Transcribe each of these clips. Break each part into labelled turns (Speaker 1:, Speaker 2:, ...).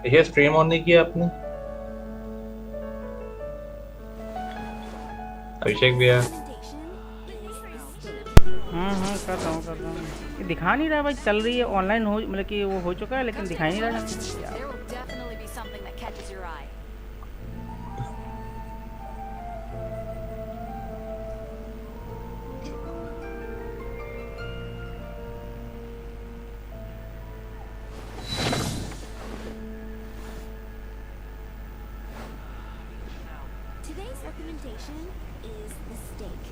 Speaker 1: देखिए stream on नहीं किया आपने। अभिषेक भी है।
Speaker 2: कर रहा हूँ ये दिखा नहीं रहा भाई, चल रही है ऑनलाइन हो, मतलब कि वो हो चुका है लेकिन दिखाई नहीं रहा।
Speaker 3: Today's recommendation is the steak.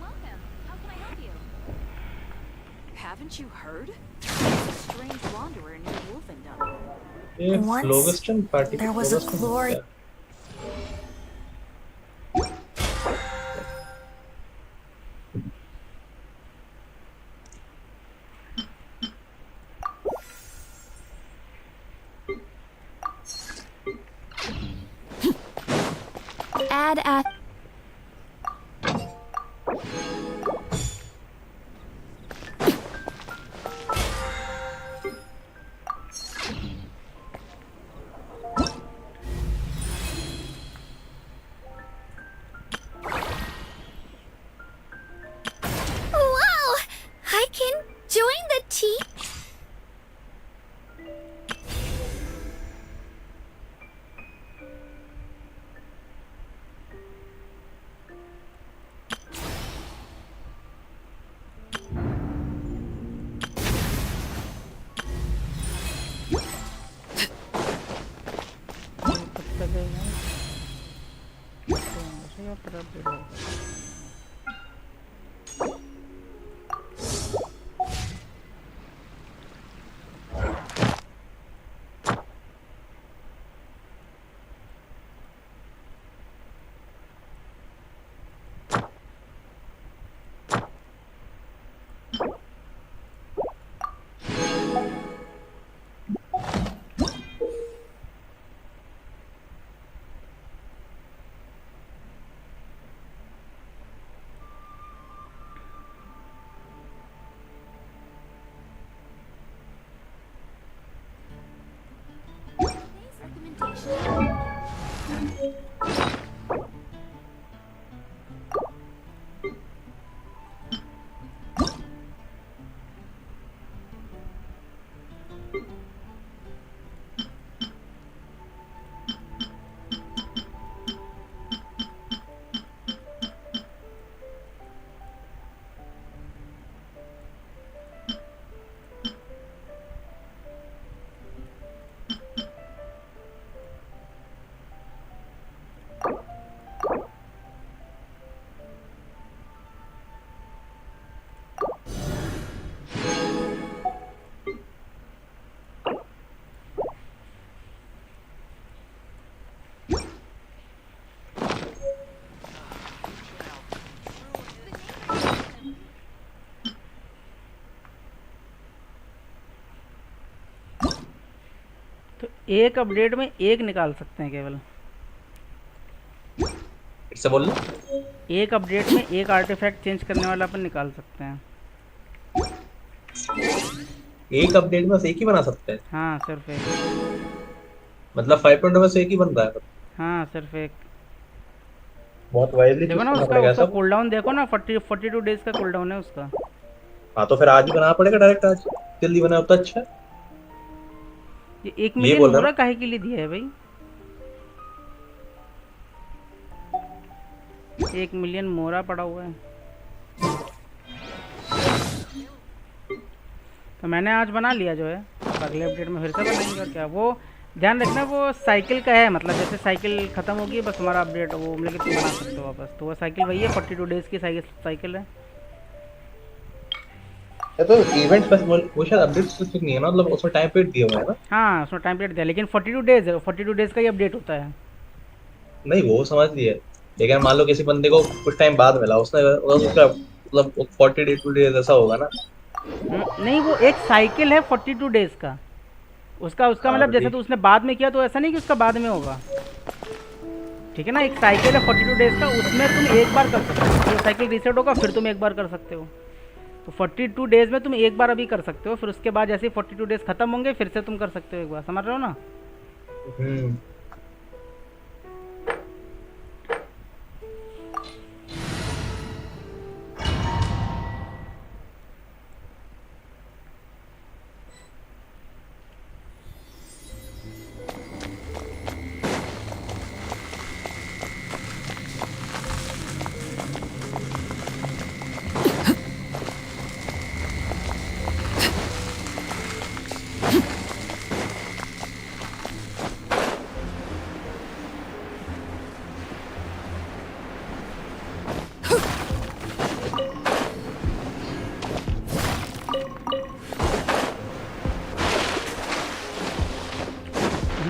Speaker 3: Welcome. How can I help you? Haven't you heard? There's a strange wanderer near Wolfendom.
Speaker 1: Once
Speaker 3: there was a glory. Add at. Wow! I can join the team.
Speaker 2: एक update में एक निकाल सकते हैं केवल।
Speaker 1: इससे बोल लो।
Speaker 2: एक अपडेट में एक आर्टिफैक्ट चेंज करने वाला अपन निकाल सकते हैं।
Speaker 1: एक अपडेट में एक ही बना सकते हैं?
Speaker 2: हाँ सिर्फ एक।
Speaker 1: मतलब 5.0 में से एक ही बन रहा है?
Speaker 2: हाँ सिर्फ एक।
Speaker 1: बहुत वाइजली
Speaker 2: देखो ना उसका कूलडाउन देखो ना, 42 डेज का कूलडाउन है उसका।
Speaker 1: हाँ तो फिर आज ही बनाना पड़ेगा डायरेक्ट, आज जल्दी बना तो अच्छा।
Speaker 2: ये 1 मिलियन मोरा काहे के लिए दिया है भाई? 1 मिलियन मोरा पड़ा हुआ है। तो मैंने आज बना लिया जो है, अगले अपडेट में फिर से बनाएंगे। और क्या वो ध्यान रखना, वो साइकिल का है, मतलब जैसे साइकिल खत्म होगी बस हमारा अपडेट वो मतलब कि तुम बना सकते हो वापस। तो वो साइकिल वही है, 42 डेज की साइकिल है।
Speaker 1: तो इवेंट्स बस वो शायद अपडेट स्पेसिफिक नहीं है ना, मतलब उसमें टाइम पीरियड दिया हुआ है ना?
Speaker 2: हाँ उसमें टाइम पीरियड दिया, लेकिन 42 डेज है, 42 डेज का ही अपडेट होता है।
Speaker 1: नहीं वो समझ लिया, लेकिन मान लो किसी बंदे को कुछ टाइम बाद मिला, उसने उसका मतलब 42 डेज ऐसा होगा ना?
Speaker 2: नहीं वो एक साइकिल है 42 डेज का। उसका उसका मतलब जैसे तो उसने बाद में किया तो ऐसा नहीं कि उसका बाद में होगा, ठीक है ना। एक साइकिल है 42 डेज का, उसमें तुम एक बार कर सकते हो, तो साइकिल रीसेट होगा फिर तुम एक बार कर सकते हो। तो 42 डेज में तुम एक बार अभी कर सकते हो, फिर उसके बाद जैसे ही 42 डेज खत्म होंगे फिर से तुम कर सकते हो एक बार, समझ रहे हो ना।
Speaker 1: हम्म।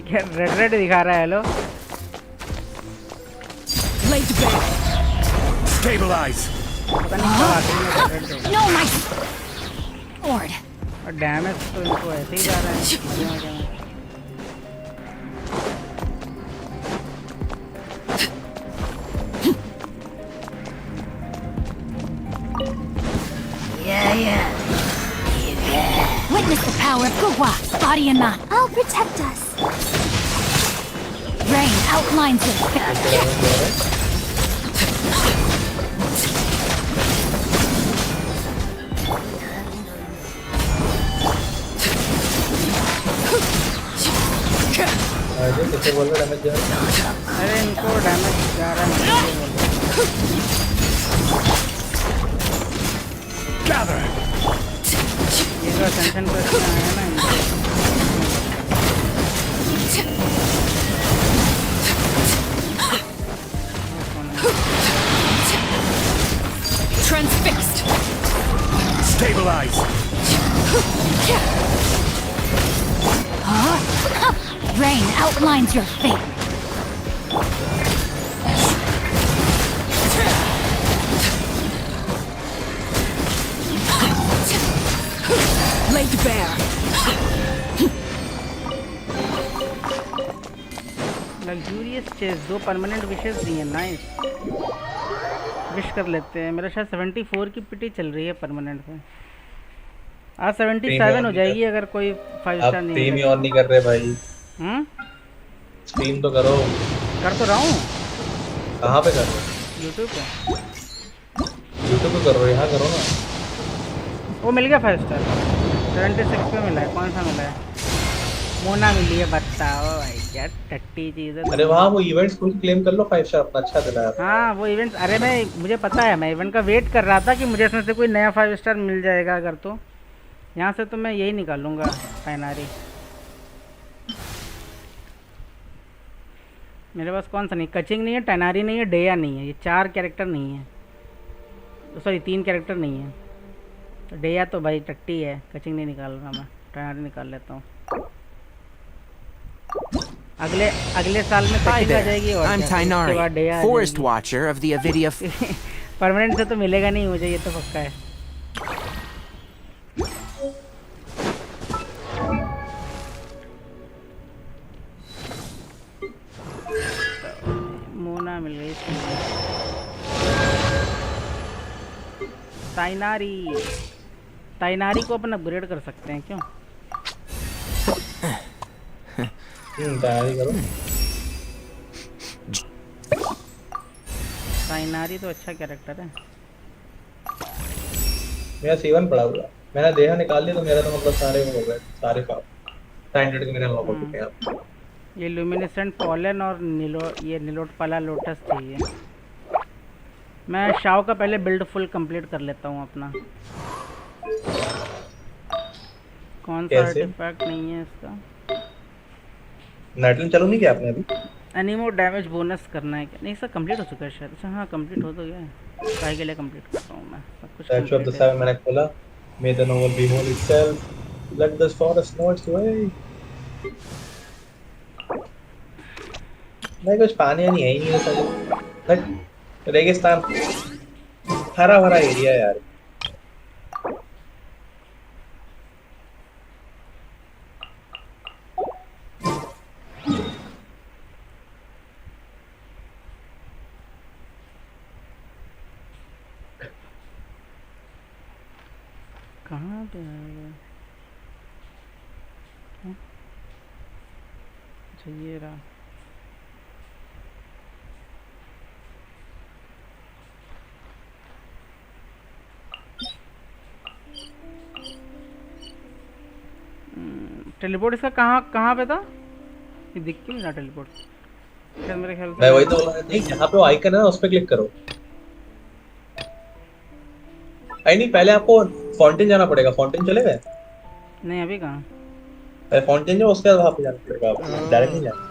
Speaker 2: क्या रेड रेड दिखा रहा है, हेलो।
Speaker 3: Laid bare.
Speaker 4: Stabilize.
Speaker 2: पता नहीं कब आखिर में रेड रेड देगा।
Speaker 3: No, my sword.
Speaker 2: और डैमेज तो इनको ऐसे ही जा रहा है मजे मजे में।
Speaker 3: Yeah. Witness the power of Gugwa, body and mind. I'll protect us. Rain outlines it.
Speaker 1: कैसे बोल रहे डैमेज जा रहा है?
Speaker 2: अरे इनको डैमेज जा रहा है।
Speaker 4: Gather.
Speaker 2: ये जो टेंशन करके आया है ना इनको।
Speaker 3: Transfixed.
Speaker 4: Stabilize.
Speaker 3: Rain outlines your fate. Laid bare.
Speaker 2: Luxurious चेस, 2 परमानेंट विशेष दिए, नाइस। विश कर लेते हैं। मेरा शायद 74 की पिटी चल रही है परमानेंट पे। आज 77 हो जाएगी अगर कोई 5
Speaker 1: आप
Speaker 2: स्टार नहीं
Speaker 1: स्ट्रीम ही
Speaker 2: मिलेगा।
Speaker 1: ऑन नहीं कर रहे भाई। स्ट्रीम तो करो।
Speaker 2: कर तो रहा हूँ।
Speaker 1: कहाँ पे कर रहे हो?
Speaker 2: यूट्यूब पे।
Speaker 1: यूट्यूब पे कर रहे हो, यहाँ करो ना।
Speaker 2: वो मिल गया 5 स्टार, 76 पे मिला है। कौन सा मिला है? मोना मिली है, बताओ भाई क्या टट्टी चीज़ है।
Speaker 1: अरे वहाँ वो इवेंट्स कुछ क्लेम कर लो, 5 स्टार अपना अच्छा दिला यार।
Speaker 2: हाँ वो इवेंट्स, अरे मैं मुझे पता है, मैं इवेंट का वेट कर रहा था कि मुझे इसमें से कोई नया 5 स्टार मिल जाएगा अगर, तो यहाँ से तो मैं यही निकालूंगा फाइनारी। मेरे पास कौन सा नहीं, कचिंग नहीं है, टैनारी नहीं है, डेया नहीं है, ये 4 कैरेक्टर नहीं है, तो सॉरी 3 कैरेक्टर नहीं है। तो डेया तो भाई टट्टी है, कचिंग नहीं निकाल रहा मैं, टैनारी निकाल लेता हूँ। अगले साल में कचिंग आ जाएगी और
Speaker 5: I'm
Speaker 2: क्या, उसके बाद
Speaker 5: Tainari,
Speaker 2: डेया आ
Speaker 5: Forest
Speaker 2: जाएगी।
Speaker 5: Watcher of the Avidia.
Speaker 2: Permanent से तो मिलेगा नहीं मुझे, ये तो पक्का है। मोना मिल गई। ताइनारी को अपन अपग्रेड कर सकते हैं क्यों?
Speaker 1: तैयारी करो।
Speaker 2: ताइनारी तो अच्छा कैरेक्टर है।
Speaker 1: मेरा C1 पड़ा हुआ है। मैंने देहा निकाल लिया तो मेरा तो मतलब सारे हो गए, सारे 500 के मेरे अनलॉक हो चुके हैं अब।
Speaker 2: ये ल्यूमिनेसेंट पॉलन और ये नीलोटपाला लोटस चाहिए। मैं शाओ का पहले बिल्ड फुल कंप्लीट कर लेता हूँ अपना। कौन सा आर्टिफैक्ट नहीं है इसका?
Speaker 1: नाइटल चालू नहीं किया आपने अभी?
Speaker 2: एनिमो डैमेज बोनस करना है क्या? नहीं सर कंप्लीट हो चुका है शायद। अच्छा हाँ कंप्लीट हो तो गया है, काय के लिए कंप्लीट कर रहा हूँ मैं सब कुछ।
Speaker 1: स्टैचू ऑफ द सेवन मैंने खोला। May the novel be whole itself, let the forest know its way. नहीं कुछ पानी नहीं है ही नहीं सर। लाइक रेगिस्तान, हरा भरा एरिया यार।
Speaker 2: कहाँ पे है ये? हाँ, अच्छा ये रहा। टेलीपोर्ट इसका कहाँ कहाँ पे था? ये दिख क्यों नहीं रहा टेलीपोर्ट? शायद मेरे ख्याल
Speaker 1: मैं वही
Speaker 2: से
Speaker 1: तो बोल रहा नहीं, जहाँ पे वो आइकन है ना उस पर क्लिक करो। आई नहीं, पहले आपको फाउंटेन जाना पड़ेगा। फाउंटेन चले गए?
Speaker 2: नहीं अभी कहाँ।
Speaker 1: पहले फाउंटेन जाओ, उसके बाद वहाँ पे जाना पड़ेगा आपको, डायरेक्ट नहीं जाना।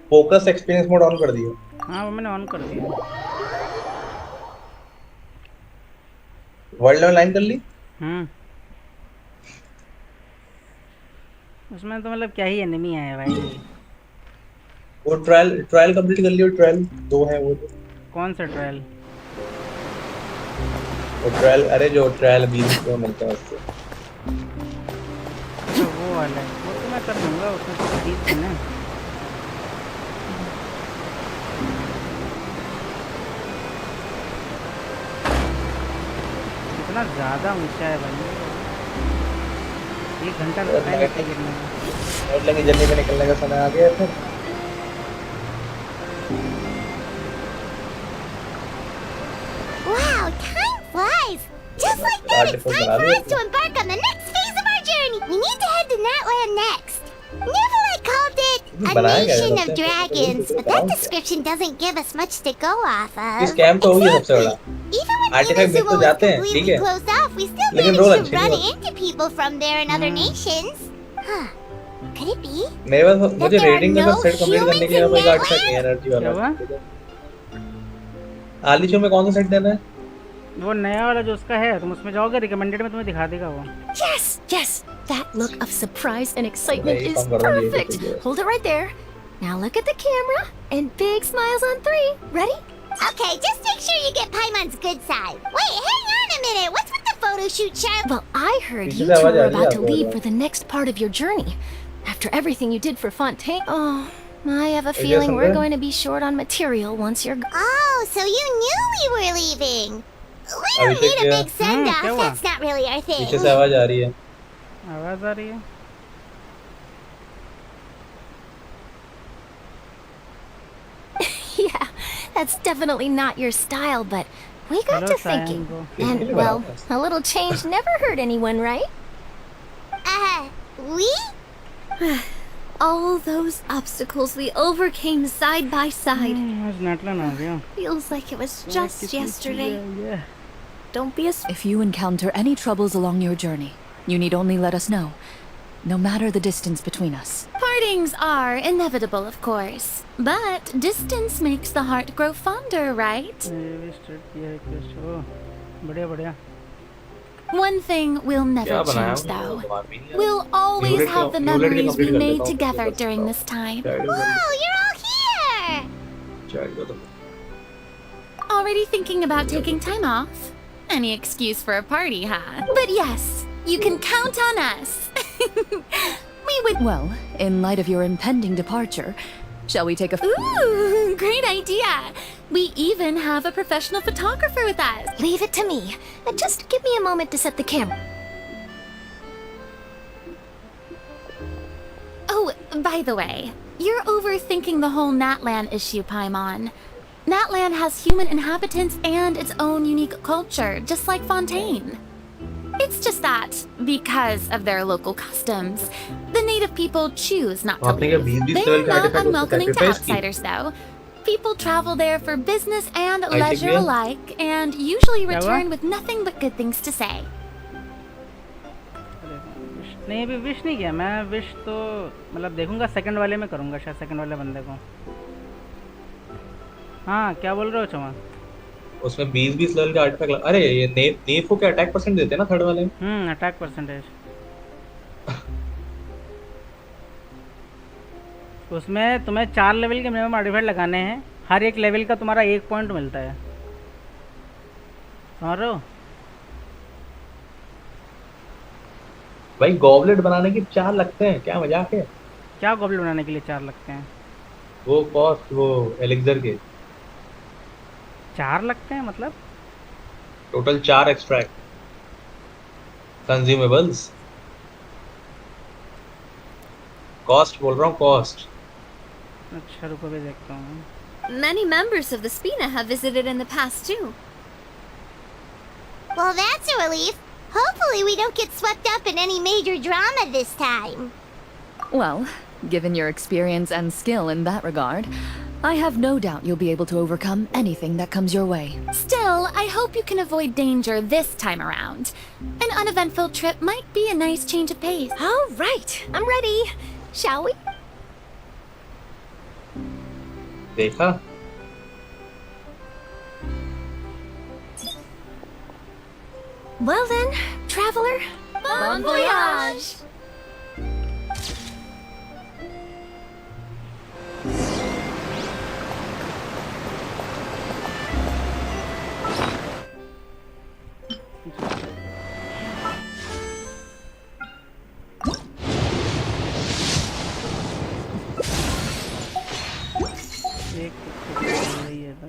Speaker 1: फोकस एक्सपीरियंस मोड ऑन कर दिया?
Speaker 2: हाँ वो मैंने ऑन कर दिया।
Speaker 1: वर्ल्ड लेवल लाइन कर ली?
Speaker 2: हम्म, उसमें तो मतलब क्या ही एनिमी है भाई।
Speaker 1: वो ट्रायल ट्रायल कंप्लीट कर लियो। ट्रायल 2 है वो जो।
Speaker 2: कौन सा ट्रायल?
Speaker 1: वो ट्रायल, अरे जो ट्रायल 20 में मिलता है उससे।
Speaker 2: तो वो वाला है, वो तो मैं कर दूंगा, उसमें तो 30 दिन है। इतना ज़्यादा ऊंचा है भाई, 1 घंटा लगता है नीचे गिरने में।
Speaker 1: और लगे जल्दी में निकलने का समय आ गया फिर।
Speaker 5: Wow, time flies! Just like that, it's time for us to embark on the next phase of our journey. We need to head to Natland next. Never called it a nation of dragons, but that description doesn't give us much to go off of.
Speaker 1: Scam तो होगी सबसे बड़ा।
Speaker 5: Even when
Speaker 1: artefact देख
Speaker 5: Inazuma
Speaker 1: तो
Speaker 5: was
Speaker 1: जाते हैं, ठीक
Speaker 5: completely
Speaker 1: है,
Speaker 5: closed off, we still
Speaker 1: लेकिन रोल
Speaker 5: managed
Speaker 1: अच्छे
Speaker 5: to
Speaker 1: नहीं
Speaker 5: run
Speaker 1: होते।
Speaker 5: into people from there and other nations. Huh. Could it be?
Speaker 1: मेरे पास मुझे
Speaker 5: there are
Speaker 1: रेडिंग का
Speaker 5: no
Speaker 1: सब सेट कंप्लीट करने के लिए
Speaker 5: humans
Speaker 1: कोई
Speaker 5: in
Speaker 1: कार्ड
Speaker 5: Natland?
Speaker 1: नहीं है एनर्जी
Speaker 2: क्या हुआ?
Speaker 1: वाला। आलिचो में कौन सा सेट देना है?
Speaker 2: वो नया वाला जो उसका है, तुम उसमें जाओगे, रिकमेंडेड में तुम्हें दिखा देगा वो।
Speaker 6: Yes, yes. That look of surprise and excitement
Speaker 1: Hey,
Speaker 6: is
Speaker 1: come on, ये
Speaker 6: perfect.
Speaker 1: देखिए।
Speaker 6: Hold it right there. Now look at the camera and big smiles on 3. Ready?
Speaker 5: Okay, just make sure you get Paimon's good side. Wait, hang on a minute. What's with the photo shoot, Sharp?
Speaker 6: Well, I heard
Speaker 1: पीछे
Speaker 6: you
Speaker 1: से
Speaker 6: two
Speaker 1: आवाज आ
Speaker 6: were
Speaker 1: रही है
Speaker 6: about to
Speaker 1: आपको?
Speaker 6: leave for the next part of your journey. After everything you did for Fontaine. Oh, I have a
Speaker 1: guess
Speaker 6: feeling
Speaker 1: I'm
Speaker 6: we're
Speaker 1: good.
Speaker 6: going to be short on material once you're gone.
Speaker 5: Oh, so you knew we were leaving. We don't
Speaker 1: Abhishek
Speaker 5: need a
Speaker 1: क्या?
Speaker 5: big send-off.
Speaker 2: क्या हुआ?
Speaker 5: That's not really our thing.
Speaker 1: पीछे से आवाज आ रही है।
Speaker 2: आवाज़ आ रही है?
Speaker 6: Yeah, that's definitely not your style, but we got
Speaker 2: Hello,
Speaker 6: to thinking.
Speaker 2: Triangle.
Speaker 6: And, well, a little change never hurt anyone, right?
Speaker 5: We?
Speaker 6: All those obstacles we overcame side by side.
Speaker 2: आज नाटलन आ गया।
Speaker 6: Feels like it was just yesterday.
Speaker 2: Yeah.
Speaker 6: Don't be a
Speaker 7: If you encounter any troubles along your journey, you need only let us know, no matter the distance between us.
Speaker 6: Partings are inevitable, of course. But distance makes the heart grow fonder, right?
Speaker 2: ये भी start किया है quest, ओह, बढ़िया बढ़िया।
Speaker 6: One thing we'll never
Speaker 1: क्या बनाया
Speaker 6: change, though.
Speaker 1: दिमाग में नहीं आ रहा।
Speaker 6: We'll always
Speaker 1: Mulet
Speaker 6: have the
Speaker 1: के- Mulet के
Speaker 6: memories we
Speaker 1: complete कर
Speaker 6: made
Speaker 1: देता हूँ,
Speaker 6: together
Speaker 1: बस
Speaker 6: during
Speaker 1: बताओ।
Speaker 6: this time.
Speaker 1: Child को-
Speaker 5: Oh, you're all here!
Speaker 1: child को तो-
Speaker 6: Already thinking about taking time off? Any excuse for a party, huh? But yes, you can count on us. We would.
Speaker 7: Well, in light of your impending departure, shall we take a...
Speaker 6: Ooh, great idea. We even have a professional photographer with us. Leave it to me. Just give me a moment to set the camera. Oh, by the way, you're overthinking the whole Natland issue, Paimon. Natland has human inhabitants and its own unique culture, just like Fontaine. It's just that, because of their local customs, the native people choose not to
Speaker 1: आपने क्या
Speaker 6: leave.
Speaker 1: 20
Speaker 6: They're
Speaker 1: level का
Speaker 6: not
Speaker 1: artifact उसको
Speaker 6: unwelcoming to
Speaker 1: sacrifice की?
Speaker 6: outsiders, though. People travel there for business and
Speaker 1: think
Speaker 6: leisure
Speaker 1: we are-
Speaker 6: alike, and usually
Speaker 2: क्या हुआ?
Speaker 6: return with nothing but good things to say.
Speaker 2: नहीं अभी wish नहीं किया मैं। विश तो मतलब देखूंगा, सेकंड वाले में करूंगा शायद, सेकंड वाले बंदे को। हाँ क्या बोल रहे हो चमा?
Speaker 1: उसमें 20 लेवल का आर्टिफैक्ट। अरे ये नेफ को क्या अटैक परसेंट देते हैं ना थर्ड वाले में?
Speaker 2: Attack percentage. उसमें तुम्हें 4 लेवल के मिनिमम आर्टिफैक्ट लगाने हैं, हर एक लेवल का तुम्हारा 1 पॉइंट मिलता है, समझ रहे हो?
Speaker 1: भाई गॉबलेट बनाने के 4 लगते हैं, क्या मजाक है?
Speaker 2: क्या गॉबलेट बनाने के लिए 4 लगते हैं?
Speaker 1: वो कॉस्ट, वो एलिक्सर के
Speaker 2: 4 लगते हैं मतलब?
Speaker 1: Total 4 extract consumables. कॉस्ट बोल रहा हूँ, कॉस्ट।
Speaker 2: अच्छा रुको भी देखता हूँ मैं।
Speaker 8: Many members of the Spina have visited in the past too.
Speaker 5: Well, that's a relief. Hopefully we don't get swept up in any major drama this time.
Speaker 7: Well, given your experience and skill in that regard, I have no doubt you'll be able to overcome anything that comes your way.
Speaker 6: Still, I hope you can avoid danger this time around. An uneventful trip might be a nice change of pace.
Speaker 8: All right, I'm ready. Shall we?
Speaker 1: देखा?
Speaker 8: Well then, traveler.
Speaker 6: Bon voyage!
Speaker 2: एक यही है तो।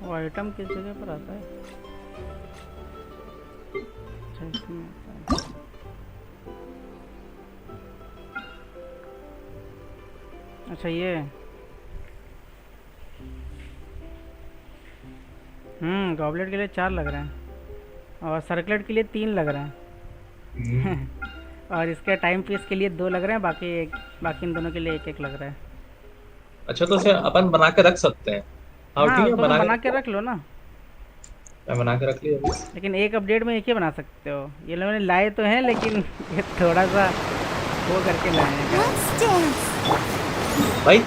Speaker 2: वो item किस जगह पर आता है? अच्छा इसमें आता है। अच्छा ये गॉबलेट के लिए 4 लग रहे हैं और सर्कलेट के लिए 3 लग रहे हैं और इसके टाइम पीस के लिए 2 लग रहे हैं, बाकी इन दोनों के लिए 1-1 लग रहा है।
Speaker 1: अच्छा तो इसे अपन बना के रख सकते हैं। हाँ
Speaker 2: हाँ
Speaker 1: ठीक है,
Speaker 2: तो बना के रख लो ना।
Speaker 1: मैं बना के रख लिया।
Speaker 2: लेकिन एक अपडेट में एक ही बना सकते हो। ये लोगों ने लाए तो हैं लेकिन ये थोड़ा सा वो करके लाए हैं।
Speaker 5: Let's dance.
Speaker 1: भाई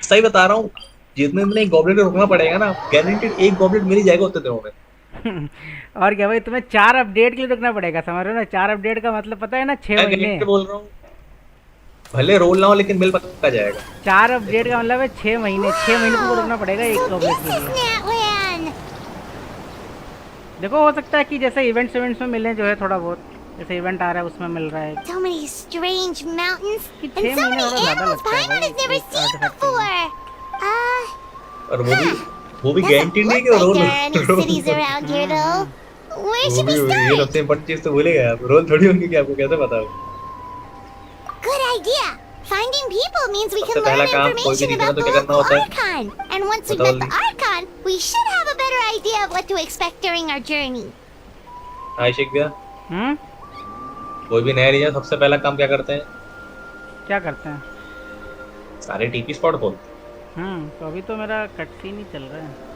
Speaker 1: सही बता रहा हूँ, जितने दिन एक गॉबलेट रोकना पड़ेगा ना, गारंटीड एक गॉबलेट मिल ही जाएगा उतने दिनों में।
Speaker 2: और क्या भाई, तुम्हें 4 अपडेट के लिए रुकना पड़ेगा, समझ रहे हो ना? 4 अपडेट का मतलब पता है ना, 6 महीने।
Speaker 1: मैं बोल रहा हूँ भले रोल ना हो लेकिन मिल पक्का जाएगा।
Speaker 2: 4 अपडेट का मतलब है 6 महीने। 6 महीने तुमको रुकना पड़ेगा एक
Speaker 5: So
Speaker 2: गॉबलेट
Speaker 5: this
Speaker 2: के
Speaker 5: is
Speaker 2: लिए।
Speaker 5: Natlan.
Speaker 2: देखो हो सकता है कि जैसे इवेंट्स में मिले जो है थोड़ा बहुत, जैसे इवेंट आ रहा है उसमें मिल रहा है।
Speaker 5: So many strange mountains
Speaker 2: कि
Speaker 5: and
Speaker 2: 6
Speaker 5: so
Speaker 2: महीने
Speaker 5: many
Speaker 2: और ज़्यादा
Speaker 5: animals
Speaker 2: लगता है
Speaker 5: Paimon has never
Speaker 2: एक
Speaker 5: seen
Speaker 2: artifact के लिए।
Speaker 5: before.
Speaker 1: और वो भी
Speaker 5: Doesn't
Speaker 1: गारंटी नहीं कि
Speaker 5: look
Speaker 1: role
Speaker 5: like there are any cities around here though. Where should we
Speaker 1: ये
Speaker 5: start?
Speaker 1: सबसे इम्पोर्टेंट चीज तो भूले गए आप। रोल थोड़ी होंगे कि आपको कैसे पता हो।
Speaker 5: Good idea. Finding people means we
Speaker 1: सबसे
Speaker 5: can
Speaker 1: पहला
Speaker 5: learn
Speaker 1: काम कोई भी
Speaker 5: information
Speaker 1: दिखना
Speaker 5: about
Speaker 1: तो
Speaker 5: the
Speaker 1: क्या करना
Speaker 5: local
Speaker 1: होता है?
Speaker 5: Archon. And once we've
Speaker 1: बताओ
Speaker 5: met the
Speaker 1: जल्दी।
Speaker 5: Archon, we should have a better idea of what to expect during our journey.
Speaker 1: हाँ शेख भैया, कोई भी नया रीजन सबसे पहला काम क्या करते हैं?
Speaker 2: क्या करते हैं?
Speaker 1: सारे टीपी स्पॉट खोलते हैं।
Speaker 2: तो अभी तो मेरा कट सीन ही चल रहा है।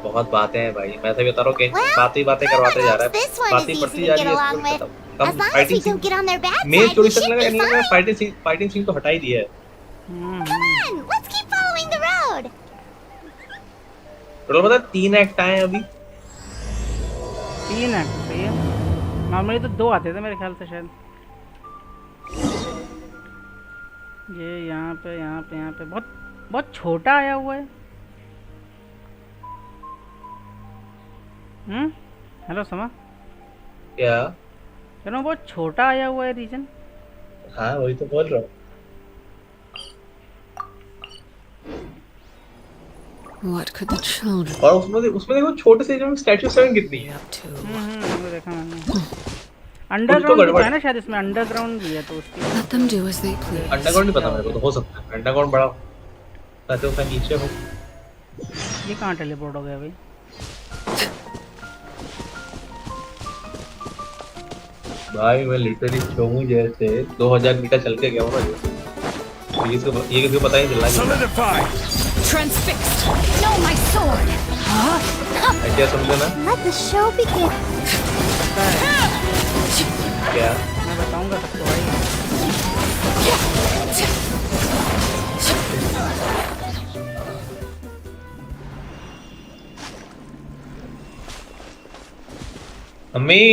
Speaker 1: बहुत बातें हैं भाई, मैं भी बता रहा हूँ कि
Speaker 5: Well,
Speaker 1: बातें करवाते जा रहा
Speaker 5: this
Speaker 1: है।
Speaker 5: one
Speaker 1: बातें
Speaker 5: is
Speaker 1: बढ़ती
Speaker 5: easy
Speaker 1: जा
Speaker 5: to
Speaker 1: रही
Speaker 5: get
Speaker 1: है।
Speaker 5: along with.
Speaker 1: Come
Speaker 5: As long as we
Speaker 1: fighting
Speaker 5: don't get on their bad
Speaker 1: main
Speaker 5: side,
Speaker 1: चोरी
Speaker 5: we
Speaker 1: तक
Speaker 5: should
Speaker 1: लगा
Speaker 5: be
Speaker 1: नहीं लगा।
Speaker 5: fine.
Speaker 1: फाइटिंग सीन तो हटा ही दिया है।
Speaker 5: Come on, let's keep following the road.
Speaker 1: Total पता है 3 एक्ट आए हैं अभी।
Speaker 2: 3 है सही है। नॉर्मली तो 2 आते थे मेरे ख्याल से शायद। ये यहाँ पे बहुत छोटा आया हुआ है। हेलो समा,
Speaker 1: क्या?
Speaker 2: कह रहा हूँ बहुत छोटा आया हुआ है रीजन।
Speaker 1: हाँ वही तो बोल रहा हूँ।
Speaker 9: What could the children
Speaker 1: और उसमें देखो छोटे से जो स्टैचू 7 कितनी है।
Speaker 9: be up to?
Speaker 2: वो देखा मैंने। अंडरग्राउंड भी है ना शायद इसमें, अंडरग्राउंड भी है तो उसकी।
Speaker 9: Let them do as they please.
Speaker 1: Underground नहीं पता मेरे को, तो हो सकता है अंडरग्राउंड बड़ा हो, ताकि उसका नीचे हो।
Speaker 2: ये कहाँ टेलीपोर्ट हो गया भाई?
Speaker 1: भाई मैं लिटरली चोमू जैसे 2000 मीटर चल के गया हूँ ना। ये किसी को पता ही नहीं चला।
Speaker 4: Solidify!
Speaker 6: Transfixed! No, my sword!
Speaker 1: ऐसे समझो ना।
Speaker 5: Let the show begin.
Speaker 1: क्या?
Speaker 2: मैं बताऊंगा सबको भाई।
Speaker 1: अम्मी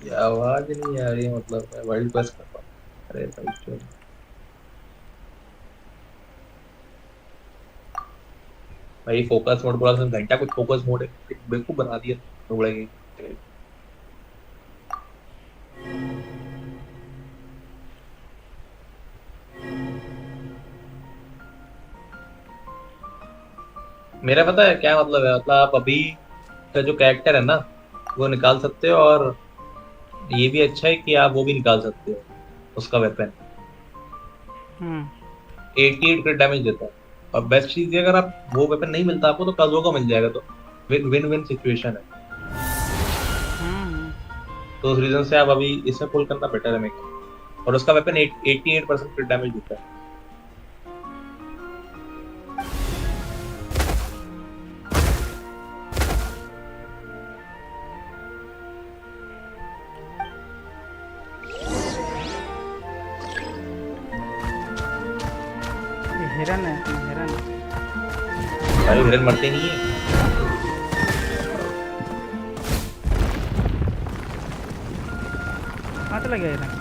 Speaker 1: ये आवाज नहीं आ रही है, मतलब मैं वर्ल्ड प्रेस कर रहा हूँ। अरे भाई क्यों? भाई फोकस मोड बोला था घंटा, कुछ फोकस मोड है, बेवकूफ बना दिया ढूंढेंगे। मेरा पता है क्या मतलब है, मतलब आप अभी का जो कैरेक्टर है ना वो निकाल सकते हो, और ये भी अच्छा है कि आप वो भी निकाल सकते हो, उसका वेपन
Speaker 2: हम्म।
Speaker 1: 88 क्रिट डैमेज देता है। और बेस्ट चीज ये, अगर आप वो वेपन नहीं मिलता आपको तो काजुआ का मिल जाएगा, तो विन विन विन सिचुएशन है।
Speaker 2: हम्म।
Speaker 1: तो उस रीजन से आप अभी इसे पुल करना बेटर है मेरे ख्याल में। और उसका वेपन 88% क्रिट डैमेज देता है।
Speaker 2: ये हिरन है, हिरन।
Speaker 1: भाई हिरन मरते नहीं है।
Speaker 2: कहाँ चला गया हिरन?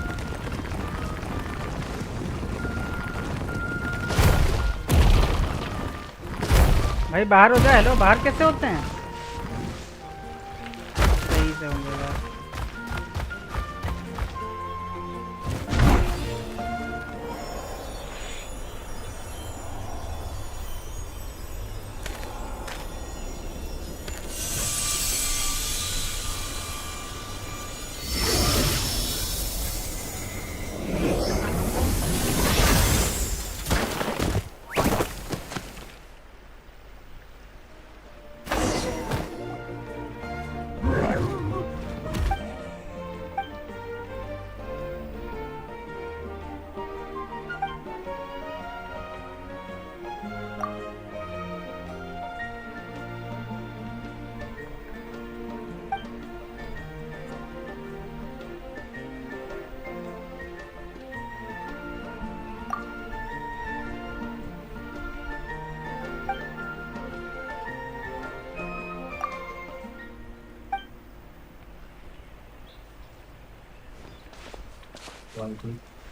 Speaker 2: भाई बाहर हो जा। हेलो, बाहर कैसे होते हैं? सही से होंगे यार।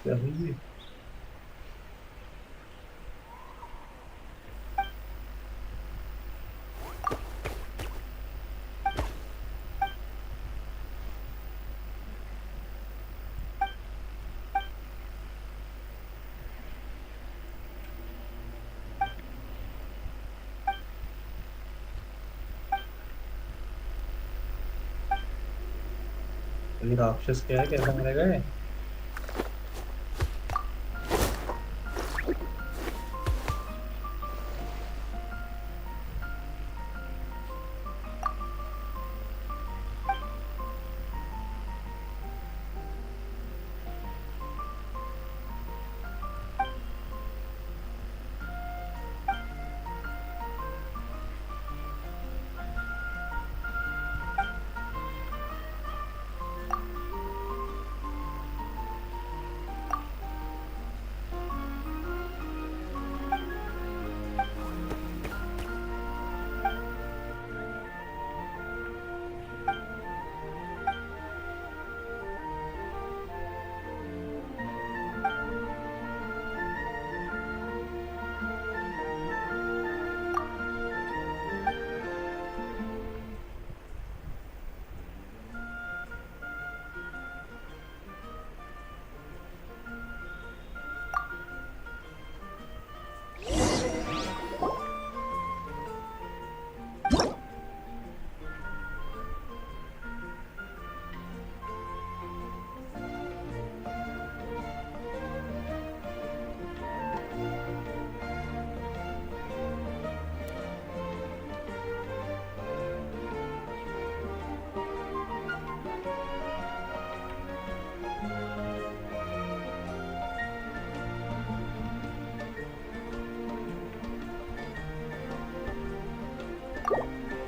Speaker 1: क्या हुई है? ये राक्षस क्या है, कैसा मरेगा ये?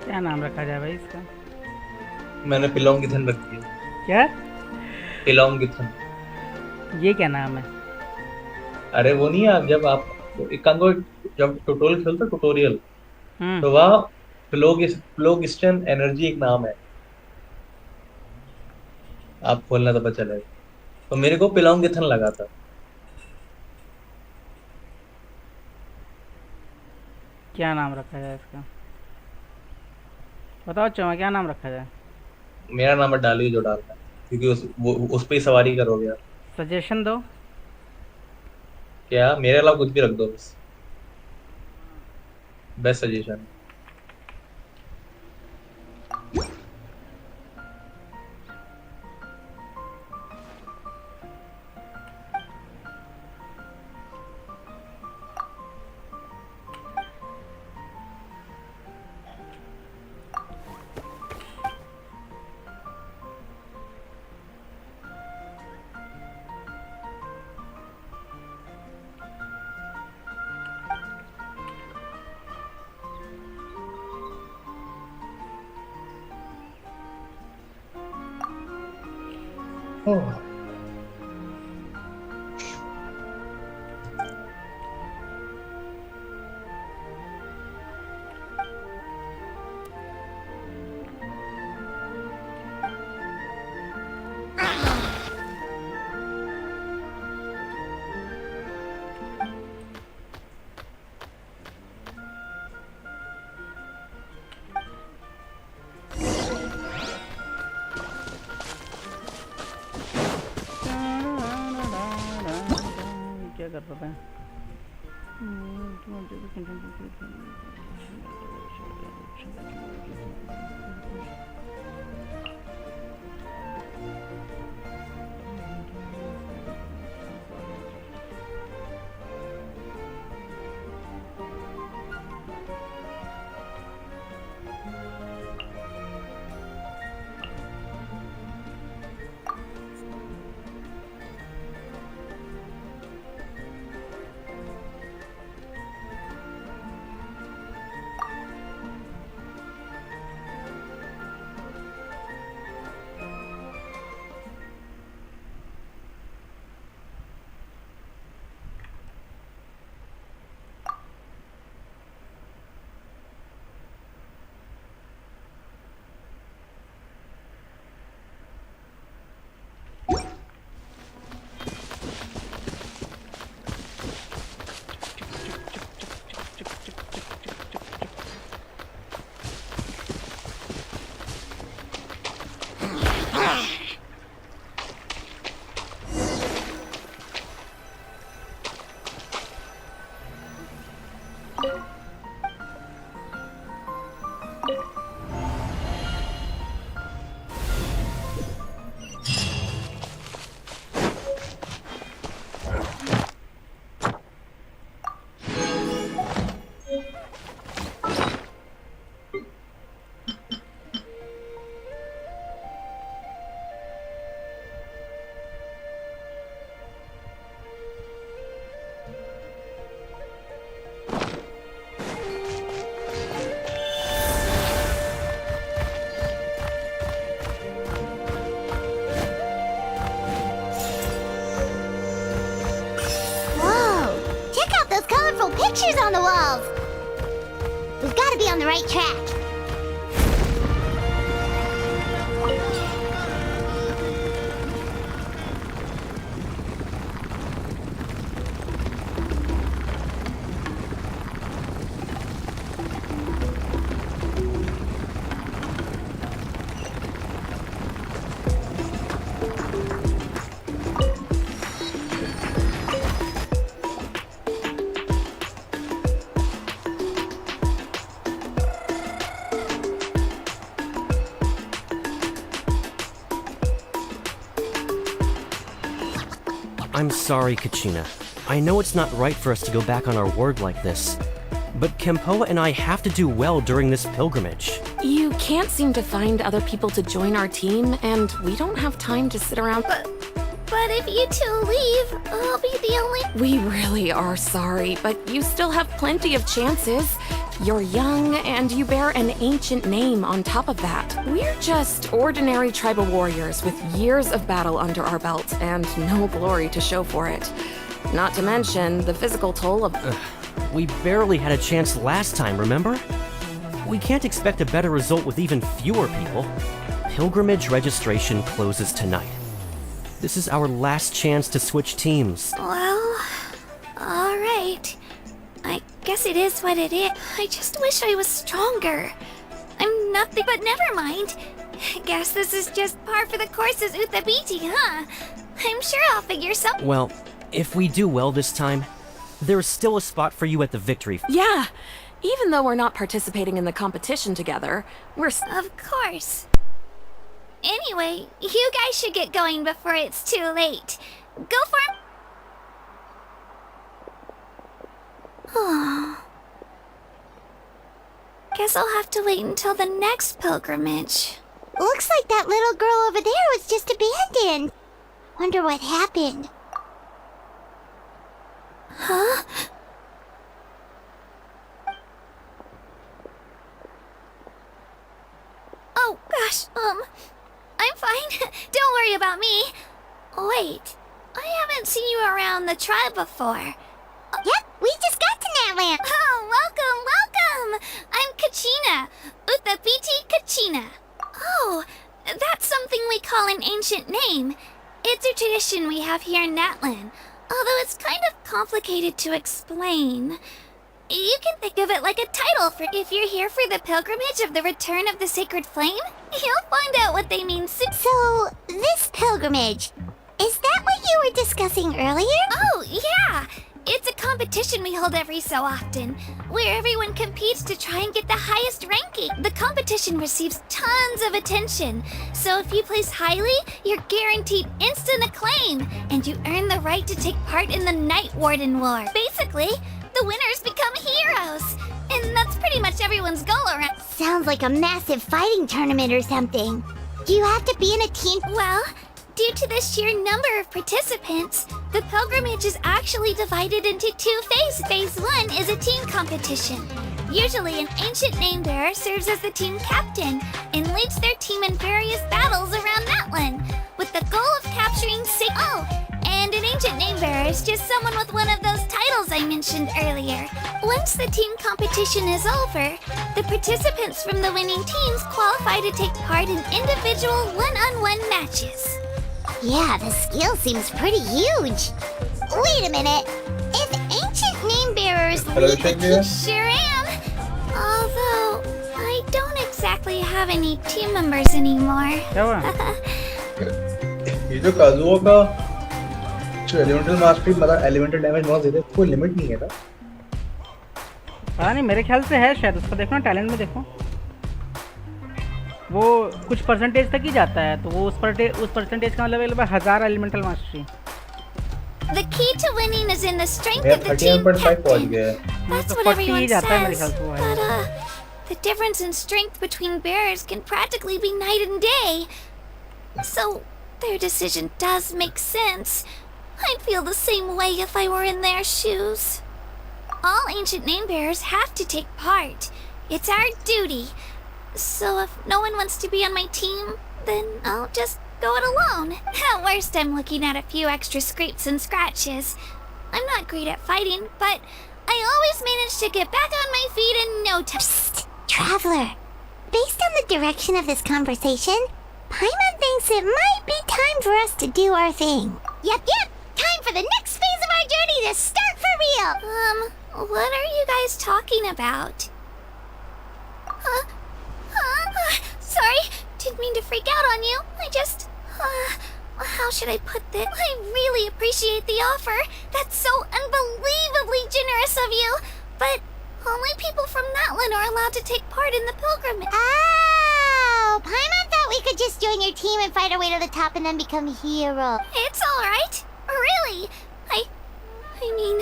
Speaker 2: क्या नाम रखा जाए भाई इसका?
Speaker 1: मैंने पिलोंगिथन रख दिया।
Speaker 2: क्या?
Speaker 1: पिलोंगिथन।
Speaker 2: ये क्या नाम है?
Speaker 1: अरे वो नहीं है, आप जब आप एक काम करो, जब ट्यूटोरियल खेलते हो ट्यूटोरियल,
Speaker 2: हम्म।
Speaker 1: तो वहाँ फ्लोगिस्टन एनर्जी एक नाम है। आप खोलना तो पता चलेगा। तो मेरे को पिलोंगिथन लगा था।
Speaker 2: क्या नाम रखा जाए इसका? बताओ चमा, क्या नाम रखा जाए?
Speaker 1: मेरा नाम मत डालिए जो डालना है, क्योंकि उस पे ही सवारी करोगे आप।
Speaker 2: सजेशन दो।
Speaker 1: क्या मेरे अलावा कुछ भी रख दो बस। Best suggestion.
Speaker 2: क्या कर रहा है?
Speaker 5: Pictures on the walls! We've got to be on the right track.
Speaker 10: I'm sorry, Kachina. I know it's not right for us to go back on our word like this, but Kempoa and I have to do well during this pilgrimage.
Speaker 11: You can't seem to find other people to join our team, and we don't have time to sit around.
Speaker 8: But if you two leave, I'll be the only...
Speaker 11: We really are sorry, but you still have plenty of chances. You're young, and you bear an ancient name on top of that. We're just ordinary tribal warriors with years of battle under our belts and no glory to show for it. Not to mention the physical toll of...
Speaker 10: We barely had a chance last time, remember? We can't expect a better result with even fewer people. pilgrimage registration closes tonight. This is our last chance to switch teams.
Speaker 8: Well, alright. I guess it is what it is. I just wish I was stronger. I'm nothing but never mind. Guess this is just par for the course as Uthabiti, huh? I'm sure I'll figure something.
Speaker 10: Well, if we do well this time, there's still a spot for you at the victory.
Speaker 11: Yeah, even though we're not participating in the competition together, we're...
Speaker 8: Of course. Anyway, you guys should get going before it's too late. Go for it. Oh. Guess I'll have to wait until the next pilgrimage.
Speaker 5: Looks like that little girl over there was just abandoned. Wonder what happened.
Speaker 8: Huh? Oh, gosh, I'm fine. Don't worry about me. Wait, I haven't seen you around the tribe before.
Speaker 5: Yep, we just got to Natland.
Speaker 8: Oh, welcome! I'm Kachina. Uthabiti Kachina. Oh, that's something we call an ancient name. It's a tradition we have here in Natland, although it's kind of complicated to explain. You can think of it like a title for if you're here for the pilgrimage of the return of the sacred flame. You'll find out what they mean soon.
Speaker 5: So, this pilgrimage, is that what you were discussing earlier?
Speaker 8: Oh, yeah! It's a competition we hold every so often, where everyone competes to try and get the highest ranking. The competition receives tons of attention, so if you place highly, you're guaranteed instant acclaim, and you earn the right to take part in the Night Warden War. Basically, the winners become heroes, and that's pretty much everyone's goal around.
Speaker 5: Sounds like a massive fighting tournament or something. Do you have to be in a team?
Speaker 8: Well, due to the sheer number of participants, the pilgrimage is actually divided into two phases. Phase 1 is a team competition. Usually an ancient name bearer serves as the team captain and leads their team in various battles around Natland, with the goal of capturing and an ancient name bearer is just someone with one of those titles I mentioned earlier. Once the team competition is over, the participants from the winning teams qualify to take part in individual one-on-one matches.
Speaker 5: Yeah, the skill seems pretty huge. Wait a minute. If ancient name bearers lead the team,
Speaker 8: sure am. Although, I don't exactly have any team members anymore.
Speaker 1: ये जो Kazuo का जो elemental mastery मतलब elemental damage बहुत ज्यादा कोई limit नहीं है ना?
Speaker 2: पता नहीं, मेरे ख्याल से है शायद। उसका देखो ना, टैलेंट में देखो, वो कुछ परसेंटेज तक ही जाता है, तो वो उस परसेंटेज का मतलब 1000 elemental mastery.
Speaker 8: The key to winning is in the strength of the team captain. That's what everyone says. But the difference in strength between bearers can practically be night and day. So their decision does make sense. I'd feel the same way if I were in their shoes. All ancient name bearers have to take part. It's our duty. So if no one wants to be on my team, then I'll just go it alone. At worst, I'm looking at a few extra scrapes and scratches. I'm not great at fighting, but I always manage to get back on my feet in no time.
Speaker 5: Psst, Traveler. Based on the direction of this conversation, Paimon thinks it might be time for us to do our thing. Yep. Time for the next phase of our journey to start for real.
Speaker 8: What are you guys talking about? Sorry, didn't mean to freak out on you. I just, how should I put this? I really appreciate the offer. That's so unbelievably generous of you. But only people from Natland are allowed to take part in the pilgrimage.
Speaker 5: Oh, Paimon thought we could just join your team and fight our way to the top and then become heroes.
Speaker 8: It's alright. Really. I mean,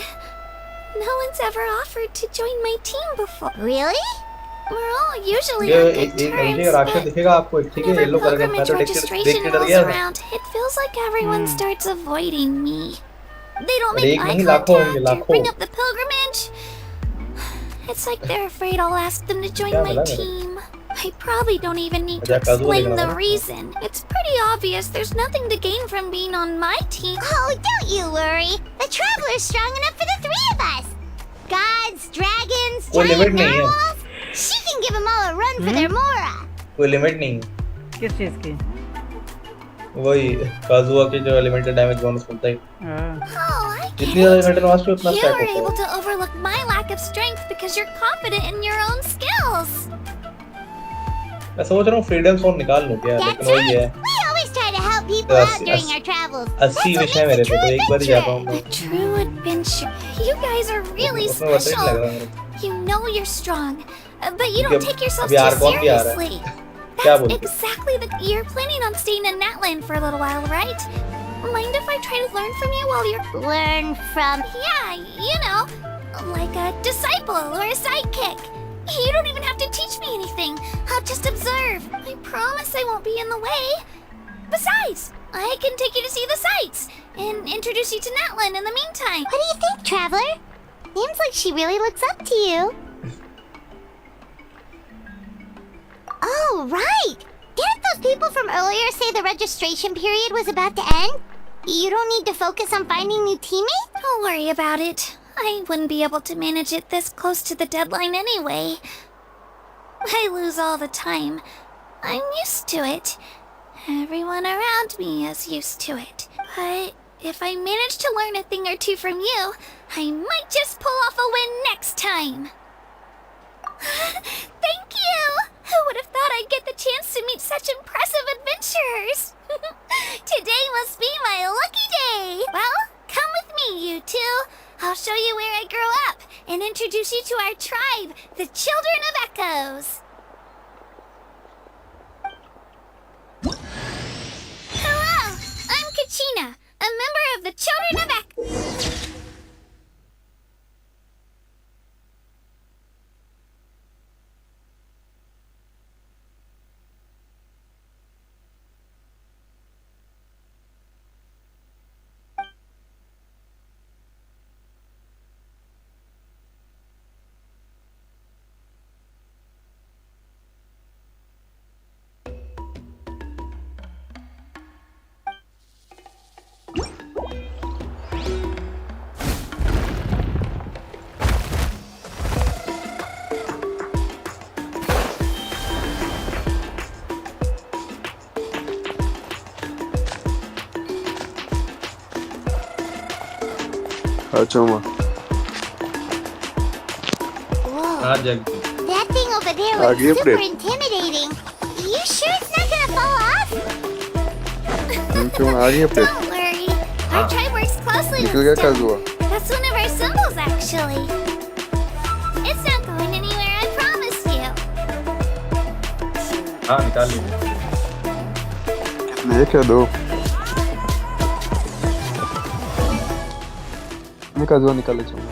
Speaker 8: no one's ever offered to join my team before.
Speaker 5: Really?
Speaker 8: We're all usually on good terms, but whenever pilgrimage registration rolls around, it feels like everyone starts avoiding me. They don't make eye contact or bring up the pilgrimage. It's like they're afraid I'll ask them to join my team. I probably don't even need to explain the reason. It's pretty obvious there's nothing to gain from being on my team.
Speaker 5: Oh, don't you worry. The Traveler's strong enough for the three of us. Gods, dragons, giant narwhals. She can give them all a run for their Mora.
Speaker 1: कोई limit नहीं।
Speaker 2: किस चीज़ की?
Speaker 1: वही काजुआ के जो elemental damage bonus मिलता है।
Speaker 8: Oh, I
Speaker 1: जितनी ज़्यादा एलिमेंटल मास्टरी उतना
Speaker 8: You
Speaker 1: स्टैक
Speaker 8: were
Speaker 1: होता
Speaker 8: able
Speaker 1: है।
Speaker 8: to overlook my lack of strength because you're confident in your own skills.
Speaker 1: मैं सोच रहा हूँ फ्रीडम जोन निकाल लूँ क्या,
Speaker 5: That's
Speaker 1: लेकिन वही है
Speaker 5: right. We always try to help people out during our travels.
Speaker 1: 80 विषय मेरे पे, तो एक बार ही जा पाऊंगा।
Speaker 8: A true adventure. You guys are really
Speaker 1: उसमें वर्थ लग
Speaker 8: special.
Speaker 1: रहा है मेरे को।
Speaker 8: You know you're strong, but you
Speaker 1: क्योंकि
Speaker 8: don't take yourselves
Speaker 1: अभी
Speaker 8: too
Speaker 1: आर्कॉन भी आ रहा है।
Speaker 8: seriously.
Speaker 1: क्या
Speaker 8: That's
Speaker 1: बोलते?
Speaker 8: exactly the. You're planning on staying in Natland for a little while, right? Mind if I try to learn from you while you're
Speaker 5: Learn from.
Speaker 8: Yeah, you know, like a disciple or a sidekick. You don't even have to teach me anything. I'll just observe. I promise I won't be in the way. Besides, I can take you to see the sights and introduce you to Natlan in the meantime.
Speaker 5: What do you think, Traveler? Seems like she really looks up to you. Oh, right! Didn't those people from earlier say the registration period was about to end? You don't need to focus on finding new teammates?
Speaker 8: Don't worry about it. I wouldn't be able to manage it this close to the deadline anyway. I lose all the time. I'm used to it. Everyone around me is used to it. But if I manage to learn a thing or two from you, I might just pull off a win next time. Thank you! Who would have thought I'd get the chance to meet such impressive adventurers? Today must be my lucky day! Well, come with me, you two. I'll show you where I grew up and introduce you to our tribe, the Children of Echoes. Hello, I'm Kachina, a member of the Children of Echoes.
Speaker 5: Whoa.
Speaker 1: हाँ जग।
Speaker 5: That thing over there looks super intimidating. You sure it's not gonna fall off?
Speaker 8: Don't worry. Our tribe works closely with stone. That's one of our symbols, actually. It's not going anywhere, I promise you.
Speaker 1: हाँ निकाल लीजिए।
Speaker 12: ये क्या दो? निकाल निकाले चलो।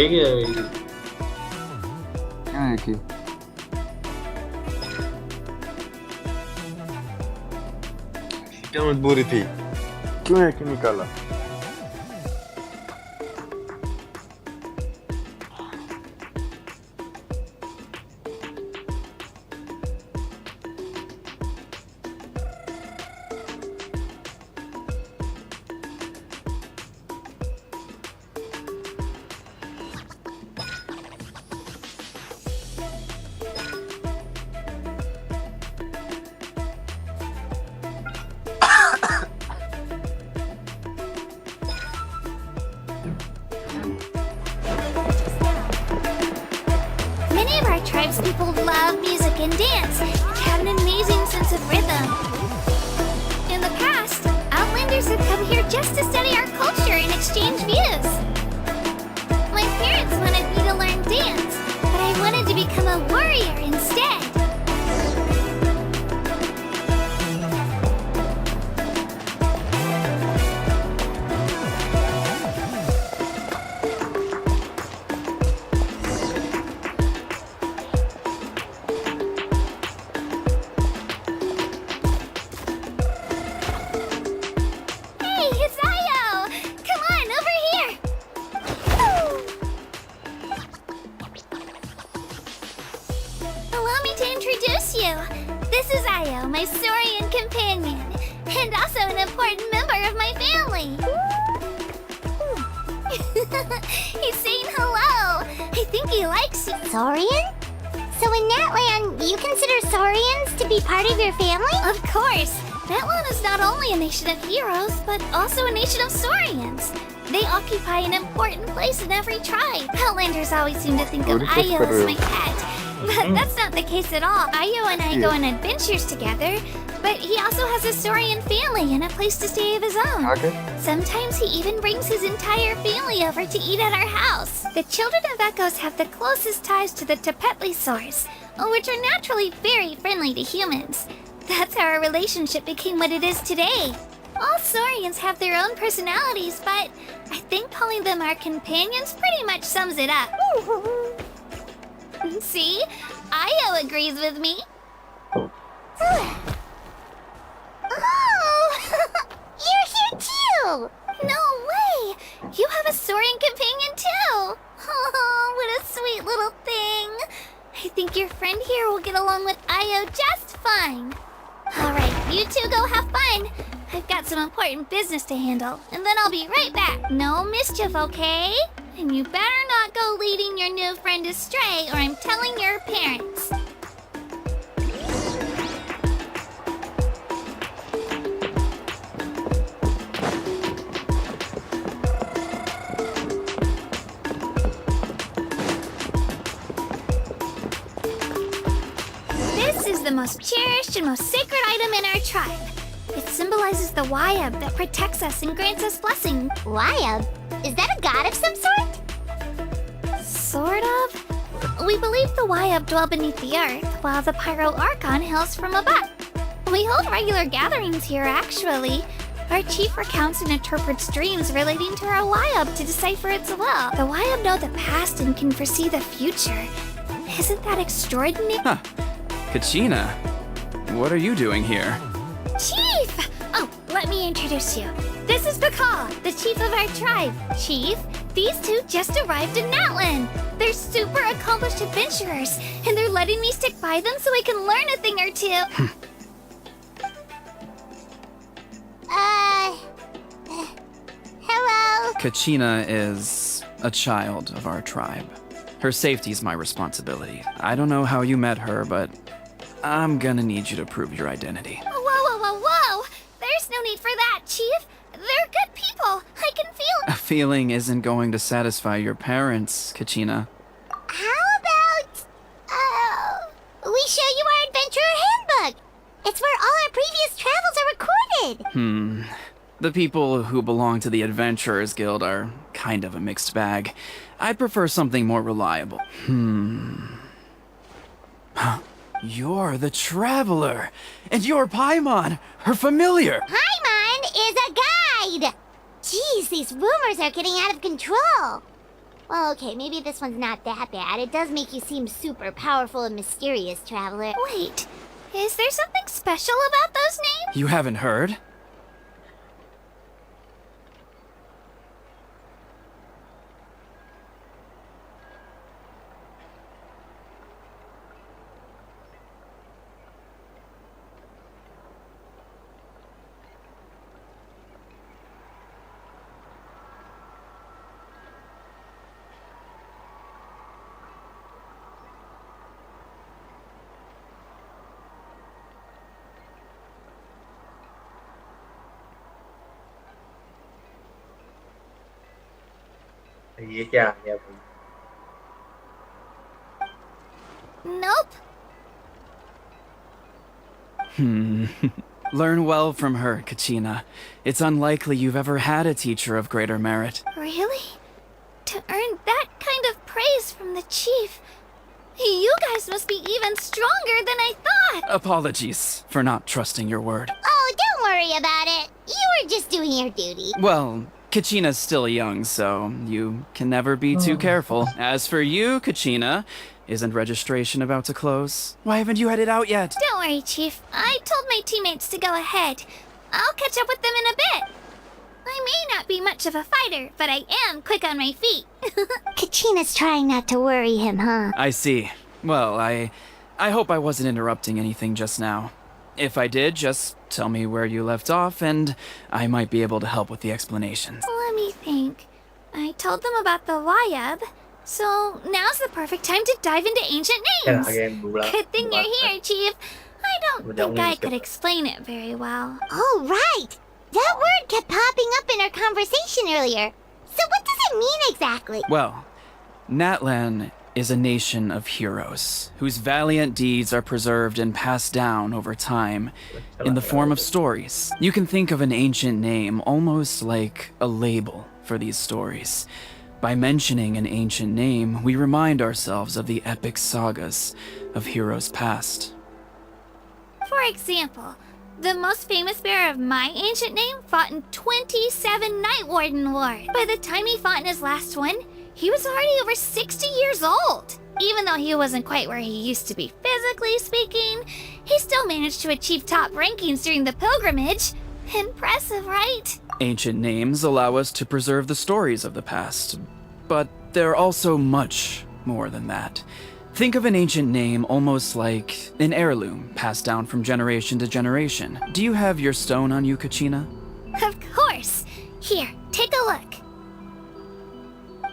Speaker 1: एक ही है।
Speaker 12: क्या एक ही? क्या मजबूरी थी? क्यों एक ही निकाला?
Speaker 8: Many of our tribes people love music and dance and have an amazing sense of rhythm. In the past, Outlanders have come here just to study our culture and exchange views. My parents wanted me to learn dance, but I wanted to become a warrior instead. Hey, it's Ayo! Come on, over here! Allow me to introduce you. This is Ayo, my Saurian companion, and also an important member of my family. He's saying hello. I think he likes you.
Speaker 5: Saurian? So in Natlan, you consider Saurians to be part of your family?
Speaker 8: Of course. Natlan is not only a nation of heroes, but also a nation of Saurians. They occupy an important place in every tribe. Outlanders always seem to think of Ayo as my pet, but that's not the case at all. Ayo and I go on adventures together, but he also has a Saurian family and a place to stay of his own. Sometimes he even brings his entire family over to eat at our house. The children of Echoes have the closest ties to the Tepetlisaurs, which are naturally very friendly to humans. That's how our relationship became what it is today. All Saurians have their own personalities, but I think calling them our companions pretty much sums it up. See? Ayo agrees with me.
Speaker 5: Oh! You're here too!
Speaker 8: No way! You have a Saurian companion too! Oh, what a sweet little thing. I think your friend here will get along with Ayo just fine. Alright, you two go have fun. I've got some important business to handle, and then I'll be right back. No mischief, okay? And you better not go leading your new friend astray, or I'm telling your parents. This is the most cherished and most sacred item in our tribe. It symbolizes the Wayab that protects us and grants us blessing.
Speaker 5: Wayab? Is that a god of some sort?
Speaker 8: Sort of. We believe the Wayab dwell beneath the earth, while the Pyro Archon hails from above. We hold regular gatherings here, actually. Our chief recounts and interprets dreams relating to our Wayab to decipher its will. The Wayab know the past and can foresee the future. Isn't that extraordinary?
Speaker 13: Huh. Kachina, what are you doing here?
Speaker 8: Chief! Oh, let me introduce you. This is Bakal, the chief of our tribe. Chief, these two just arrived in Natlan. They're super accomplished adventurers, and they're letting me stick by them so I can learn a thing or two.
Speaker 5: Hello?
Speaker 13: Kachina is a child of our tribe. Her safety's my responsibility. I don't know how you met her, but I'm gonna need you to prove your identity.
Speaker 8: Whoa, whoa, whoa, whoa! There's no need for that, Chief. They're good people. I can feel...
Speaker 13: A feeling isn't going to satisfy your parents, Kachina.
Speaker 5: How about... we show you our adventurer handbook. It's where all our previous travels are recorded.
Speaker 13: The people who belong to the Adventurers Guild are kind of a mixed bag. I'd prefer something more reliable. You're the Traveler, and you're Paimon, her familiar.
Speaker 5: Paimon is a guide. Jeez, these rumors are getting out of control. Well, okay, maybe this one's not that bad. It does make you seem super powerful and mysterious, Traveler.
Speaker 8: Wait, is there something special about those names?
Speaker 13: You haven't heard?
Speaker 1: ये क्या आ गया भाई?
Speaker 8: Nope.
Speaker 13: Learn well from her, Kachina. It's unlikely you've ever had a teacher of greater merit.
Speaker 8: Really? To earn that kind of praise from the chief, you guys must be even stronger than I thought.
Speaker 13: Apologies for not trusting your word.
Speaker 5: Oh, don't worry about it. You were just doing your duty.
Speaker 13: Well, Kachina's still young, so you can never be too careful. As for you, Kachina, isn't registration about to close? Why haven't you headed out yet?
Speaker 8: Don't worry, Chief. I told my teammates to go ahead. I'll catch up with them in a bit. I may not be much of a fighter, but I am quick on my feet.
Speaker 5: Kachina's trying not to worry him, huh?
Speaker 13: I see. Well, I hope I wasn't interrupting anything just now. If I did, just tell me where you left off, and I might be able to help with the explanations.
Speaker 8: Let me think. I told them about the Wayab, So now's the perfect time to dive into ancient names. Good thing you're here, Chief. I don't think I could explain it very well.
Speaker 5: Oh, right! That word kept popping up in our conversation earlier. So what does it mean exactly?
Speaker 13: Well, Natlan is a nation of heroes whose valiant deeds are preserved and passed down over time in the form of stories. You can think of an ancient name almost like a label for these stories. By mentioning an ancient name, we remind ourselves of the epic sagas of heroes past.
Speaker 8: For example, the most famous bearer of my ancient name fought in 27 Night Warden Wars. By the time he fought in his last one, he was already over 60 years old. Even though he wasn't quite where he used to be physically speaking, he still managed to achieve top rankings during the pilgrimage. Impressive, right?
Speaker 13: Ancient names allow us to preserve the stories of the past, but they're also much more than that. Think of an ancient name almost like an heirloom passed down from generation to generation. Do you have your stone on you, Kachina?
Speaker 8: Of course. Here, take a look.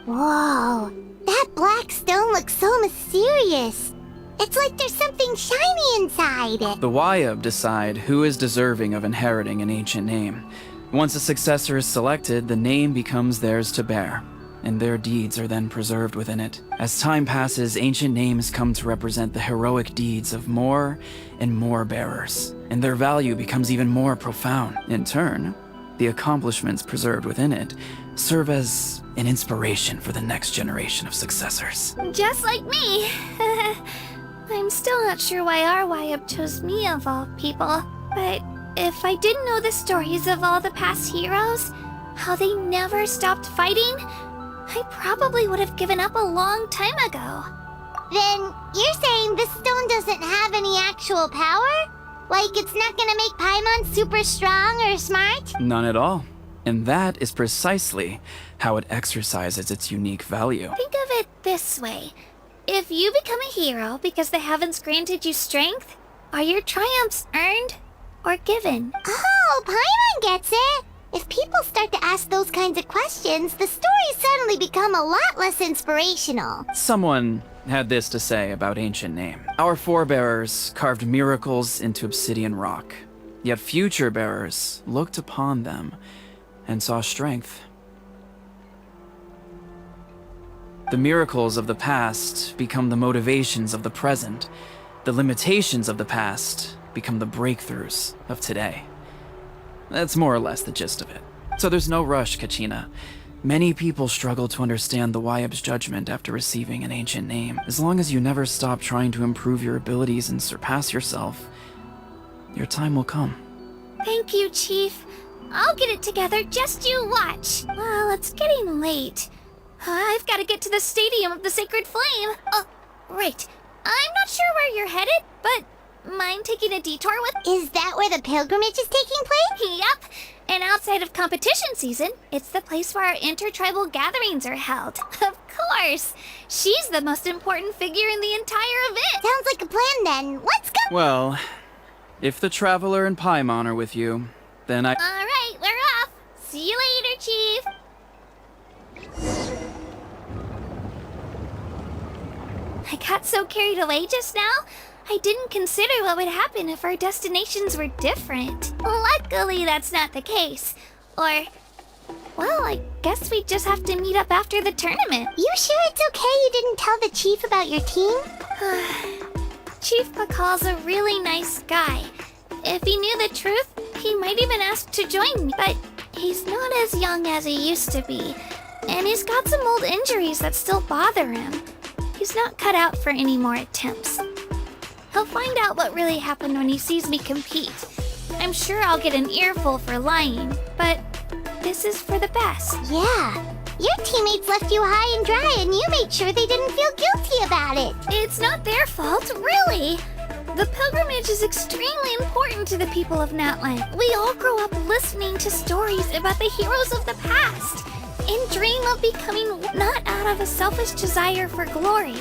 Speaker 5: Whoa, that black stone looks so mysterious. It's like there's something shiny inside it.
Speaker 13: The Wayab decide who is deserving of inheriting an ancient name. Once a successor is selected, the name becomes theirs to bear, and their deeds are then preserved within it. As time passes, ancient names come to represent the heroic deeds of more and more bearers, and their value becomes even more profound. In turn, the accomplishments preserved within it serve as an inspiration for the next generation of successors.
Speaker 8: Just like me. I'm still not sure why our Wayab chose me of all people, but if I didn't know the stories of all the past heroes, how they never stopped fighting, I probably would have given up a long time ago.
Speaker 5: Then you're saying this stone doesn't have any actual power? Like it's not gonna make Paimon super strong or smart?
Speaker 13: None at all. And that is precisely how it exercises its unique value.
Speaker 8: Think of it this way. If you become a hero because the heavens granted you strength, are your triumphs earned or given?
Speaker 5: Oh, Paimon gets it! If people start to ask those kinds of questions, the stories suddenly become a lot less inspirational.
Speaker 13: Someone had this to say about ancient name. Our forebears carved miracles into obsidian rock, yet future bearers looked upon them and saw strength. The miracles of the past become the motivations of the present. The limitations of the past become the breakthroughs of today. That's more or less the gist of it. So there's no rush, Kachina. Many people struggle to understand the Wayab's judgment after receiving an ancient name. As long as you never stop trying to improve your abilities and surpass yourself, your time will come.
Speaker 8: Thank you, Chief. I'll get it together, just you watch. Well, it's getting late. I've got to get to the Stadium of the Sacred Flame. Oh, right. I'm not sure where you're headed, but mind taking a detour with...
Speaker 5: Is that where the pilgrimage is taking place?
Speaker 8: Yep. And outside of competition season, it's the place where our intertribal gatherings are held. Of course. She's the most important figure in the entire event.
Speaker 5: Sounds like a plan then. Let's go!
Speaker 13: Well, if the Traveler and Paimon are with you, then I...
Speaker 8: Alright, we're off. See you later, Chief. I got so carried away just now, I didn't consider what would happen if our destinations were different. Luckily, that's not the case. Or, well, I guess we just have to meet up after the tournament.
Speaker 5: You sure it's okay you didn't tell the Chief about your team?
Speaker 8: Chief Pakal's a really nice guy. If he knew the truth, he might even ask to join me. But he's not as young as he used to be. And he's got some old injuries that still bother him. He's not cut out for any more attempts. He'll find out what really happened when he sees me compete. I'm sure I'll get an earful for lying, but this is for the best.
Speaker 5: Yeah. Your teammates left you high and dry and you made sure they didn't feel guilty about it.
Speaker 8: It's not their fault, really. The pilgrimage is extremely important to the people of Natlan. We all grow up listening to stories about the heroes of the past and dream of becoming not out of a selfish desire for glory,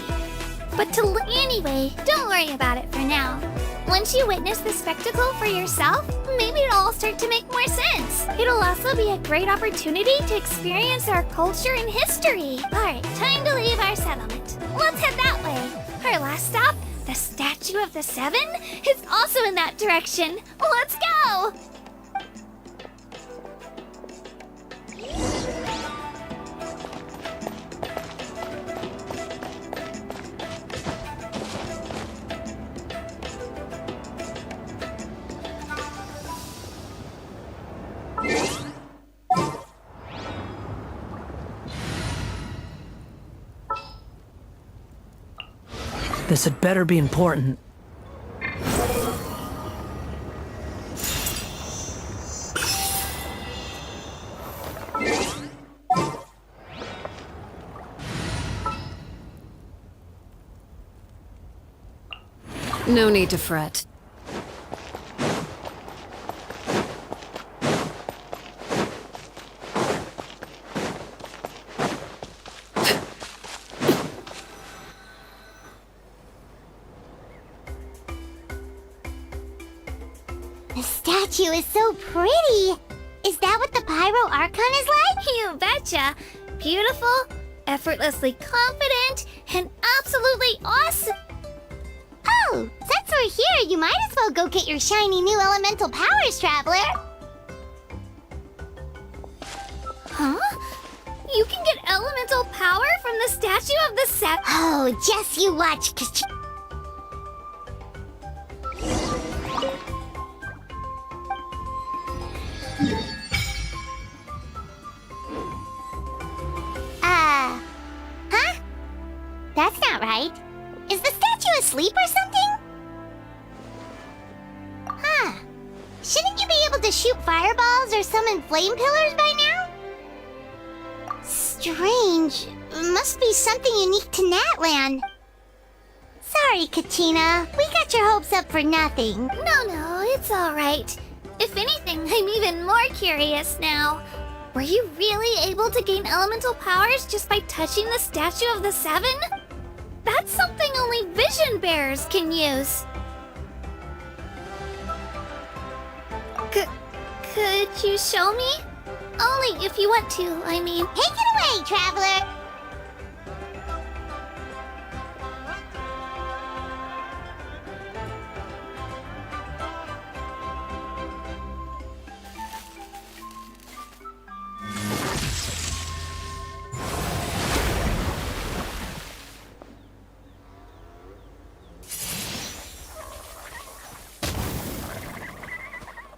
Speaker 8: Anyway, don't worry about it for now. Once you witness the spectacle for yourself, maybe it'll all start to make more sense. It'll also be a great opportunity to experience our culture and history. Alright, time to leave our settlement. Let's head that way. Our last stop, the Statue of the Seven, is also in that direction. Let's go!
Speaker 14: This had better be important.
Speaker 9: No need to fret.
Speaker 5: The statue is so pretty. Is that what the Pyro Archon is like?
Speaker 8: You betcha. Beautiful, effortlessly confident, and absolutely awesome.
Speaker 5: Oh, since we're here, you might as well go get your shiny new elemental powers, Traveler.
Speaker 8: Huh? You can get elemental power from the Statue of the Seven?
Speaker 5: Oh, just you watch. Huh? That's not right. Is the statue asleep or something? Huh. Shouldn't you be able to shoot fireballs or summon flame pillars by now? Strange. Must be something unique to Natlan. Sorry, Kachina. We got your hopes up for nothing.
Speaker 8: No, it's alright. If anything, I'm even more curious now. Were you really able to gain elemental powers just by touching the Statue of the Seven? That's something only vision bearers can use. Could you show me? Only if you want to, I mean.
Speaker 5: Take it away, Traveler!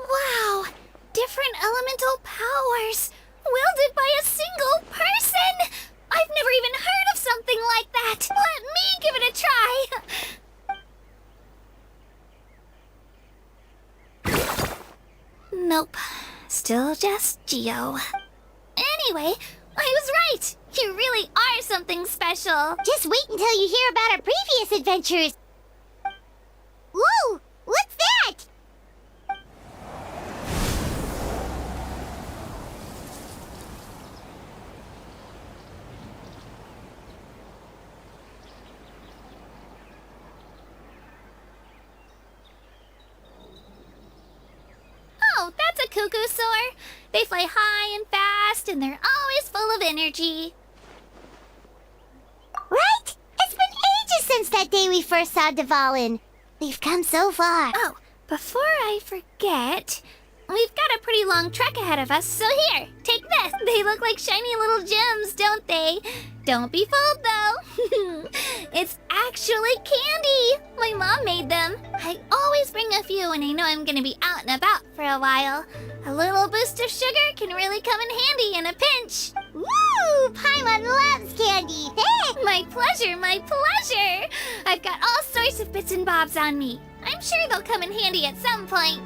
Speaker 8: Wow! Different elemental powers! Wielded by a single person! I've never even heard of something like that! Let me give it a try! Nope. Still just Geo. Anyway, I was right! You really are something special!
Speaker 5: Just wait until you hear about our previous adventures! Whoa! What's that?
Speaker 8: Oh, that's a cuckoo soar. They fly high and fast, and they're always full of energy.
Speaker 5: Right? It's been ages since that day we first saw Dvalin. We've come so far.
Speaker 8: Oh, before I forget, we've got a pretty long trek ahead of us, so here, take this. They look like shiny little gems, don't they? Don't be fooled, though. It's actually candy. My mom made them. I always bring a few when I know I'm gonna be out and about for a while. A little boost of sugar can really come in handy in a pinch.
Speaker 5: Woo! Paimon loves candy. Thanks.
Speaker 8: My pleasure, my pleasure. I've got all sorts of bits and bobs on me. I'm sure they'll come in handy at some point.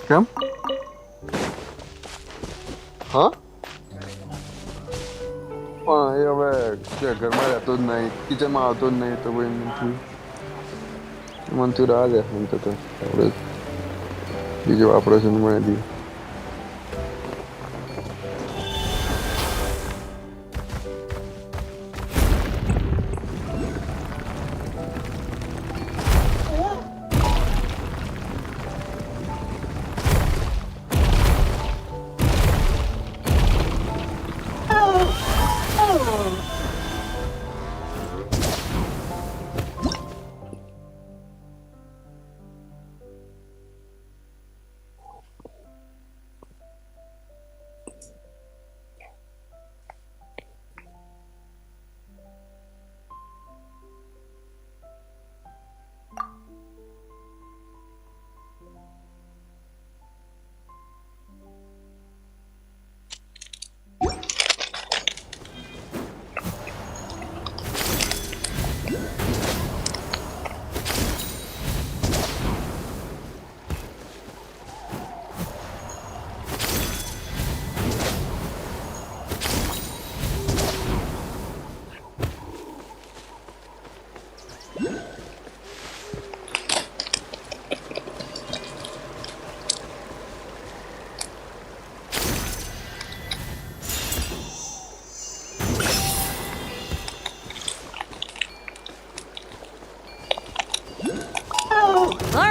Speaker 12: Come. हाँ ये मैं क्या घर में रहता हूँ नहीं kitchen में आता हूँ नहीं तो वही मंचूर आ गया हम तो बीजो ऑपरेशन में दी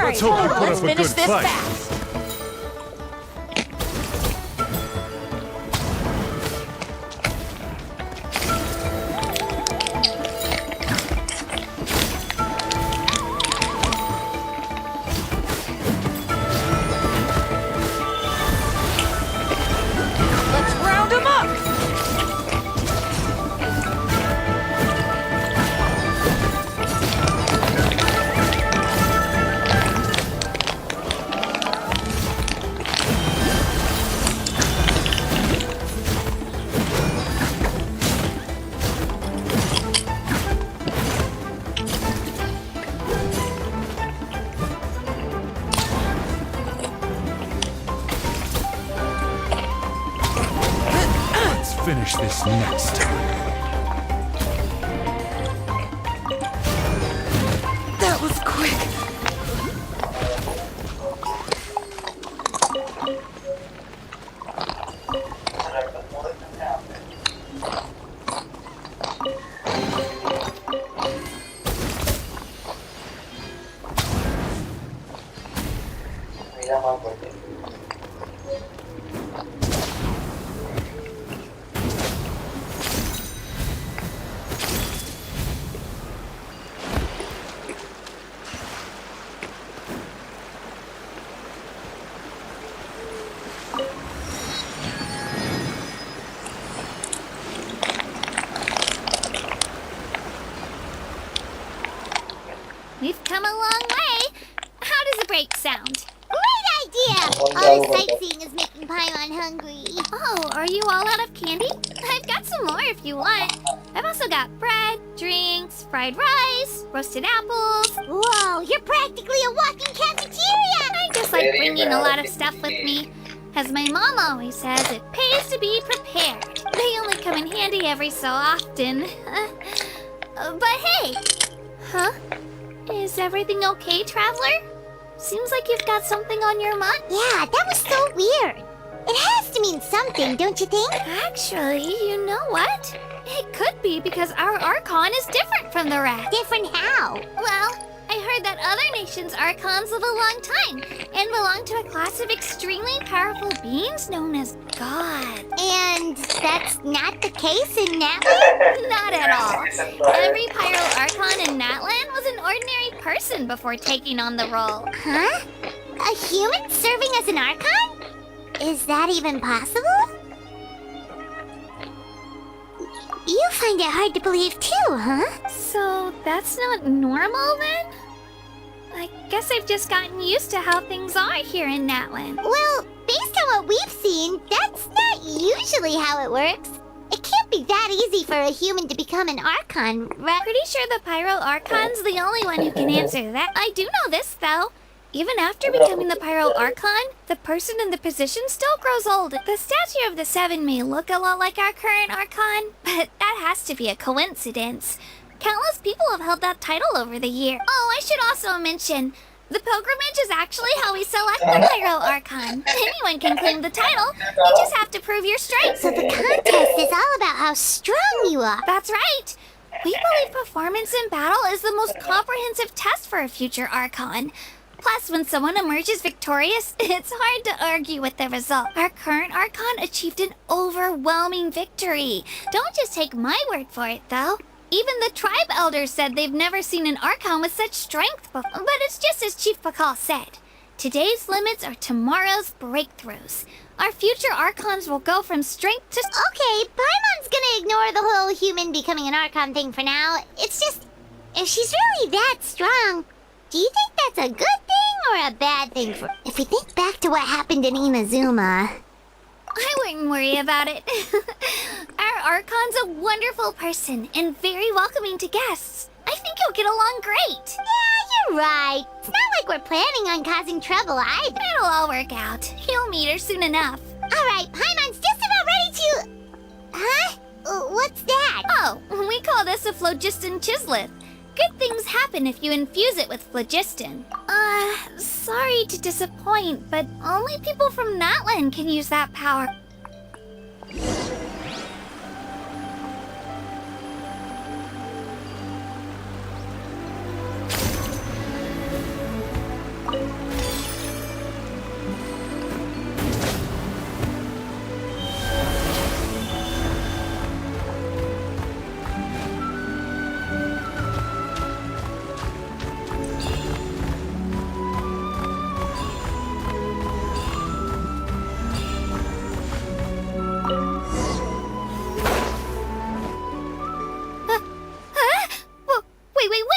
Speaker 8: Let's
Speaker 4: hope you put
Speaker 8: let's
Speaker 4: up a
Speaker 8: finish
Speaker 4: good
Speaker 8: this
Speaker 4: fight.
Speaker 8: fast. Let's round 'em up.
Speaker 4: Let's finish this next time.
Speaker 8: That was quick. We've come a long way. How does the break sound?
Speaker 5: Great idea! All this sightseeing is making Paimon hungry.
Speaker 8: Oh, are you all out of candy? I've got some more if you want. I've also got bread, drinks, fried rice, roasted apples.
Speaker 5: Whoa, you're practically a walking cafeteria!
Speaker 8: I just like bringing a lot of stuff with me. As my mom always says, it pays to be prepared. They only come in handy every so often. But hey! Huh? Is everything okay, Traveler? Seems like you've got something on your mind.
Speaker 5: Yeah, that was so weird. It has to mean something, don't you think?
Speaker 8: Actually, you know what? It could be because our Archon is different from the rest.
Speaker 5: Different how?
Speaker 8: Well, I heard that other nations' Archons live a long time and belong to a class of extremely powerful beings known as God.
Speaker 5: And that's not the case in Natlan?
Speaker 8: Not at all. Every Pyro Archon in Natlan was an ordinary person before taking on the role.
Speaker 5: Huh? A human serving as an Archon? Is that even possible? You find it hard to believe too, huh?
Speaker 8: So that's not normal then? I guess I've just gotten used to how things are here in Natlan.
Speaker 5: Well, based on what we've seen, that's not usually how it works. It can't be that easy for a human to become an Archon, right?
Speaker 8: Pretty sure the Pyro Archon's the only one who can answer that. I do know this, though. Even after becoming the Pyro Archon, the person in the position still grows old. The statue of the Seven may look a lot like our current Archon, but that has to be a coincidence. Countless people have held that title over the year. Oh, I should also mention, the pilgrimage is actually how we select the Pyro Archon. Anyone can claim the title, you just have to prove your strength.
Speaker 5: So the contest is all about how strong you are.
Speaker 8: That's right. We believe performance in battle is the most comprehensive test for a future Archon. Plus, when someone emerges victorious, it's hard to argue with the result. Our current Archon achieved an overwhelming victory. Don't just take my word for it, though. Even the tribe elders said they've never seen an Archon with such strength before. But it's just as Chief Pakal said. Today's limits are tomorrow's breakthroughs. Our future Archons will go from strength to...
Speaker 5: Okay, Paimon's gonna ignore the whole human becoming an Archon thing for now. It's just, if she's really that strong, do you think that's a good thing or a bad thing for... If we think back to what happened in Inazuma...
Speaker 8: I wouldn't worry about it. Our Archon's a wonderful person and very welcoming to guests. I think you'll get along great.
Speaker 5: Yeah, you're right. It's not like we're planning on causing trouble either.
Speaker 8: It'll all work out. You'll meet her soon enough.
Speaker 5: Alright, Paimon's just about ready to... Huh? What's that?
Speaker 8: Oh, we call this a phlogiston chisleth. Good things happen if you infuse it with phlogiston. Sorry to disappoint, but only people from Natlan can use that power.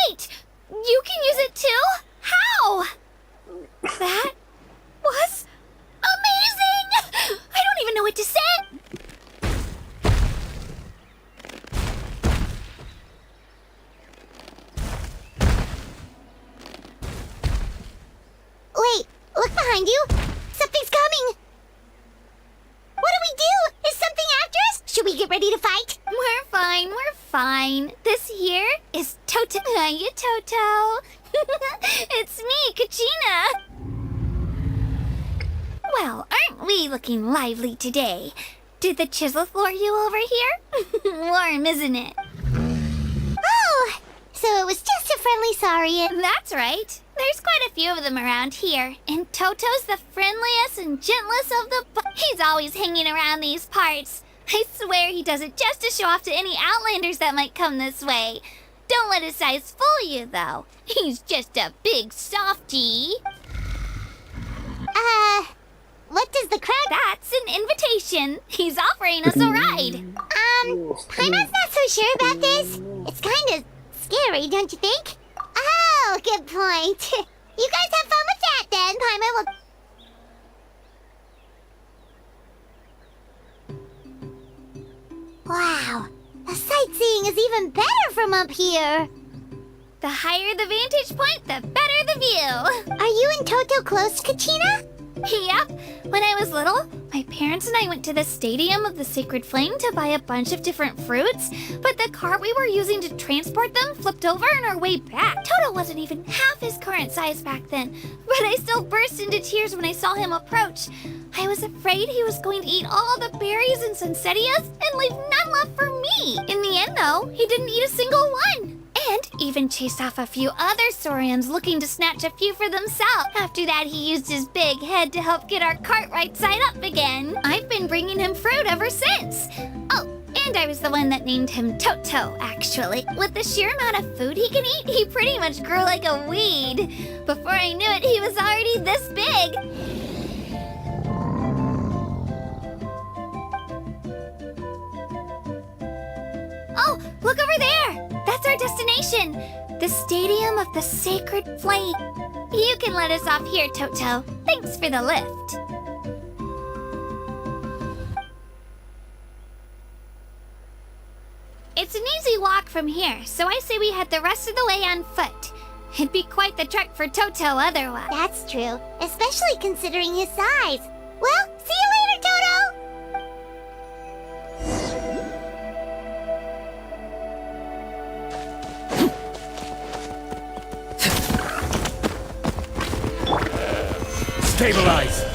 Speaker 8: Wait! You can use it too? How? That was amazing! I don't even know what to say!
Speaker 5: Wait, look behind you! Something's coming! What do we do? Is something after us? Should we get ready to fight?
Speaker 8: We're fine. This here is Toto. Hiya, Toto. It's me, Kachina. Well, aren't we looking lively today? Did the Chisleth lure you over here? Warm, isn't it?
Speaker 5: Oh, so it was just a friendly sorry.
Speaker 8: That's right. There's quite a few of them around here, and Toto's the friendliest and gentlest of the He's always hanging around these parts. I swear he does it just to show off to any Outlanders that might come this way. Don't let his size fool you, though. He's just a big softie.
Speaker 5: What does the crowd...
Speaker 8: That's an invitation. He's offering us a ride.
Speaker 5: Paimon's not so sure about this. It's kind of scary, don't you think? Oh, good point. You guys have fun with that, then. Paimon will... Wow, the sightseeing is even better from up here.
Speaker 8: The higher the vantage point, the better the view.
Speaker 5: Are you and Toto close, Kachina?
Speaker 8: Yep. When I was little, my parents and I went to the Stadium of the Sacred Flame to buy a bunch of different fruits, but the cart we were using to transport them flipped over on our way back. Toto wasn't even half his current size back then, but I still burst into tears when I saw him approach. I was afraid he was going to eat all the berries and sunsettias and leave none left for me. In the end, though, he didn't eat a single one. And even chased off a few other Saurians looking to snatch a few for themselves. After that, he used his big head to help get our cart right side up again. I've been bringing him fruit ever since. Oh, and I was the one that named him Toto, actually. With the sheer amount of food he can eat, he pretty much grew like a weed. Before I knew it, he was already this big. Oh, look over there! That's our destination! The Stadium of the Sacred Flame. You can let us off here, Toto. Thanks for the lift. It's an easy walk from here, so I say we head the rest of the way on foot. It'd be quite the trek for Toto otherwise.
Speaker 5: That's true, especially considering his size. Well, see you later, Toto!
Speaker 4: Stabilize!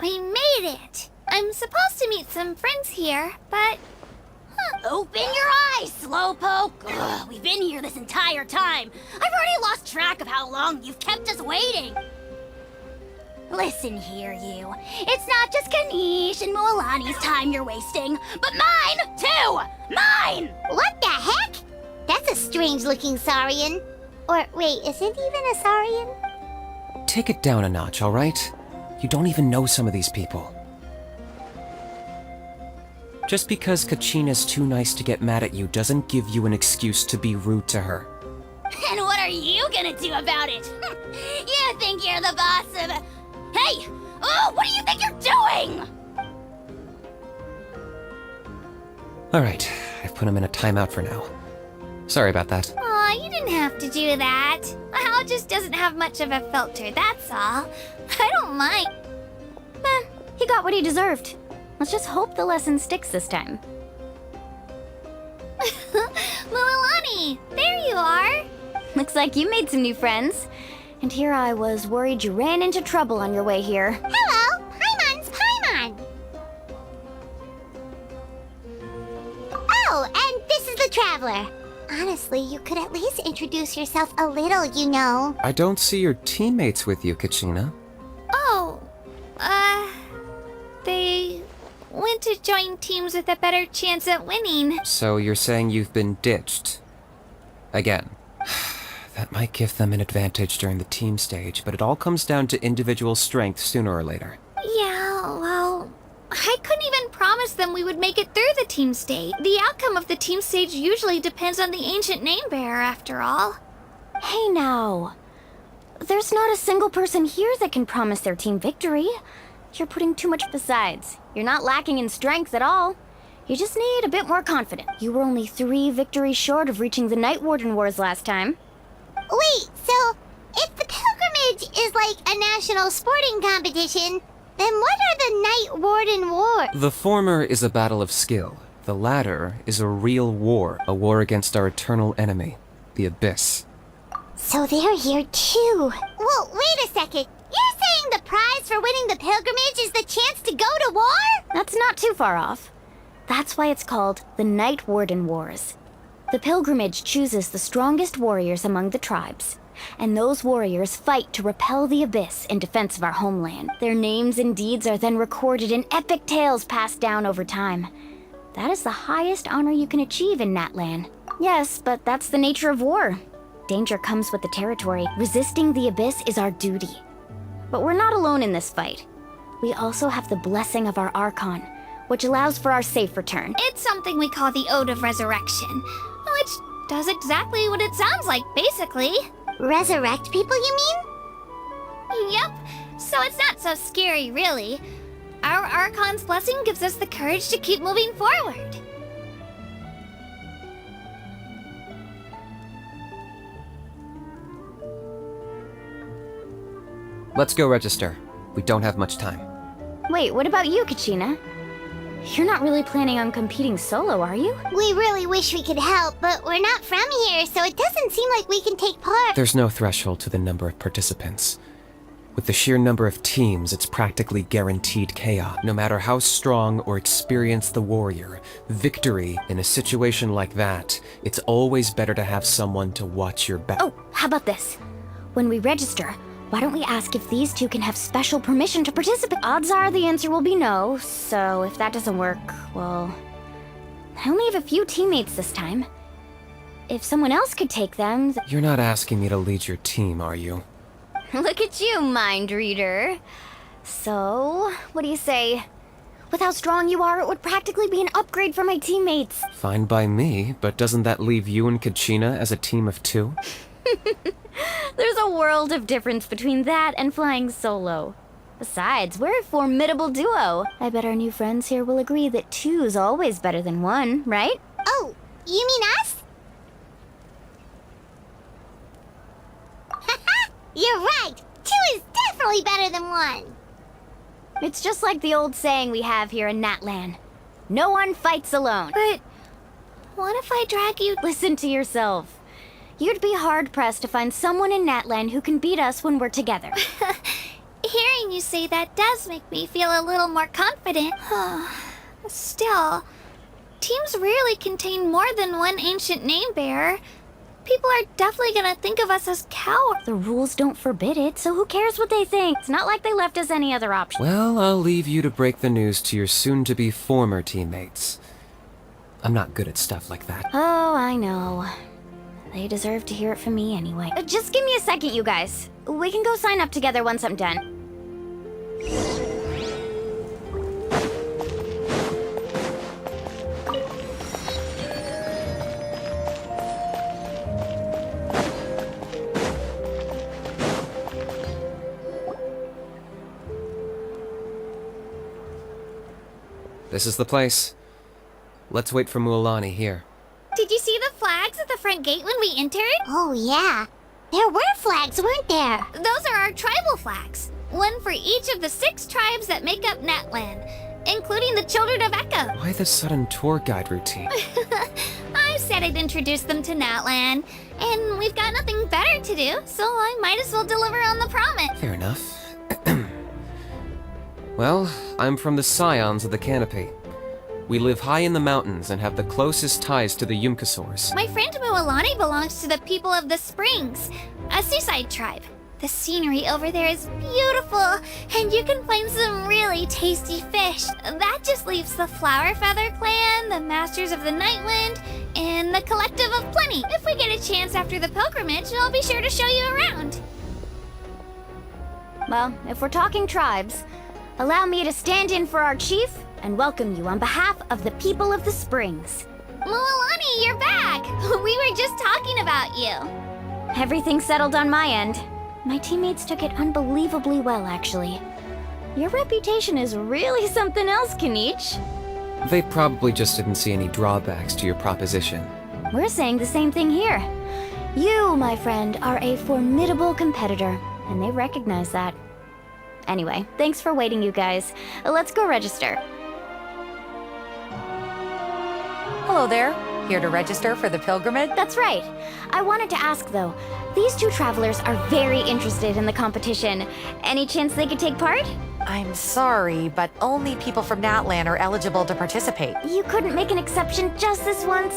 Speaker 8: We made it! I'm supposed to meet some friends here, but...
Speaker 5: Open your eyes, Slowpoke! Ugh, we've been here this entire time. I've already lost track of how long you've kept us waiting. Listen here, you. It's not just Kanish and Moalani's time you're wasting, but mine, too! Mine!
Speaker 15: What the heck? That's a strange-looking Saurian. Or, wait, is it even a Saurian?
Speaker 16: Take it down a notch, alright? You don't even know some of these people. Just because Kachina's too nice to get mad at you doesn't give you an excuse to be rude to her.
Speaker 5: And what are you gonna do about it? You think you're the boss of... Hey! Oh, what do you think you're doing?
Speaker 16: Alright, I've put him in a timeout for now. Sorry about that.
Speaker 8: Aw, you didn't have to do that. Hal just doesn't have much of a filter, that's all. I don't mind.
Speaker 17: He got what he deserved. Let's just hope the lesson sticks this time.
Speaker 8: Mualani, there you are.
Speaker 17: Looks like you made some new friends. And here I was worried you ran into trouble on your way here.
Speaker 15: Hello! Paimon's Paimon! Oh, and this is the Traveler. Honestly, you could at least introduce yourself a little, you know.
Speaker 16: I don't see your teammates with you, Kachina.
Speaker 8: Oh, they went to join teams with a better chance at winning.
Speaker 16: So you're saying you've been ditched? Again. That might give them an advantage during the team stage, but it all comes down to individual strength sooner or later.
Speaker 8: Yeah, well, I couldn't even promise them we would make it through the team stage. The outcome of the team stage usually depends on the ancient name bearer, after all.
Speaker 17: Hey now. There's not a single person here that can promise their team victory. You're putting too much besides. You're not lacking in strength at all. You just need a bit more confidence. You were only 3 victories short of reaching the Night Warden Wars last time.
Speaker 15: Wait, so if the pilgrimage is like a national sporting competition, then what are the Night Warden Wars?
Speaker 16: The former is a battle of skill. The latter is a real war, a war against our eternal enemy, the Abyss.
Speaker 15: So they're here too. Well, wait a second. You're saying the prize for winning the pilgrimage is the chance to go to war?
Speaker 17: That's not too far off. That's why it's called the Night Warden Wars. The pilgrimage chooses the strongest warriors among the tribes, and those warriors fight to repel the Abyss in defense of our homeland. Their names and deeds are then recorded in epic tales passed down over time. That is the highest honor you can achieve in Natlan. Yes, but that's the nature of war. Danger comes with the territory. Resisting the Abyss is our duty. But we're not alone in this fight. We also have the blessing of our Archon, which allows for our safe return.
Speaker 8: It's something we call the Ode of Resurrection, which does exactly what it sounds like, basically.
Speaker 15: Resurrect people, you mean?
Speaker 8: Yep, so it's not so scary, really. Our Archon's blessing gives us the courage to keep moving forward.
Speaker 16: Let's go register. We don't have much time.
Speaker 17: Wait, what about you, Kachina? You're not really planning on competing solo, are you?
Speaker 15: We really wish we could help, but we're not from here, so it doesn't seem like we can take part.
Speaker 16: There's no threshold to the number of participants. With the sheer number of teams, it's practically guaranteed chaos. No matter how strong or experienced the warrior, victory in a situation like that, it's always better to have someone to watch your back.
Speaker 17: Oh, how about this? When we register, why don't we ask if these two can have special permission to participate? Odds are the answer will be no, so if that doesn't work, well... I only have a few teammates this time. If someone else could take them...
Speaker 16: You're not asking me to lead your team, are you?
Speaker 17: Look at you, mind reader. So, what do you say? With how strong you are, it would practically be an upgrade for my teammates.
Speaker 16: Fine by me, but doesn't that leave you and Kachina as a team of 2?
Speaker 17: There's a world of difference between that and flying solo. Besides, we're a formidable duo. I bet our new friends here will agree that 2's always better than 1, right?
Speaker 15: Oh, you mean us? You're right! 2 is definitely better than 1!
Speaker 17: It's just like the old saying we have here in Natlan. No one fights alone. But what if I drag you... Listen to yourself. You'd be hard-pressed to find someone in Natlan who can beat us when we're together.
Speaker 8: Hearing you say that does make me feel a little more confident. Still, teams rarely contain more than one ancient name bearer. People are definitely gonna think of us as cowards.
Speaker 17: The rules don't forbid it, so who cares what they think? It's not like they left us any other option.
Speaker 16: Well, I'll leave you to break the news to your soon-to-be former teammates. I'm not good at stuff like that.
Speaker 17: Oh, I know. They deserve to hear it from me anyway. Just give me a second, you guys. We can go sign up together once I'm done.
Speaker 16: This is the place. Let's wait for Mualani here.
Speaker 8: Did you see the flags at the front gate when we entered?
Speaker 15: Oh, yeah. There were flags, weren't there?
Speaker 8: Those are our tribal flags. One for each of the 6 tribes that make up Natlan, including the Children of Echo.
Speaker 16: Why the sudden tour guide routine?
Speaker 8: I said I'd introduce them to Natlan, and we've got nothing better to do, so I might as well deliver on the promise.
Speaker 16: Fair enough. Well, I'm from the Scions of the Canopy. We live high in the mountains and have the closest ties to the Yumkasaurs.
Speaker 8: My friend Mualani belongs to the people of the Springs, a seaside tribe. The scenery over there is beautiful, and you can find some really tasty fish. That just leaves the Flower Feather Clan, the Masters of the Nightwind, and the Collective of Plenty. If we get a chance after the pilgrimage, I'll be sure to show you around.
Speaker 17: Well, if we're talking tribes, allow me to stand in for our chief and welcome you on behalf of the people of the Springs.
Speaker 8: Mualani, you're back! We were just talking about you.
Speaker 17: Everything's settled on my end. My teammates took it unbelievably well, actually. Your reputation is really something else, Kanich.
Speaker 16: They probably just didn't see any drawbacks to your proposition.
Speaker 17: We're saying the same thing here. You, my friend, are a formidable competitor, and they recognize that. Anyway, thanks for waiting, you guys. Let's go register.
Speaker 18: Hello there. Here to register for the pilgrimage?
Speaker 17: That's right. I wanted to ask, though. These 2 travelers are very interested in the competition. Any chance they could take part?
Speaker 18: I'm sorry, but only people from Natlan are eligible to participate.
Speaker 17: You couldn't make an exception just this once?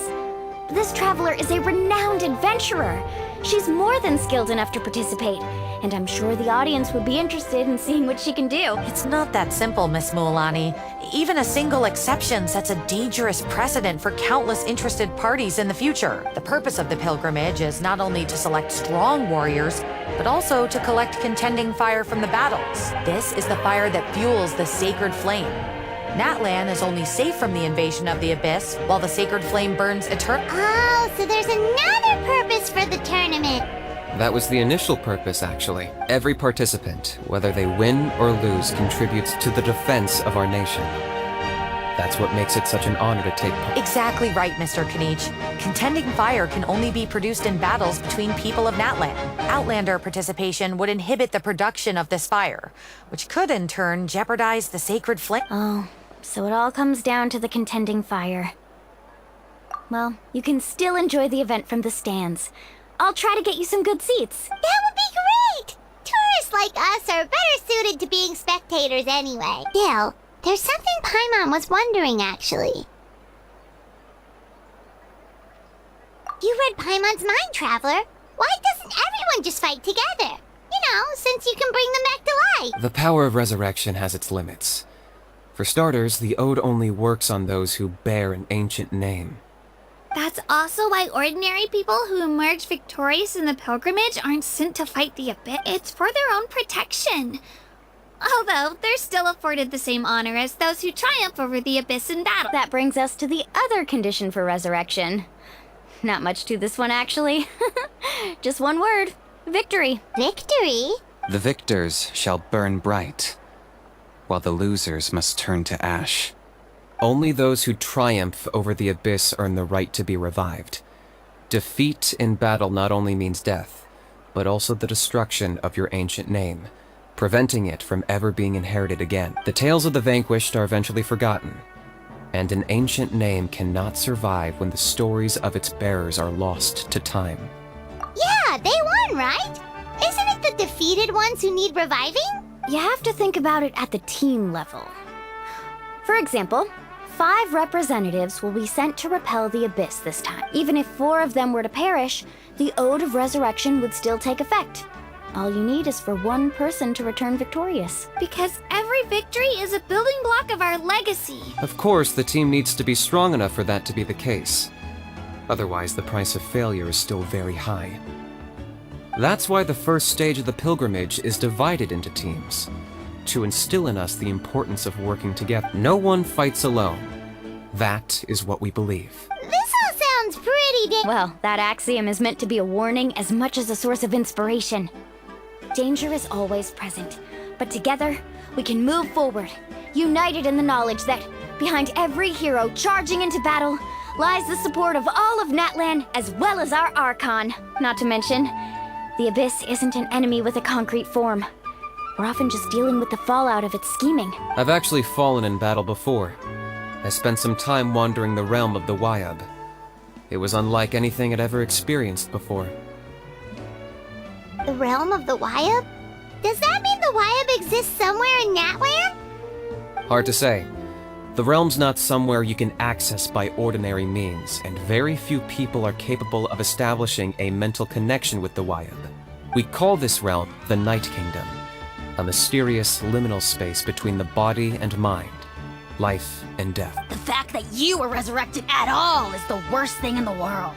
Speaker 17: This traveler is a renowned adventurer. She's more than skilled enough to participate, and I'm sure the audience would be interested in seeing what she can do.
Speaker 18: It's not that simple, Miss Mualani. Even a single exception sets a dangerous precedent for countless interested parties in the future. The purpose of the pilgrimage is not only to select strong warriors, but also to collect contending fire from the battles. This is the fire that fuels the sacred flame. Natlan is only safe from the invasion of the Abyss, while the sacred flame burns eternally.
Speaker 15: Oh, so there's another purpose for the tournament.
Speaker 16: That was the initial purpose, actually. Every participant, whether they win or lose, contributes to the defense of our nation. That's what makes it such an honor to take part.
Speaker 18: Exactly right, Mr. Kanich. Contending fire can only be produced in battles between people of Natlan. Outlander participation would inhibit the production of this fire, which could in turn jeopardize the sacred flame.
Speaker 17: Oh, so it all comes down to the contending fire. Well, you can still enjoy the event from the stands. I'll try to get you some good seats.
Speaker 15: That would be great! Tourists Players like us are better suited to being spectators anyway. Still, there's something Paimon was wondering, actually. You read Paimon's mind, Traveler. Why doesn't everyone just fight together? You know, since you can bring them back to life.
Speaker 16: The power of resurrection has its limits. For starters, the ode only works on those who bear an ancient name.
Speaker 8: That's also why ordinary people who emerge victorious in the pilgrimage aren't sent to fight the abyss. It's for their own protection. Although, they're still afforded the same honor as those who triumph over the abyss in battle.
Speaker 17: That brings us to the other condition for resurrection. Not much to this one, actually. Just one word. Victory.
Speaker 15: Victory?
Speaker 13: The victors shall burn bright, while the losers must turn to ash.
Speaker 16: Only those who triumph over the abyss earn the right to be revived. Defeat in battle not only means death, but also the destruction of your ancient name, preventing it from ever being inherited again. The tales of the vanquished are eventually forgotten, and an ancient name cannot survive when the stories of its bearers are lost to time.
Speaker 15: Yeah, they won, right? Isn't it the defeated ones who need reviving?
Speaker 17: You have to think about it at the team level. For example, 5 representatives will be sent to repel the abyss this time. Even if 4 of them were to perish, the Ode of Resurrection would still take effect. All you need is for 1 person to return victorious.
Speaker 8: Because every victory is a building block of our legacy.
Speaker 16: Of course, the team needs to be strong enough for that to be the case. Otherwise, the price of failure is still very high. That's why the first stage of the pilgrimage is divided into teams, to instill in us the importance of working together. No one fights alone. That is what we believe.
Speaker 15: This all sounds pretty
Speaker 17: Well, that axiom is meant to be a warning as much as a source of inspiration. Danger is always present, but together, we can move forward, united in the knowledge that behind every hero charging into battle lies the support of all of Natlan as well as our Archon. Not to mention, the Abyss isn't an enemy with a concrete form. We're often just dealing with the fallout of its scheming.
Speaker 16: I've actually fallen in battle before. I spent some time wandering the realm of the Wyab. It was unlike anything I'd ever experienced before.
Speaker 15: The realm of the Wyab? Does that mean the Wyab exists somewhere in Natlan?
Speaker 16: Hard to say. The realm's not somewhere you can access by ordinary means, and very few people are capable of establishing a mental connection with the Wyab. We call this realm the Night Kingdom, a mysterious liminal space between the body and mind, life and death.
Speaker 19: The fact that you were resurrected at all is the worst thing in the world.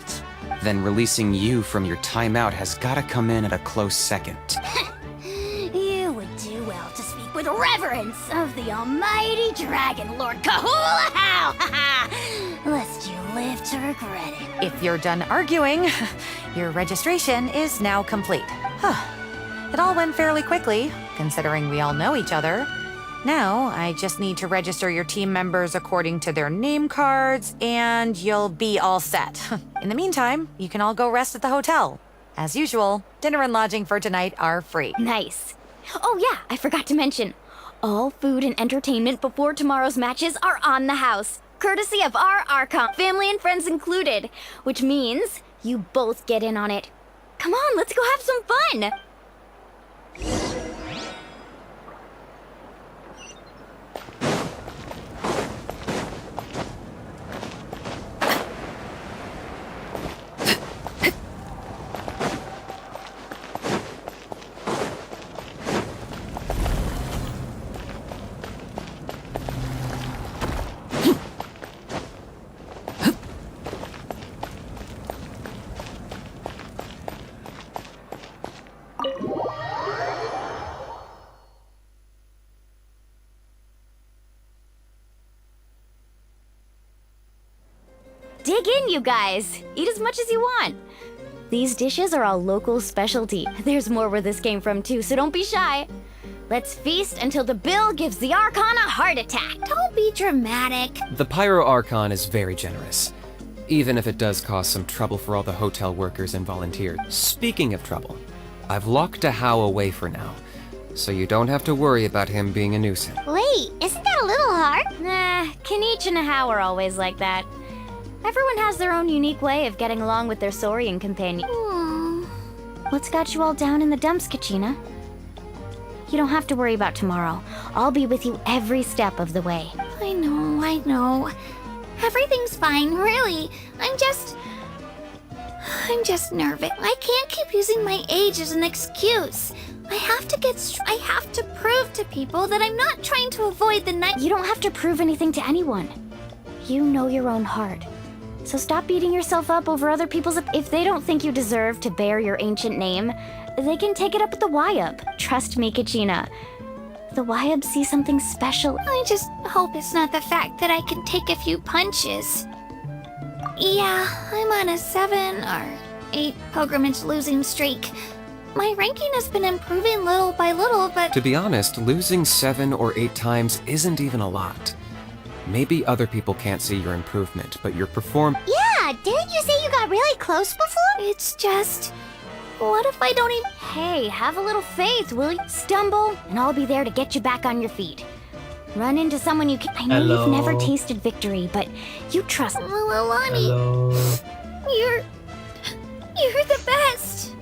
Speaker 13: Then releasing you from your timeout has gotta come in at a close second.
Speaker 19: You would do well to speak with reverence of the almighty dragon, Lord Kahula How! Lest you live to regret it.
Speaker 18: If you're done arguing, your registration is now complete. It all went fairly quickly, considering we all know each other. Now, I just need to register your team members according to their name cards, and you'll be all set. In the meantime, you can all go rest at the hotel. As usual, dinner and lodging for tonight are free.
Speaker 17: Nice. Oh yeah, I forgot to mention. All food and entertainment before tomorrow's matches are on the house, courtesy of our Archon, family and friends included, which means you both get in on it. Come on, let's go have some fun! Dig in, you guys! Eat as much as you want! These dishes are all local specialty. There's more where this came from too, so don't be shy. Let's feast until the bill gives the Archon a heart attack.
Speaker 8: Don't be dramatic.
Speaker 16: The Pyro Archon is very generous, even if it does cause some trouble for all the hotel workers and volunteers. Speaking of trouble, I've locked a How away for now, so you don't have to worry about him being a nuisance.
Speaker 15: Wait, isn't that a little hard?
Speaker 17: Nah, Kanich and a How are always like that. Everyone has their own unique way of getting along with their Saurian companion. What's got you all down in the dumps, Kachina? You don't have to worry about tomorrow. I'll be with you every step of the way.
Speaker 8: I know. Everything's fine, really. I'm just nervous. I can't keep using my age as an excuse. I have to prove to people that I'm not trying to avoid the night.
Speaker 17: You don't have to prove anything to anyone. You know your own heart. So stop beating yourself up over other people's... If they don't think you deserve to bear your ancient name, they can take it up with the YUP. Trust me, Kachina. The YUP see something special.
Speaker 8: I just hope it's not the fact that I can take a few punches. Yeah, I'm on a 7 or 8 pilgrimage losing streak. My ranking has been improving little by little, but...
Speaker 16: To be honest, losing 7 or 8 times isn't even a lot. Maybe other people can't see your improvement, but your
Speaker 15: Yeah, didn't you say you got really close before?
Speaker 8: It's just... What if I don't even...
Speaker 17: Hey, have a little faith, will you? Stumble, and I'll be there to get you back on your feet. Run into someone you can... I know
Speaker 1: Hello.
Speaker 17: you've never tasted victory, but you trust...
Speaker 8: Lilani, you're the best.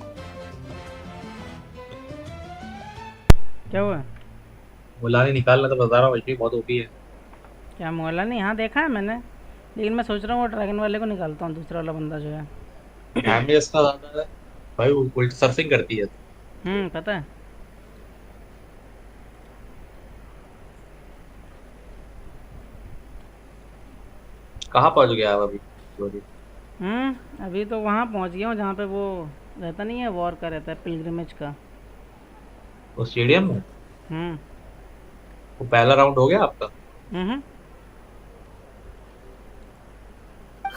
Speaker 2: क्या हुआ?
Speaker 1: मुलानी निकालना तो बता रहा हूँ, वैसे बहुत OP है।
Speaker 2: क्या मोहल्ला नहीं? हाँ देखा है मैंने, लेकिन मैं सोच रहा हूँ वो ड्रैगन वाले को निकालता हूँ, दूसरा वाला बंदा जो है।
Speaker 1: डैमेज इसका ज्यादा है भाई, वो उल्ट सर्फिंग करती है।
Speaker 2: पता है।
Speaker 1: कहाँ पहुँच गया आप अभी?
Speaker 2: अभी तो वहाँ पहुँच गया हूँ जहाँ पे वो रहता नहीं है, वॉर का रहता है, पिलग्रिमेज का।
Speaker 1: वो स्टेडियम में? वो पहला राउंड हो गया आपका?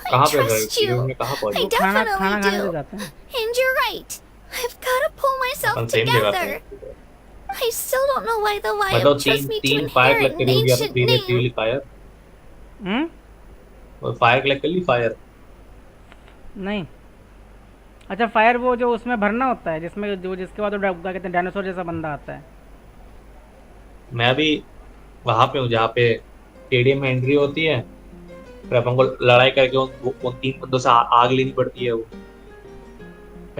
Speaker 1: कहाँ पे गए? कहाँ पहुँचे?
Speaker 8: I definitely do. And you're right. I've got to pull myself together. I still don't know why the YUP trusts me to inherit an ancient name.
Speaker 1: Fire collect कर ली? फायर
Speaker 2: नहीं। अच्छा, फायर वो जो उसमें भरना होता है, जिसमें जो जिसके बाद वो क्या कहते हैं, डायनासोर जैसा बंदा आता है।
Speaker 1: मैं अभी वहाँ पे हूँ जहाँ पे स्टेडियम में एंट्री होती है, फिर अपन को लड़ाई करके उन 3 बंदों से आग लेनी पड़ती है। वो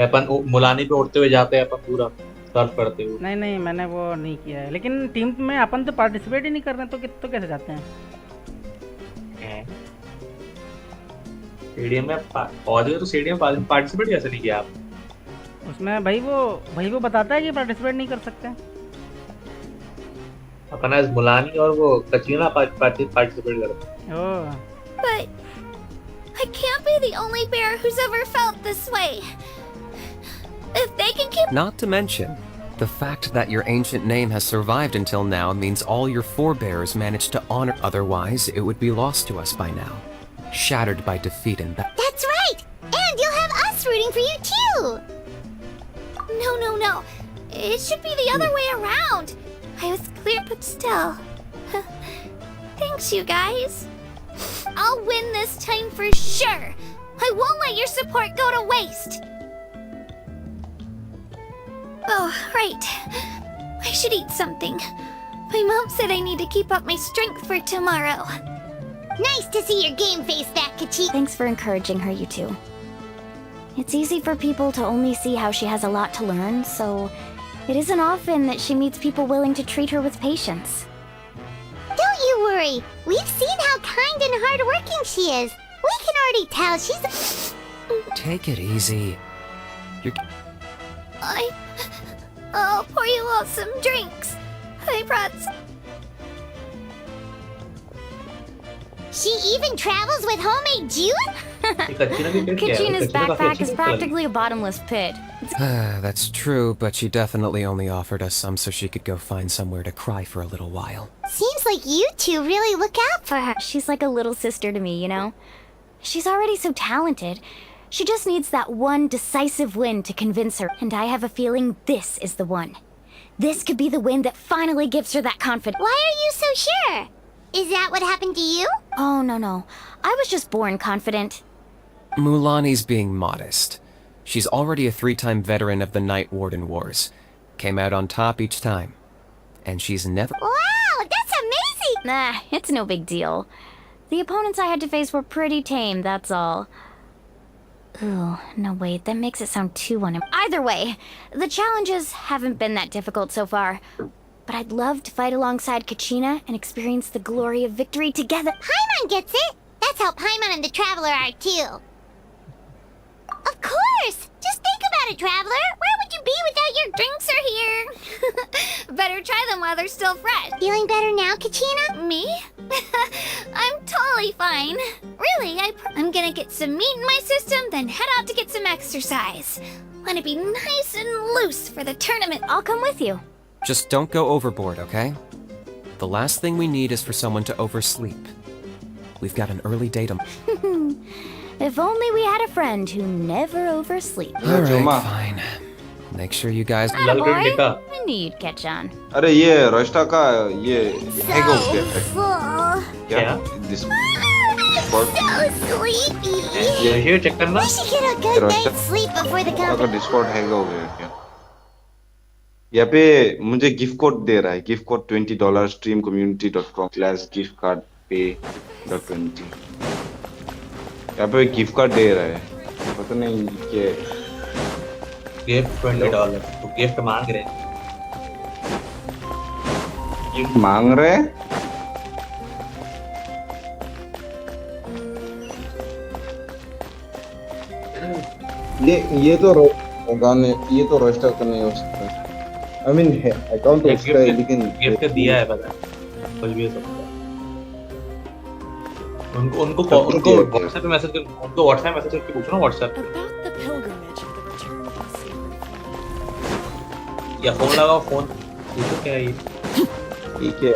Speaker 1: अपन मुलानी पे उड़ते हुए जाते हैं, अपन पूरा सर्फ करते हुए।
Speaker 2: नहीं, मैंने वो नहीं किया है, लेकिन टीम में अपन तो पार्टिसिपेट ही नहीं कर रहे, तो कैसे जाते हैं?
Speaker 1: स्टेडियम में पहुंच गए तो स्टेडियम पार्टिसिपेट कैसे नहीं किया आप?
Speaker 2: उसमें भाई वो बताता है कि पार्टिसिपेट नहीं कर सकते।
Speaker 1: अपन आज मुलानी और वो कचीना पार्टिसिपेट करते हैं।
Speaker 2: ओह।
Speaker 8: But I can't be the only bear who's ever felt this way. If they can keep...
Speaker 16: Not to mention, the fact that your ancient name has survived until now means all your forebears managed to honor. Otherwise, it would be lost to us by now. Shattered by defeat and battle.
Speaker 15: That's right! And you'll have us rooting for you too!
Speaker 8: No. It should be the other way around. I was clear, but still. Thanks, you guys. I'll win this time for sure. I won't let your support go to waste. Oh, right. I should eat something. My mom said I need to keep up my strength for tomorrow.
Speaker 15: Nice to see your game face back, Kachi.
Speaker 17: Thanks for encouraging her, you two. It's easy for people to only see how she has a lot to learn, so it isn't often that she meets people willing to treat her with patience.
Speaker 15: Don't you worry. We've seen how kind and hardworking she is. We can already tell she's
Speaker 16: Take it easy.
Speaker 8: I'll pour you all some drinks. I brought some.
Speaker 15: She even travels with homemade juice?
Speaker 17: Kachina's backpack is practically a bottomless pit.
Speaker 16: That's true, but she definitely only offered us some so she could go find somewhere to cry for a little while.
Speaker 15: Seems like you two really look out for her.
Speaker 17: She's like a little sister to me, you know? She's already so talented. She just needs that one decisive win to convince her, and I have a feeling this is the one. This could be the win that finally gives her that confidence.
Speaker 15: Why are you so sure? Is that what happened to you?
Speaker 17: Oh, no. I was just born confident.
Speaker 16: Mulani's being modest. She's already a 3-time veteran of the Night Warden Wars. Came out on top each time. And she's never...
Speaker 15: Wow, that's amazing!
Speaker 17: Nah, it's no big deal. The opponents I had to face were pretty tame, that's all. Ooh, no wait, that makes it sound too Either way, the challenges haven't been that difficult so far. but I'd love to fight alongside Kachina and experience the glory of victory together.
Speaker 15: Paimon gets it. That's how Paimon and the Traveler are too. Of course! Just think about it, Traveler. Where would you be without your...
Speaker 8: Drinks are here. Better try them while they're still fresh.
Speaker 15: Feeling better now, Kachina?
Speaker 8: Me? I'm totally fine. Really, I'm gonna get some meat in my system, then head out to get some exercise. Want to be nice and loose for the tournament.
Speaker 17: I'll come with you.
Speaker 16: Just don't go overboard, okay? The last thing we need is for someone to oversleep. We've got an early date.
Speaker 17: If only we had a friend who never oversleeps.
Speaker 16: Alright, fine. Make sure you guys...
Speaker 17: Boy, we need Ketchan.
Speaker 12: अरे ये रोस्टा का ये hack हो गया है क्या this
Speaker 15: So sleepy.
Speaker 1: ये check करना
Speaker 15: We should get a good night's sleep before the
Speaker 12: अगर
Speaker 15: competition.
Speaker 12: डिस्कॉर्ड हैक हो गया क्या यहाँ पे मुझे गिफ्ट कोड दे रहा है गिफ्ट कोड $20 streamcommunity.com/giftcardpay.20 यहाँ पे गिफ्ट कार्ड दे रहा है पता नहीं कि
Speaker 1: गिफ्ट $20 तो गिफ्ट मांग रहे हैं
Speaker 12: गिफ्ट मांग रहे हैं ये तो गाने ये तो रजिस्टर का नहीं हो सकता आई मीन अकाउंट तो उसका है लेकिन
Speaker 1: गिफ्ट दिया है पता कुछ भी हो सकता है उनको व्हाट्सएप पे मैसेज कर उनको व्हाट्सएप मैसेज करके पूछो ना व्हाट्सएप या फोन लगाओ फोन पूछो क्या है ये
Speaker 12: ठीक है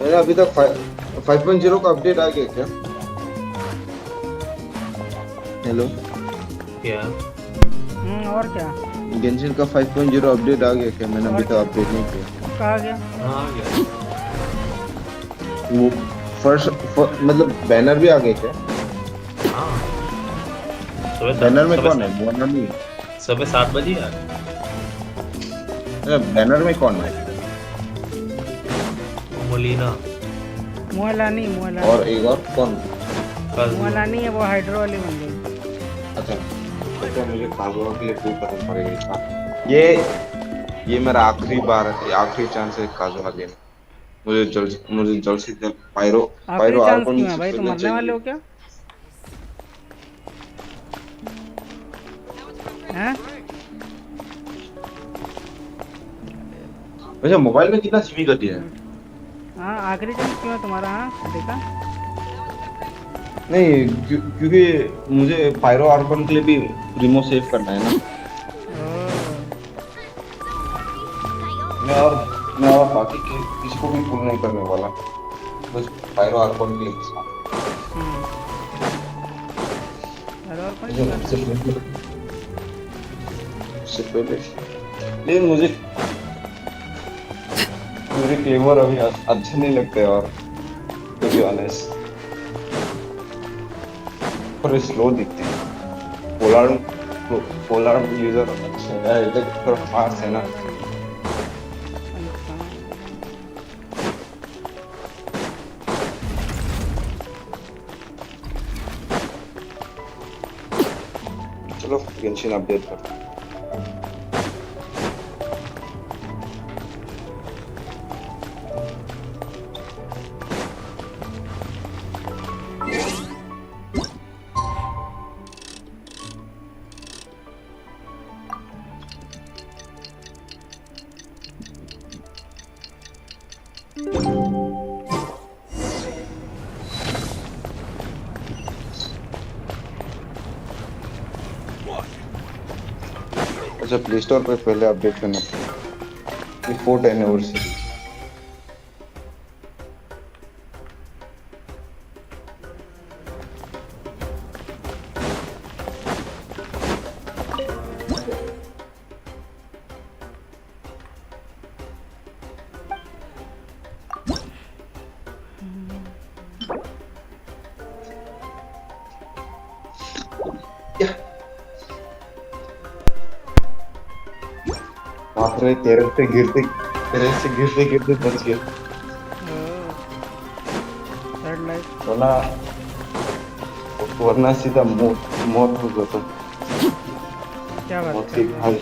Speaker 12: मेरा अभी तक 5.0 का अपडेट आ गया क्या हेलो
Speaker 2: क्या और क्या
Speaker 12: गेंशिन का 5.0 अपडेट आ गया क्या मैंने अभी तक अपडेट नहीं किया
Speaker 2: कहाँ गया
Speaker 1: आ गया
Speaker 12: वो फर्स्ट मतलब बैनर भी आ गए क्या
Speaker 1: हां
Speaker 12: बैनर में कौन है बैनर नहीं
Speaker 1: सुबह 7 बजे यार
Speaker 12: बैनर में कौन है
Speaker 1: मोलिना
Speaker 2: मोलानी
Speaker 12: और एक और कौन
Speaker 2: मोलानी है वो हाइड्रो वाली बन गई
Speaker 12: अच्छा तो मुझे काजवा के लिए कोई करना पड़ेगा ये मेरा आखिरी चांस है काजवा लेने मुझे जल्द से जल्द पायरो
Speaker 2: आर्कोन भाई तुम मरने वाले हो क्या हैं
Speaker 12: वैसे मोबाइल में कितना जीबी गति है
Speaker 2: हाँ आखिरी चांस क्यों है तुम्हारा हाँ देखा
Speaker 12: नहीं क्योंकि मुझे पायरो आर्कोन के लिए भी रिमो सेव करना है ना मैं और बाकी किसी को भी पुल नहीं करने वाला बस पायरो आर्कोन के लिए लेकिन मुझे मेरे क्लेमर अभी अच्छे नहीं लगते और टू बी ऑनेस्ट और स्लो दिखते हैं पोलार यूजर अच्छे है इधर थोड़ा फास्ट है ना चलो गेंशिन अपडेट करते हैं मुझे प्ले स्टोर पे पहले अपडेट करना पड़ेगा। ये 4th एनिवर्सरी। तेरे से गिरते बच गया। वरना सीधा मौत हो जाता।
Speaker 2: क्या बात
Speaker 12: मौत की भाई।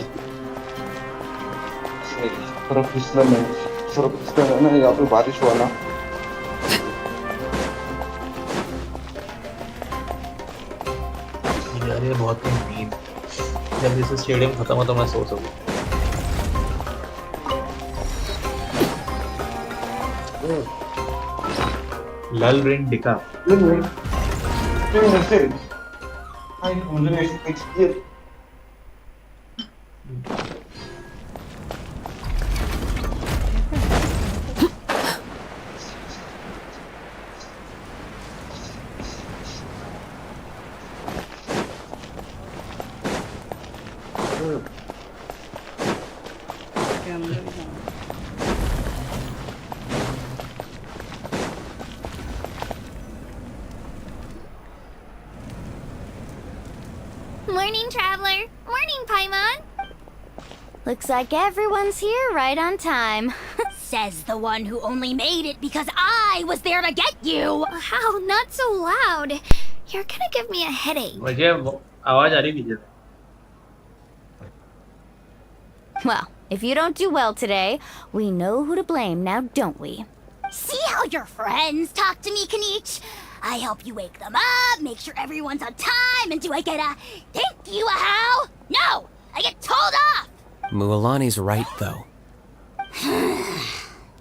Speaker 12: सिर्फ फिसलन है ना, यहाँ पे बारिश हुआ ना।
Speaker 1: यार ये बहुत नींद, जल्दी से स्टेडियम खत्म हो तो मैं सो सकूं। लल रिंग दिखा।
Speaker 19: Morning, traveler. Morning, Paimon. Looks like everyone's here right on time. Says the one who only made it because I was there to get you. How? Not so loud. You're gonna give me a headache.
Speaker 1: मुझे आवाज आ रही पीछे से।
Speaker 17: Well, if you don't do well today, we know who to blame now, don't we?
Speaker 19: See how your friends talk to me, Kanich? I help you wake them up, make sure everyone's on time, and do I get a thank you, a how? No! I get told off!
Speaker 16: Mualani's right, though.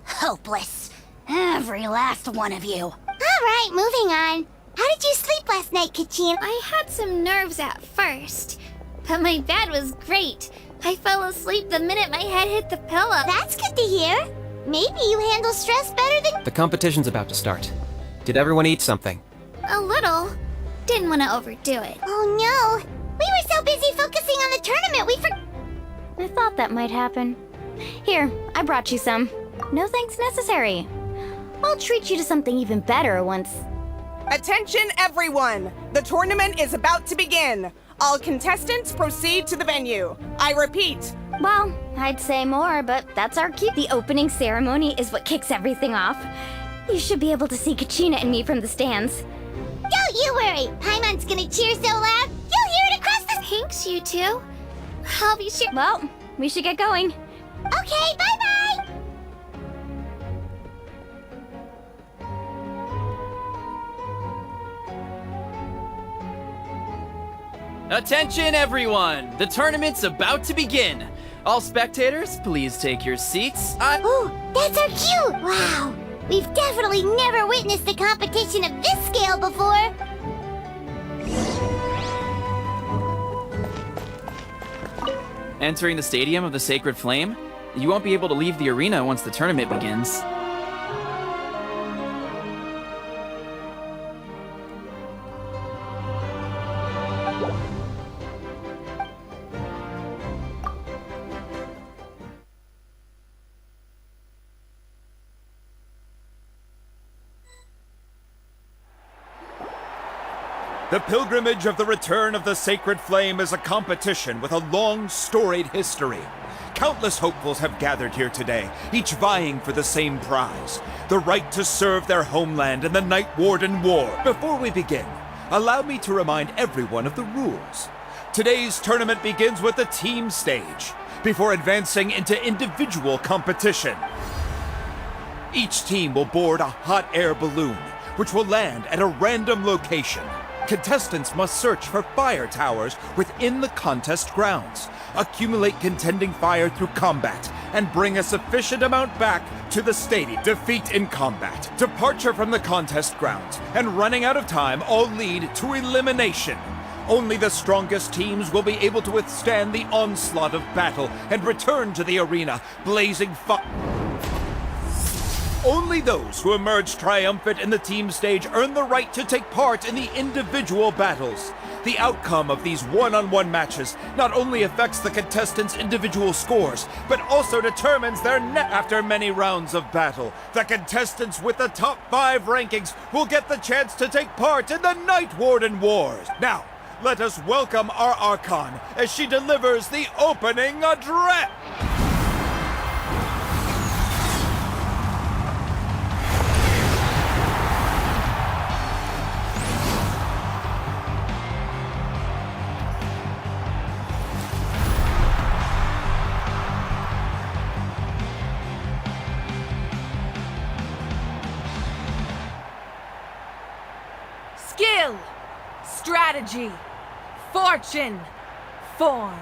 Speaker 19: Hopeless. Every last one of you.
Speaker 15: Alright, moving on. How did you sleep last night, Kachin?
Speaker 19: I had some nerves at first, but my bed was great. I fell asleep the minute my head hit the pillow.
Speaker 15: That's good to hear. Maybe you handle stress better than...
Speaker 16: The competition's about to start. Did everyone eat something?
Speaker 19: A little. Didn't want to overdo it.
Speaker 15: Oh no! We were so busy focusing on the tournament, we forgot.
Speaker 17: I thought that might happen. Here, I brought you some. No thanks necessary. I'll treat you to something even better once...
Speaker 20: Attention everyone! The tournament is about to begin. All contestants proceed to the venue. I repeat.
Speaker 17: Well, I'd say more, but that's our cue. The opening ceremony is what kicks everything off. You should be able to see Kachina and me from the stands.
Speaker 15: Don't you worry! Paimon's gonna cheer so loud, you'll hear it across the...
Speaker 19: Thanks, you two. I'll be sure...
Speaker 17: Well, we should get going.
Speaker 15: Okay, bye-bye!
Speaker 13: Attention everyone! The tournament's about to begin! All spectators, please take your seats.
Speaker 15: Ooh, that's our cue! Wow! We've definitely never witnessed a competition of this scale before!
Speaker 13: Entering the Stadium of the Sacred Flame, you won't be able to leave the arena once the tournament begins.
Speaker 21: The pilgrimage of the return of the Sacred Flame is a competition with a long, storied history. Countless hopefuls have gathered here today, each vying for the same prize, the right to serve their homeland in the Night Warden War. Before we begin, allow me to remind everyone of the rules. Today's tournament begins with the team stage, before advancing into individual competition. Each team will board a hot air balloon, which will land at a random location. Contestants must search for fire towers within the contest grounds, accumulate contending fire through combat, and bring a sufficient amount back to the stadium. Defeat in combat, departure from the contest grounds, and running out of time all lead to elimination. Only the strongest teams will be able to withstand the onslaught of battle and return to the arena, blazing Only those who emerge triumphant in the team stage earn the right to take part in the individual battles. The outcome of these one-on-one matches not only affects the contestants' individual scores, but also determines their net. After many rounds of battle, the contestants with the top 5 rankings will get the chance to take part in the Night Warden Wars. Now, let us welcome our Archon as she delivers the opening address.
Speaker 3: Skill, strategy, fortune, form.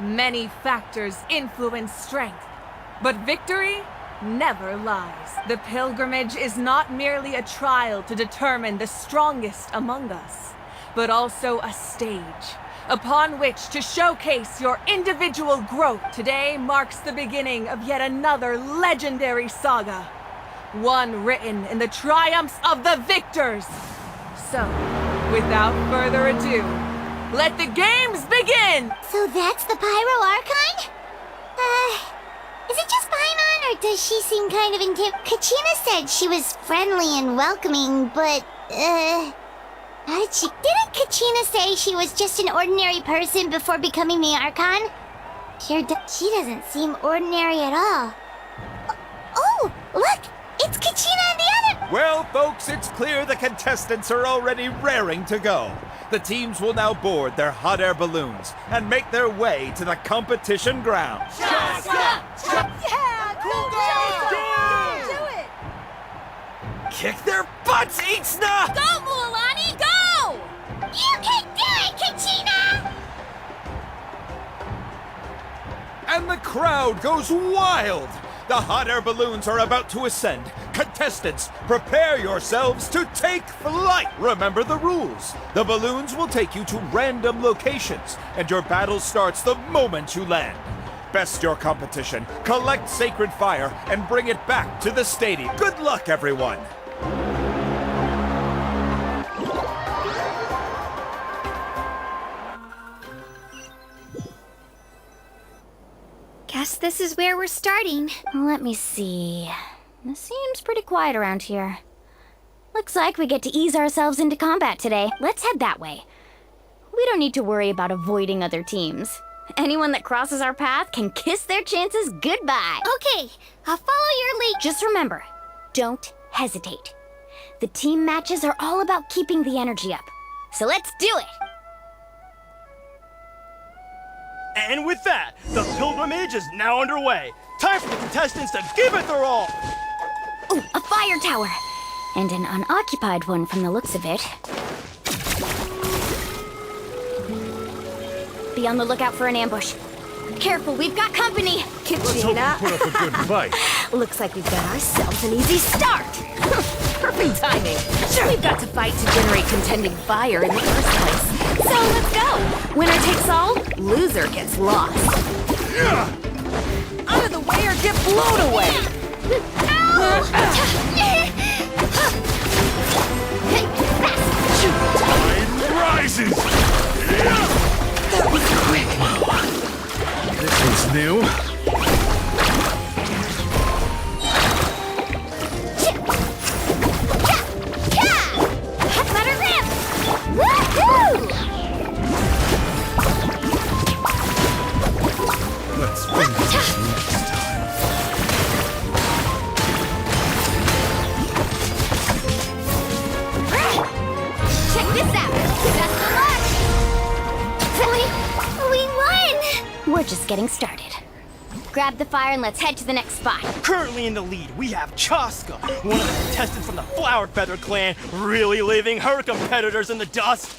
Speaker 3: Many factors influence strength, but victory never lies. The pilgrimage is not merely a trial to determine the strongest among us, but also a stage upon which to showcase your individual growth. Today marks the beginning of yet another legendary saga, one written in the triumphs of the victors. So, without further ado, let the games begin!
Speaker 15: So that's the Pyro Archon? Is it just Paimon, or does she seem kind of Kachina said she was friendly and welcoming, but, didn't Kachina say she was just an ordinary person before becoming the Archon? She doesn't seem ordinary at all. Oh, look! It's Kachina and the other...
Speaker 21: Well, folks, it's clear the contestants are already raring to go. The teams will now board their hot air balloons and make their way to the competition ground.
Speaker 3: Yeah, cool girl! Do it!
Speaker 10: Kick their butts, Ichna!
Speaker 19: Go, Mualani, go!
Speaker 15: You can do it, Kachina!
Speaker 21: And the crowd goes wild! The hot air balloons are about to ascend. Contestants, prepare yourselves to take flight! Remember the rules. The balloons will take you to random locations, and your battle starts the moment you land. Best your competition, collect sacred fire, and bring it back to the stadium. Good luck, everyone!
Speaker 19: Guess this is where we're starting.
Speaker 17: Let me see. It seems pretty quiet around here. Looks like we get to ease ourselves into combat today. Let's head that way. We don't need to worry about avoiding other teams. Anyone that crosses our path can kiss their chances goodbye.
Speaker 19: Okay, I'll follow your lead.
Speaker 17: Just remember, don't hesitate. The team matches are all about keeping the energy up. So let's do it!
Speaker 22: And with that, the pilgrimage is now underway. Time for the contestants to give it their all!
Speaker 17: Ooh, a fire tower! And an unoccupied one from the looks of it. Be on the lookout for an ambush. Careful, we've got company!
Speaker 22: Kachina! Put up a good fight.
Speaker 17: Looks like we've got ourselves an easy start! Perfect timing! Sure, we've got to fight to generate contending fire in the first place. So let's go! Winner takes all, loser gets lost.
Speaker 3: Out of the way or get blown away!
Speaker 22: Tide rises!
Speaker 3: That was quick!
Speaker 22: This one's new.
Speaker 15: Let her rip! Woohoo!
Speaker 22: Let's finish this next time.
Speaker 15: Check this out! Best of luck! We won!
Speaker 17: We're just getting started. Grab the fire and let's head to the next spot.
Speaker 22: Currently in the lead, we have Chaska, one of the contestants from the Flower Feather clan, really leaving her competitors in the dust.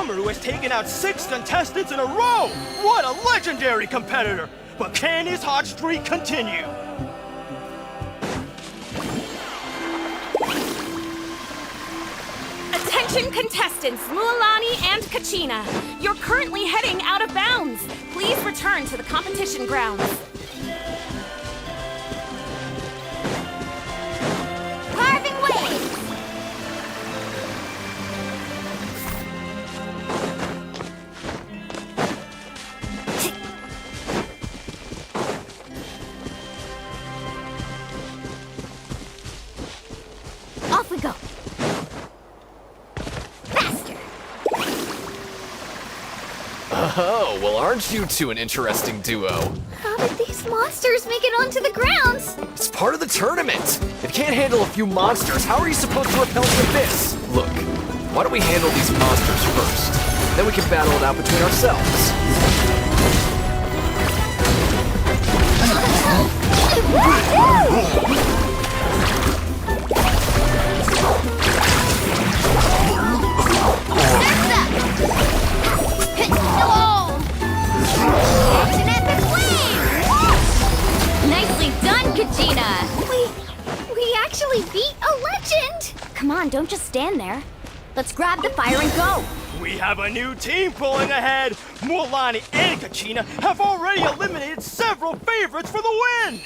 Speaker 22: newcomer who has taken out 6 contestants in a row! What a legendary competitor! But can his hot streak continue?
Speaker 11: Attention contestants Mualani and Kachina. You're currently heading out of bounds. Please return to the competition grounds.
Speaker 15: Carving waves! Off we go.
Speaker 6: Oh, well, aren't you two an interesting duo?
Speaker 19: How did these monsters make it onto the grounds?
Speaker 6: It's part of the tournament. If you can't handle a few monsters, how are you supposed to repel the abyss? Look, why don't we handle these monsters first? Then we can battle it out between ourselves.
Speaker 19: Nicely done, Kachina! We actually beat a legend!
Speaker 17: Come on, don't just stand there. Let's grab the fire and go!
Speaker 22: We have a new team pulling ahead! Mualani and Kachina have already eliminated several favorites for the win!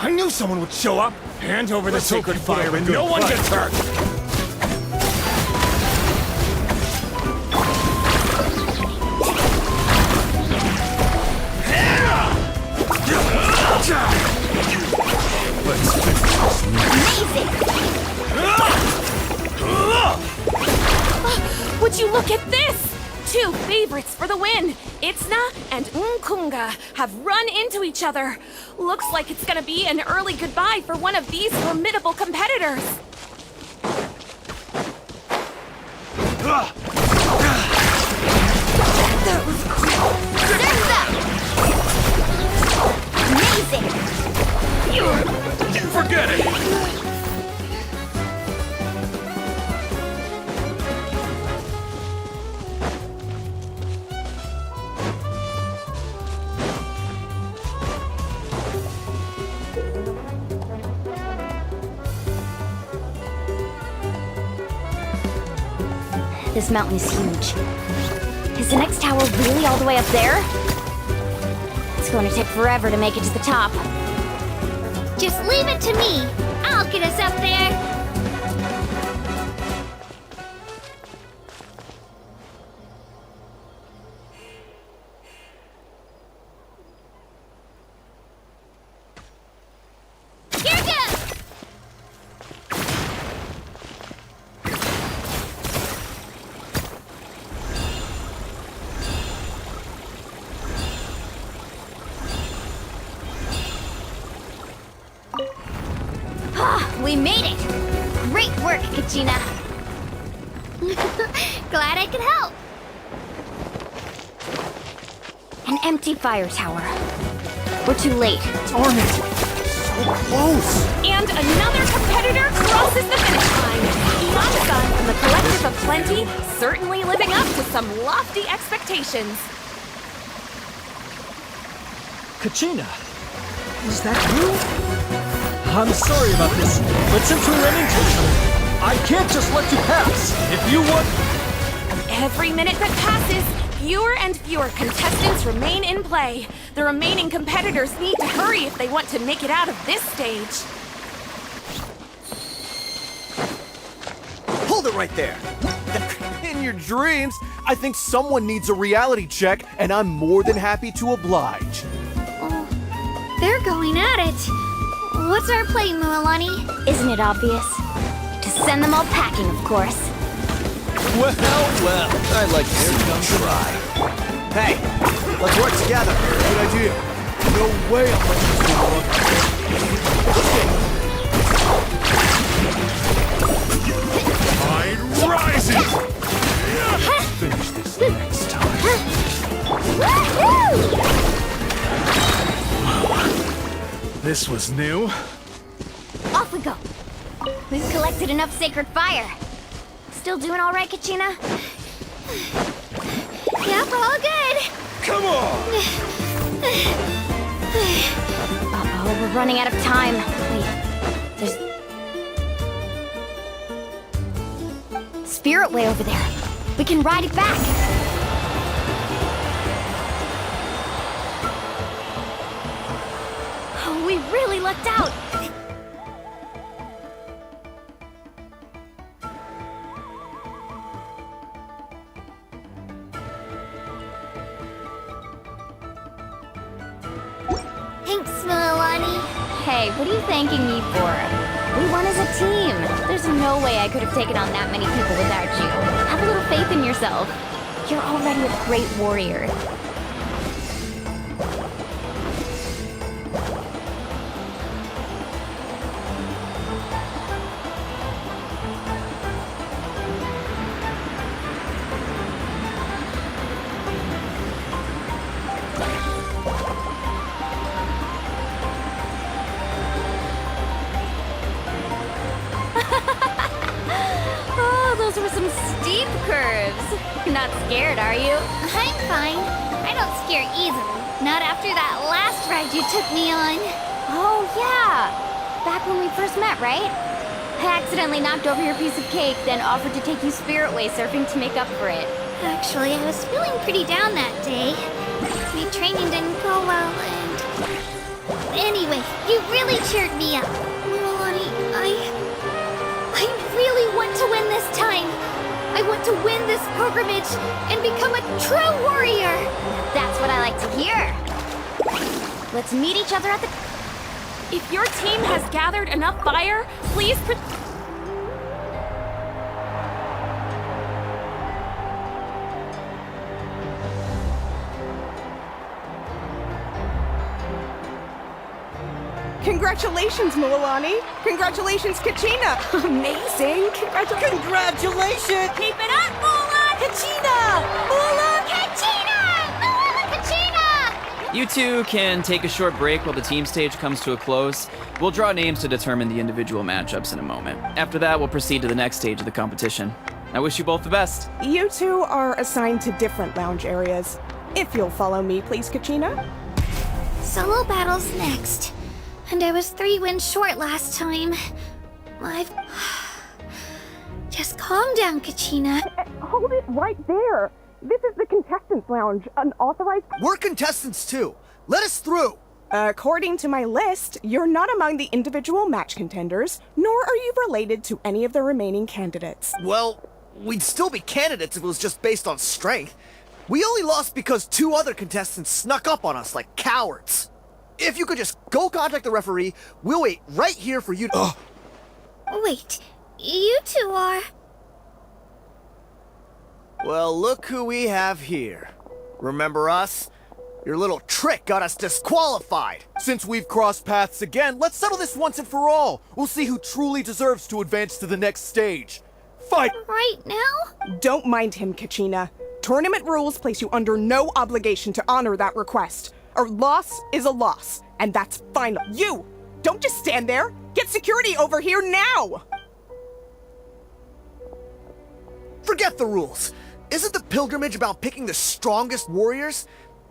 Speaker 4: I knew someone would show up! Hand over the sacred fire and no one gets hurt! Let's finish this.
Speaker 19: Amazing!
Speaker 11: Would you look at this? 2 favorites for the win. Itzna and Nkunga have run into each other. Looks like it's gonna be an early goodbye for one of these formidable competitors.
Speaker 19: Amazing!
Speaker 4: Forget it!
Speaker 17: This mountain is huge. Is the next tower really all the way up there? It's going to take forever to make it to the top.
Speaker 19: Just leave it to me. I'll get us up there. Here goes! We made it! Great work, Kachina! Glad I could help!
Speaker 17: An empty fire tower. We're too late.
Speaker 4: Darn it! So close!
Speaker 11: And another competitor crosses the finish line. Ian-san from the Collective of Plenty, certainly living up to some lofty expectations.
Speaker 22: Kachina, is that you? I'm sorry about this, but since we ran into each other, I can't just let you pass. If you want...
Speaker 11: Every minute that passes, fewer and fewer contestants remain in play. The remaining competitors need to hurry if they want to make it out of this stage.
Speaker 22: Hold it right there. In your dreams, I think someone needs a reality check, and I'm more than happy to oblige.
Speaker 19: Oh, they're going at it. What's our play, Mualani?
Speaker 17: Isn't it obvious? To send them all packing, of course.
Speaker 22: Well, I like to see them try. Hey, let's work together. Good idea. No way I'll let you
Speaker 4: Tide rises! Finish this. This was new.
Speaker 17: Off we go. We've collected enough sacred fire. Still doing all right, Kachina?
Speaker 19: Yep, all good.
Speaker 4: Come on!
Speaker 17: Uh-oh, we're running out of time. Wait, there's... Spirit Way over there. We can ride it back. Oh, we really lucked out.
Speaker 19: Thanks, Milani.
Speaker 17: Hey, what are you thanking me for? We won as a team. There's no way I could have taken on that many people without you. Have a little faith in yourself. You're already a great warrior. Those were some steep curves. You're not scared, are you?
Speaker 19: I'm fine. I don't scare easily. Not after that last ride you took me on.
Speaker 17: Oh, yeah. Back when we first met, right? I accidentally knocked over your piece of cake, then offered to take you Spirit Way surfing to make up for it.
Speaker 19: Actually, I was feeling pretty down that day. My training didn't go well, and... Anyway, you really cheered me up. Milani, I really want to win this time. I want to win this pilgrimage and become a true warrior.
Speaker 17: That's what I like to hear. Let's meet each other at the...
Speaker 11: If your team has gathered enough fire, please
Speaker 20: Congratulations, Milani. Congratulations, Kachina. Amazing.
Speaker 22: Congratulations!
Speaker 11: keep it up, Mola!
Speaker 22: Kachina! Mola!
Speaker 19: Kachina! Mola Kachina!
Speaker 13: You two can take a short break while the team stage comes to a close. We'll draw names to determine the individual matchups in a moment. After that, we'll proceed to the next stage of the competition. I wish you both the best.
Speaker 20: You two are assigned to different lounge areas. If you'll follow me, please, Kachina.
Speaker 19: Solo battles next. And I was 3 wins short last time. I've... Just calm down, Kachina.
Speaker 20: Hold it right there. This is the contestants' lounge, unauthorized...
Speaker 22: We're contestants too. Let us through.
Speaker 20: According to my list, you're not among the individual match contenders, nor are you related to any of the remaining candidates.
Speaker 22: Well, we'd still be candidates if it was just based on strength. We only lost because 2 other contestants snuck up on us like cowards. If you could just go contact the referee, we'll wait right here for you to...
Speaker 19: Wait, you two are...
Speaker 22: Well, look who we have here. Remember us? Your little trick got us disqualified. Since we've crossed paths again, let's settle this once and for all. We'll see who truly deserves to advance to the next stage. Fight!
Speaker 19: Right now?
Speaker 20: Don't mind him, Kachina. Tournament rules place you under no obligation to honor that request. A loss is a loss, and that's final. You! Don't just stand there! Get security over here now!
Speaker 22: Forget the rules. Isn't the pilgrimage about picking the strongest warriors?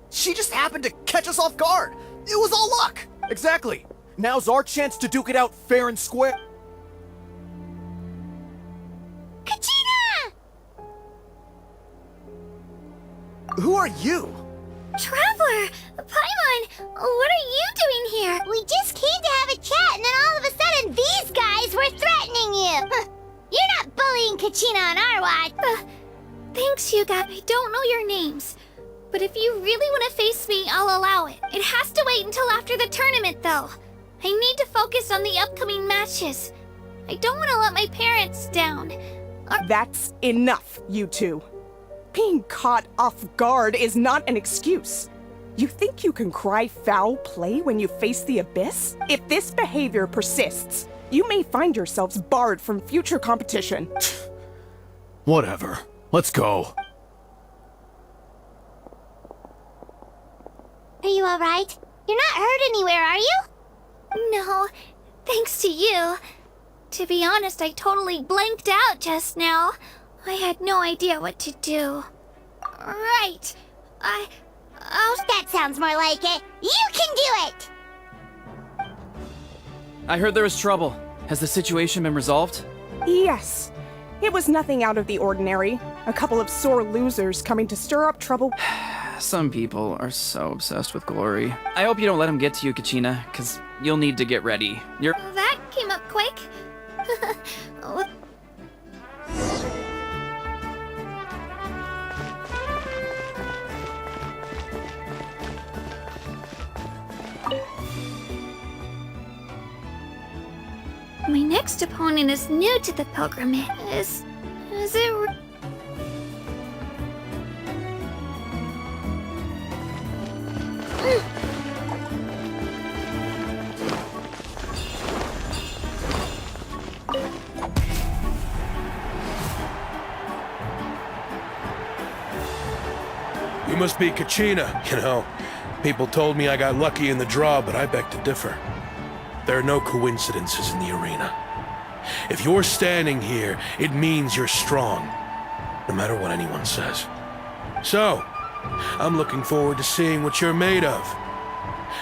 Speaker 22: She just happened to catch us off guard. It was all luck. Exactly. Now's our chance to duke it out fair and square.
Speaker 19: Kachina!
Speaker 22: Who are you?
Speaker 19: Traveler! Paimon! What are you doing here?
Speaker 5: We just came to have a chat, and then all of a sudden these guys were threatening you. You're not bullying Kachina on our watch.
Speaker 19: Thanks, you guys. I don't know your names. But if you really want to face me, I'll allow it. It has to wait until after the tournament, though. I need to focus on the upcoming matches. I don't want to let my parents down.
Speaker 20: That's enough, you two. Being caught off guard is not an excuse. You think you can cry foul play when you face the abyss? If this behavior persists, you may find yourselves barred from future competition.
Speaker 4: Whatever. Let's go.
Speaker 5: Are you alright? You're not hurt anywhere, are you?
Speaker 8: No, thanks to you. To be honest, I totally blanked out just now. I had no idea what to do. Right.
Speaker 15: That sounds more like it. You can do it!
Speaker 13: I heard there was trouble. Has the situation been resolved?
Speaker 20: Yes. It was nothing out of the ordinary. A couple of sore losers coming to stir up trouble.
Speaker 13: Some people are so obsessed with glory. I hope you don't let him get to you, Kachina, because you'll need to get ready.
Speaker 8: That came up quick. My next opponent is new to the pilgrimage. Is it...
Speaker 7: You must be Kachina, you know. People told me I got lucky in the draw, but I beg to differ. There are no coincidences in the arena. If you're standing here, it means you're strong, no matter what anyone says. So, I'm looking forward to seeing what you're made of.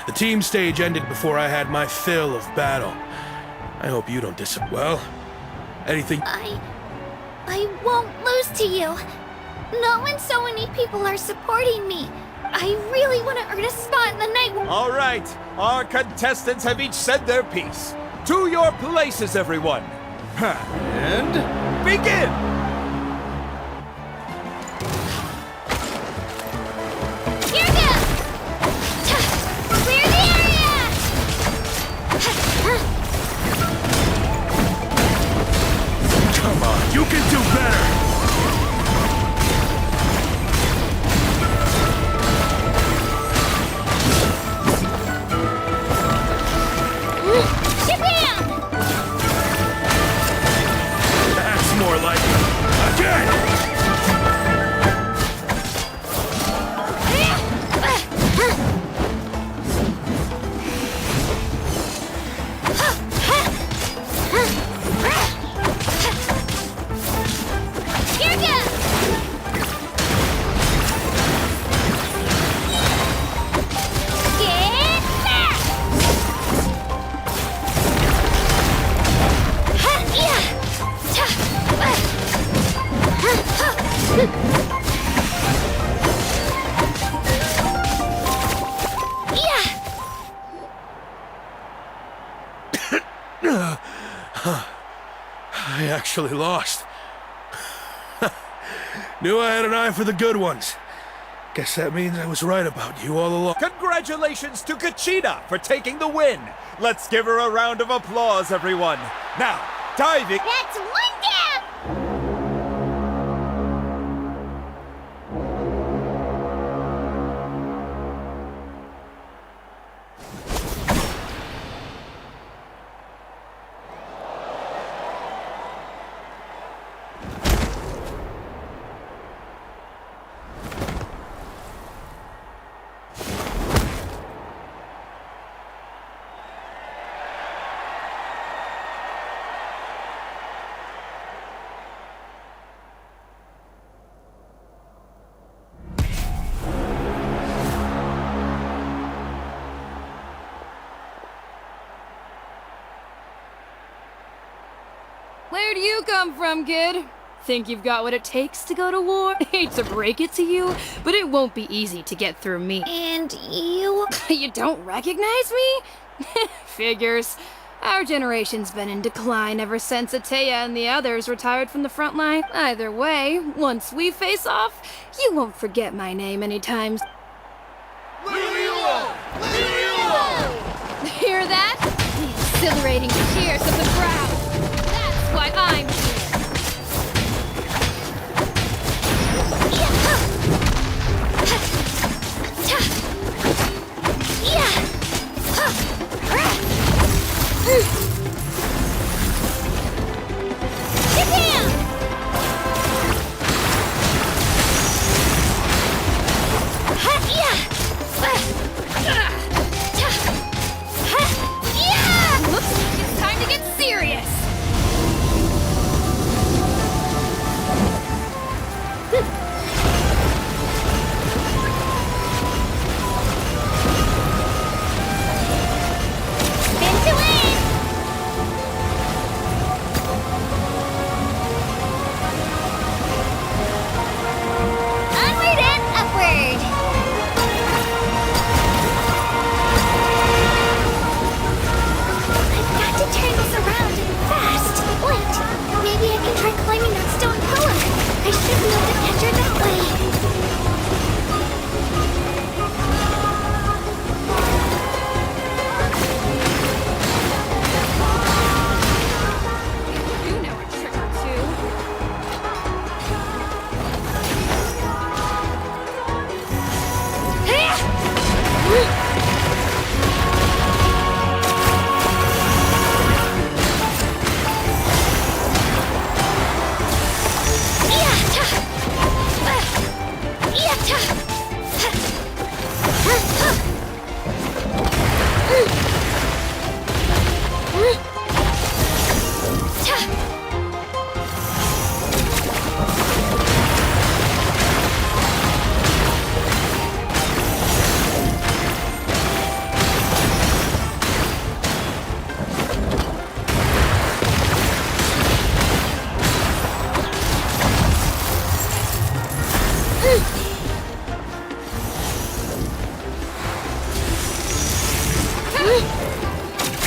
Speaker 7: The team stage ended before I had my fill of battle. I hope you don't disappoint. Well, anything...
Speaker 8: I won't lose to you. Not when so many people are supporting me. I really want to earn a spot in the night.
Speaker 21: All right, our contestants have each said their piece. To your places, everyone. And begin!
Speaker 8: Here goes! Clear the area!
Speaker 7: Come on, you can do better! That's more like it. Again! I actually lost. Knew I had an eye for the good ones. Guess that means I was right about you all along.
Speaker 21: Congratulations to Kachina for taking the win. Let's give her a round of applause, everyone. Now, diving...
Speaker 15: That's one down!
Speaker 14: Where'd you come from, kid? Think you've got what it takes to go to war? Hate to break it to you, but it won't be easy to get through me.
Speaker 8: And you...
Speaker 14: You don't recognize me? Figures. Our generation's been in decline ever since Ateya and the others retired from the front line. Either way, once we face off, you won't forget my name anytime. Hear that? The exhilarating cheers of the crowd. That's why I'm here.
Speaker 8: Yeah!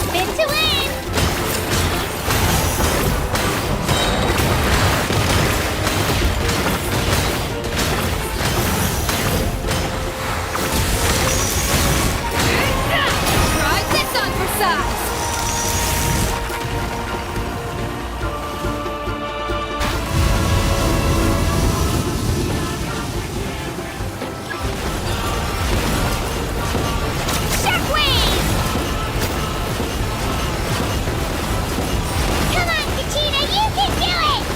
Speaker 19: Spin to win!
Speaker 14: Try this on for size!
Speaker 19: Shockwave! Come on, Kachina, you can do it!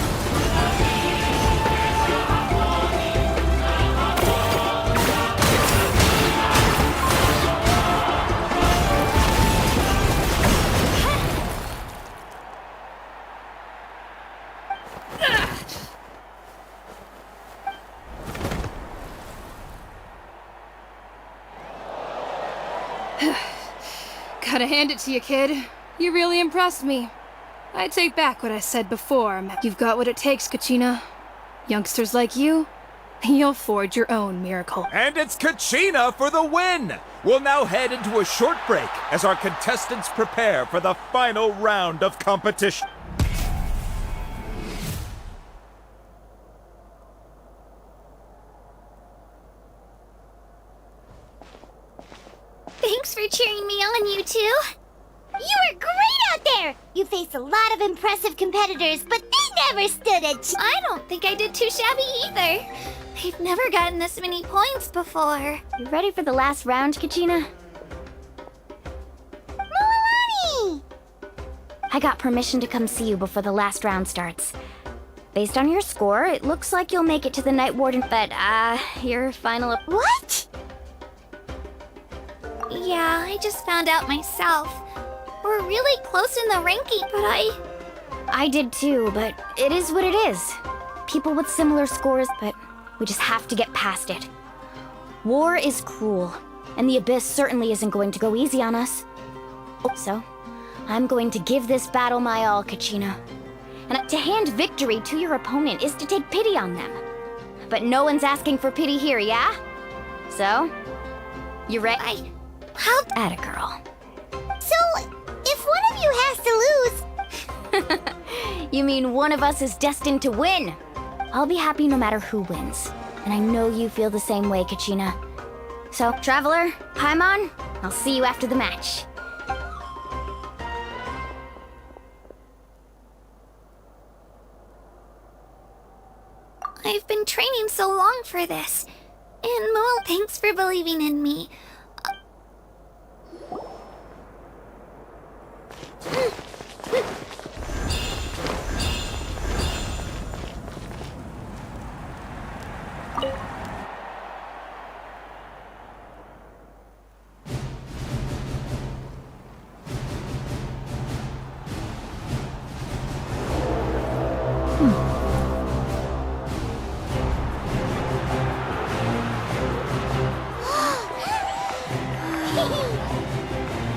Speaker 14: Gotta hand it to you, kid. You really impressed me. I take back what I said before. You've got what it takes, Kachina. Youngsters like you, you'll forge your own miracle.
Speaker 21: And it's Kachina for the win! We'll now head into a short break as our contestants prepare for the final round of competition.
Speaker 19: Thanks for cheering me on, you two. You were great out there! You faced a lot of impressive competitors, but they never stood a chance.
Speaker 8: I don't think I did too shabby either. I've never gotten this many points before.
Speaker 17: You ready for the last round, Kachina?
Speaker 19: Milani!
Speaker 17: I got permission to come see you before the last round starts. Based on your score, it looks like you'll make it to the Night Warden, but, your final...
Speaker 19: What?
Speaker 8: Yeah, I just found out myself. We're really close in the ranking, but
Speaker 17: I did too, but it is what it is. People with similar scores, but we just have to get past it. War is cruel, and the Abyss certainly isn't going to go easy on us. So, I'm going to give this battle my all, Kachina. And to hand victory to your opponent is to take pity on them. But no one's asking for pity here, yeah? So, you ready? Atta girl.
Speaker 19: So, if one of you has to lose...
Speaker 17: You mean one of us is destined to win? I'll be happy no matter who wins. And I know you feel the same way, Kachina. So, Traveler, Paimon, I'll see you after the match.
Speaker 8: I've been training so long for this. And Moel, thanks for believing in me.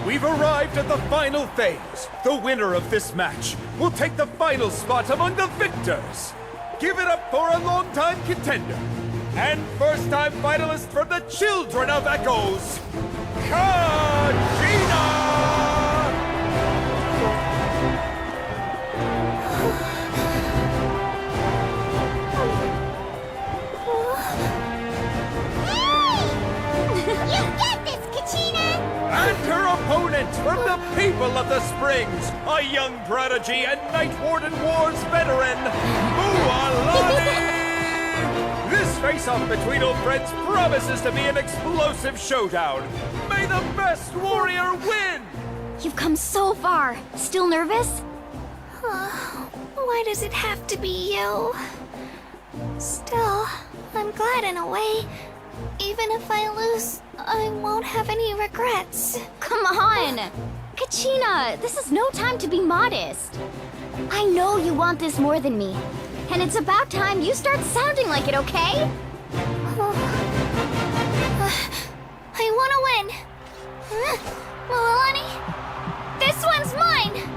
Speaker 21: We've arrived at the final phase. The winner of this match will take the final spot among the victors. Give it up for a long-time contender and first-time finalist from the Children of Echoes, Kachina!
Speaker 19: You got this, Kachina!
Speaker 21: And her opponent from the people of the Springs, a young prodigy and Night Warden Wars veteran, Mualani! This face-off between old friends promises to be an explosive showdown. May the best warrior win!
Speaker 17: You've come so far. Still nervous?
Speaker 8: Why does it have to be you? Still, I'm glad in a way. Even if I lose, I won't have any regrets.
Speaker 17: Come on! Kachina, this is no time to be modest. I know you want this more than me. And it's about time you start sounding like it, okay?
Speaker 8: I want to win. Milani, this one's mine.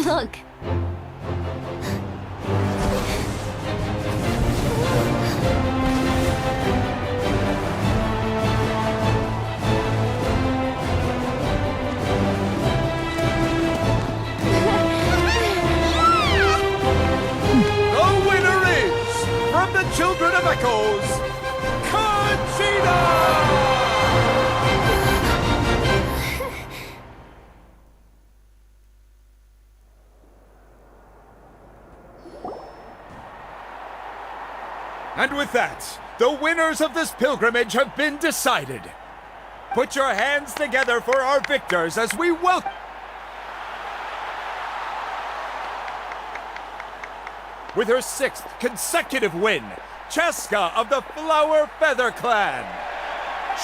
Speaker 17: Look.
Speaker 21: The winner is, from the Children of Echoes, Conchita! And with that, the winners of this pilgrimage have been decided. Put your hands together for our victors as we welcome... With her 6th consecutive win, Cheska of the Flower Feather Clan.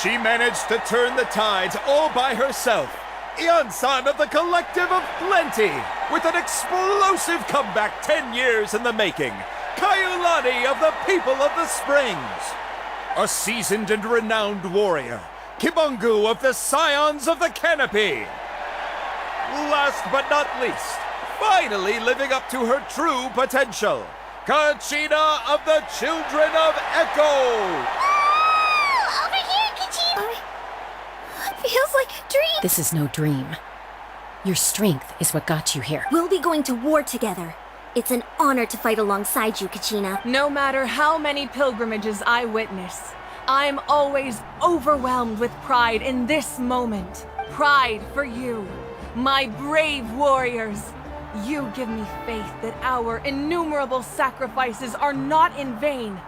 Speaker 21: She managed to turn the tides all by herself. Ian-san of the Collective of Plenty, with an explosive comeback 10 years in the making. Kaiulani of the People of the Springs. A seasoned and renowned warrior, Kibungu of the Scions of the Canopy. Last but not least, finally living up to her true potential, Kachina of the Children of Echo!
Speaker 8: Over here, Kachina! Feels like a dream!
Speaker 9: This is no dream. Your strength is what got you here.
Speaker 19: We'll be going to war together. It's an honor to fight alongside you, Kachina.
Speaker 3: No matter how many pilgrimages I witness, I'm always overwhelmed with pride in this moment. Pride for you, my brave warriors. You give me faith that our innumerable sacrifices are not in vain,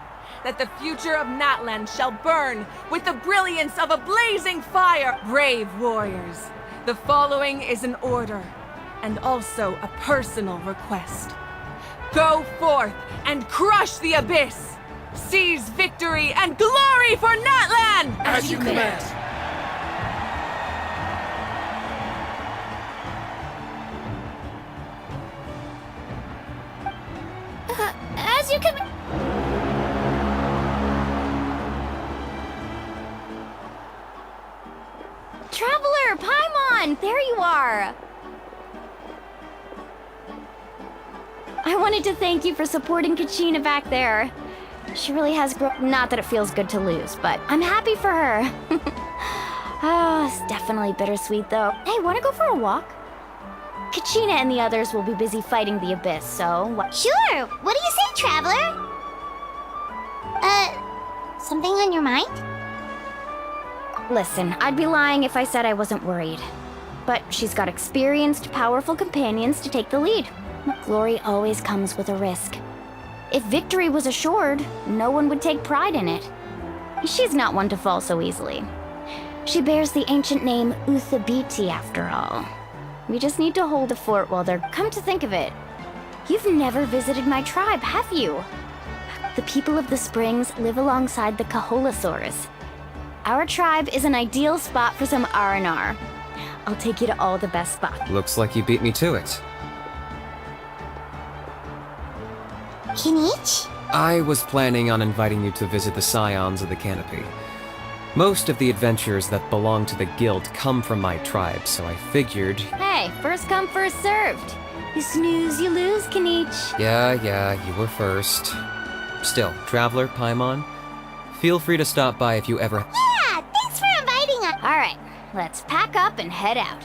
Speaker 3: that the future of Natland shall burn with the brilliance of a blazing fire. Brave warriors, the following is an order, and also a personal request. Go forth and crush the abyss! Seize victory and glory for Natland!
Speaker 21: As you command!
Speaker 8: As you command!
Speaker 17: Traveler, Paimon, there you are! I wanted to thank you for supporting Kachina back there. She really has grown. Not that it feels good to lose, but I'm happy for her. Oh, it's definitely bittersweet though. Hey, wanna go for a walk? Kachina and the others will be busy fighting the abyss, so what?
Speaker 15: Sure! What do you say, Traveler? Something on your mind?
Speaker 17: Listen, I'd be lying if I said I wasn't worried. But she's got experienced, powerful companions to take the lead. Glory always comes with a risk. If victory was assured, no one would take pride in it. She's not one to fall so easily. She bears the ancient name Uthabiti after all. We just need to hold the fort while they're... Come to think of it, you've never visited my tribe, have you? The people of the Springs live alongside the Kaholasaurs. Our tribe is an ideal spot for some R&R. I'll take you to all the best spots.
Speaker 16: Looks like you beat me to it.
Speaker 15: Kinich?
Speaker 16: I was planning on inviting you to visit the Scions of the Canopy. Most of the adventures that belong to the guild come from my tribe, so I figured...
Speaker 17: Hey, first come, first served. You snooze, you lose, Kinich.
Speaker 16: Yeah, you were first. Still, Traveler, Paimon, feel free to stop by if you ever...
Speaker 15: Yeah, thanks for inviting us.
Speaker 17: All right, let's pack up and head out.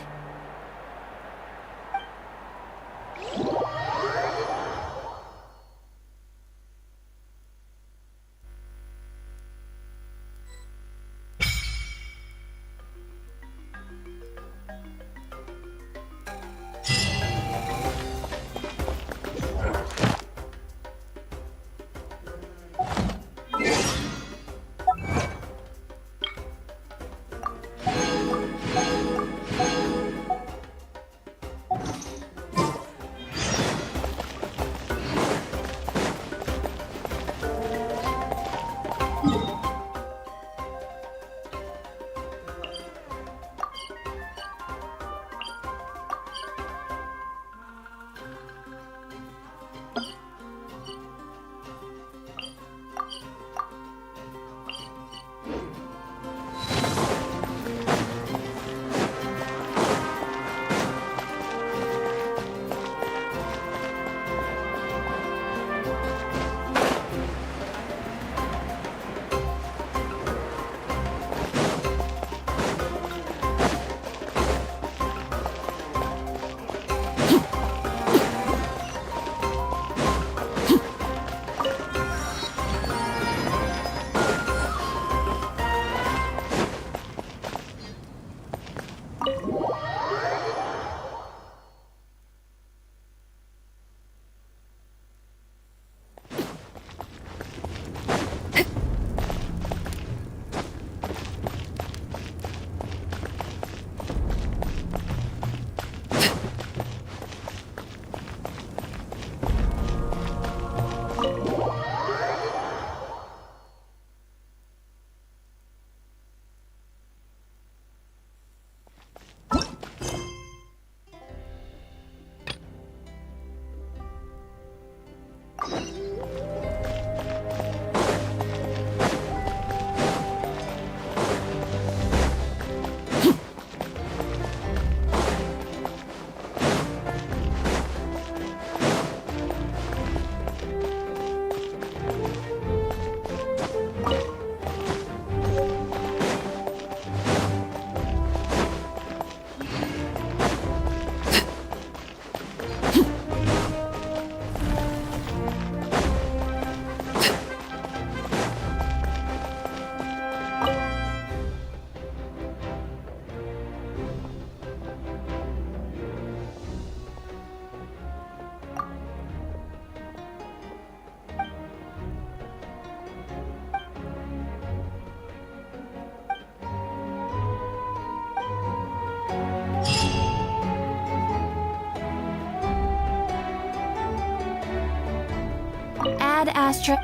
Speaker 17: Ad Astra.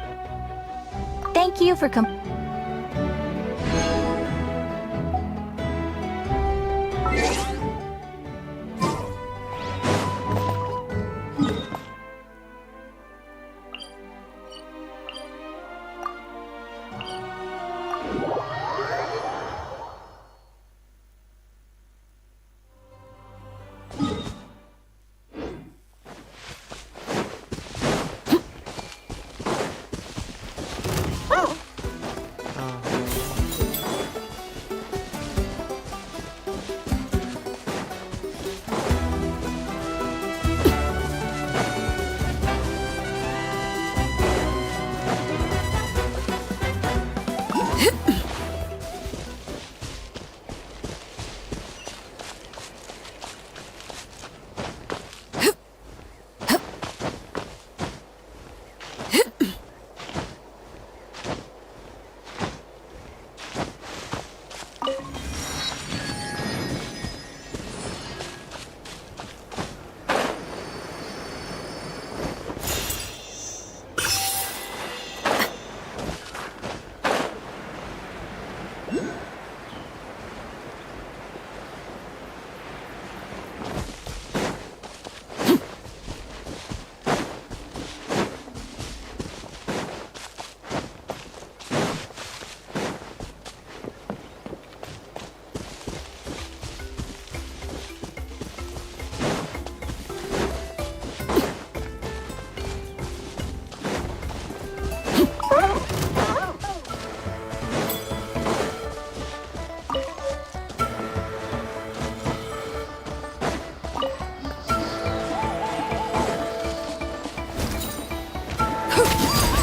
Speaker 17: Thank you for coming.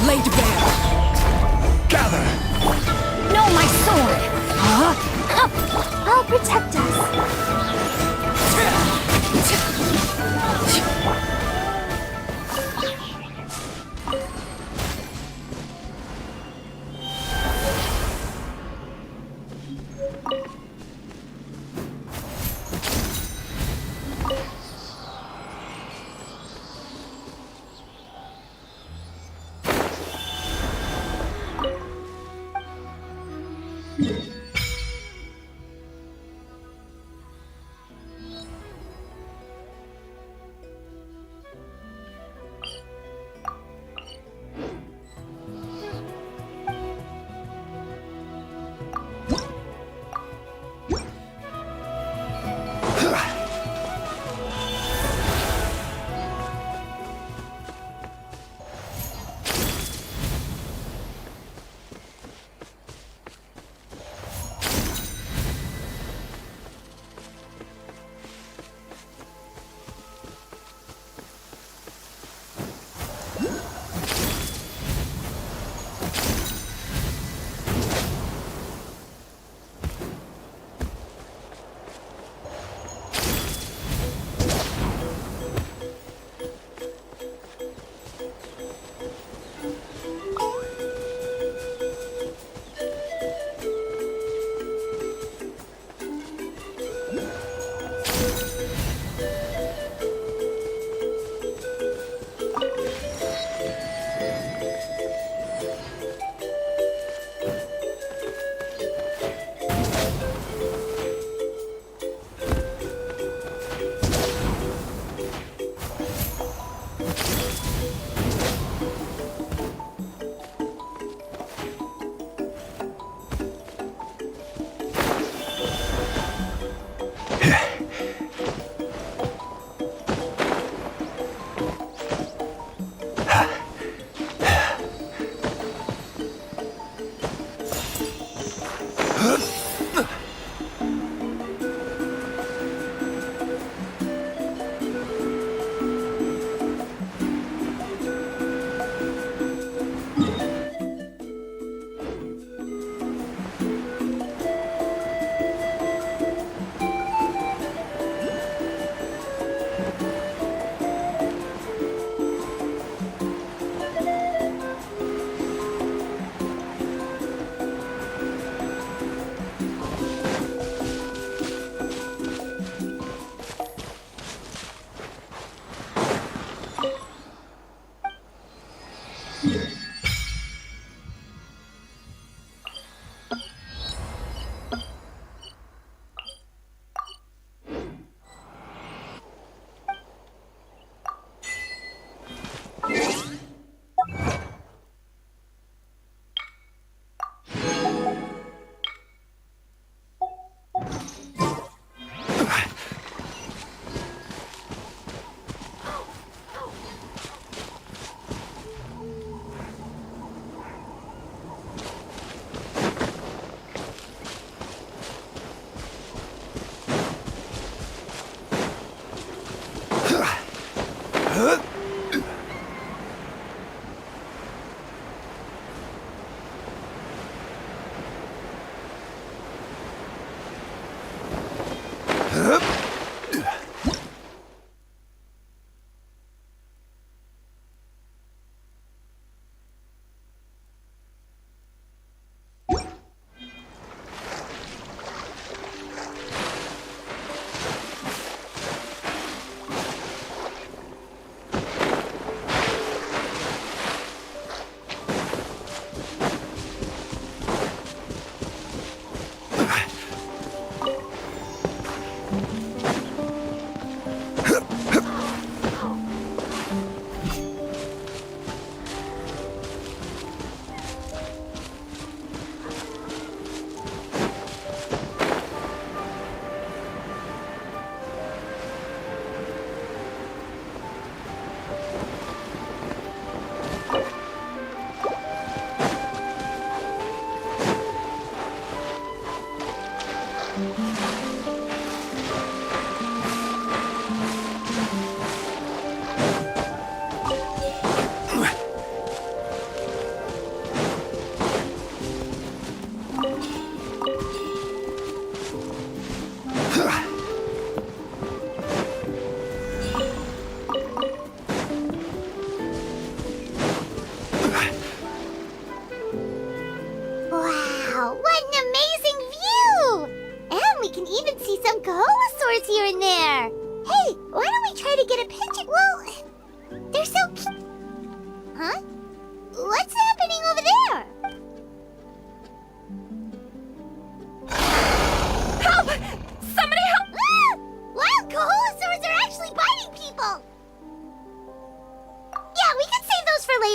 Speaker 14: laid bare.
Speaker 22: Gather!
Speaker 17: No, my sword! I'll protect us.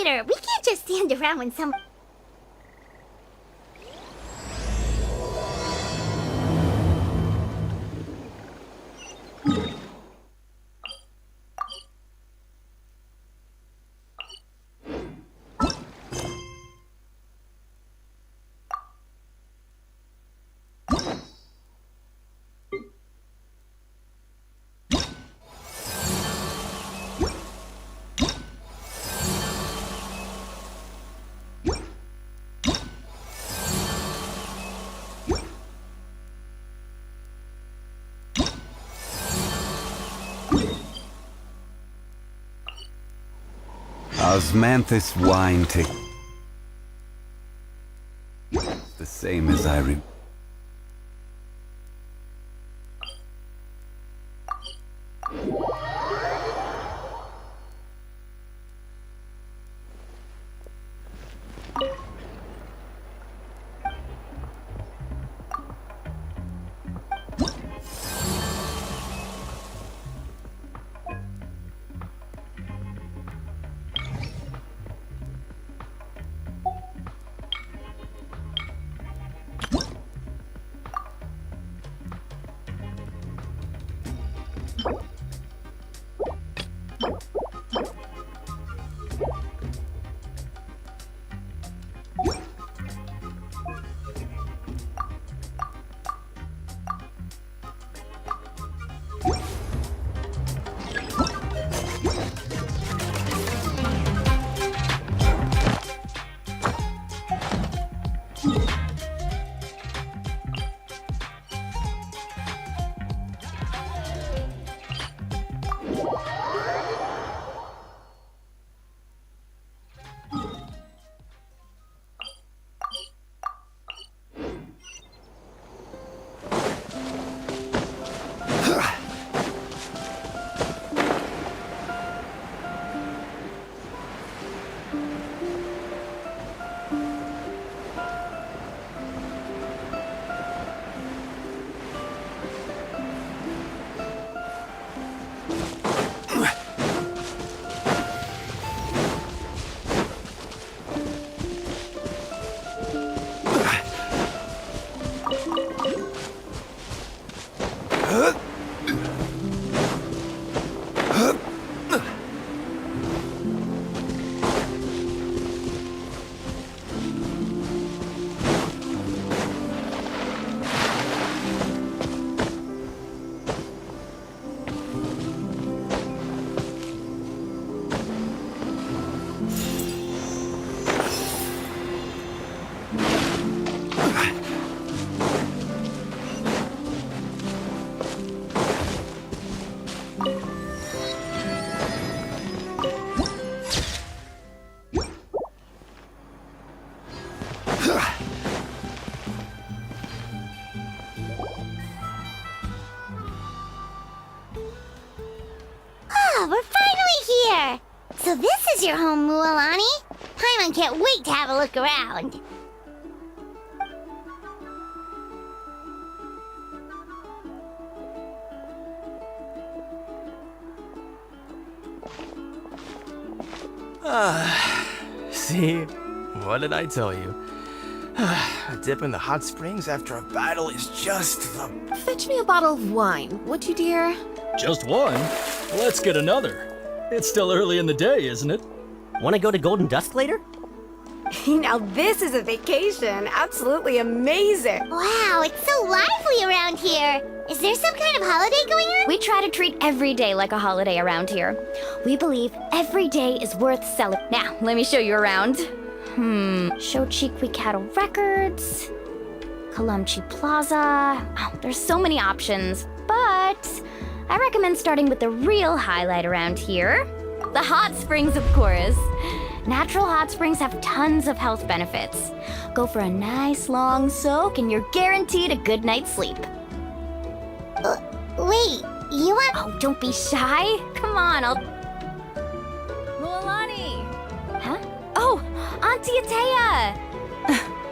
Speaker 15: later. We can't just stand around when some...
Speaker 2: Osmanthus wine take the same as I re... So this is your home, Mualani. Paimon can't wait to have a look around.
Speaker 6: See? What did I tell you? A dip in the hot springs after a battle is just the...
Speaker 11: Fetch me a bottle of wine, would you, dear?
Speaker 18: Just one? Let's get another. It's still early in the day, isn't it?
Speaker 10: Want to go to Golden Dusk later?
Speaker 14: Now this is a vacation. Absolutely amazing.
Speaker 15: Wow, it's so lively around here. Is there some kind of holiday going on?
Speaker 17: We try to treat every day like a holiday around here. We believe every day is worth celebrating. Now, let me show you around. Shochiqui Cattle Records, Kalamchi Plaza. Oh, there's so many options, but I recommend starting with the real highlight around here. The hot springs, of course. Natural hot springs have tons of health benefits. Go for a nice long soak and you're guaranteed a good night's sleep.
Speaker 15: Wait, you want...
Speaker 17: Oh, don't be shy. Come on, I'll...
Speaker 11: Mualani!
Speaker 17: Huh? Oh, Auntie Atea!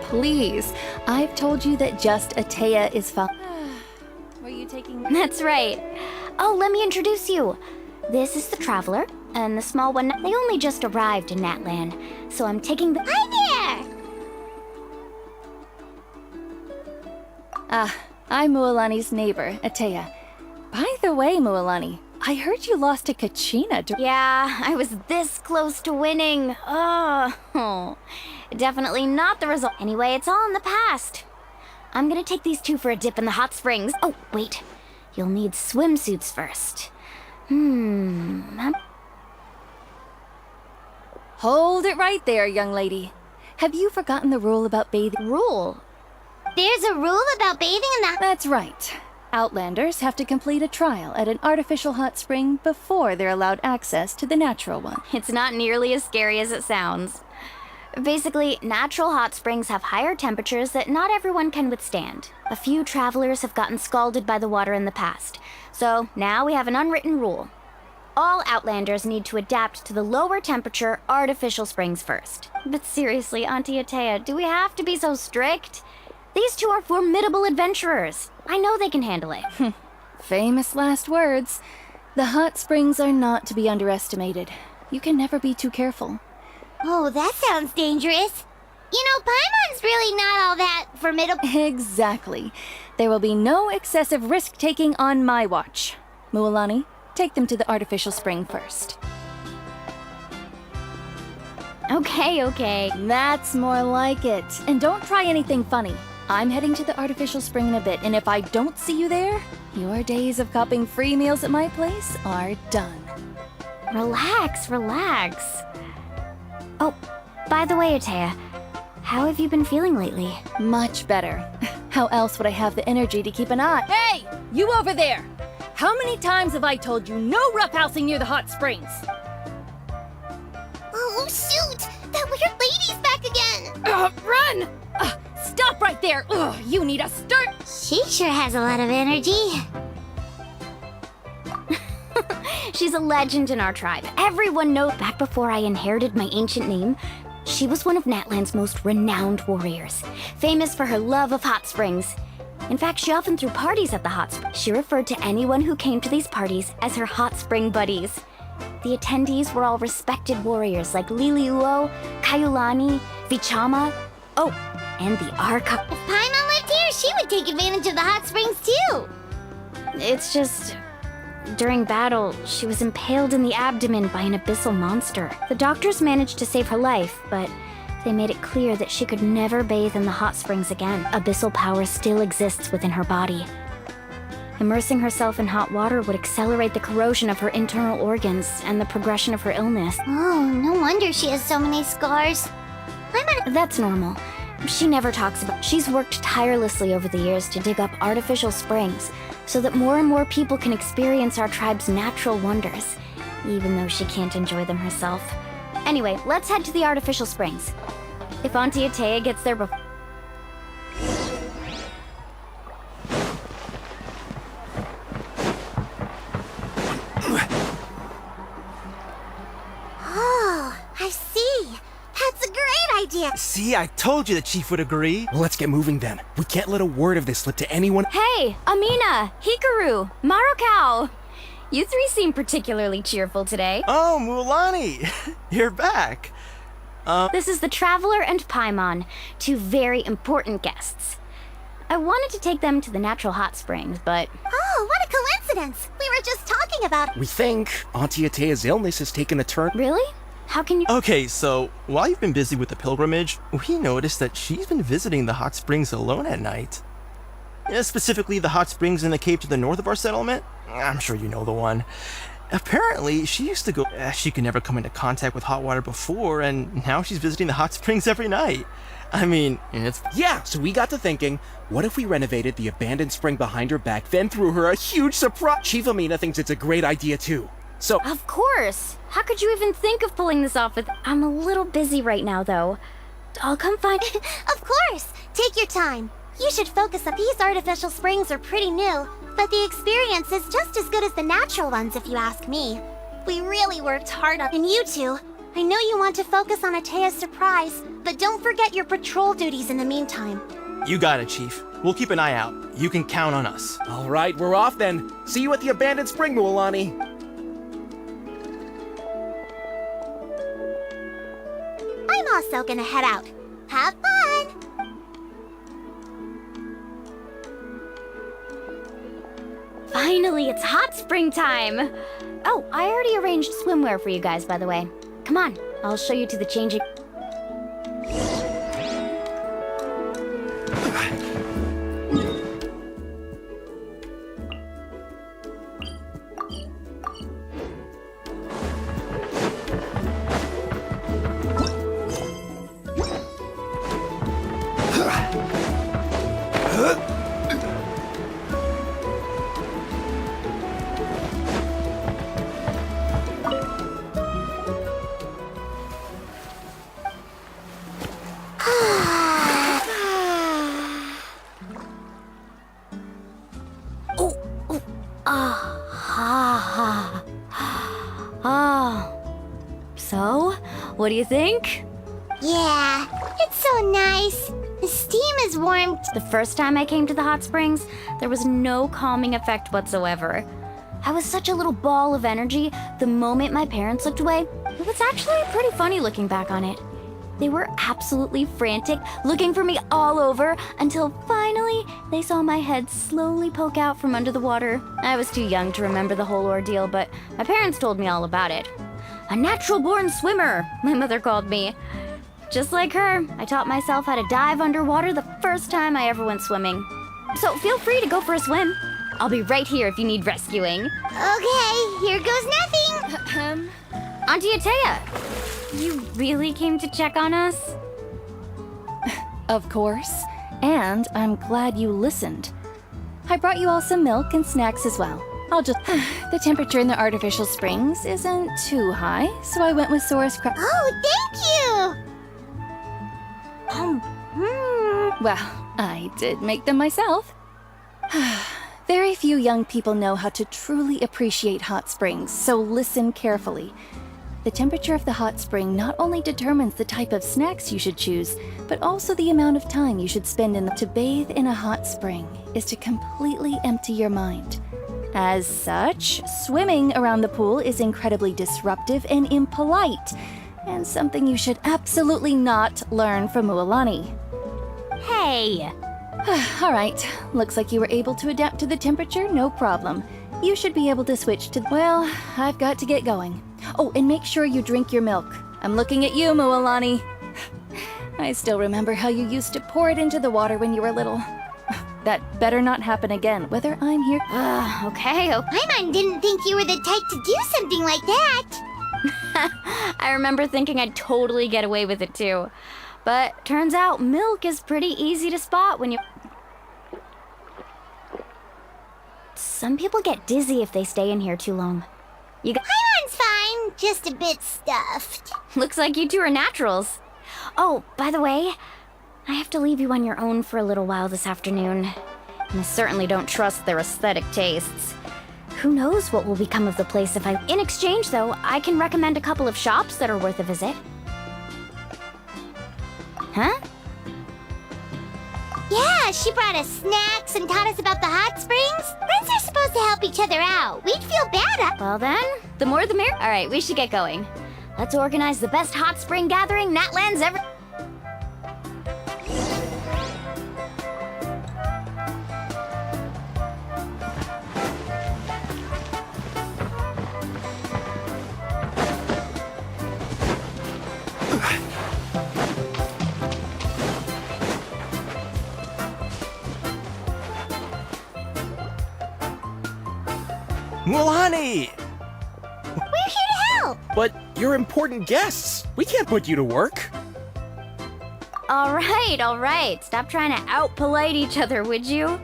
Speaker 11: Please, I've told you that just Atea is fine. Were you taking...
Speaker 17: That's right. Oh, let me introduce you. This is the Traveler. and the small one, they only just arrived in Natlan, so I'm taking the—
Speaker 15: Hi
Speaker 14: Ah, I'm Mualani's neighbor, Atea. By the way, Mualani, I heard you lost to Kachina.
Speaker 17: Yeah, I was this close to winning. Oh, definitely not the result. Anyway, it's all in the past. I'm gonna take these two for a dip in the hot springs. Oh, wait. You'll need swimsuits first.
Speaker 14: Hold it right there, young lady. Have you forgotten the rule about bathing?
Speaker 17: Rule?
Speaker 15: There's a rule about bathing in the—
Speaker 14: That's right. Outlanders have to complete a trial at an artificial hot spring before they're allowed access to the natural one.
Speaker 17: It's not nearly as scary as it sounds. Basically, natural hot springs have higher temperatures that not everyone can withstand. A few travelers have gotten scalded by the water in the past. So now we have an unwritten rule. All Outlanders need to adapt to the lower temperature artificial springs first. But seriously, Auntie Atea, do we have to be so strict? These two are formidable adventurers. I know they can handle it.
Speaker 14: Famous last words. The hot springs are not to be underestimated. You can never be too careful.
Speaker 15: Oh, that sounds dangerous. You know, Paimon's really not all that formidable.
Speaker 14: Exactly. There will be no excessive risk-taking on my watch. Mualani, take them to the artificial spring first.
Speaker 17: Okay.
Speaker 14: That's more like it. And don't try anything funny. I'm heading to the artificial spring in a bit, and if I don't see you there, your days of copping free meals at my place are done.
Speaker 17: Relax. Oh, by the way, Atea, how have you been feeling lately?
Speaker 14: Much better. How else would I have the energy to keep an eye? Hey! You over there! How many times have I told you no roughhousing near the hot springs?
Speaker 15: Oh, shoot! That weird lady's back again!
Speaker 14: Run! Stop right there! You need a start!
Speaker 15: She sure has a lot of energy.
Speaker 17: She's a legend in our tribe. Everyone knows. Back before I inherited my ancient name, she was one of Natlan's most renowned warriors, famous for her love of hot springs. In fact, she often threw parties at the hot springs. She referred to anyone who came to these parties as her hot spring buddies. The attendees were all respected warriors like Liliuo, Kaiulani, Vichama, and the Arca.
Speaker 15: If Paimon lived here, she would take advantage of the hot springs too.
Speaker 17: It's just, during battle, she was impaled in the abdomen by an abyssal monster. The doctors managed to save her life, but they made it clear that she could never bathe in the hot springs again. Abyssal power still exists within her body. Immersing herself in hot water would accelerate the corrosion of her internal organs and the progression of her illness.
Speaker 15: Oh, no wonder she has so many scars.
Speaker 17: That's normal. She never talks about. She's worked tirelessly over the years to dig up artificial springs so that more and more people can experience our tribe's natural wonders, even though she can't enjoy them herself. Anyway, let's head to the artificial springs. If Auntie Atea gets there before...
Speaker 15: Oh, I see. That's a great idea.
Speaker 1: See, I told you the chief would agree. Well, let's get moving then. We can't let a word of this slip to anyone.
Speaker 17: Hey, Amina, Hikaru, Marukau. You three seem particularly cheerful today.
Speaker 1: Oh, Mualani, you're back.
Speaker 17: This is the Traveler and Paimon, two very important guests. I wanted to take them to the natural hot springs, but...
Speaker 15: Oh, what a coincidence! We were just talking about it.
Speaker 1: We think Auntie Atea's illness has taken a turn.
Speaker 17: Really? How can you...
Speaker 12: Okay, so while you've been busy with the pilgrimage, we noticed that she's been visiting the hot springs alone at night. Specifically the hot springs in the cave to the north of our settlement. I'm sure you know the one. Apparently, she used to go... she could never come into contact with hot water before, and now she's visiting the hot springs every night. I mean, it's...
Speaker 1: Yeah, so we got to thinking, what if we renovated the abandoned spring behind her back, then threw her a huge surprise? Chief Amina thinks it's a great idea too. So...
Speaker 17: Of course! How could you even think of pulling this off with... I'm a little busy right now, though. I'll come find...
Speaker 15: Of course! Take your time. You should focus on these artificial springs are pretty new, but the experience is just as good as the natural ones if you ask me. We really worked hard on... And you two, I know you want to focus on Atea's surprise, but don't forget your patrol duties in the meantime.
Speaker 12: You got it, Chief. We'll keep an eye out. You can count on us.
Speaker 1: All right, we're off then. See you at the abandoned spring, Mualani.
Speaker 15: also gonna head out. Have fun!
Speaker 17: Finally, it's hot spring time! Oh, I already arranged swimwear for you guys, by the way. Come on, I'll show you to the changing... So, what do you think?
Speaker 15: Yeah, it's so nice. The steam is warm.
Speaker 17: The first time I came to the hot springs, there was no calming effect whatsoever. I was such a little ball of energy the moment my parents looked away. It was actually pretty funny looking back on it. They were absolutely frantic, looking for me all over, until finally they saw my head slowly poke out from under the water. I was too young to remember the whole ordeal, but my parents told me all about it. A natural-born swimmer, my mother called me. Just like her, I taught myself how to dive underwater the first time I ever went swimming. So feel free to go for a swim. I'll be right here if you need rescuing.
Speaker 15: Okay, here goes nothing.
Speaker 17: Auntie Atea, you really came to check on us?
Speaker 4: Of course. And I'm glad you listened. I brought you all some milk and snacks as well. The temperature in the artificial springs isn't too high, so I went with Sora's crab.
Speaker 15: Oh, thank you!
Speaker 4: Well, I did make them myself. Very few young people know how to truly appreciate hot springs, so listen carefully. The temperature of the hot spring not only determines the type of snacks you should choose, but also the amount of time you should spend in them. To bathe in a hot spring is to completely empty your mind. As such, swimming around the pool is incredibly disruptive and impolite, and something you should absolutely not learn from Mualani.
Speaker 17: Hey!
Speaker 4: Alright, looks like you were able to adapt to the temperature, no problem. You should be able to switch to... Well, I've got to get going. Oh, and make sure you drink your milk. I'm looking at you, Mualani. I still remember how you used to pour it into the water when you were little. That better not happen again, whether I'm here...
Speaker 17: Okay.
Speaker 15: Paimon didn't think you were the type to do something like that.
Speaker 17: I remember thinking I'd totally get away with it too. But turns out milk is pretty easy to spot when you... Some people get dizzy if they stay in here too long.
Speaker 15: Paimon's fine, just a bit stuffed.
Speaker 17: Looks like you two are naturals. Oh, by the way, I have to leave you on your own for a little while this afternoon. And I certainly don't trust their aesthetic tastes. Who knows what will become of the place if I... In exchange, though, I can recommend a couple of shops that are worth a visit. Huh?
Speaker 15: Yeah, she brought us snacks and taught us about the hot springs. Friends are supposed to help each other out. We'd feel bad.
Speaker 17: Well then, the more the merrier. All right, we should get going. Let's organize the best hot spring gathering Natlands ever...
Speaker 12: Mualani!
Speaker 15: We're here to help!
Speaker 1: But you're important guests. We can't put you to work.
Speaker 17: All right. Stop trying to out-polite each other, would you?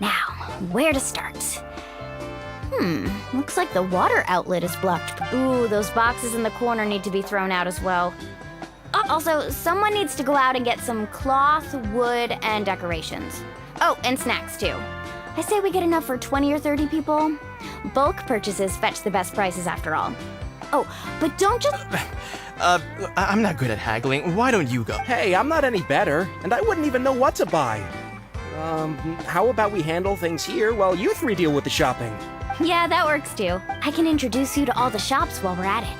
Speaker 17: Now, where to start? Looks like the water outlet is blocked. Ooh, those boxes in the corner need to be thrown out as well. Also, someone needs to go out and get some cloth, wood, and decorations. Oh, and snacks too. I say we get enough for 20 or 30 people. Bulk purchases fetch the best prices after all. Oh, but don't just...
Speaker 12: I'm not good at haggling. Why don't you go?
Speaker 1: Hey, I'm not any better, and I wouldn't even know what to buy. How about we handle things here while you three deal with the shopping?
Speaker 17: Yeah, that works too. I can introduce you to all the shops while we're at it.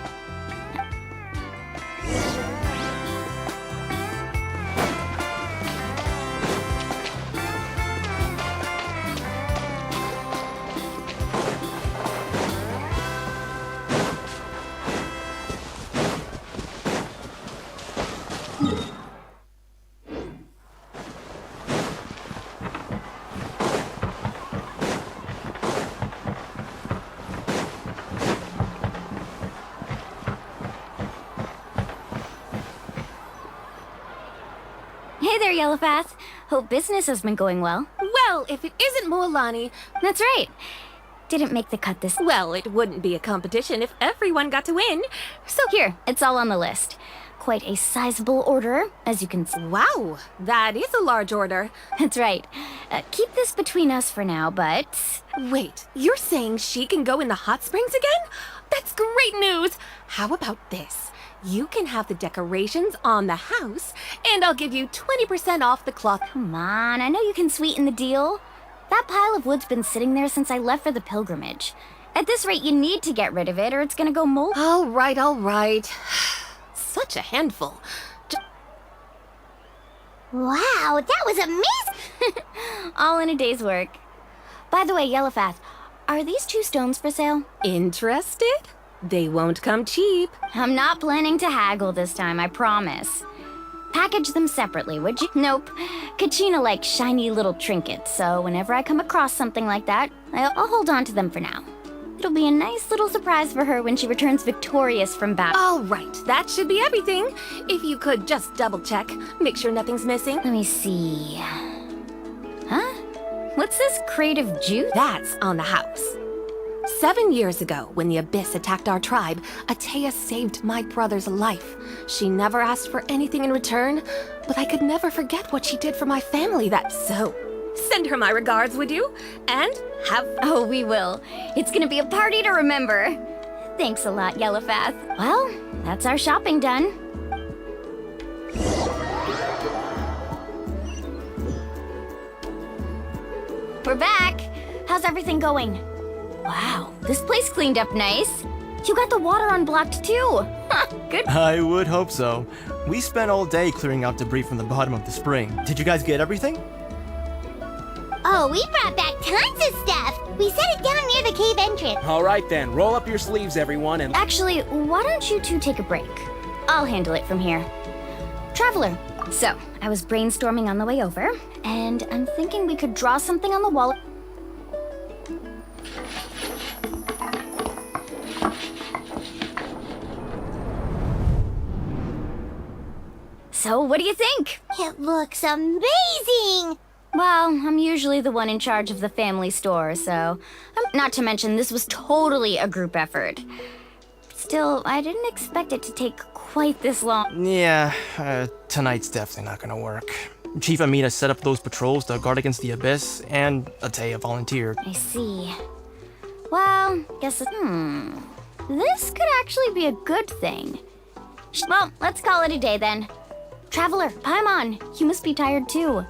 Speaker 17: there, Yellowfath. Hope business has been going well.
Speaker 5: Well, if it isn't Mualani...
Speaker 17: That's right. Didn't make the cut this...
Speaker 5: Well, it wouldn't be a competition if everyone got to win.
Speaker 17: So here, it's all on the list. Quite a sizable order, as you can see.
Speaker 5: Wow, that is a large order.
Speaker 17: That's right. Keep this between us for now, but...
Speaker 5: Wait, you're saying she can go in the hot springs again? That's great news! How about this? You can have the decorations on the house, and I'll give you 20% off the cloth.
Speaker 17: Come on, I know you can sweeten the deal. That pile of wood's been sitting there since I left for the pilgrimage. At this rate, you need to get rid of it, or it's gonna go mold.
Speaker 5: All right. Such a handful.
Speaker 15: Wow, that was amazing!
Speaker 17: All in a day's work. By the way, Yellowfath, are these 2 stones for sale?
Speaker 5: Interested? They won't come cheap.
Speaker 17: I'm not planning to haggle this time, I promise. Package them separately, would you? Nope. Kachina likes shiny little trinkets, so whenever I come across something like that, I'll hold on to them for now. It'll be a nice little surprise for her when she returns victorious from battle.
Speaker 5: All right, that should be everything. If you could just double check, make sure nothing's missing.
Speaker 17: Let me see. Huh? What's this crate of juice?
Speaker 5: That's on the house. 7 years ago, when the Abyss attacked our tribe, Atea saved my brother's life. She never asked for anything in return, but I could never forget what she did for my family. So send her my regards, would you? And have...
Speaker 17: Oh, we will. It's gonna be a party to remember. Thanks a lot, Yellowfath. Well, that's our shopping done. We're back. How's everything going? Wow, this place cleaned up nice. You got the water unblocked too. Good.
Speaker 12: I would hope so. We spent all day clearing out debris from the bottom of the spring. Did you guys get everything?
Speaker 15: Oh, we brought back tons of stuff. We set it down near the cave entrance.
Speaker 1: All right then, roll up your sleeves, everyone, and...
Speaker 17: Actually, why don't you 2 take a break? I'll handle it from here. Traveler, so I was brainstorming on the way over, and I'm thinking we could draw something on the wall. So, what do you think?
Speaker 15: It looks amazing!
Speaker 17: Well, I'm usually the one in charge of the family store, so... Not to mention, this was totally a group effort. Still, I didn't expect it to take quite this long.
Speaker 12: Yeah, tonight's definitely not gonna work. Chief Amita set up those patrols to guard against the Abyss, and Atea volunteered.
Speaker 17: I see. Well, guess... This could actually be a good thing. Well, let's call it a day then. Traveler, Paimon, you must be tired too.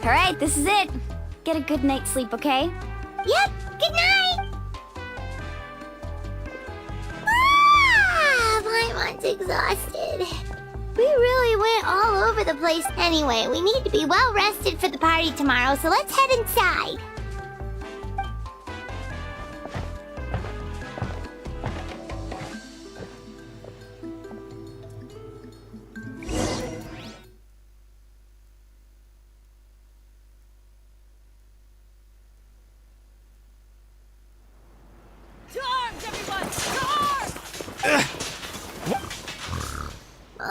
Speaker 17: Alright, this is it. Get a good night's sleep, okay?
Speaker 15: Yep, good night! Paimon's exhausted. We really went all over the place anyway. We need to be well rested for the party tomorrow, so let's head inside.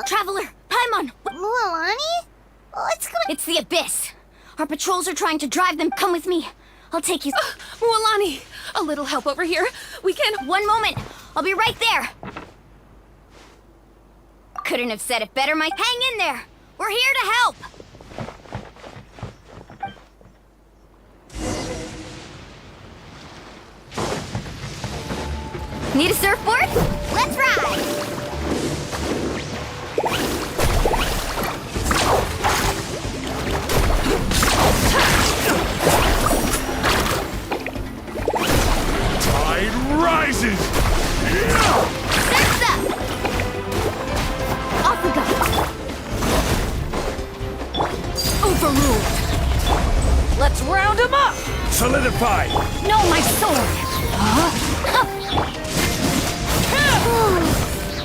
Speaker 17: Traveler, Paimon!
Speaker 15: Mualani? What's going on?
Speaker 17: It's the Abyss. Our patrols are trying to drive them. Come with me. I'll take you.
Speaker 5: Mualani, a little help over here. We can...
Speaker 17: One moment. I'll be right there. Couldn't have said it better, Mike. Hang in there. We're here to help. Need a surfboard? Let's ride!
Speaker 3: Round him up!
Speaker 7: Solidify!
Speaker 14: No, my sword!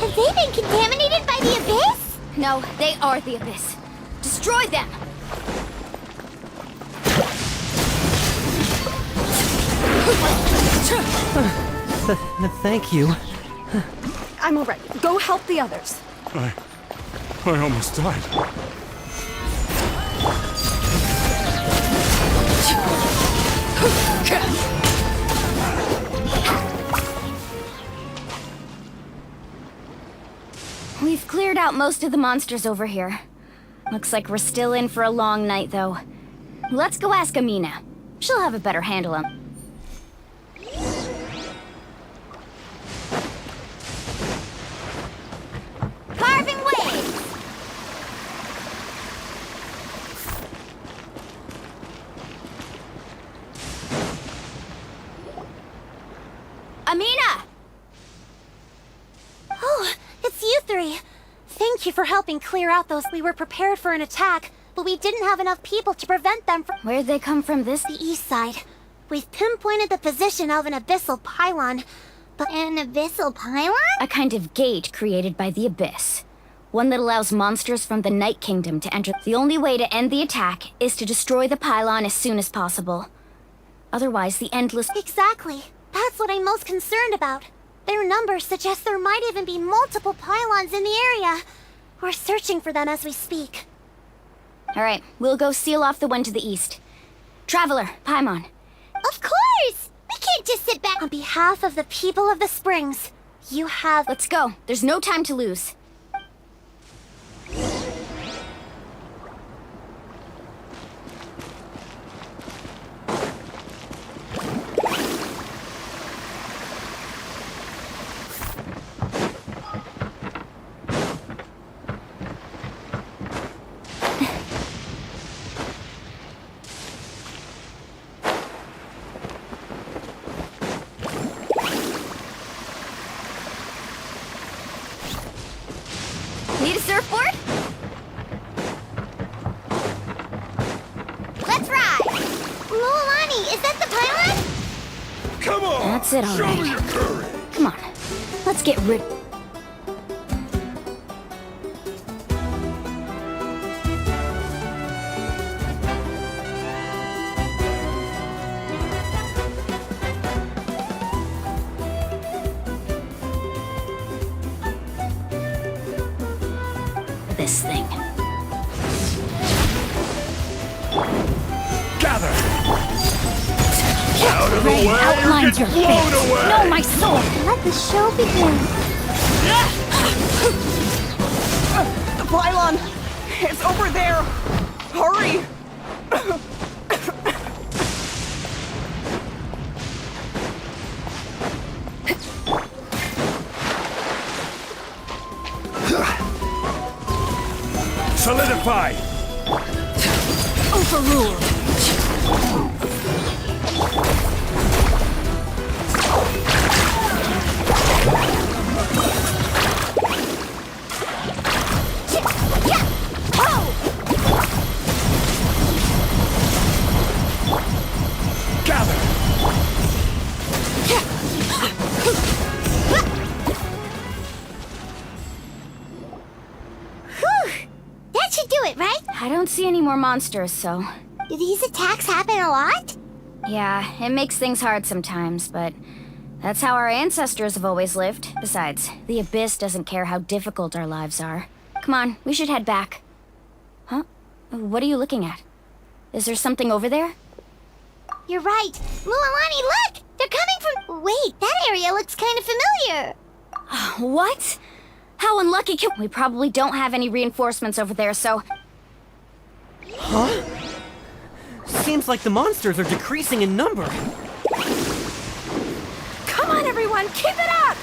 Speaker 15: Have they been contaminated by the abyss?
Speaker 17: No, they are the abyss. Destroy them!
Speaker 10: Thank you.
Speaker 3: I'm alright. Go help the others.
Speaker 7: I almost died.
Speaker 17: We've cleared out most of the monsters over here. Looks like we're still in for a long night, though. Let's go ask Amina. She'll have a better handle on.
Speaker 15: Carving waves!
Speaker 17: Amina!
Speaker 15: Oh, it's you three. Thank you for helping clear out those. We were prepared for an attack, but we didn't have enough people to prevent them from—
Speaker 17: Where'd they come from this?
Speaker 15: The east side. We've pinpointed the position of an abyssal pylon, but—
Speaker 2: An abyssal pylon?
Speaker 17: A kind of gate created by the abyss. One that allows monsters from the Night Kingdom to enter. The only way to end the attack is to destroy the pylon as soon as possible. Otherwise, the endless—
Speaker 15: Exactly. That's what I'm most concerned about. Their numbers suggest there might even be multiple pylons in the area. We're searching for them as we speak.
Speaker 17: Alright, we'll go seal off the one to the east. Traveler, Paimon.
Speaker 15: Of course! We can't just sit back. On behalf of the people of the Springs, you have—
Speaker 17: Let's go. There's no time to lose.
Speaker 15: Need a surfboard? Let's ride! Luolani, is that the pylon?
Speaker 7: Come on!
Speaker 17: That's it
Speaker 7: Show
Speaker 17: already.
Speaker 7: me your courage!
Speaker 17: Come on. Let's get rid— this thing.
Speaker 7: Gather! Out of the way!
Speaker 14: outlines
Speaker 7: or
Speaker 14: your
Speaker 7: get blown
Speaker 14: fate.
Speaker 7: away!
Speaker 14: No, my sword!
Speaker 15: Let the show begin.
Speaker 3: The pylon! It's over there! Hurry!
Speaker 7: Solidify!
Speaker 14: Overruled!
Speaker 7: Gather!
Speaker 15: Whew! That should do it, right?
Speaker 17: I don't see any more monsters, so...
Speaker 15: Do these attacks happen a lot?
Speaker 17: Yeah, it makes things hard sometimes, but that's how our ancestors have always lived. Besides, the Abyss doesn't care how difficult our lives are. Come on, we should head back. Huh? What are you looking at? Is there something over there?
Speaker 15: You're right. Luolani, look! They're coming from— Wait, that area looks kind of familiar.
Speaker 17: What? How unlucky can— We probably don't have any reinforcements over there, so...
Speaker 10: Huh? Seems like the monsters are decreasing in number.
Speaker 3: Come on, everyone! Keep it up!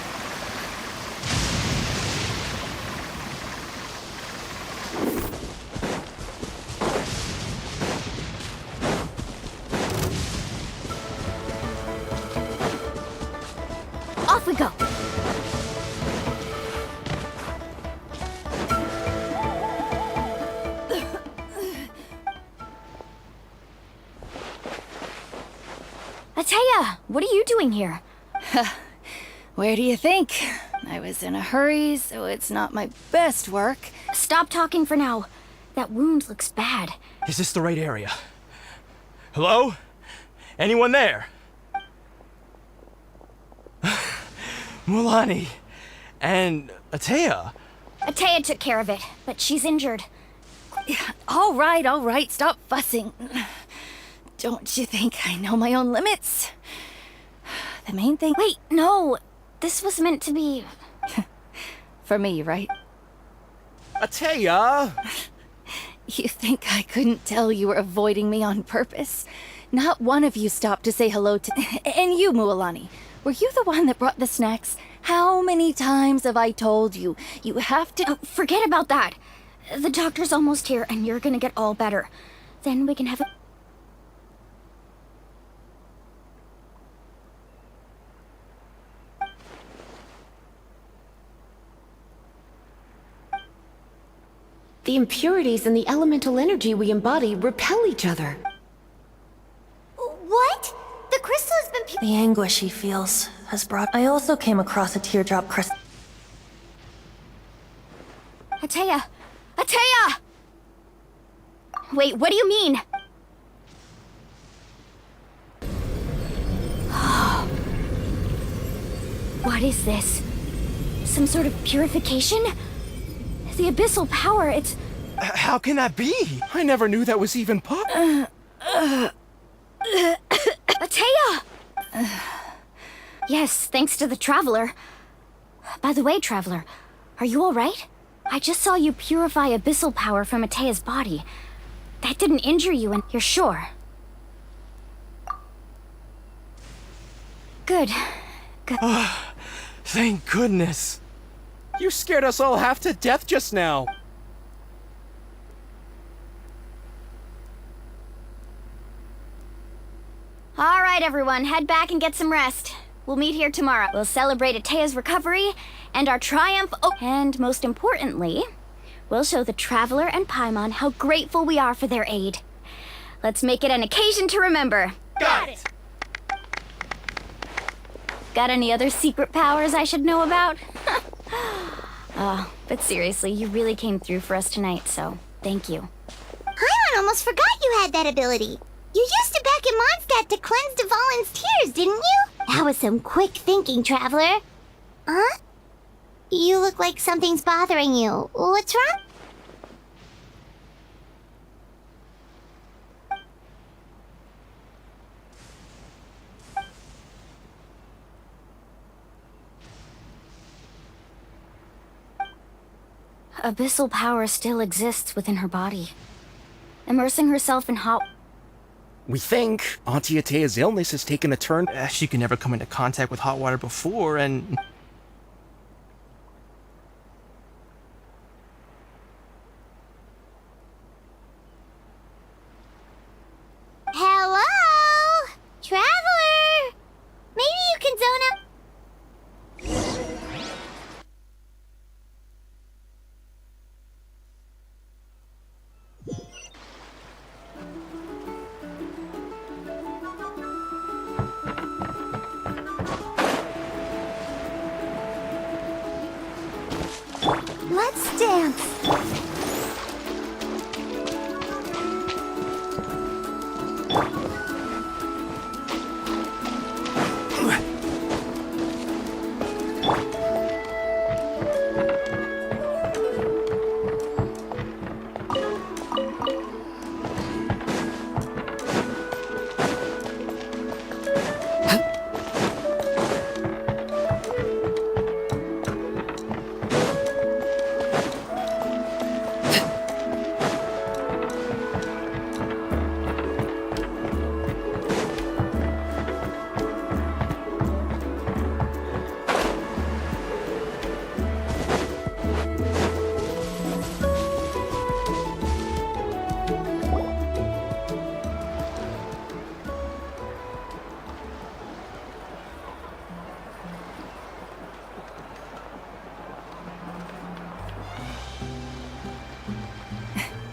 Speaker 17: Off we go! Ateya, what are you doing here?
Speaker 4: Where do you think? I was in a hurry, so it's not my best work.
Speaker 17: Stop talking for now. That wound looks bad.
Speaker 12: Is this the right area? Hello? Anyone there? Mulani and Ateya.
Speaker 17: Ateya took care of it, but she's injured.
Speaker 4: All right, stop fussing. Don't you think I know my own limits? The main thing...
Speaker 17: Wait, no! This was meant to be...
Speaker 4: For me, right?
Speaker 1: Ateya!
Speaker 4: You think I couldn't tell you were avoiding me on purpose? Not one of you stopped to say hello to... And you, Mualani, were you the one that brought the snacks? How many times have I told you? You have to...
Speaker 17: forget about that. The doctor's almost here, and you're gonna get all better. Then we can have a...
Speaker 5: The impurities and the elemental energy we embody repel each other.
Speaker 15: What? The crystal has been...
Speaker 13: The anguish he feels has brought... I also came across a teardrop crystal.
Speaker 17: Ateya! Ateya! Wait, what do you mean? What is this? Some sort of purification? The abyssal power, it's...
Speaker 12: How can that be?
Speaker 1: I never knew that was even possible.
Speaker 17: Ateya! Yes, thanks to the Traveler. By the way, Traveler, are you alright? I just saw you purify abyssal power from Ateya's body. That didn't injure you, and you're sure? Good. Good.
Speaker 12: Thank goodness.
Speaker 1: You scared us all half to death just now.
Speaker 17: All right, everyone, head back and get some rest. We'll meet here tomorrow. We'll celebrate Ateya's recovery and our triumph. Oh, and most importantly, we'll show the Traveler and Paimon how grateful we are for their aid. Let's make it an occasion to remember.
Speaker 1: Got it!
Speaker 17: Got any other secret powers I should know about? But seriously, you really came through for us tonight, so thank you.
Speaker 15: Paimon almost forgot you had that ability. You used it back in Mondstadt to cleanse Dvalin's tears, didn't you? That was some quick thinking, Traveler. Huh? You look like something's bothering you. What's wrong?
Speaker 17: Abyssal power still exists within her body. Immersing herself in hot...
Speaker 1: We think Auntie Ateya's illness has taken a turn.
Speaker 12: She could never come into contact with hot water before, and...
Speaker 15: Hello? Traveler? Maybe you can zone up... Let's dance.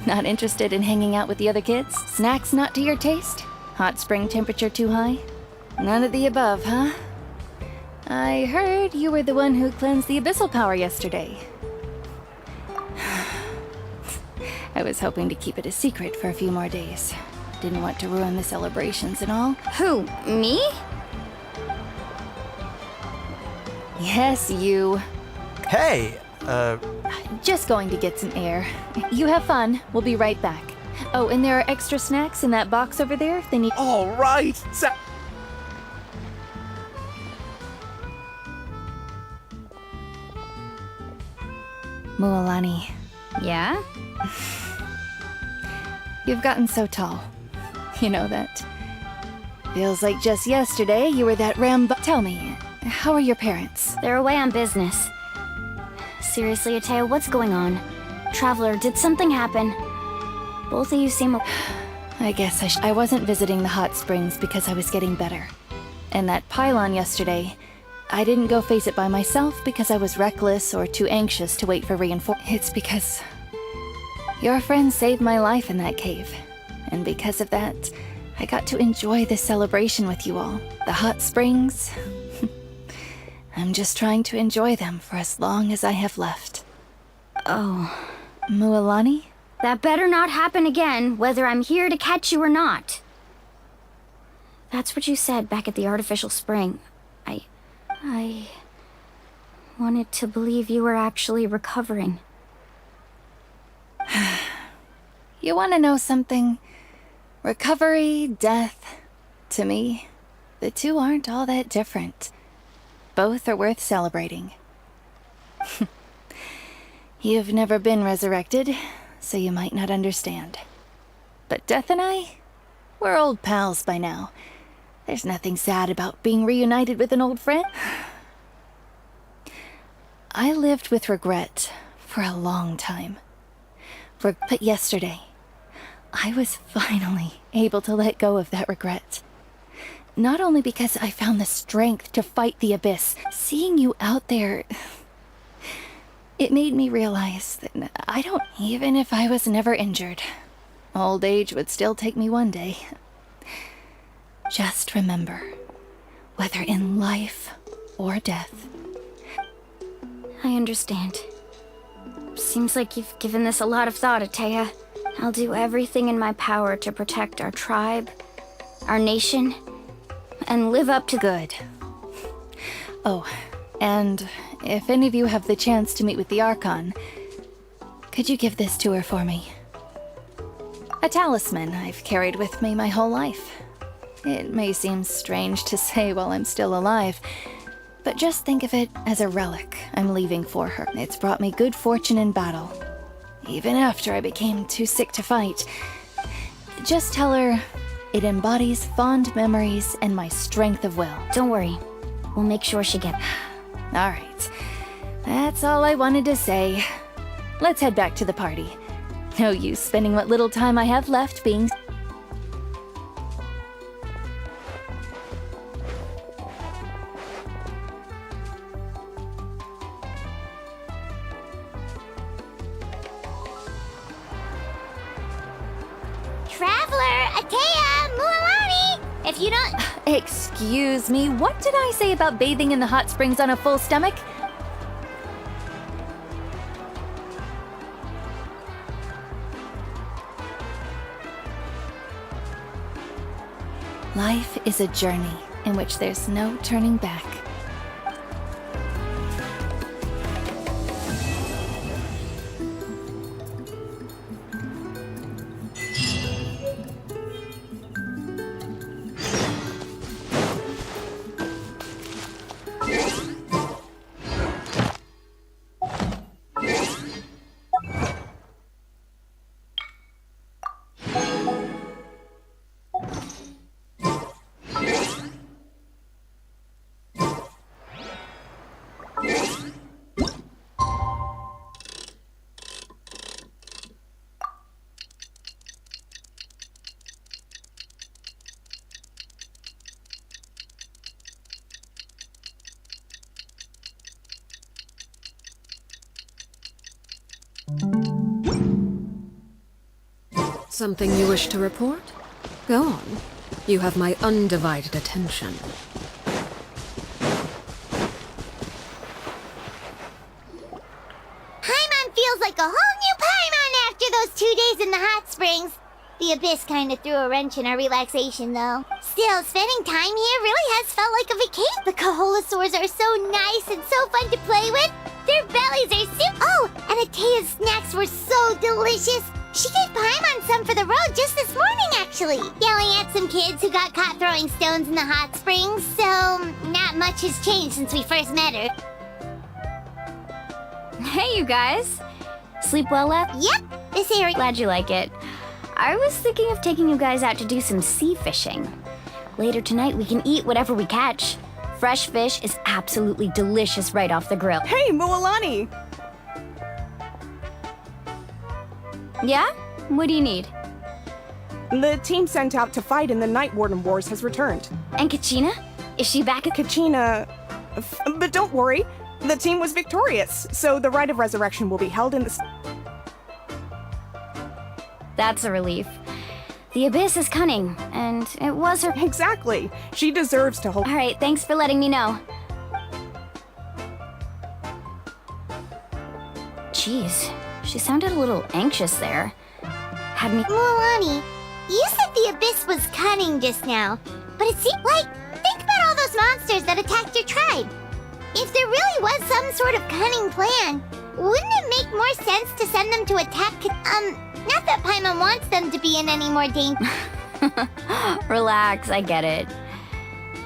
Speaker 4: Not interested in hanging out with the other kids? Snacks not to your taste? Hot spring temperature too high? None of the above, huh? I heard you were the one who cleansed the abyssal power yesterday. I was hoping to keep it a secret for a few more days. Didn't want to ruin the celebrations and all.
Speaker 14: Who, me?
Speaker 4: Yes, you.
Speaker 12: Hey,
Speaker 4: Just going to get some air. You have fun. We'll be right back. Oh, and there are extra snacks in that box over there if they need.
Speaker 1: All right.
Speaker 4: Mualani.
Speaker 14: Yeah?
Speaker 4: You've gotten so tall. You know that. Feels like just yesterday you were that Tell me, how are your parents?
Speaker 17: They're away on business. Seriously, Atea, what's going on? Traveler, did something happen? Both of you seem...
Speaker 4: I guess I wasn't visiting the hot springs because I was getting better. And that pylon yesterday, I didn't go face it by myself because I was reckless or too anxious to wait for reinforcements. It's because your friend saved my life in that cave. And because of that, I got to enjoy this celebration with you all. The hot springs. I'm just trying to enjoy them for as long as I have left.
Speaker 17: Oh.
Speaker 4: Mualani?
Speaker 17: That better not happen again, whether I'm here to catch you or not. That's what you said back at the artificial spring. I wanted to believe you were actually recovering.
Speaker 4: You want to know something? Recovery, death, to me, the two aren't all that different. Both are worth celebrating. You've never been resurrected, so you might not understand. But Death and I, we're old pals by now. There's nothing sad about being reunited with an old friend. I lived with regret for a long time. But yesterday, I was finally able to let go of that regret. Not only because I found the strength to fight the abyss, seeing you out there, it made me realize that even if I was never injured, old age would still take me one day. Just remember, whether in life or death.
Speaker 17: I understand. Seems like you've given this a lot of thought, Atea. I'll do everything in my power to protect our tribe, our nation, and live up to
Speaker 4: good. Oh, and if any of you have the chance to meet with the Archon, could you give this to her for me? A talisman I've carried with me my whole life. It may seem strange to say while I'm still alive, but just think of it as a relic I'm leaving for her. It's brought me good fortune in battle, even after I became too sick to fight. Just tell her it embodies fond memories and my strength of will.
Speaker 17: Don't worry. We'll make sure she gets...
Speaker 4: All right. That's all I wanted to say. Let's head back to the party. No use spending what little time I have left being...
Speaker 15: Traveler, Atea, Mualani! If you don't...
Speaker 4: Excuse me, what did I say about bathing in the hot springs on a full stomach? Life is a journey in which there's no turning back.
Speaker 5: Something you wish to report? Go on. You have my undivided attention.
Speaker 15: Paimon feels like a whole new Paimon after those 2 days in the hot springs. The Abyss kind of threw a wrench in our relaxation, though. Still, spending time here really has felt like a vacation. The Kaholasaurs are so nice and so fun to play with. Their bellies are super. Oh, and Atea's snacks were so delicious. She gave Paimon some for the road just this morning, actually. Yelling at some kids who got caught throwing stones in the hot springs, so not much has changed since we first met her.
Speaker 17: Hey, you guys. Sleep well left?
Speaker 15: Yep, this area.
Speaker 17: Glad you like it. I was thinking of taking you guys out to do some sea fishing. Later tonight, we can eat whatever we catch. Fresh fish is absolutely delicious right off the grill.
Speaker 9: Hey, Mualani!
Speaker 17: Yeah? What do you need?
Speaker 9: The team sent out to fight in the Night Warden Wars has returned.
Speaker 17: And Kachina? Is she back?
Speaker 9: Kachina... But don't worry. The team was victorious, so the rite of resurrection will be held in the...
Speaker 17: That's a relief. The Abyss is cunning, and it was her...
Speaker 9: Exactly. She deserves to hold...
Speaker 17: All right, thanks for letting me know. Jeez, she sounded a little anxious there. Had me...
Speaker 15: Mualani, you said the Abyss was cunning just now, but it seemed like... Think about all those monsters that attacked your tribe. If there really was some sort of cunning plan, wouldn't it make more sense to send them to attack... Not that Paimon wants them to be in any more danger.
Speaker 17: Relax, I get it.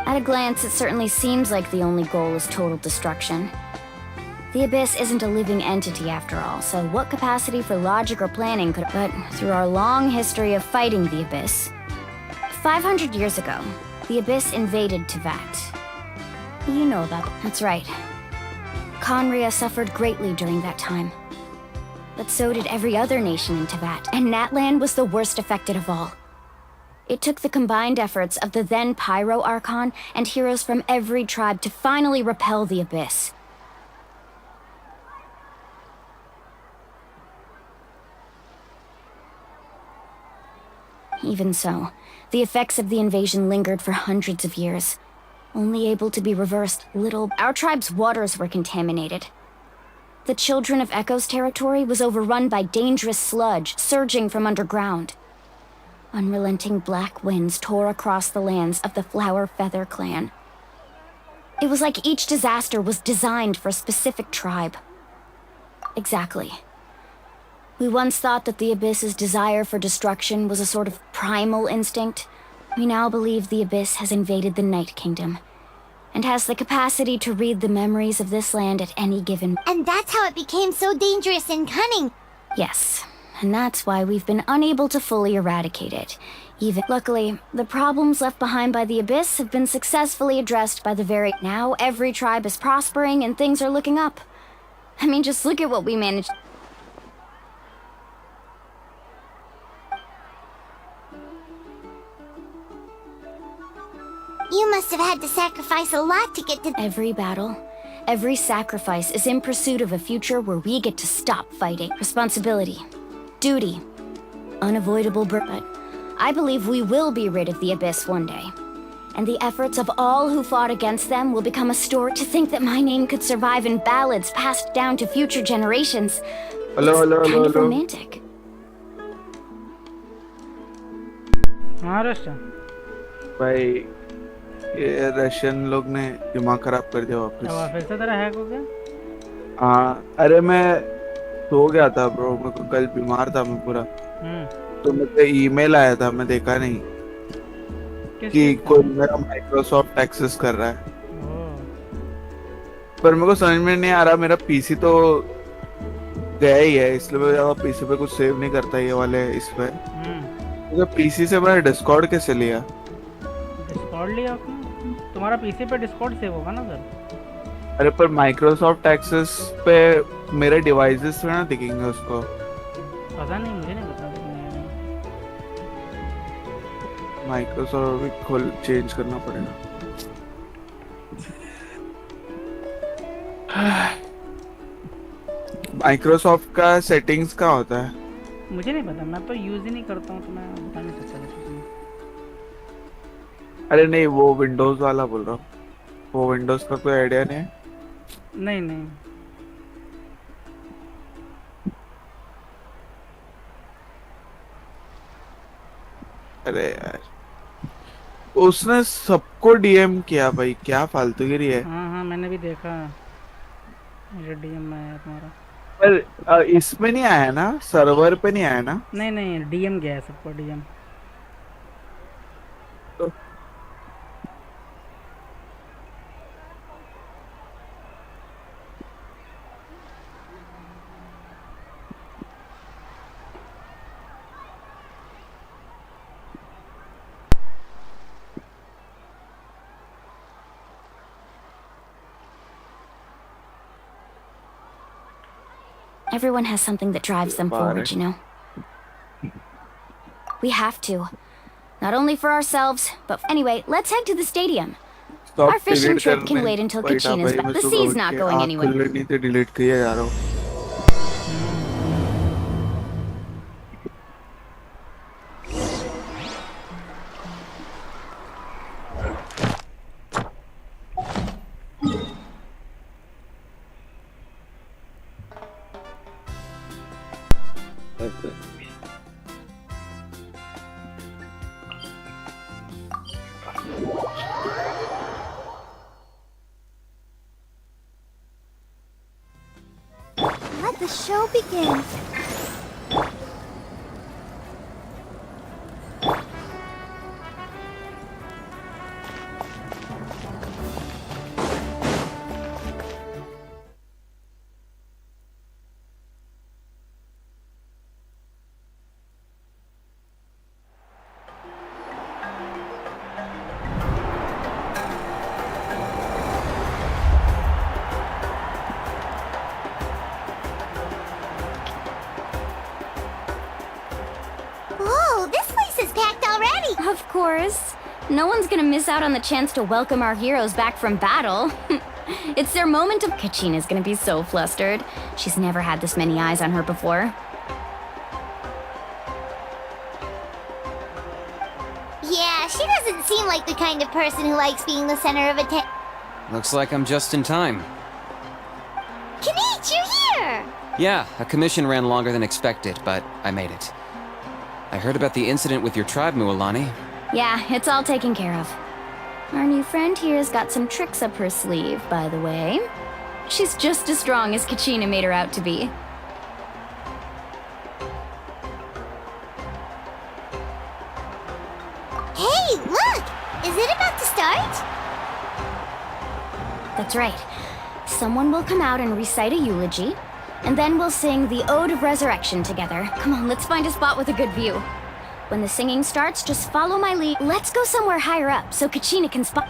Speaker 17: At a glance, it certainly seems like the only goal is total destruction. The Abyss isn't a living entity after all, so what capacity for logic or planning could... But through our long history of fighting the Abyss... 500 years ago, the Abyss invaded Teyvat. You know about that. That's right. Conria suffered greatly during that time. But so did every other nation in Teyvat, and Natlan was the worst affected of all. It took the combined efforts of the then Pyro Archon and heroes from every tribe to finally repel the Abyss. Even so, the effects of the invasion lingered for hundreds of years, only able to be reversed little. Our tribe's waters were contaminated. The Children of Echo's territory was overrun by dangerous sludge surging from underground. Unrelenting black winds tore across the lands of the Flower Feather clan. It was like each disaster was designed for a specific tribe. Exactly. We once thought that the Abyss's desire for destruction was a sort of primal instinct. We now believe the Abyss has invaded the Night Kingdom, and has the capacity to read the memories of this land at any given...
Speaker 15: And that's how it became so dangerous and cunning.
Speaker 17: Yes, and that's why we've been unable to fully eradicate it. Luckily, the problems left behind by the Abyss have been successfully addressed by the very... Now every tribe is prospering and things are looking up. I mean, just look at what we managed...
Speaker 15: You must have had to sacrifice a lot to get to...
Speaker 17: Every battle, every sacrifice is in pursuit of a future where we get to stop fighting. Responsibility, duty, unavoidable but I believe we will be rid of the Abyss one day. And the efforts of all who fought against them will become a story. To think that my name could survive in ballads passed down to future generations. It's kind of romantic.
Speaker 20: Maharashtra भाई ये Russian लोग ने दिमाग खराब कर दिया वापस।
Speaker 23: फिर से तेरा हैक हो गया?
Speaker 20: हाँ, अरे मैं सो गया था ब्रो, मैं कल बीमार था मैं पूरा। तो मुझे ईमेल आया था, मैं देखा नहीं कि कोई मेरा माइक्रोसॉफ्ट एक्सेस कर रहा है, पर मेरे को समझ में नहीं आ रहा। मेरा पीसी तो गया ही है, इसलिए मैं ज्यादा पीसी पे कुछ सेव नहीं करता ये वाले इस पे। तो पीसी से मैंने डिस्कॉर्ड कैसे लिया?
Speaker 23: डिस्कॉर्ड लिया आपने? तुम्हारा पीसी पे डिस्कॉर्ड सेव होगा ना सर?
Speaker 20: अरे पर माइक्रोसॉफ्ट एक्सेस पे मेरे डिवाइसेस पे ना दिखेंगे उसको।
Speaker 23: पता नहीं, मुझे नहीं पता।
Speaker 20: माइक्रोसॉफ्ट भी खोल चेंज करना पड़ेगा। माइक्रोसॉफ्ट का सेटिंग्स कहाँ होता है?
Speaker 23: मुझे नहीं पता, मैं तो यूज ही नहीं करता हूँ, तो मैं बता नहीं सकता।
Speaker 20: अरे नहीं, वो विंडोज वाला बोल रहा हूँ। वो विंडोज का कोई आइडिया नहीं है?
Speaker 23: नहीं नहीं।
Speaker 20: अरे यार, उसने सबको डीएम किया भाई, क्या फालतूगिरी है।
Speaker 23: हाँ हाँ, मैंने भी देखा, मुझे डीएम में आया तुम्हारा।
Speaker 20: पर इसमें नहीं आया ना, सर्वर पे नहीं आया ना?
Speaker 23: नहीं नहीं, डीएम गया है सबको, DM.
Speaker 17: Everyone has something that drives them forward, you know? We have to. Not only for ourselves, but anyway, let's head to the stadium. Our fishing trip can wait until Kachina's back. The sea's not going anywhere.
Speaker 20: Delete किया जा रहा हूँ।
Speaker 15: Let the show begin. Whoa, this place is packed already.
Speaker 17: Of course. No one's gonna miss out on the chance to welcome our heroes back from battle. It's their moment of... Kachina's gonna be so flustered. She's never had this many eyes on her before.
Speaker 15: Yeah, she doesn't seem like the kind of person who likes being the center of attention.
Speaker 8: Looks like I'm just in time.
Speaker 15: Kanich, you're here!
Speaker 8: Yeah, a commission ran longer than expected, but I made it. I heard about the incident with your tribe, Mualani.
Speaker 17: Yeah, it's all taken care of. Our new friend here's got some tricks up her sleeve, by the way. She's just as strong as Kachina made her out to be.
Speaker 15: Hey, look! Is it about to start?
Speaker 17: That's right. Someone will come out and recite a eulogy, and then we'll sing the Ode of Resurrection together. Come on, let's find a spot with a good view. When the singing starts, just follow my lead. Let's go somewhere higher up so Kachina can spot...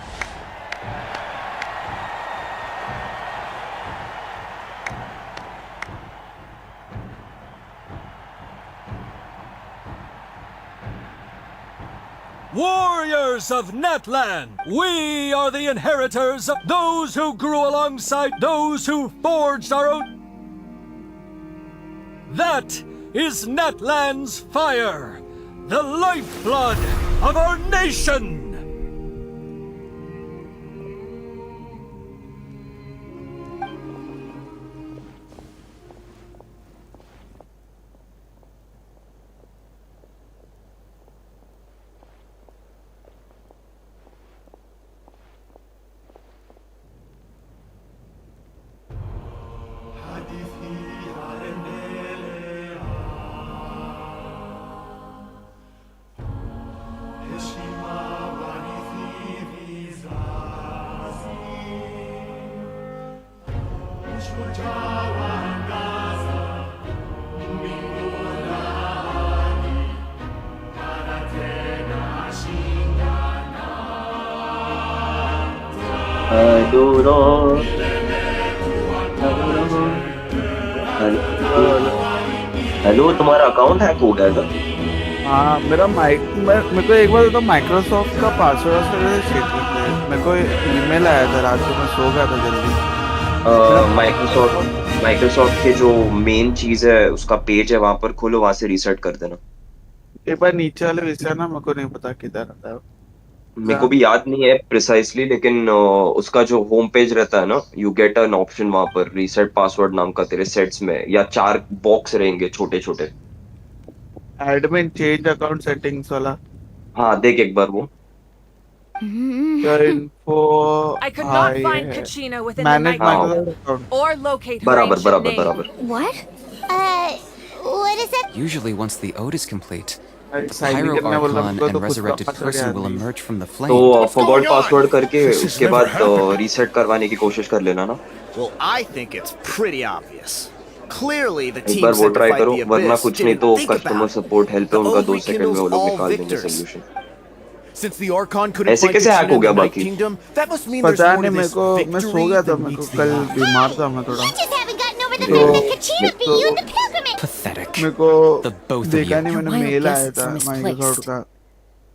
Speaker 19: Warriors of Natland, we are the inheritors of those who grew alongside those who forged our own. That is Natland's fire, the lifeblood of our nation!
Speaker 21: Hello, तुम्हारा account hack हो गया था?
Speaker 20: हाँ, मेरा मेरे को एक बार तो माइक्रोसॉफ्ट का पासवर्ड से चेक करते हैं। मेरे को ईमेल आया था रात को, मैं सो गया था जल्दी।
Speaker 21: माइक्रोसॉफ्ट के जो मेन चीज है उसका पेज है, वहां पर खोलो, वहां से रीसेट कर देना।
Speaker 20: एक बार नीचे वाले विषय ना, मेरे को नहीं पता किधर आता है।
Speaker 21: मेरे को भी याद नहीं है प्रिसाइसली, लेकिन उसका जो होम पेज रहता है ना, यू गेट एन ऑप्शन वहां पर रीसेट पासवर्ड नाम का, तेरे सेट्स में या 4 बॉक्स रहेंगे छोटे छोटे।
Speaker 20: एडमिन चेंज अकाउंट सेटिंग्स वाला।
Speaker 21: हाँ देख एक बार वो।
Speaker 20: क्या info
Speaker 3: I could not
Speaker 20: I
Speaker 3: find
Speaker 20: है।
Speaker 3: Kachina within the
Speaker 20: manage
Speaker 3: night
Speaker 20: Microsoft
Speaker 3: world
Speaker 20: account.
Speaker 3: or locate her
Speaker 21: बराबर
Speaker 3: ancient
Speaker 21: बराबर
Speaker 3: name.
Speaker 21: बराबर।
Speaker 17: What?
Speaker 15: What is that?
Speaker 8: Usually, once the ode is complete,
Speaker 20: sign
Speaker 8: Pyro
Speaker 20: करने बोला
Speaker 8: Archon
Speaker 20: हमको तो
Speaker 8: and
Speaker 20: खुद का
Speaker 8: resurrected
Speaker 20: पासवर्ड
Speaker 8: person
Speaker 20: याद
Speaker 8: will
Speaker 20: नहीं।
Speaker 8: emerge from the
Speaker 21: तो
Speaker 8: flames.
Speaker 21: फॉरगॉट पासवर्ड करके
Speaker 7: This has
Speaker 21: उसके
Speaker 7: never
Speaker 21: बाद
Speaker 7: happened.
Speaker 21: रीसेट करवाने की कोशिश कर लेना ना।
Speaker 6: Well, I think it's pretty obvious. Clearly, the
Speaker 21: एक
Speaker 6: team
Speaker 21: बार वो
Speaker 6: sent to
Speaker 21: ट्राई
Speaker 6: fight
Speaker 21: करो,
Speaker 6: the
Speaker 21: वरना
Speaker 6: Abyss
Speaker 21: कुछ नहीं
Speaker 6: didn't
Speaker 21: तो
Speaker 6: think
Speaker 21: customer
Speaker 6: about it.
Speaker 21: Support help है
Speaker 6: The
Speaker 21: उनका,
Speaker 6: ode
Speaker 21: 2 सेकंड में वो
Speaker 6: rekindles
Speaker 21: लोग
Speaker 6: all
Speaker 21: निकाल देंगे
Speaker 6: victors.
Speaker 21: Solution.
Speaker 6: Since the Archon couldn't
Speaker 21: ऐसे
Speaker 6: find
Speaker 21: कैसे हैक
Speaker 6: Kachina
Speaker 21: हो
Speaker 6: in
Speaker 21: गया
Speaker 6: the Night
Speaker 21: बाकी?
Speaker 6: Kingdom, that must mean there's
Speaker 20: पता
Speaker 6: more to
Speaker 20: नहीं, मेरे
Speaker 6: this
Speaker 20: को मैं सो
Speaker 6: victory
Speaker 20: गया था,
Speaker 6: than
Speaker 20: मेरे को
Speaker 6: meets the
Speaker 20: कल
Speaker 6: eye.
Speaker 20: बीमार था मैं थोड़ा।
Speaker 15: I just haven't gotten over the
Speaker 20: तो
Speaker 15: fact that Kachina beat you in the pilgrimage.
Speaker 8: Pathetic.
Speaker 20: मेरे को
Speaker 8: The both of
Speaker 20: देखा
Speaker 8: you.
Speaker 20: नहीं,
Speaker 5: Your
Speaker 20: मैंने
Speaker 5: wild
Speaker 20: मेल आया
Speaker 5: guesses
Speaker 20: था
Speaker 5: are
Speaker 20: माइक्रोसॉफ्ट
Speaker 5: misplaced.
Speaker 20: का।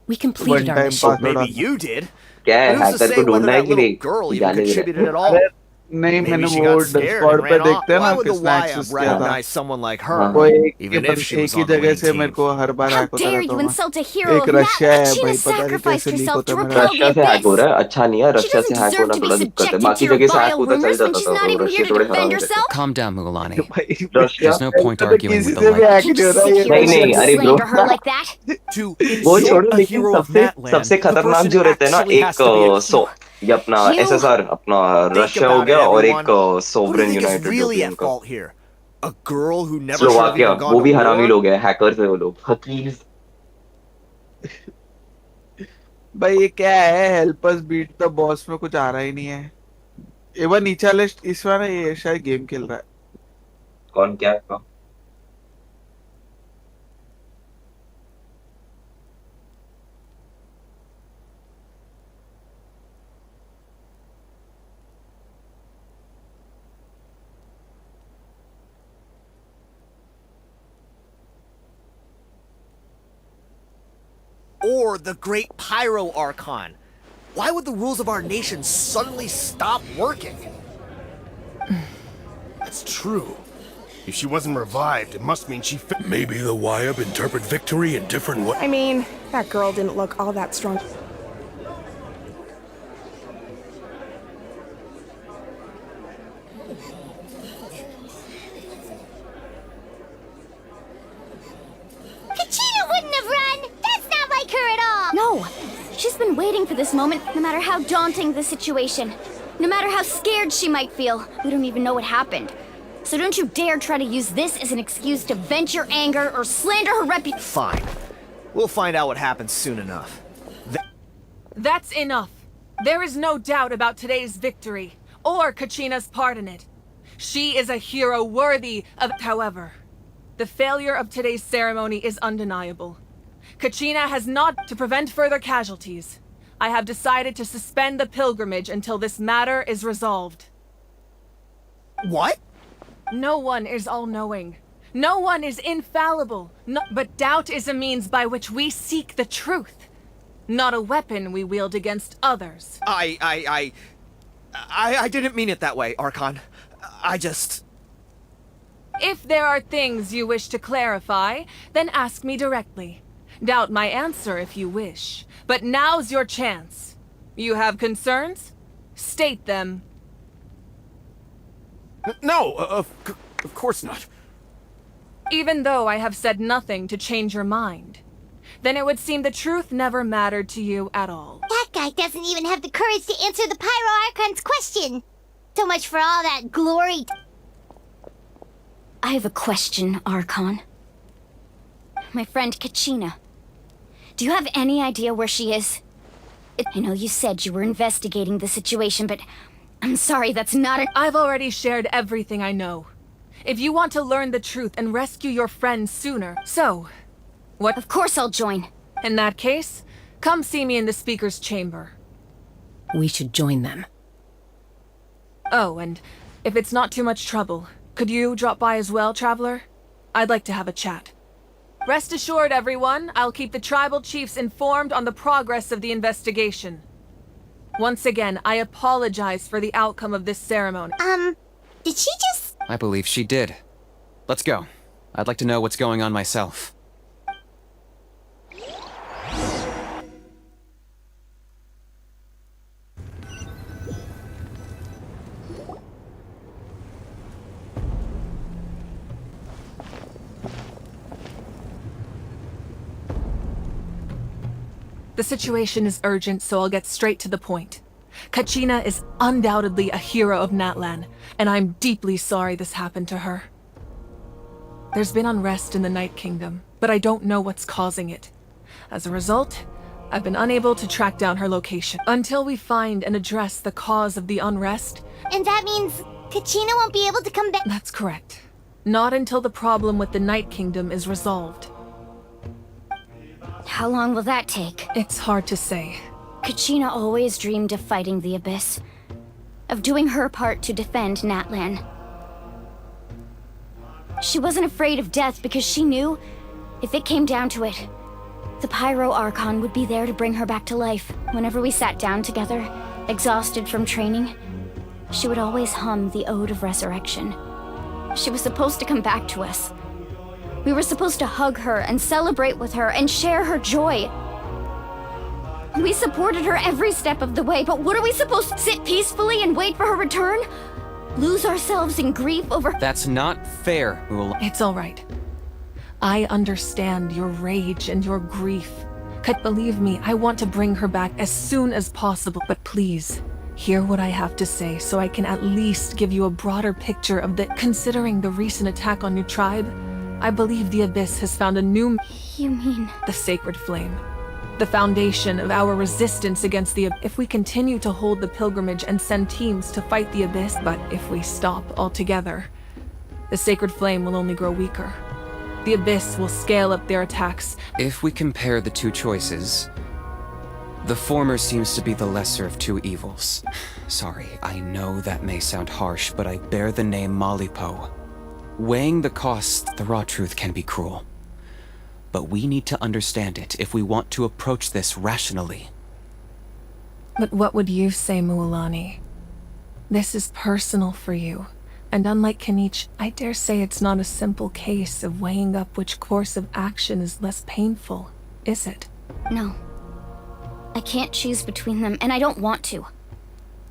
Speaker 5: We completed
Speaker 20: one
Speaker 5: our
Speaker 20: time
Speaker 5: mission.
Speaker 20: Password
Speaker 6: Maybe you did.
Speaker 21: क्या है,
Speaker 6: But who's to
Speaker 21: hacker
Speaker 6: say
Speaker 21: को
Speaker 6: whether
Speaker 21: ढूंढना है
Speaker 6: that
Speaker 21: कि
Speaker 6: little
Speaker 21: नहीं?
Speaker 6: girl even
Speaker 21: जाने दे रहा
Speaker 6: contributed at
Speaker 20: अरे
Speaker 6: all?
Speaker 20: नहीं,
Speaker 6: Maybe
Speaker 20: मैंने
Speaker 6: she
Speaker 20: वो
Speaker 6: got scared
Speaker 20: डिस्कॉर्ड
Speaker 6: and
Speaker 20: पे
Speaker 6: ran off.
Speaker 20: देखते हैं
Speaker 6: Why
Speaker 20: ना
Speaker 6: would the
Speaker 20: किसने
Speaker 6: YF
Speaker 20: एक्सेस किया था।
Speaker 6: recognize someone like
Speaker 21: हाँ
Speaker 6: her,
Speaker 20: वो
Speaker 21: हाँ।
Speaker 6: even if she
Speaker 20: एक
Speaker 6: was
Speaker 20: ही
Speaker 6: on the
Speaker 20: जगह
Speaker 6: main
Speaker 20: से मेरे
Speaker 6: team?
Speaker 20: को हर बार
Speaker 17: How
Speaker 20: हैक होता
Speaker 17: dare
Speaker 20: रहता
Speaker 17: you
Speaker 20: हूँ मैं।
Speaker 17: insult a hero
Speaker 20: एक
Speaker 17: of Nat?
Speaker 20: रशिया है
Speaker 17: Kachina
Speaker 20: भाई, पता नहीं
Speaker 17: sacrificed
Speaker 20: कैसे लीक
Speaker 17: herself
Speaker 20: होता
Speaker 17: to
Speaker 20: है मेरा।
Speaker 17: repel the
Speaker 21: रशिया से हैक हो
Speaker 17: abyss.
Speaker 21: रहा है, अच्छा नहीं है।
Speaker 17: She
Speaker 21: रशिया से
Speaker 17: doesn't
Speaker 21: हैक
Speaker 17: deserve
Speaker 21: होना
Speaker 17: to be
Speaker 21: थोड़ा दिक्कत है,
Speaker 17: subjected
Speaker 21: बाकी
Speaker 17: to your
Speaker 21: जगह से हैक
Speaker 17: vile
Speaker 21: होता चल
Speaker 17: rumors when
Speaker 21: जाता
Speaker 17: she's
Speaker 21: था,
Speaker 17: not
Speaker 21: तो
Speaker 17: even
Speaker 21: रशिया
Speaker 17: here to
Speaker 21: थोड़े
Speaker 17: defend
Speaker 21: हरामी थे।
Speaker 17: herself.
Speaker 8: Calm down, Mulani.
Speaker 20: भाई
Speaker 21: रशिया
Speaker 8: There's no point
Speaker 20: तो
Speaker 8: arguing
Speaker 20: किसी
Speaker 8: with the
Speaker 20: से भी
Speaker 8: light.
Speaker 20: हैक
Speaker 17: You
Speaker 20: नहीं हो
Speaker 17: just
Speaker 20: रहा
Speaker 17: sit
Speaker 20: ये
Speaker 17: here
Speaker 21: नहीं
Speaker 17: and
Speaker 21: नहीं, अरे bro,
Speaker 17: slander her like that?
Speaker 6: To
Speaker 21: वो
Speaker 6: insult
Speaker 21: छोड़ो,
Speaker 6: a
Speaker 21: लेकिन
Speaker 6: hero of
Speaker 21: सबसे
Speaker 6: Natland,
Speaker 21: सबसे
Speaker 6: the
Speaker 21: खतरनाक
Speaker 6: person
Speaker 21: जो रहते हैं ना,
Speaker 6: actually has
Speaker 21: एक
Speaker 6: to be a hero.
Speaker 21: अपना
Speaker 15: You
Speaker 21: एसएसआर, अपना
Speaker 6: Think
Speaker 21: रशिया हो
Speaker 6: about it,
Speaker 21: गया, और
Speaker 6: everyone.
Speaker 21: एक
Speaker 6: Who do you
Speaker 21: sovereign
Speaker 6: think is
Speaker 21: United जो भी
Speaker 6: really
Speaker 21: है
Speaker 6: at
Speaker 21: उनका।
Speaker 6: fault here? A girl who never should have
Speaker 21: Slovakia,
Speaker 6: even gone
Speaker 21: वो
Speaker 6: to
Speaker 21: भी हरामी
Speaker 6: war?
Speaker 21: लोग हैं, हैकर्स है वो लोग, हकीज।
Speaker 20: भाई ये क्या है, help us beat the boss में कुछ आ रहा ही नहीं है। एक बार नीचे वाले इस बार ये शायद गेम खेल रहा है।
Speaker 21: कौन क्या है?
Speaker 6: Or the great Pyro Archon? Why would the rules of our nation suddenly stop working?
Speaker 16: That's true. If she wasn't revived, it must mean she
Speaker 7: Maybe the YUP interpret victory in different ways.
Speaker 9: I mean, that girl didn't look all that strong.
Speaker 15: Kachina wouldn't have run! That's not like her at all!
Speaker 17: No! She's been waiting for this moment, no matter how daunting the situation. No matter how scared she might feel. We don't even know what happened. So don't you dare try to use this as an excuse to vent your anger or slander her reputation.
Speaker 6: Fine. We'll find out what happens soon enough.
Speaker 3: That's enough. There is no doubt about today's victory, or Kachina's part in it. She is a hero worthy of... However, the failure of today's ceremony is undeniable. Kachina has not to prevent further casualties. I have decided to suspend the pilgrimage until this matter is resolved.
Speaker 6: What?
Speaker 3: No one is all-knowing. No one is infallible. But doubt is a means by which we seek the truth. Not a weapon we wield against others.
Speaker 6: I didn't mean it that way, Archon. I just...
Speaker 3: If there are things you wish to clarify, then ask me directly. Doubt my answer if you wish. But now's your chance. You have concerns? State them.
Speaker 6: No, of course not.
Speaker 3: Even though I have said nothing to change your mind, then it would seem the truth never mattered to you at all.
Speaker 15: That guy doesn't even have the courage to answer the Pyro Archon's question. So much for all that glory.
Speaker 17: I have a question, Archon. My friend Kachina. Do you have any idea where she is? I know you said you were investigating the situation, but I'm sorry, that's not a...
Speaker 3: I've already shared everything I know. If you want to learn the truth and rescue your friend sooner, so... What?
Speaker 17: Of course I'll join.
Speaker 3: In that case, come see me in the speaker's chamber.
Speaker 5: We should join them.
Speaker 3: Oh, and if it's not too much trouble, could you drop by as well, Traveler? I'd like to have a chat. Rest assured, everyone, I'll keep the tribal chiefs informed on the progress of the investigation. Once again, I apologize for the outcome of this ceremony.
Speaker 15: Did she just...
Speaker 8: I believe she did. Let's go. I'd like to know what's going on myself.
Speaker 3: The situation is urgent, so I'll get straight to the point. Kachina is undoubtedly a hero of Natlan, and I'm deeply sorry this happened to her. There's been unrest in the Night Kingdom, but I don't know what's causing it. As a result, I've been unable to track down her location. Until we find and address the cause of the unrest...
Speaker 15: And that means Kachina won't be able to come back?
Speaker 3: That's correct. Not until the problem with the Night Kingdom is resolved.
Speaker 17: How long will that take?
Speaker 3: It's hard to say.
Speaker 17: Kachina always dreamed of fighting the Abyss. Of doing her part to defend Natlan. She wasn't afraid of death because she knew, if it came down to it, the Pyro Archon would be there to bring her back to life. Whenever we sat down together, exhausted from training, she would always hum the Ode of Resurrection. She was supposed to come back to us. We were supposed to hug her and celebrate with her and share her joy. We supported her every step of the way, but what are we supposed to sit peacefully and wait for her return? Lose ourselves in grief over—
Speaker 8: That's not fair, Mulan.
Speaker 3: It's all right. I understand your rage and your grief. Believe me, I want to bring her back as soon as possible. But please, hear what I have to say so I can at least give you a broader picture of the— Considering the recent attack on your tribe, I believe the Abyss has found a new—
Speaker 17: You mean—
Speaker 3: The Sacred Flame. The foundation of our resistance against the— If we continue to hold the pilgrimage and send teams to fight the Abyss, but if we stop altogether, the Sacred Flame will only grow weaker. The Abyss will scale up their attacks.
Speaker 8: If we compare the two choices, the former seems to be the lesser of two evils. Sorry, I know that may sound harsh, but I bear the name Malipo. Weighing the costs, the raw truth can be cruel. But we need to understand it if we want to approach this rationally.
Speaker 3: But what would you say, Mualani? This is personal for you. And unlike Kenichi, I dare say it's not a simple case of weighing up which course of action is less painful, is it?
Speaker 17: No. I can't choose between them, and I don't want to.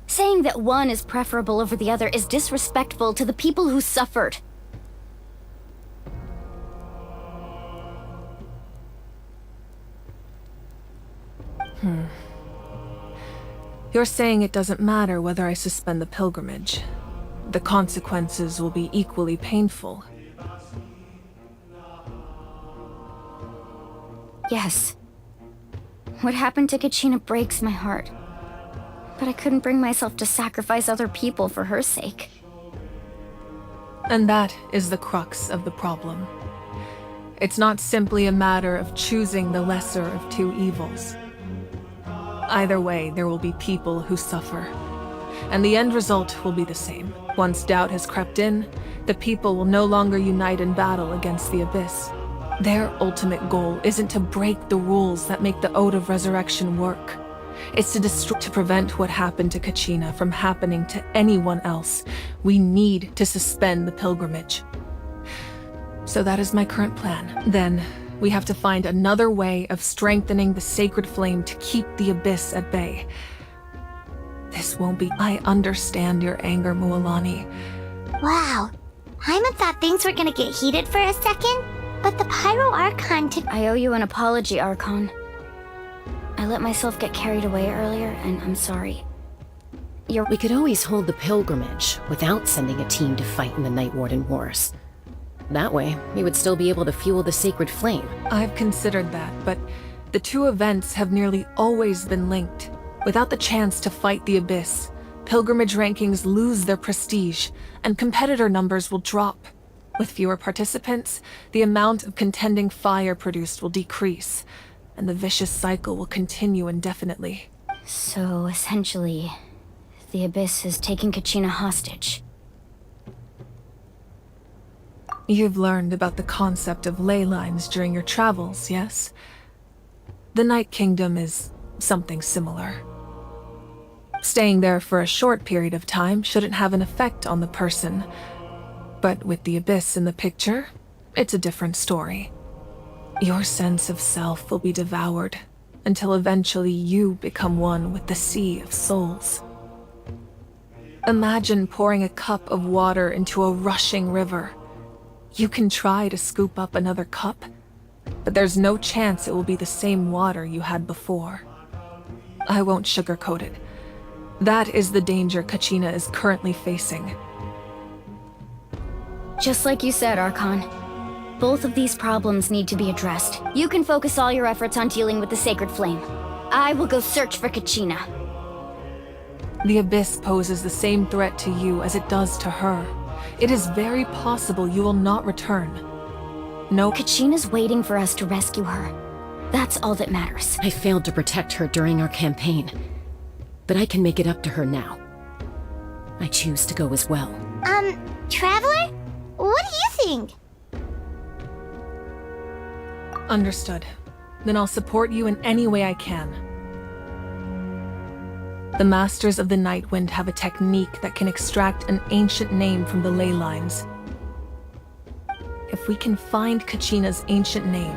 Speaker 17: Saying that one is preferable over the other is disrespectful to the people who suffered.
Speaker 3: You're saying it doesn't matter whether I suspend the pilgrimage. The consequences will be equally painful.
Speaker 17: Yes. What happened to Kachina breaks my heart. But I couldn't bring myself to sacrifice other people for her sake.
Speaker 3: And that is the crux of the problem. It's not simply a matter of choosing the lesser of two evils. Either way, there will be people who suffer. And the end result will be the same. Once doubt has crept in, the people will no longer unite in battle against the Abyss. Their ultimate goal isn't to break the rules that make the Ode of Resurrection work. It's to prevent what happened to Kachina from happening to anyone else. We need to suspend the pilgrimage. So that is my current plan. Then, we have to find another way of strengthening the Sacred Flame to keep the Abyss at bay. This won't be— I understand your anger, Mualani.
Speaker 15: Wow. Hyman thought things were gonna get heated for a second, but the Pyro Archon took—
Speaker 17: I owe you an apology, Archon. I let myself get carried away earlier, and I'm sorry.
Speaker 11: We could always hold the pilgrimage without sending a team to fight in the Night Warden Wars. That way, we would still be able to fuel the Sacred Flame.
Speaker 3: I've considered that, but the two events have nearly always been linked. Without the chance to fight the Abyss, pilgrimage rankings lose their prestige, and competitor numbers will drop. With fewer participants, the amount of contending fire produced will decrease, and the vicious cycle will continue indefinitely.
Speaker 17: So, essentially, the Abyss has taken Kachina hostage.
Speaker 3: You've learned about the concept of ley lines during your travels, yes? The Night Kingdom is something similar. Staying there for a short period of time shouldn't have an effect on the person. But with the Abyss in the picture, it's a different story. Your sense of self will be devoured, until eventually you become one with the Sea of Souls. Imagine pouring a cup of water into a rushing river. You can try to scoop up another cup, but there's no chance it will be the same water you had before. I won't sugarcoat it. That is the danger Kachina is currently facing.
Speaker 17: Just like you said, Archon. Both of these problems need to be addressed. You can focus all your efforts on dealing with the Sacred Flame. I will go search for Kachina.
Speaker 3: The Abyss poses the same threat to you as it does to her. It is very possible you will not return. No.
Speaker 17: Kachina's waiting for us to rescue her. That's all that matters.
Speaker 11: I failed to protect her during our campaign, but I can make it up to her now. I choose to go as well.
Speaker 15: Traveler? What do you think?
Speaker 3: Understood. Then I'll support you in any way I can. The Masters of the Nightwind have a technique that can extract an ancient name from the ley lines. If we can find Kachina's ancient name,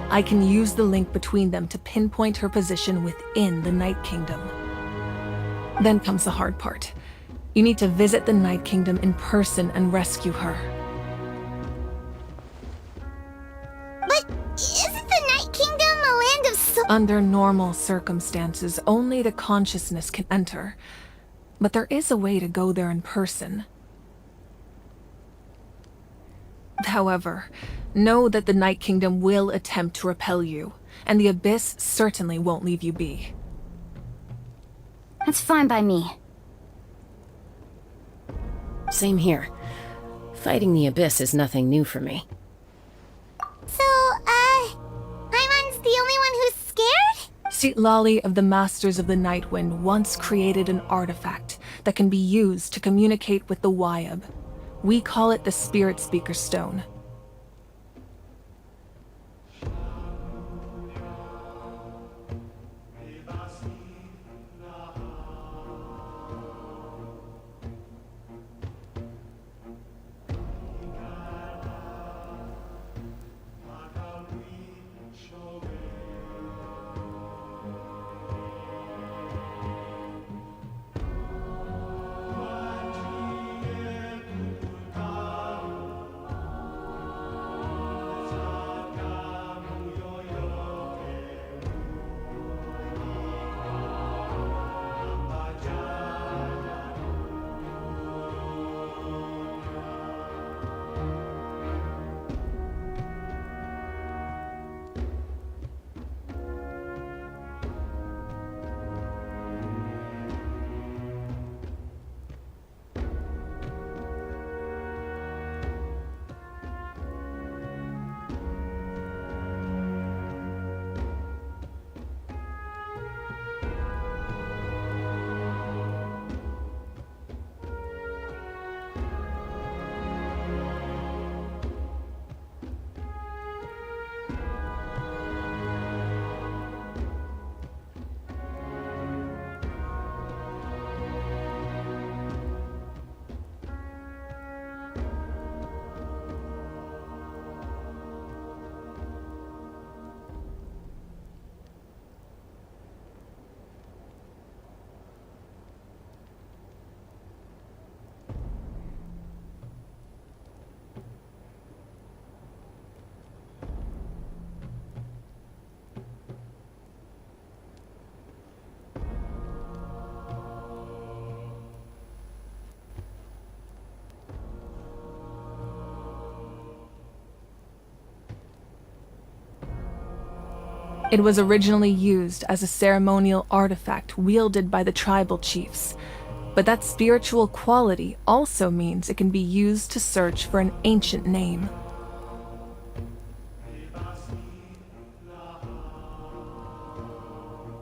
Speaker 3: I can use the link between them to pinpoint her position within the Night Kingdom. Then comes the hard part. You need to visit the Night Kingdom in person and rescue her.
Speaker 15: But isn't the Night Kingdom a land of
Speaker 3: Under normal circumstances, only the consciousness can enter. But there is a way to go there in person. However, know that the Night Kingdom will attempt to repel you, and the Abyss certainly won't leave you be.
Speaker 17: That's fine by me.
Speaker 11: Same here. Fighting the Abyss is nothing new for me.
Speaker 15: So, Paimon's the only one who's scared?
Speaker 3: Citlali of the Masters of the Nightwind once created an artifact that can be used to communicate with the Wyab. We call it the Spirit Speaker Stone. It was originally used as a ceremonial artifact wielded by the tribal chiefs, but that spiritual quality also means it can be used to search for an ancient name.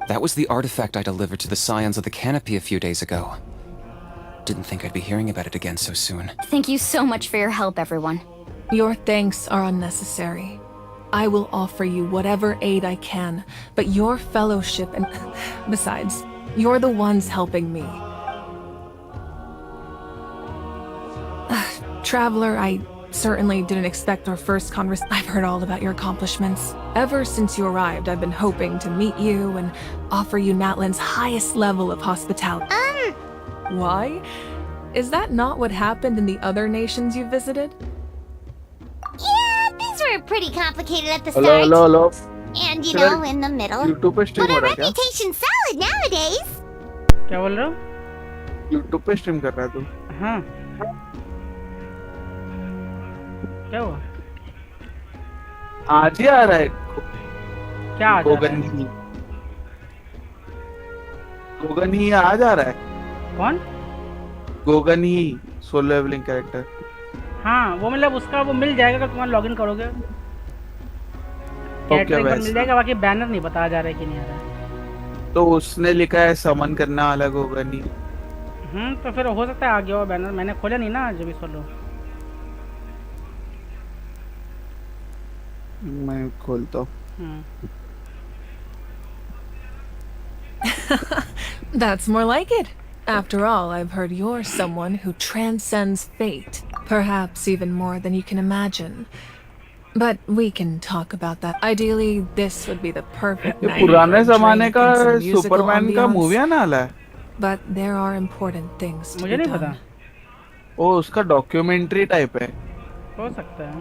Speaker 8: That was the artifact I delivered to the Scions of the Canopy a few days ago. Didn't think I'd be hearing about it again so soon.
Speaker 17: Thank you so much for your help, everyone.
Speaker 3: Your thanks are unnecessary. I will offer you whatever aid I can, but your fellowship and... Besides, you're the ones helping me. Traveler, I certainly didn't expect our first conversation. I've heard all about your accomplishments. Ever since you arrived, I've been hoping to meet you and offer you Natlan's highest level of hospitality. Why? Is that not what happened in the other nations you visited?
Speaker 15: Yeah, things were were pretty complicated at the
Speaker 20: Hello,
Speaker 15: start.
Speaker 20: hello, hello.
Speaker 15: And, you
Speaker 20: Sir,
Speaker 15: know, in the middle.
Speaker 20: YouTube पे stream
Speaker 15: But
Speaker 20: हो
Speaker 15: our
Speaker 20: रहा है क्या?
Speaker 15: reputation's solid nowadays.
Speaker 23: क्या बोल रहे हो?
Speaker 20: YouTube पे stream कर रहा है तू?
Speaker 23: हाँ। क्या हुआ?
Speaker 20: आज ही आ रहा है।
Speaker 23: क्या आ जा रहा है?
Speaker 20: गोगन ही आज आ रहा है।
Speaker 23: कौन?
Speaker 20: गोगन ही सोलो लेवलिंग कैरेक्टर।
Speaker 23: हाँ, वो मतलब उसका वो मिल जाएगा अगर तुम्हारा लॉगिन करोगे। कैरेक्टर पर मिल जाएगा, बाकी बैनर नहीं बताया जा रहा है कि नहीं आ रहा है।
Speaker 20: तो उसने लिखा है समन करने वाला गोगन ही।
Speaker 23: तो फिर हो सकता है आ गया हो बैनर। मैंने खोला नहीं ना जब भी सोलो।
Speaker 20: मैं खोलता हूँ।
Speaker 3: That's more like it. After all, I've heard you're someone who transcends fate, perhaps even more than you can imagine. But we can talk about that. Ideally, this would be the perfect night
Speaker 20: पुराने
Speaker 3: for a
Speaker 20: ज़माने
Speaker 3: drink
Speaker 20: का
Speaker 3: and some musical
Speaker 20: Superman का movie
Speaker 3: ambiance.
Speaker 20: आने वाला है।
Speaker 3: But there are important things to
Speaker 23: मुझे
Speaker 3: be
Speaker 23: नहीं पता।
Speaker 3: done.
Speaker 20: वो उसका डॉक्यूमेंट्री टाइप है।
Speaker 23: हो सकता है।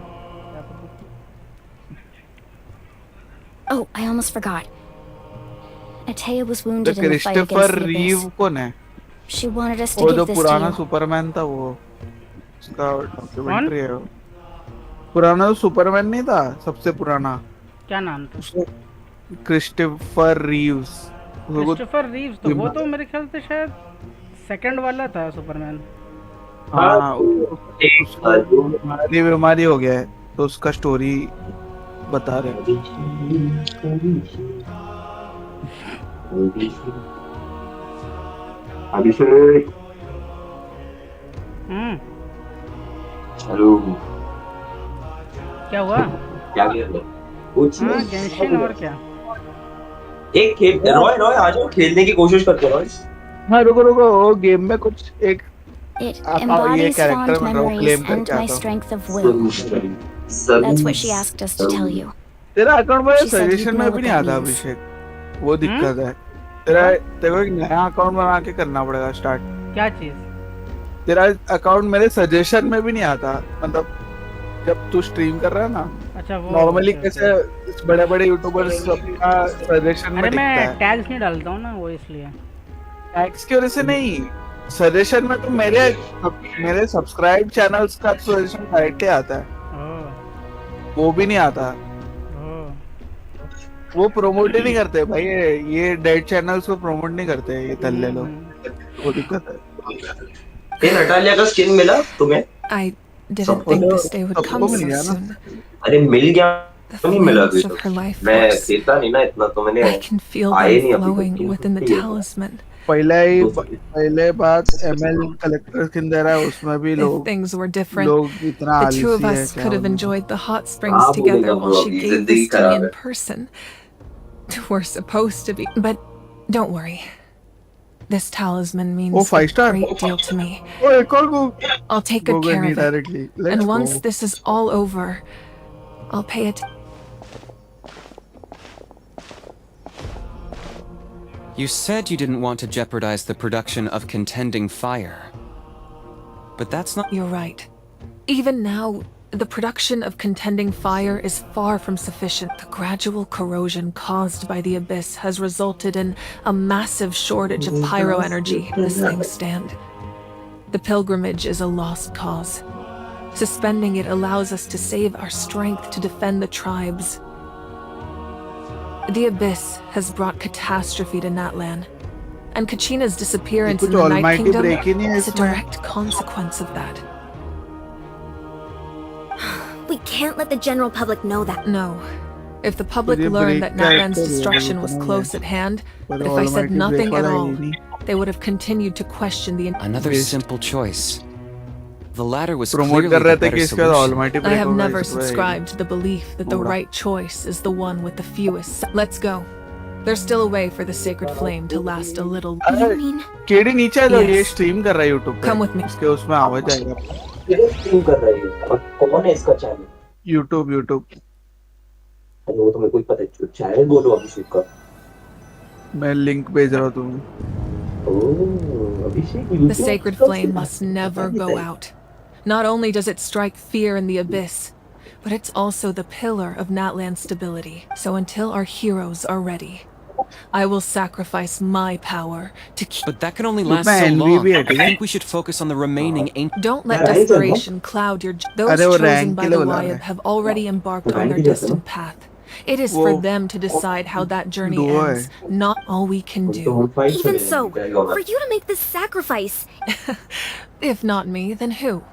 Speaker 17: Oh, I almost forgot. Ateya was wounded in the fight
Speaker 20: Christopher
Speaker 17: against the
Speaker 20: रीव
Speaker 17: Abyss.
Speaker 20: कौन है?
Speaker 17: She wanted us to
Speaker 20: वो
Speaker 17: give
Speaker 20: जो
Speaker 17: this to
Speaker 20: पुराना
Speaker 17: you.
Speaker 20: सुपरमैन था वो उसका डॉक्यूमेंट्री है। पुराना जो सुपरमैन नहीं था सबसे पुराना।
Speaker 23: क्या नाम था?
Speaker 20: Christopher Reeves.
Speaker 23: क्रिस्टोफर रीव्स तो वो तो मेरे ख्याल से शायद सेकंड वाला था सुपरमैन।
Speaker 20: हाँ, बीमारी हो गया है तो उसका स्टोरी बता रहे
Speaker 21: अभिषेक हेलो
Speaker 23: क्या हुआ?
Speaker 21: क्या किया कुछ नहीं
Speaker 23: गेंशिन और क्या?
Speaker 21: एक खेल रॉय रॉय आ जाओ खेलने की कोशिश करते रॉय।
Speaker 20: हाँ रुको रुको वो गेम में कुछ एक
Speaker 17: It
Speaker 20: ये
Speaker 17: embodies
Speaker 20: कैरेक्टर
Speaker 17: fond
Speaker 20: मतलब
Speaker 17: memories
Speaker 20: क्लेम
Speaker 17: and
Speaker 20: करके
Speaker 17: my
Speaker 20: आता हूँ।
Speaker 17: strength of will. That's what she asked us to tell you.
Speaker 20: तेरा अकाउंट में
Speaker 17: She said you'd
Speaker 20: suggestion
Speaker 17: know
Speaker 20: में भी
Speaker 17: what
Speaker 20: नहीं
Speaker 17: that
Speaker 20: आता
Speaker 17: means.
Speaker 20: अभिषेक। वो दिक्कत है। तेरे को एक नया अकाउंट बना के करना पड़ेगा स्टार्ट।
Speaker 23: क्या चीज?
Speaker 20: तेरा अकाउंट मेरे सजेशन में भी नहीं आता मतलब जब तू स्ट्रीम कर रहा है ना।
Speaker 23: अच्छा वो
Speaker 20: नॉर्मली कैसे बड़े-बड़े यूट्यूबर्स का सजेशन में
Speaker 23: अरे
Speaker 20: दिखता है।
Speaker 23: मैं टैग्स नहीं डालता हूँ ना वो इसलिए।
Speaker 20: टैग्स की वजह से नहीं सजेशन में तो मेरे सब्सक्राइब चैनल्स का सजेशन डायरेक्टली आता है। वो भी नहीं आता। वो प्रमोट ही नहीं करते भाई ये डेड चैनल्स को प्रमोट नहीं करते ये तल्ले लोग। वो दिक्कत है।
Speaker 21: ये नटालिया का स्किन मिला तुम्हें?
Speaker 3: I didn't think this day would come so soon.
Speaker 21: अरे मिल गया नहीं मिला
Speaker 3: flames of her life
Speaker 21: मैं
Speaker 3: force.
Speaker 21: खेलता नहीं ना इतना तो मैंने
Speaker 3: I can feel
Speaker 21: आए
Speaker 3: them
Speaker 21: नहीं अभी
Speaker 3: flowing
Speaker 21: तक।
Speaker 3: within the talisman.
Speaker 20: पहले बात ML कलेक्टर स्किन दे रहा है उसमें भी
Speaker 3: If
Speaker 20: लोग
Speaker 3: things were different,
Speaker 20: लोग इतना
Speaker 3: the two of
Speaker 20: आलसी है
Speaker 3: us
Speaker 20: क्या
Speaker 3: could have
Speaker 20: बोलूं।
Speaker 3: enjoyed the hot springs
Speaker 21: हाँ,
Speaker 3: together
Speaker 21: बोलेगा
Speaker 3: while
Speaker 21: वो
Speaker 3: she
Speaker 21: अभी
Speaker 3: gave
Speaker 21: जिंदगी
Speaker 3: this to me
Speaker 21: खराब
Speaker 3: in
Speaker 21: है।
Speaker 3: person. We're supposed to be, but don't worry. This talisman means
Speaker 20: Oh, 5
Speaker 3: a
Speaker 20: star.
Speaker 3: great deal to me.
Speaker 20: Oh, एक और go.
Speaker 3: I'll take good
Speaker 20: Go
Speaker 3: care
Speaker 20: Gandhi
Speaker 3: of it.
Speaker 20: directly. Let's
Speaker 3: And once
Speaker 20: go.
Speaker 3: this is all over, I'll pay it.
Speaker 8: You said you didn't want to jeopardize the production of contending fire. But that's not...
Speaker 3: You're right. Even now, the production of contending fire is far from sufficient. The gradual corrosion caused by the abyss has resulted in a massive shortage of pyro energy as things stand. The pilgrimage is a lost cause. Suspending it allows us to save our strength to defend the tribes. The abyss has brought catastrophe to Natlan, and Kachina's disappearance in the Night Kingdom is a direct consequence of that.
Speaker 17: We can't let the general public know that.
Speaker 3: No. If the public learned that Natlan's destruction was close at hand, that if I said nothing at all, they would have continued to question the...
Speaker 8: Another simple choice. The latter was
Speaker 20: Promote
Speaker 8: clearly
Speaker 20: कर रहे
Speaker 8: the
Speaker 20: थे
Speaker 8: better
Speaker 20: कि इसके बाद
Speaker 8: solution.
Speaker 20: almighty
Speaker 3: I
Speaker 20: break
Speaker 3: have
Speaker 20: होगा
Speaker 3: never
Speaker 20: इस पर।
Speaker 3: subscribed to the belief that the right choice is the one with the fewest... Let's go. There's still a way for the sacred flame to last a little...
Speaker 20: KD नीचे आ जाओ ये
Speaker 3: Yes.
Speaker 20: Stream कर रहा है YouTube पे।
Speaker 3: Come with me.
Speaker 20: इसके उसमें आवाज आएगा।
Speaker 21: स्ट्रीम कर रही है और कौन है इसका चैनल?
Speaker 20: YouTube
Speaker 21: अरे वो तो मेरे को ही पता है चैनल बोलो अभिषेक का।
Speaker 20: मैं लिंक भेज रहा हूँ तुम्हें।
Speaker 21: ओह अभिषेक
Speaker 3: The sacred flame must never go out. Not only does it strike fear in the abyss, but it's also the pillar of Natlan's stability. So until our heroes are ready, I will sacrifice my power to keep.
Speaker 8: But that can only
Speaker 20: Look,
Speaker 8: last
Speaker 20: मैं
Speaker 8: so
Speaker 20: NV
Speaker 8: long.
Speaker 20: भी है,
Speaker 8: I
Speaker 20: ठीक है?
Speaker 8: think we should focus on the remaining ancient.
Speaker 3: Don't let desperation cloud your. Those
Speaker 20: अरे वो
Speaker 3: chosen
Speaker 20: rank
Speaker 3: by
Speaker 20: के
Speaker 3: the
Speaker 20: लिए बुला रहे
Speaker 3: Wyab
Speaker 20: हैं।
Speaker 3: have already embarked on their destined path. It is for
Speaker 20: वो
Speaker 3: them to decide how that journey
Speaker 20: duo
Speaker 3: ends, not all we can do.
Speaker 17: Even so, for you to make this sacrifice.
Speaker 3: If not me, then who?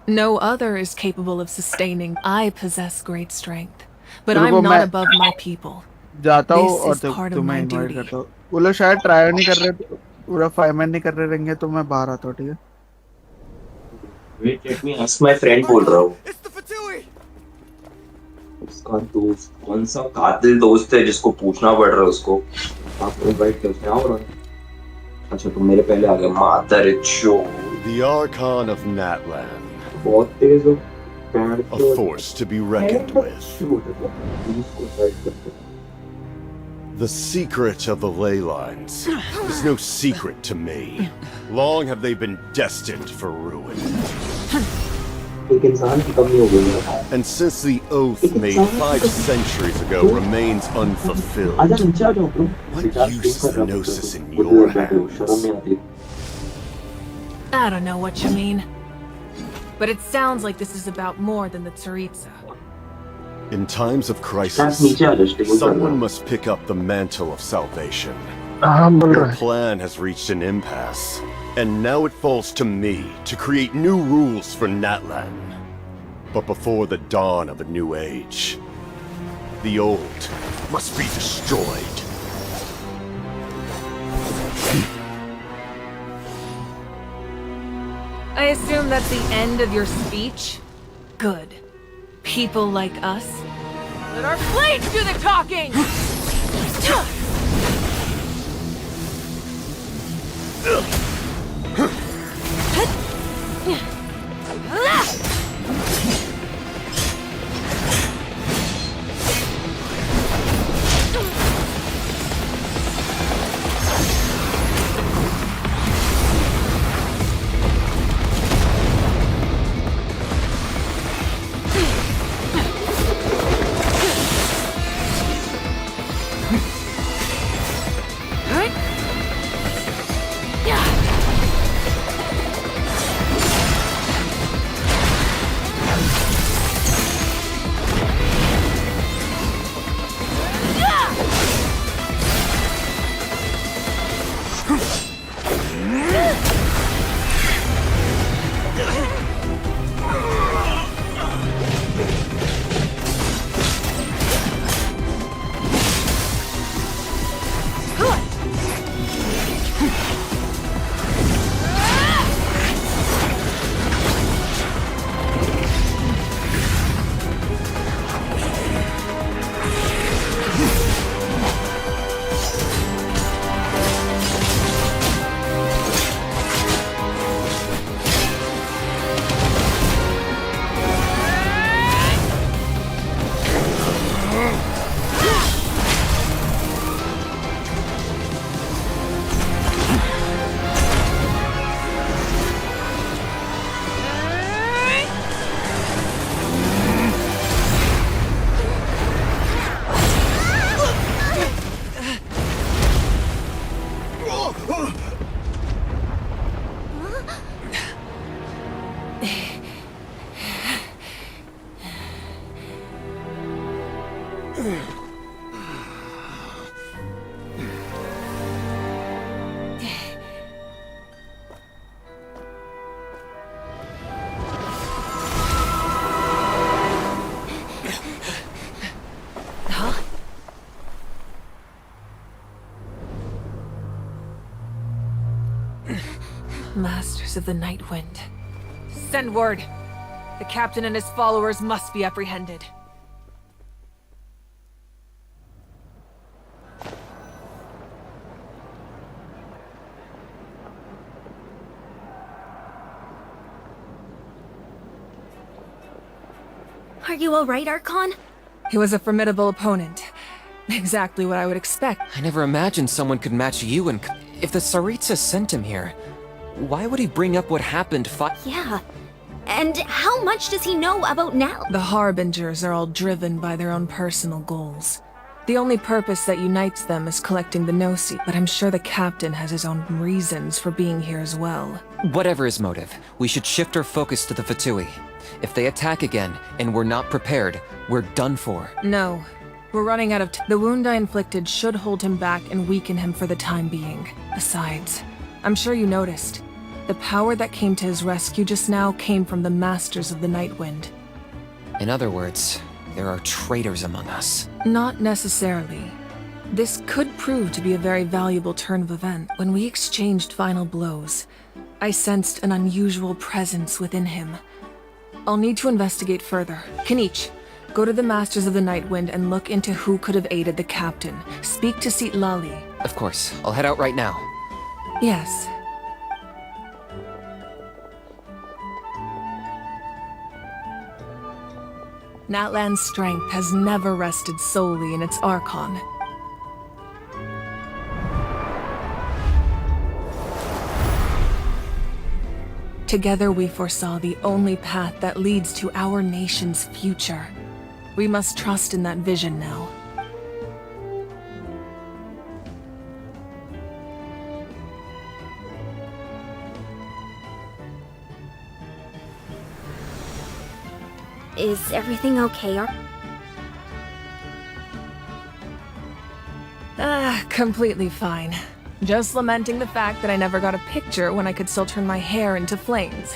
Speaker 3: No other is capable of sustaining. I possess great strength, but
Speaker 20: रुको,
Speaker 3: I'm not
Speaker 20: मैं
Speaker 3: above my people.
Speaker 20: जाता हूँ
Speaker 3: This
Speaker 20: और
Speaker 3: is part of
Speaker 20: तुम्हें
Speaker 3: my
Speaker 20: invite
Speaker 3: duty.
Speaker 20: करता हूँ। वो लोग शायद ट्राई नहीं कर रहे, पूरा 5 मैन नहीं कर रहे रहेंगे, तो मैं बाहर आता हूँ, ठीक है?
Speaker 21: Wait, let me ask my friend बोल रहा हूँ। उसका दोस्त कौन सा कातिल दोस्त है जिसको पूछना पड़ रहा है उसको? आप इनवाइट करते हैं और अच्छा तुम मेरे पहले आ गए माता रे चो।
Speaker 16: The Archon of Natlan.
Speaker 21: बहुत तेज हो।
Speaker 16: A force to be reckoned with. The secret of the ley lines is no secret to me. Long have they been destined for ruin. And since the oath made 5 centuries ago remains unfulfilled, what use is the Gnosis in your hands?
Speaker 3: I don't know what you mean, but it sounds like this is about more than the Tsaritsa.
Speaker 16: In times of crisis, someone must pick up the mantle of salvation. Your plan has reached an impasse, and now it falls to me to create new rules for Natlan. But before the dawn of a new age, the old must be destroyed.
Speaker 3: I assume that's the end of your speech? Good. People like us, let our blades do the talking! Masters of the Night Wind. Send word. The captain and his followers must be apprehended.
Speaker 17: Are you alright, Archon?
Speaker 3: He was a formidable opponent. Exactly what I would expect.
Speaker 8: I never imagined someone could match you and... If the Tsaritsa sent him here, why would he bring up what happened
Speaker 17: Yeah.
Speaker 5: And how much does he know about Nell?
Speaker 3: The Harbingers are all driven by their own personal goals. The only purpose that unites them is collecting the Gnosi, but I'm sure the captain has his own reasons for being here as well.
Speaker 8: Whatever his motive, we should shift our focus to the Fatui. If they attack again, and we're not prepared, we're done for.
Speaker 3: No. We're running out of the wound I inflicted should hold him back and weaken him for the time being. Besides, I'm sure you noticed. The power that came to his rescue just now came from the Masters of the Nightwind.
Speaker 8: In other words, there are traitors among us.
Speaker 3: Not necessarily. This could prove to be a very valuable turn of event. When we exchanged final blows, I sensed an unusual presence within him. I'll need to investigate further. Kenichi, go to the Masters of the Nightwind and look into who could have aided the captain. Speak to Lali.
Speaker 8: Of course. I'll head out right now.
Speaker 3: Yes. Natlan's strength has never rested solely in its Archon. Together we foresaw the only path that leads to our nation's future. We must trust in that vision now.
Speaker 17: Is everything okay?
Speaker 3: Completely fine. Just lamenting the fact that I never got a picture when I could still turn my hair into flames.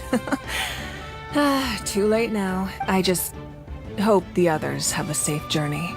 Speaker 3: Too late now. I just hope the others have a safe journey.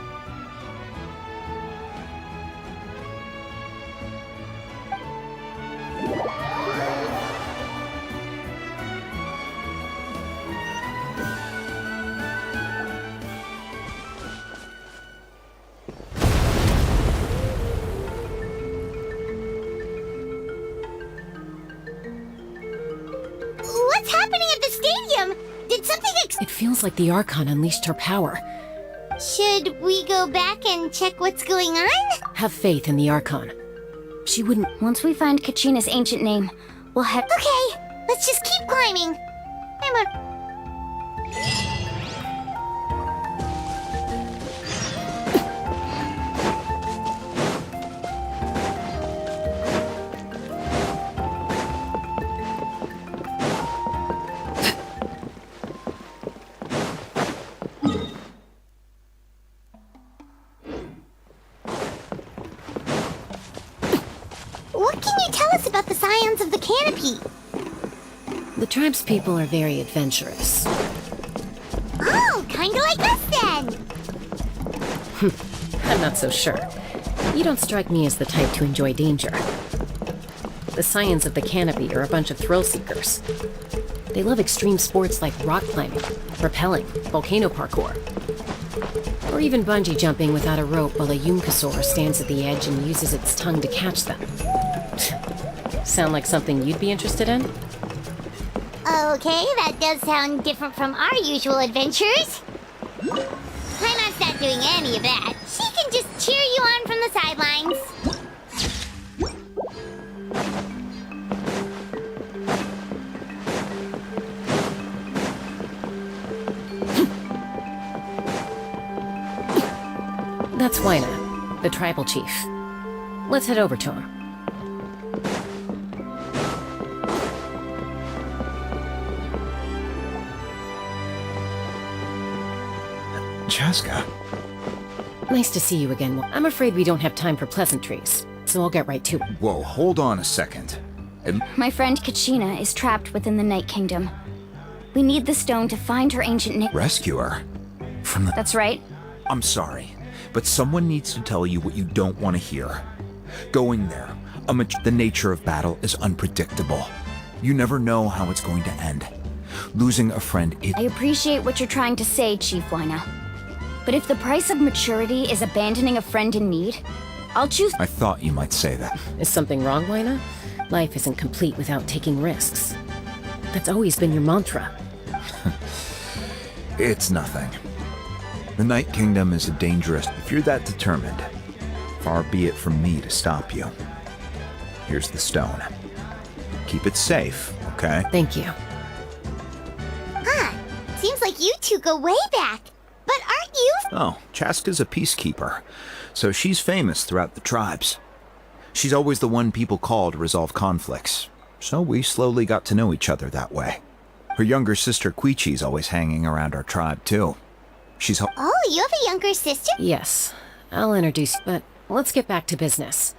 Speaker 15: What's happening at the stadium? Did something
Speaker 11: It feels like the Archon unleashed her power.
Speaker 15: Should we go back and check what's going on?
Speaker 11: Have faith in the Archon. She wouldn't...
Speaker 17: Once we find Kachina's ancient name, we'll head...
Speaker 15: Okay, let's just keep climbing. I'm on... What can you tell us about the Scions of the Canopy?
Speaker 11: The tribespeople are very adventurous.
Speaker 15: Oh, kinda like us then!
Speaker 11: I'm not so sure. You don't strike me as the type to enjoy danger. The Scions of the Canopy are a bunch of thrill-seekers. They love extreme sports like rock climbing, rappelling, volcano parkour, or even bungee jumping without a rope while a Yunkasaur stands at the edge and uses its tongue to catch them. Sound like something you'd be interested in?
Speaker 15: Okay, that does sound different from our usual adventures. Paimon's not doing any of that. She can just cheer you on from the sidelines.
Speaker 11: That's Wyna, the tribal chief. Let's head over to him.
Speaker 2: Chaska.
Speaker 11: Nice to see you again. I'm afraid we don't have time for pleasantries, so I'll get right to it.
Speaker 2: Whoa, hold on a second.
Speaker 17: My friend Kachina is trapped within the Night Kingdom. We need the stone to find her ancient name.
Speaker 2: Rescue her? From the...
Speaker 17: That's right.
Speaker 2: I'm sorry, but someone needs to tell you what you don't want to hear. Going there, the nature of battle is unpredictable. You never know how it's going to end. Losing a friend is...
Speaker 17: I appreciate what you're trying to say, Chief Wyna. But if the price of maturity is abandoning a friend in need, I'll choose...
Speaker 2: I thought you might say that.
Speaker 11: Is something wrong, Wyna? Life isn't complete without taking risks. That's always been your mantra.
Speaker 2: It's nothing. The Night Kingdom is a dangerous... If you're that determined, far be it from me to stop you. Here's the stone. Keep it safe, okay?
Speaker 11: Thank you.
Speaker 15: like you two go way back. But aren't you?
Speaker 2: Oh, Chaska's a peacekeeper, so she's famous throughout the tribes. She's always the one people call to resolve conflicts, so we slowly got to know each other that way. Her younger sister Quichi's always hanging around our tribe, too. She's
Speaker 15: Oh, you have a younger sister?
Speaker 11: Yes, I'll introduce you, but let's get back to business.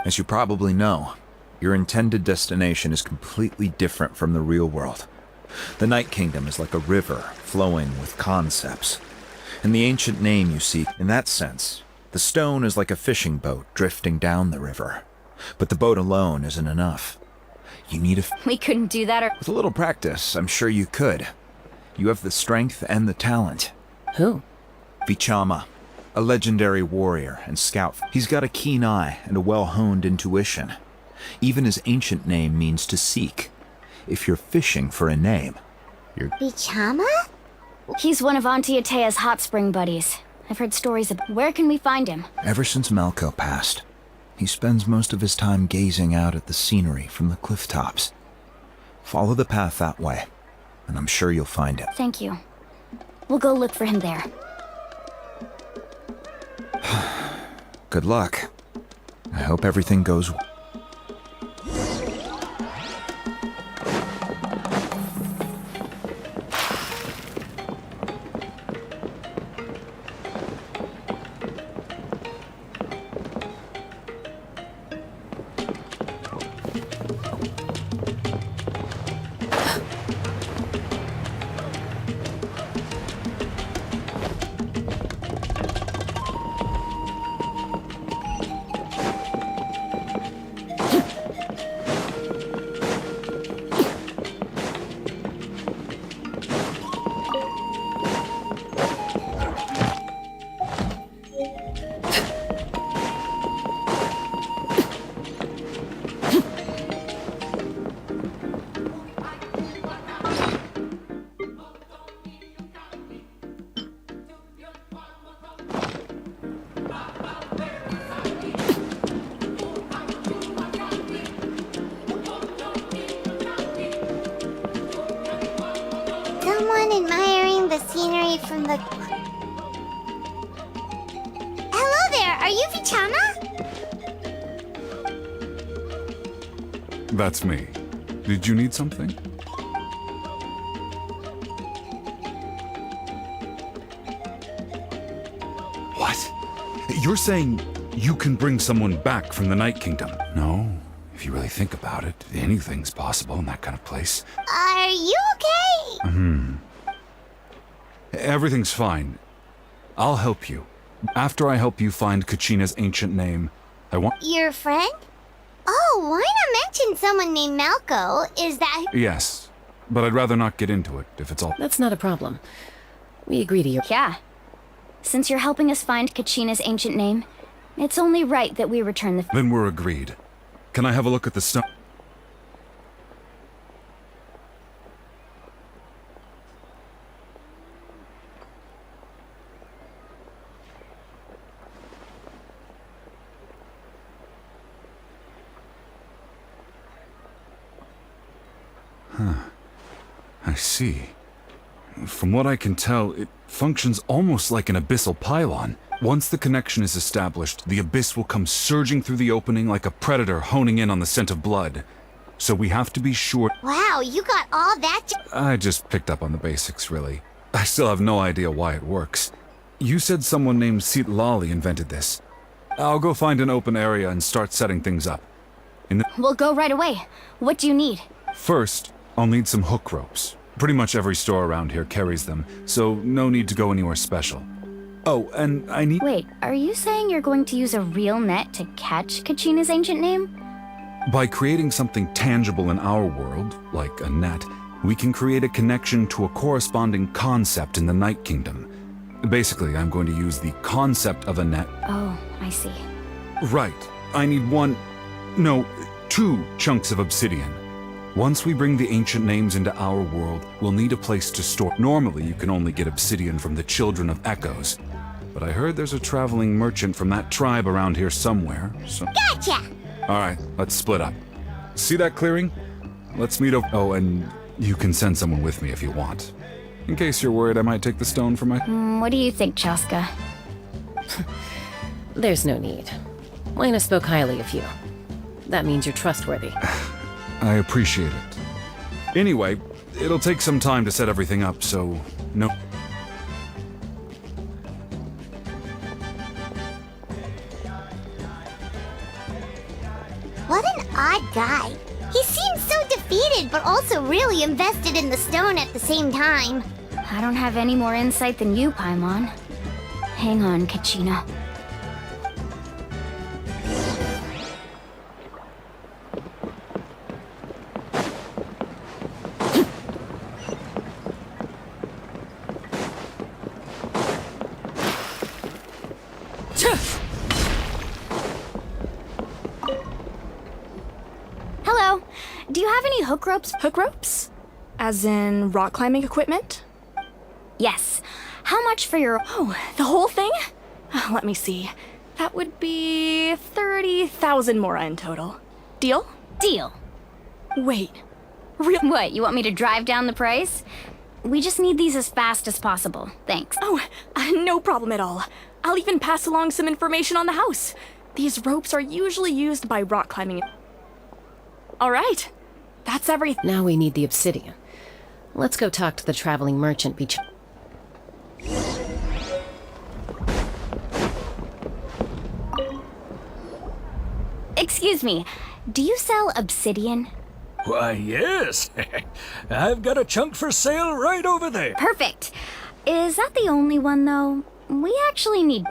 Speaker 2: As you probably know, your intended destination is completely different from the real world. The Night Kingdom is like a river flowing with concepts. And the ancient name you seek, in that sense, the stone is like a fishing boat drifting down the river. But the boat alone isn't enough. You need
Speaker 17: We couldn't do that or...
Speaker 2: With a little practice, I'm sure you could. You have the strength and the talent.
Speaker 11: Who?
Speaker 2: Vichama, a legendary warrior and scout. He's got a keen eye and a well-honed intuition. Even his ancient name means to seek. If you're fishing for a name, you're...
Speaker 15: Vichama?
Speaker 17: He's one of Auntie Atea's hot spring buddies. I've heard stories of... Where can we find him?
Speaker 2: Ever since Malco passed, he spends most of his time gazing out at the scenery from the cliff tops. Follow the path that way, and I'm sure you'll find him.
Speaker 17: Thank you. We'll go look for him there.
Speaker 2: Good luck. I hope everything goes well.
Speaker 15: Someone admiring the scenery from the... Hello there, are you Vichama?
Speaker 10: That's me. Did you need something? What? You're saying you can bring someone back from the Night Kingdom? No. If you really think about it, anything's possible in that kind of place.
Speaker 15: Are you okay?
Speaker 10: Everything's fine. I'll help you. After I help you find Kachina's ancient name, I want...
Speaker 15: Your friend? Oh, why not mention someone named Malco? Is that...
Speaker 10: Yes, but I'd rather not get into it, if it's all...
Speaker 11: That's not a problem. We agree to your...
Speaker 17: Yeah. Since you're helping us find Kachina's ancient name, it's only right that we return the...
Speaker 10: Then we're agreed. Can I have a look at the stone? I see. From what I can tell, it functions almost like an abyssal pylon. Once the connection is established, the abyss will come surging through the opening like a predator honing in on the scent of blood. So we have to be sure...
Speaker 15: Wow, you got all that...
Speaker 10: I just picked up on the basics, really. I still have no idea why it works. You said someone named Sitlali invented this. I'll go find an open area and start setting things up.
Speaker 17: We'll go right away. What do you need?
Speaker 10: First, I'll need some hook ropes. Pretty much every store around here carries them, so no need to go anywhere special. Oh, and I need...
Speaker 17: Wait, are you saying you're going to use a real net to catch Kachina's ancient name?
Speaker 10: By creating something tangible in our world, like a net, we can create a connection to a corresponding concept in the Night Kingdom. Basically, I'm going to use the concept of a net...
Speaker 17: Oh, I see.
Speaker 10: Right. I need two chunks of obsidian. Once we bring the ancient names into our world, we'll need a place to store. Normally, you can only get obsidian from the Children of Echoes. But I heard there's a traveling merchant from that tribe around here somewhere, so...
Speaker 15: Gotcha!
Speaker 10: Alright, let's split up. See that clearing? Let's meet over... Oh, and you can send someone with me if you want. In case you're worried I might take the stone for my...
Speaker 17: What do you think, Chaska?
Speaker 11: There's no need. Lena spoke highly of you. That means you're trustworthy.
Speaker 10: I appreciate it. Anyway, it'll take some time to set everything up, so no...
Speaker 15: What an odd guy. He seems so defeated, but also really invested in the stone at the same time.
Speaker 17: I don't have any more insight than you, Paimon. Hang on, Kachina.
Speaker 9: Hello. Do you have any hook ropes? Hook ropes? As in rock climbing equipment?
Speaker 17: Yes. How much for your...
Speaker 9: Oh, the whole thing? Let me see. That would be 30,000 mora in total. Deal?
Speaker 17: Deal.
Speaker 9: Wait.
Speaker 17: What, you want me to drive down the price? We just need these as fast as possible. Thanks.
Speaker 9: Oh, no problem at all. I'll even pass along some information on the house. These ropes are usually used by rock climbing. All right. That's everything.
Speaker 11: Now we need the obsidian. Let's go talk to the traveling merchant BHIM.
Speaker 17: Excuse me, do you sell obsidian?
Speaker 19: Why, yes. I've got a chunk for sale right over there.
Speaker 17: Perfect. Is that the only one, though? We actually need...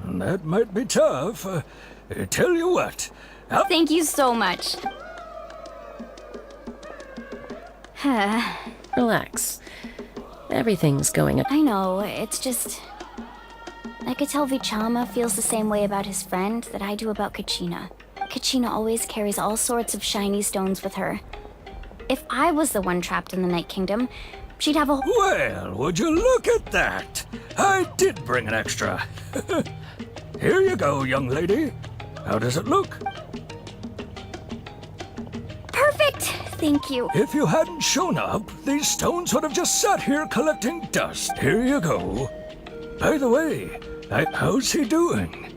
Speaker 19: That might be tough. Tell you what.
Speaker 17: Thank you so much.
Speaker 11: Relax. Everything's going...
Speaker 17: I know, it's just... I could tell Vichama feels the same way about his friend that I do about Kachina. Kachina always carries all sorts of shiny stones with her. If I was the one trapped in the Night Kingdom, she'd have a...
Speaker 19: Well, would you look at that? I did bring an extra. Here you go, young lady. How does it look?
Speaker 17: Perfect! Thank you.
Speaker 19: If you hadn't shown up, these stones would have just sat here collecting dust. Here you go. By the way, how's he doing?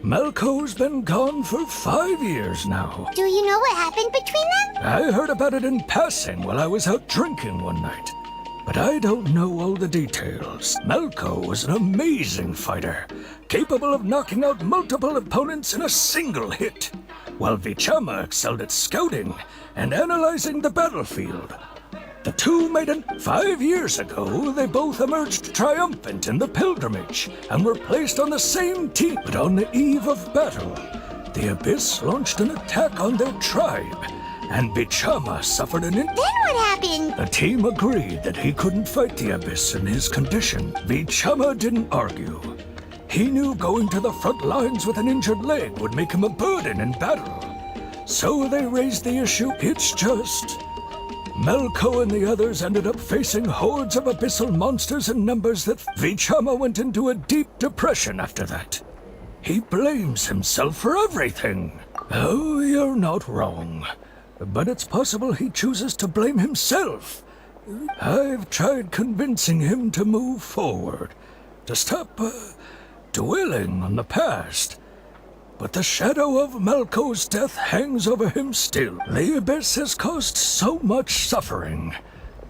Speaker 19: Malco's been gone for 5 years now.
Speaker 15: Do you know what happened between them?
Speaker 19: I heard about it in passing while I was out drinking one night. But I don't know all the details. Malco was an amazing fighter, capable of knocking out multiple opponents in a single hit, while Vichama excelled at scouting and analyzing the battlefield. The two made an... 5 years ago, they both emerged triumphant in the pilgrimage and were placed on the same team. But on the eve of battle, the Abyss launched an attack on their tribe, and Vichama suffered an...
Speaker 15: Then what happened?
Speaker 19: The team agreed that he couldn't fight the Abyss in his condition. Vichama didn't argue. He knew going to the front lines with an injured leg would make him a burden in battle. So they raised the issue. It's just... Malco and the others ended up facing hordes of abyssal monsters in numbers that Vichama went into a deep depression after that. He blames himself for everything. Oh, you're not wrong. But it's possible he chooses to blame himself. I've tried convincing him to move forward, to stop dwelling on the past. But the shadow of Malco's death hangs over him still. The Abyss has caused so much suffering,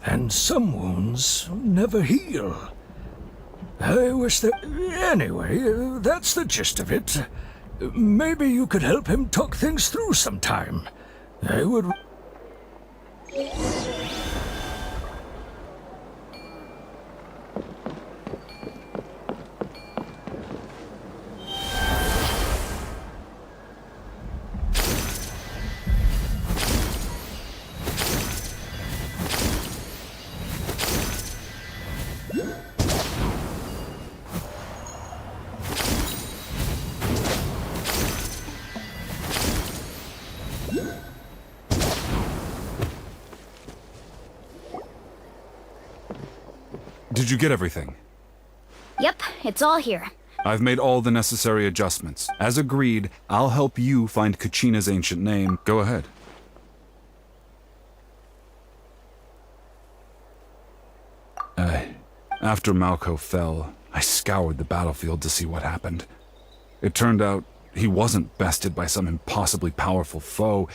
Speaker 19: and some wounds never heal. I wish that... Anyway, that's the gist of it. Maybe you could help him talk things through sometime. I would...
Speaker 10: Did you get everything?
Speaker 17: Yep, it's all here.
Speaker 10: I've made all the necessary adjustments. As agreed, I'll help you find Kachina's ancient name. Go ahead. After Malko fell, I scoured the battlefield to see what happened. It turned out he wasn't bested by some impossibly powerful foe.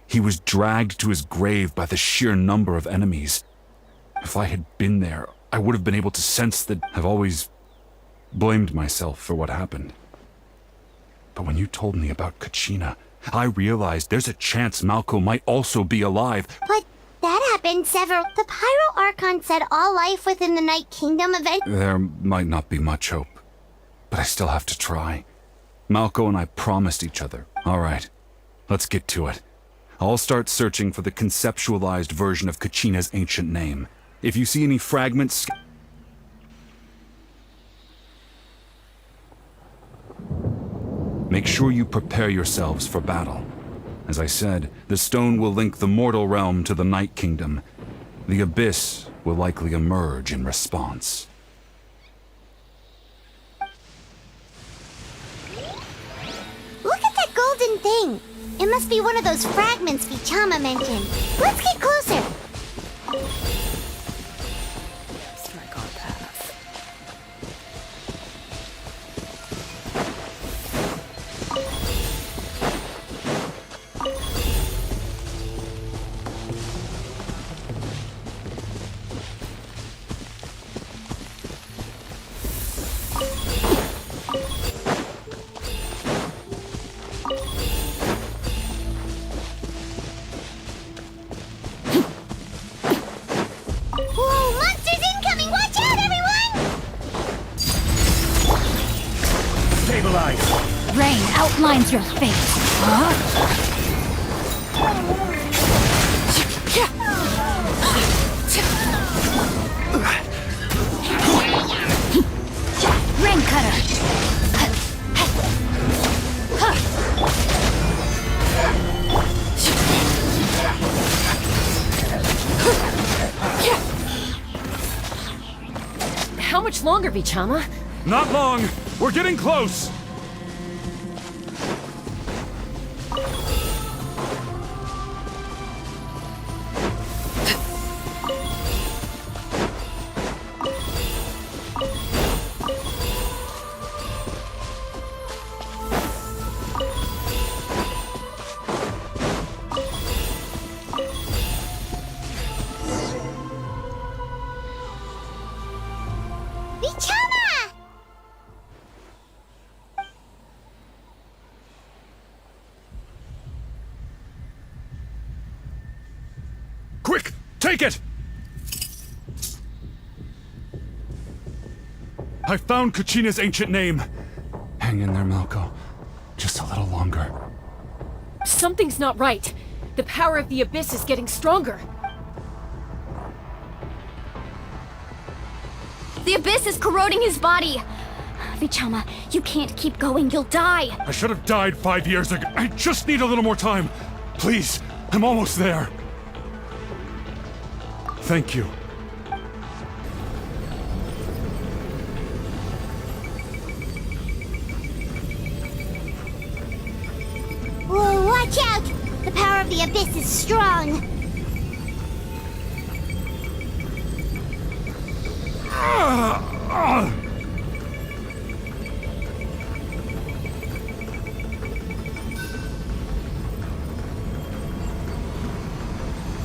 Speaker 10: He was dragged to his grave by the sheer number of enemies. If I had been there, I would have been able to sense that. I've always blamed myself for what happened. But when you told me about Kachina, I realized there's a chance Malko might also be alive.
Speaker 15: But that happened several... The Pyro Archon said all life within the Night Kingdom eventually...
Speaker 10: There might not be much hope, but I still have to try. Malko and I promised each other. All right, let's get to it. I'll start searching for the conceptualized version of Kachina's ancient name. If you see any fragments... Make sure you prepare yourselves for battle. As I said, the stone will link the mortal realm to the Night Kingdom. The Abyss will likely emerge in response.
Speaker 15: Look at that golden thing! It must be one of those fragments Vichama mentioned. Let's get closer!
Speaker 11: Strike our path.
Speaker 15: Whoa, monsters incoming! Watch out, everyone!
Speaker 13: Stabilize!
Speaker 17: Rain outlines your fate. Rain cutter.
Speaker 11: How much longer, Vichama?
Speaker 10: Not long! We're getting close!
Speaker 15: Vichama!
Speaker 10: Quick! Take it! I found Kachina's ancient name. Hang in there, Malko. Just a little longer.
Speaker 11: Something's not right. The power of the Abyss is getting stronger.
Speaker 17: The Abyss is corroding his body. Vichama, you can't keep going. You'll die.
Speaker 10: I should have died 5 years ago. I just need a little more time. Please, I'm almost there. Thank you.
Speaker 15: Whoa, watch out! The power of the Abyss is strong.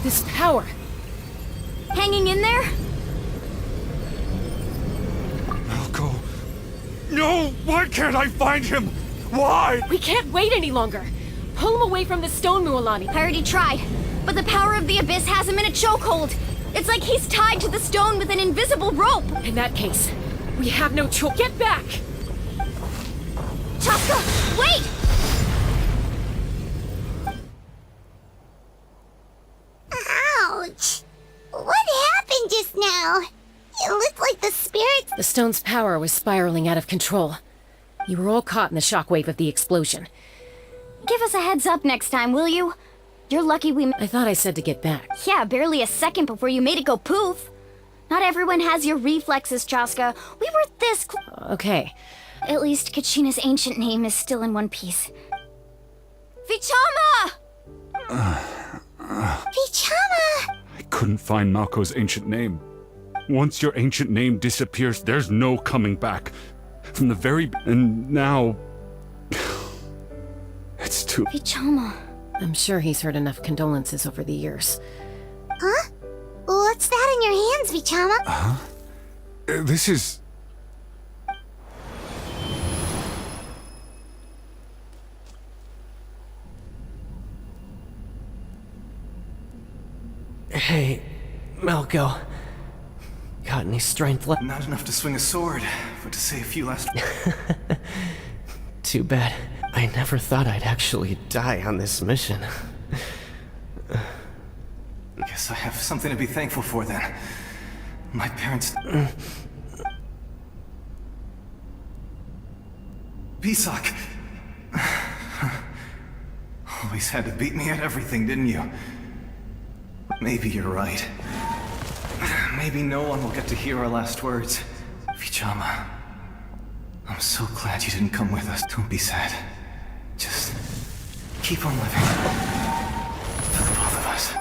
Speaker 11: This power.
Speaker 17: Hanging in there?
Speaker 10: Malko. No! Why can't I find him? Why?
Speaker 11: We can't wait any longer. Pull him away from the stone, Mualani.
Speaker 17: I already tried, but the power of the Abyss has him in a chokehold. It's like he's tied to the stone with an invisible rope.
Speaker 11: In that case, we have no choice. Get back!
Speaker 17: Chaska, wait!
Speaker 15: Ouch! What happened just now? It looked like the spirits...
Speaker 11: The stone's power was spiraling out of control. You were all caught in the shockwave of the explosion.
Speaker 17: Give us a heads up next time, will you? You're lucky we...
Speaker 11: I thought I said to get back.
Speaker 17: Yeah, barely a second before you made it go poof. Not everyone has your reflexes, Chaska. We were this
Speaker 11: Okay.
Speaker 17: At least Kachina's ancient name is still in one piece. Vichama!
Speaker 15: Vichama!
Speaker 10: I couldn't find Malko's ancient name. Once your ancient name disappears, there's no coming back. From the very... and now... it's too...
Speaker 17: Vichama.
Speaker 11: I'm sure he's heard enough condolences over the years.
Speaker 15: Huh? What's that in your hands, Vichama?
Speaker 10: Huh? This is...
Speaker 12: Hey, Malco. Got any strength left?
Speaker 13: Not enough to swing a sword, but to say a few last...
Speaker 12: Too bad. I never thought I'd actually die on this mission.
Speaker 13: Guess I have something to be thankful for then. My parents... Bisak! Always had to beat me at everything, didn't you? Maybe you're right. Maybe no one will get to hear our last words. Vichama, I'm so glad you didn't come with us. Don't be sad. Just keep on living. For the both of us.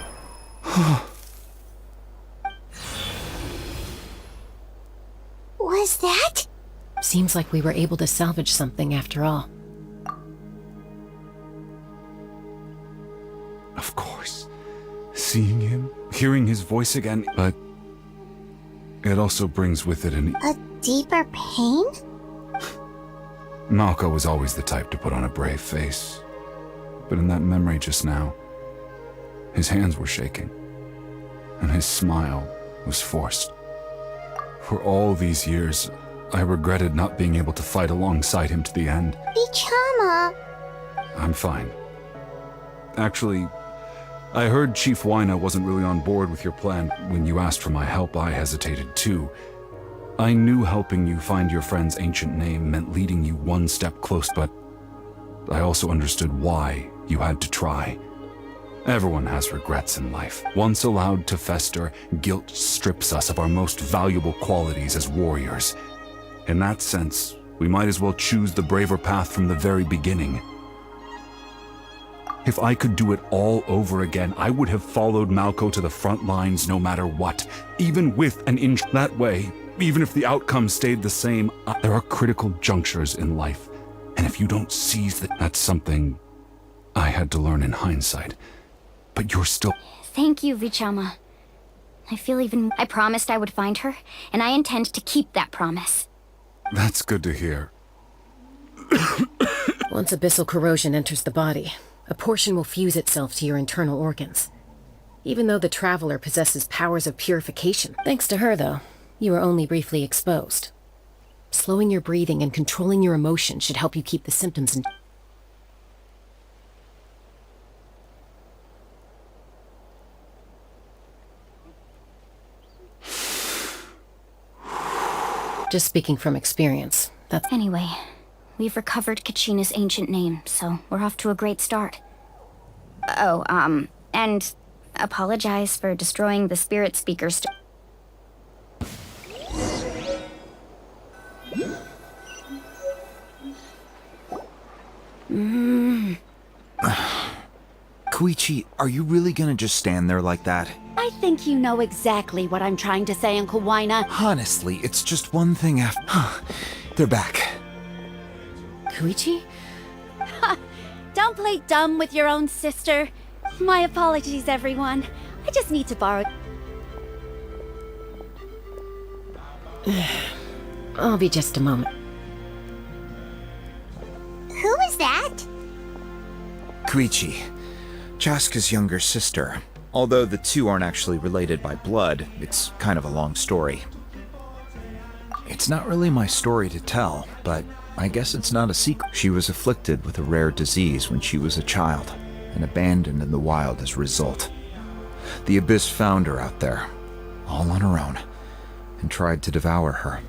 Speaker 15: Was that?
Speaker 11: Seems like we were able to salvage something after all.
Speaker 10: Of course. Seeing him, hearing his voice again, but it also brings with it an...
Speaker 15: A deeper pain?
Speaker 10: Malco was always the type to put on a brave face. But in that memory just now, his hands were shaking, and his smile was forced. For all these years, I regretted not being able to fight alongside him to the end.
Speaker 15: Vichama!
Speaker 10: I'm fine. Actually, I heard Chief Wyna wasn't really on board with your plan. When you asked for my help, I hesitated too. I knew helping you find your friend's ancient name meant leading you one step close, but I also understood why you had to try. Everyone has regrets in life. Once allowed to fester, guilt strips us of our most valuable qualities as warriors. In that sense, we might as well choose the braver path from the very beginning. If I could do it all over again, I would have followed Malco to the front lines no matter what, even with an inch. That way, even if the outcome stayed the same, there are critical junctures in life. And if you don't seize that, that's something I had to learn in hindsight. But you're still...
Speaker 17: Thank you, Vichama. I promised I would find her, and I intend to keep that promise.
Speaker 10: That's good to hear.
Speaker 11: Once abyssal corrosion enters the body, a portion will fuse itself to your internal organs. Even though the Traveler possesses powers of purification. Thanks to her, though, you were only briefly exposed. Slowing your breathing and controlling your emotions should help you keep the symptoms in... Just speaking from experience, that's...
Speaker 17: Anyway, we've recovered Kachina's ancient name, so we're off to a great start. Oh, and apologize for destroying the spirit speakers.
Speaker 2: Koichi, are you really gonna just stand there like that?
Speaker 18: I think you know exactly what I'm trying to say, Uncle Wyna.
Speaker 2: Honestly, it's just one thing after... They're back.
Speaker 11: Koichi?
Speaker 18: Don't play dumb with your own sister. My apologies, everyone. I just need to borrow...
Speaker 11: I'll be just a moment.
Speaker 15: Who is that?
Speaker 2: Koichi, Chaska's younger sister. Although the two aren't actually related by blood, it's kind of a long story. It's not really my story to tell, but I guess it's not a secret. She was afflicted with a rare disease when she was a child, and abandoned in the wild as a result. The Abyss found her out there, all on her own, and tried to devour her.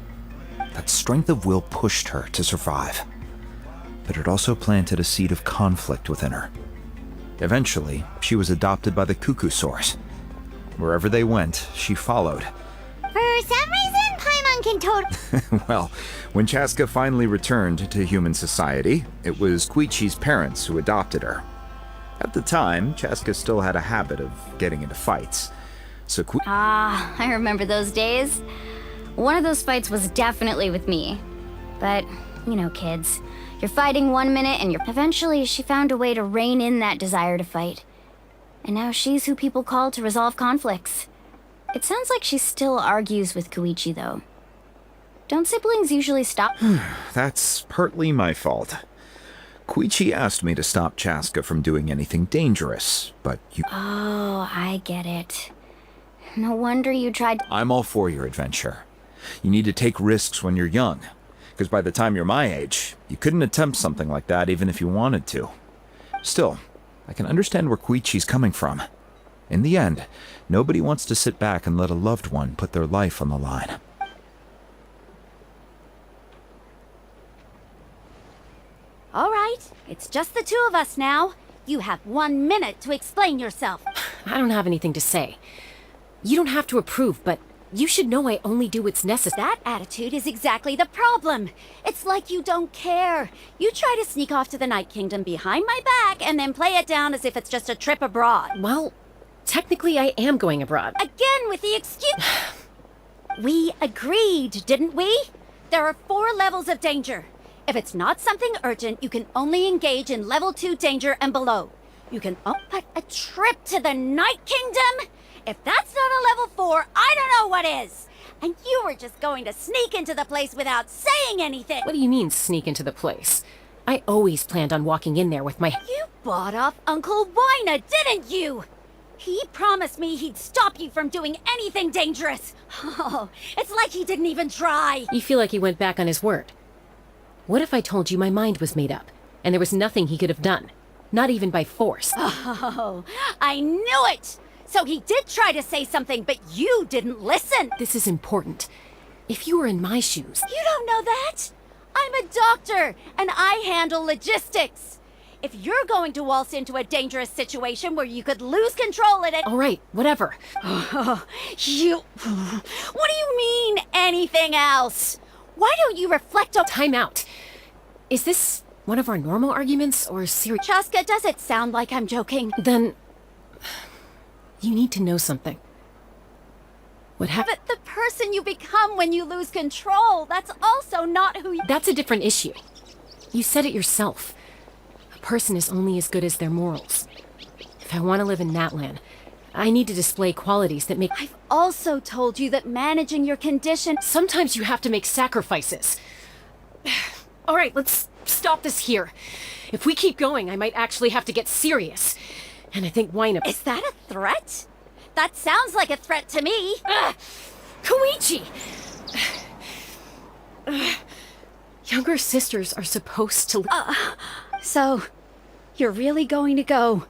Speaker 2: That strength of will pushed her to survive, but it also planted a seed of conflict within her. Eventually, she was adopted by the Cuckoosaurs. Wherever they went, she followed.
Speaker 15: For some reason, Paimon can totally...
Speaker 2: Well, when Chaska finally returned to human society, it was Koichi's parents who adopted her. At the time, Chaska still had a habit of getting into fights, So
Speaker 17: Ah, I remember those days. One of those fights was definitely with me. But, you know, kids. You're fighting one minute and eventually she found a way to rein in that desire to fight. And now she's who people call to resolve conflicts. It sounds like she still argues with Koichi, though. Don't siblings usually stop?
Speaker 2: That's partly my fault. Koichi asked me to stop Chaska from doing anything dangerous, but you...
Speaker 17: Oh, I get it. No wonder you tried...
Speaker 2: I'm all for your adventure. You need to take risks when you're young, because by the time you're my age, you couldn't attempt something like that even if you wanted to. Still, I can understand where Koichi's coming from. In the end, nobody wants to sit back and let a loved one put their life on the line.
Speaker 18: All right, it's just the two of us now. You have 1 minute to explain yourself.
Speaker 11: I don't have anything to say. You don't have to approve, but you should know I only do what's necessary.
Speaker 18: That attitude is exactly the problem. It's like you don't care. You try to sneak off to the Night Kingdom behind my back and then play it down as if it's just a trip abroad.
Speaker 11: Well, technically I am going abroad.
Speaker 18: Again with the excuse... We agreed, didn't we? There are 4 levels of danger. If it's not something urgent, you can only engage in level 2 danger and below. You can... Oh, but a trip to the Night Kingdom? If that's not a level 4, I don't know what is! And you were just going to sneak into the place without saying anything!
Speaker 11: What do you mean, sneak into the place? I always planned on walking in there with my...
Speaker 18: You bought off Uncle Wina, didn't you? He promised me he'd stop you from doing anything dangerous. Oh, it's like he didn't even try.
Speaker 11: You feel like he went back on his word. What if I told you my mind was made up, and there was nothing he could have done? Not even by force.
Speaker 18: Oh, I knew it! So he did try to say something, but you didn't listen.
Speaker 11: This is important. If you were in my shoes...
Speaker 18: You don't know that? I'm a doctor, and I handle logistics. If you're going to waltz into a dangerous situation where you could lose control at it...
Speaker 11: All right, whatever.
Speaker 18: What do you mean, anything else? Why don't you reflect on...
Speaker 11: Time out. Is this one of our normal arguments, or serious?
Speaker 18: Chaska, does it sound like I'm joking?
Speaker 11: Then... you need to know something. What happened?
Speaker 18: But the person you become when you lose control, that's also not who you...
Speaker 11: That's a different issue. You said it yourself. A person is only as good as their morals. If I want to live in Natlan, I need to display qualities that make...
Speaker 18: I've also told you that managing your condition...
Speaker 11: Sometimes you have to make sacrifices. All right, let's stop this here. If we keep going, I might actually have to get serious. And I think Wina...
Speaker 18: Is that a threat? That sounds like a threat to me.
Speaker 11: Koichi! Younger sisters are supposed to...
Speaker 18: So, you're really going to go?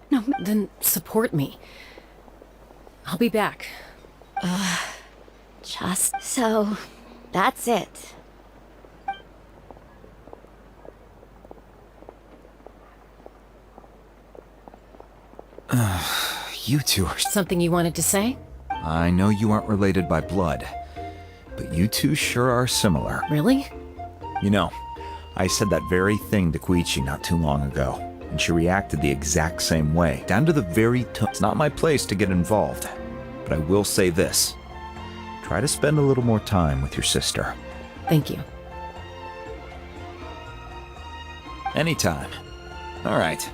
Speaker 18: No,
Speaker 11: then support me. I'll be back.
Speaker 18: Just so, that's it.
Speaker 2: You two are...
Speaker 11: Something you wanted to say?
Speaker 2: I know you aren't related by blood, but you two sure are similar.
Speaker 11: Really?
Speaker 2: You know, I said that very thing to Koichi not too long ago, and she reacted the exact same way, down to the very tone. It's not my place to get involved, but I will say this. Try to spend a little more time with your sister.
Speaker 11: Thank you.
Speaker 2: Anytime. All right.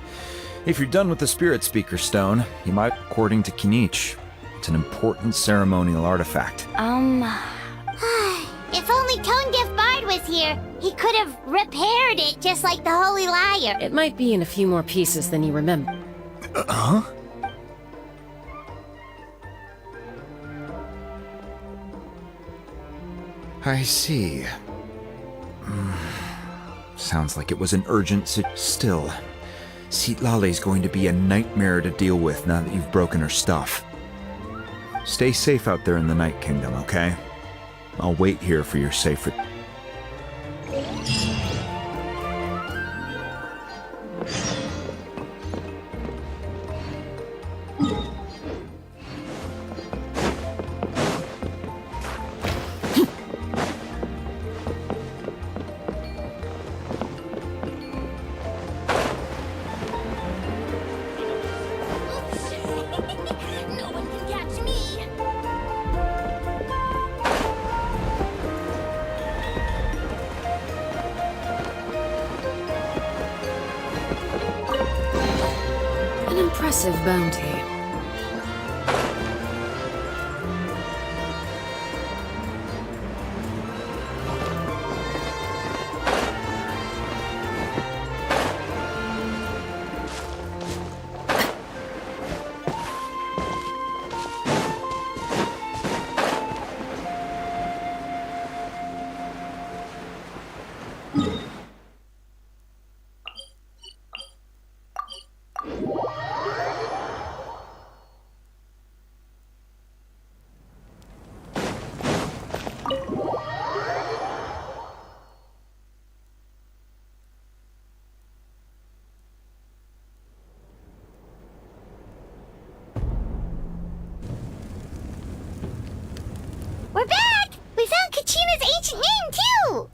Speaker 2: If you're done with the Spirit Speaker Stone, you might, according to Kinich. It's an important ceremonial artifact.
Speaker 15: If only Tone Deaf Bard was here, he could have repaired it just like the Holy Liar.
Speaker 11: It might be in a few more pieces than you remember.
Speaker 2: Huh? I see. Sounds like it was an urgent still. Seatlale's going to be a nightmare to deal with now that you've broken her stuff. Stay safe out there in the Night Kingdom, okay? I'll wait here for your safe return.
Speaker 15: No one can catch me!
Speaker 11: Massive bounty.
Speaker 15: We're back! We found Kachina's ancient name, too!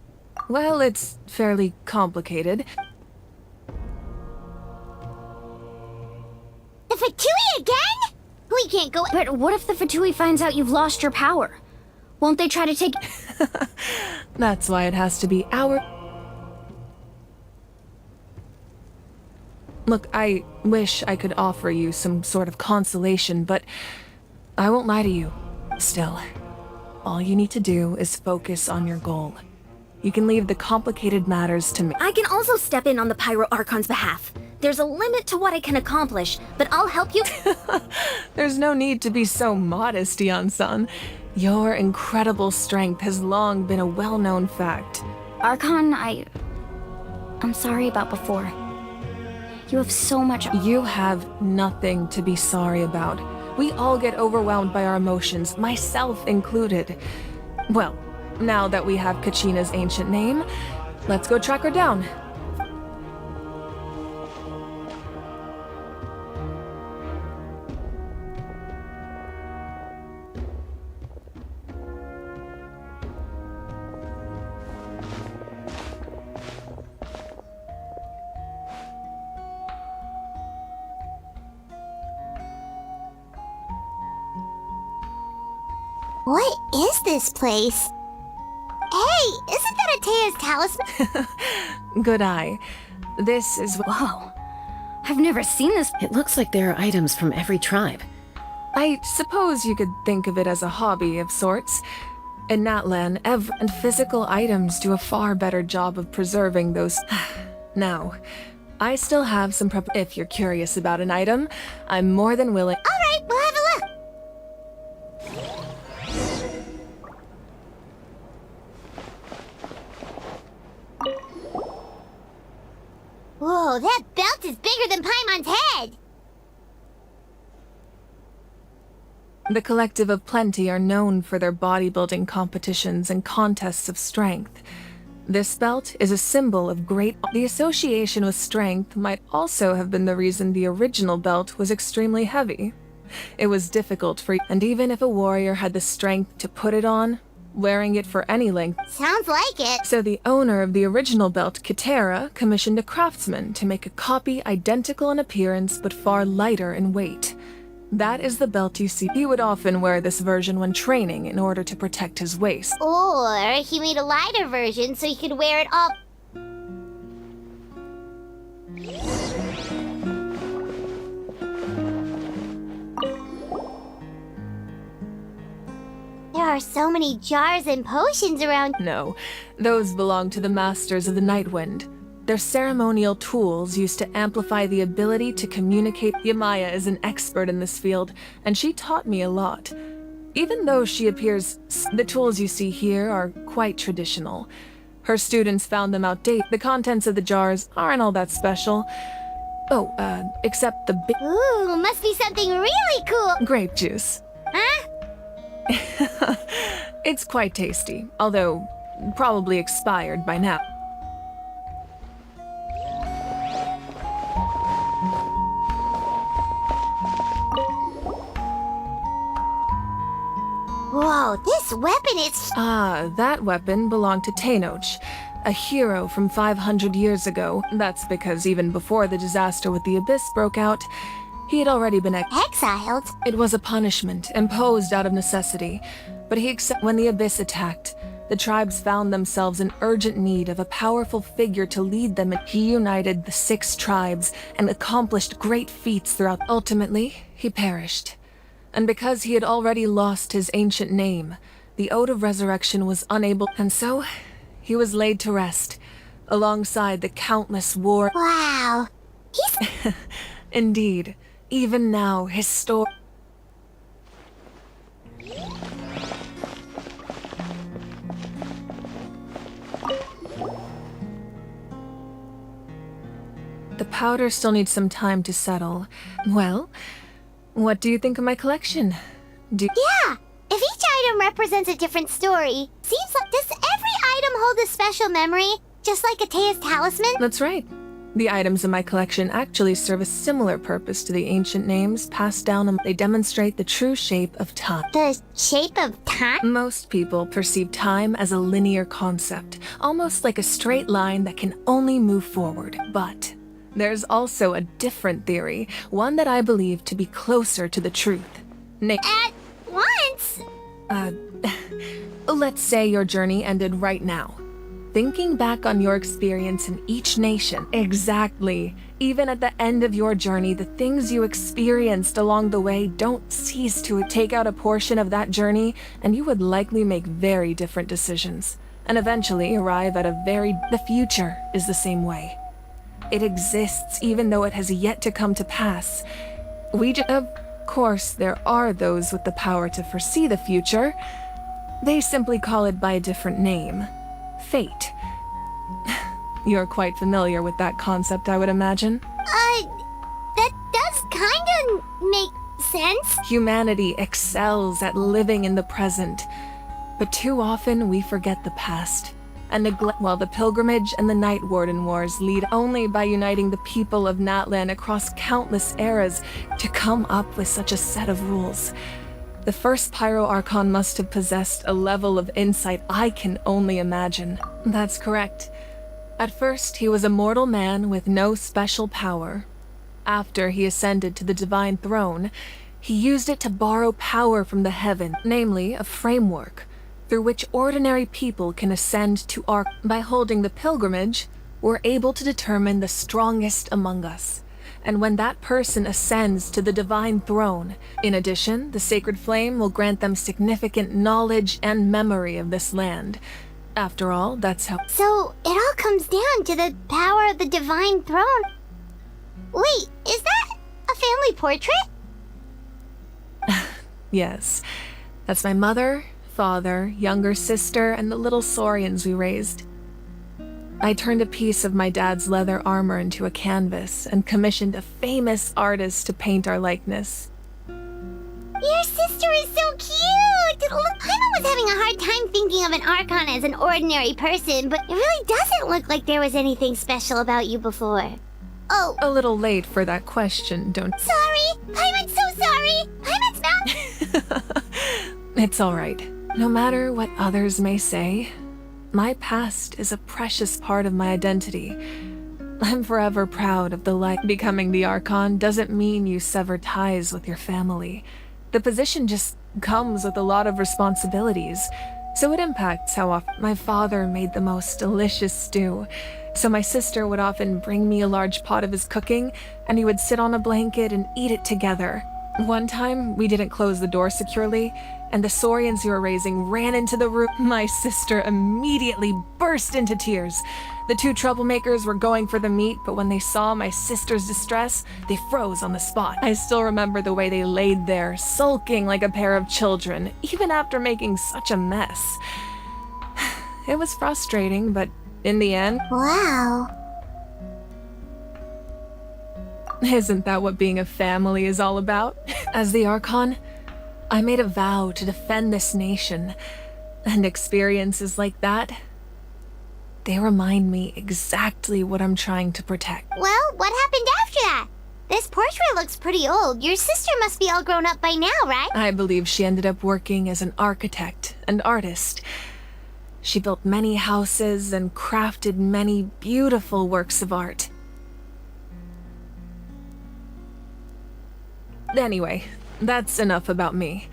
Speaker 3: Well, it's fairly complicated.
Speaker 15: The Fatui again? We can't go.
Speaker 17: But what if the Fatui finds out you've lost your power? Won't they try to take...
Speaker 3: That's why it has to be our... Look, I wish I could offer you some sort of consolation, but I won't lie to you. Still, all you need to do is focus on your goal. You can leave the complicated matters to me.
Speaker 17: I can also step in on the Pyro Archon's behalf. There's a limit to what I can accomplish, but I'll help you.
Speaker 3: There's no need to be so modest, Yan-san. Your incredible strength has long been a well-known fact.
Speaker 17: Archon, I'm sorry about before. You have so much...
Speaker 3: You have nothing to be sorry about. We all get overwhelmed by our emotions, myself included. Well, now that we have Kachina's ancient name, let's go track her down.
Speaker 15: What is this place? Hey, isn't that Atea's talisman?
Speaker 3: Good eye. This is...
Speaker 17: Whoa. I've never seen this.
Speaker 11: It looks like there are items from every tribe.
Speaker 3: I suppose you could think of it as a hobby of sorts. In Natlan, and physical items do a far better job of preserving those... Now, I still have some prep... If you're curious about an item, I'm more than willing...
Speaker 15: Alright, we'll have a look. Whoa, that belt is bigger than Paimon's head!
Speaker 3: The Collective of Plenty are known for their bodybuilding competitions and contests of strength. This belt is a symbol of great... The association with strength might also have been the reason the original belt was extremely heavy. It was difficult for... And even if a warrior had the strength to put it on, wearing it for any length...
Speaker 15: Sounds like it.
Speaker 3: So the owner of the original belt, Kitera, commissioned a craftsman to make a copy identical in appearance but far lighter in weight. That is the belt you see. He would often wear this version when training in order to protect his waist.
Speaker 15: Or he made a lighter version so he could wear it all... There are so many jars and potions around.
Speaker 3: No, those belong to the Masters of the Nightwind. They're ceremonial tools used to amplify the ability to communicate. Yamaya is an expert in this field, and she taught me a lot. Even though she appears... The tools you see here are quite traditional. Her students found them outdated. The contents of the jars aren't all that special. Oh, except the
Speaker 15: Ooh, must be something really cool.
Speaker 3: grape juice.
Speaker 15: Huh?
Speaker 3: It's quite tasty, although probably expired by now.
Speaker 15: Whoa, this weapon is...
Speaker 3: Ah, that weapon belonged to Tenoch, a hero from 500 years ago. That's because even before the disaster with the Abyss broke out, he had already been
Speaker 15: exiled.
Speaker 3: It was a punishment imposed out of necessity, but he accepted when the Abyss attacked. the tribes found themselves in urgent need of a powerful figure to lead them, and he united the 6 tribes and accomplished great feats throughout. Ultimately, he perished. And because he had already lost his ancient name, the Ode of Resurrection was unable, and so he was laid to rest, alongside the countless war.
Speaker 15: Wow.
Speaker 3: Indeed, even now his story. The powder still needs some time to settle. Well, what do you think of my collection?
Speaker 15: Yeah! If each item represents a different story, seems like does every item hold a special memory, just like Atea's talisman?
Speaker 3: That's right. The items in my collection actually serve a similar purpose to the ancient names passed down. They demonstrate the true shape of time.
Speaker 15: The shape of time?
Speaker 3: Most people perceive time as a linear concept, almost like a straight line that can only move forward. But there's also a different theory, one that I believe to be closer to the truth.
Speaker 15: At once?
Speaker 3: Let's say your journey ended right now. Thinking back on your experience in each nation, exactly. Even at the end of your journey, the things you experienced along the way don't cease to take out a portion of that journey, and you would likely make very different decisions, and eventually arrive at the future is the same way. It exists even though it has yet to come to pass. Of course, there are those with the power to foresee the future. They simply call it by a different name. Fate. You're quite familiar with that concept, I would imagine.
Speaker 15: That does kinda make sense.
Speaker 3: Humanity excels at living in the present, but too often we forget the past and neglect, while the pilgrimage and the Night Warden Wars lead only by uniting the people of Natlan across countless eras to come up with such a set of rules. The first Pyro Archon must have possessed a level of insight I can only imagine. That's correct. At first, he was a mortal man with no special power. After he ascended to the divine throne, he used it to borrow power from the heaven, namely a framework, through which ordinary people can ascend to Arch. By holding the pilgrimage, we're able to determine the strongest among us. And when that person ascends to the divine throne, in addition, the sacred flame will grant them significant knowledge and memory of this land. After all, that's how—
Speaker 15: So, it all comes down to the power of the divine throne. Wait, is that a family portrait?
Speaker 3: Yes. That's my mother, father, younger sister, and the little saurians we raised. I turned a piece of my dad's leather armor into a canvas and commissioned a famous artist to paint our likeness.
Speaker 15: Your sister is so cute! Paimon was having a hard time thinking of an Archon as an ordinary person, but it really doesn't look like there was anything special about you before. Oh.
Speaker 3: A little late for that question, don't—
Speaker 15: Sorry! Paimon's so sorry! Paimon's not—
Speaker 3: It's all right. No matter what others may say, my past is a precious part of my identity. I'm forever proud of the life. Becoming the Archon doesn't mean you sever ties with your family. The position just comes with a lot of responsibilities, so it impacts how often— My father made the most delicious stew, so my sister would often bring me a large pot of his cooking, and we would sit on a blanket and eat it together. One time, we didn't close the door securely, and the saurians you were raising ran into the room. My sister immediately burst into tears. The two troublemakers were going for the meat, but when they saw my sister's distress, they froze on the spot. I still remember the way they laid there, sulking like a pair of children, even after making such a mess. It was frustrating, but in the end—
Speaker 15: Wow.
Speaker 3: Isn't that what being a family is all about? As the Archon, I made a vow to defend this nation, and experiences like that, they remind me exactly what I'm trying to protect.
Speaker 15: Well, what happened after that? This portrait looks pretty old. Your sister must be all grown up by now, right?
Speaker 3: I believe she ended up working as an architect and artist. She built many houses and crafted many beautiful works of art. Anyway, that's enough about me.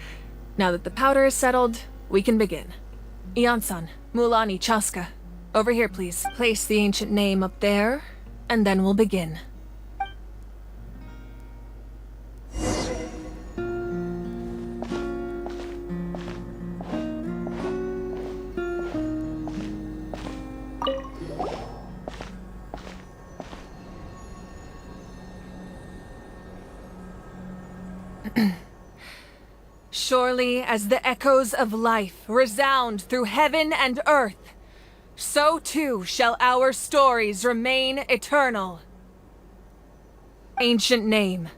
Speaker 3: Now that the powder is settled, we can begin. Ian-san, Mulani Chaska. Over here, please. Place the ancient name up there, and then we'll begin. Surely as the echoes of life resound through heaven and earth, so too shall our stories remain eternal. Ancient name,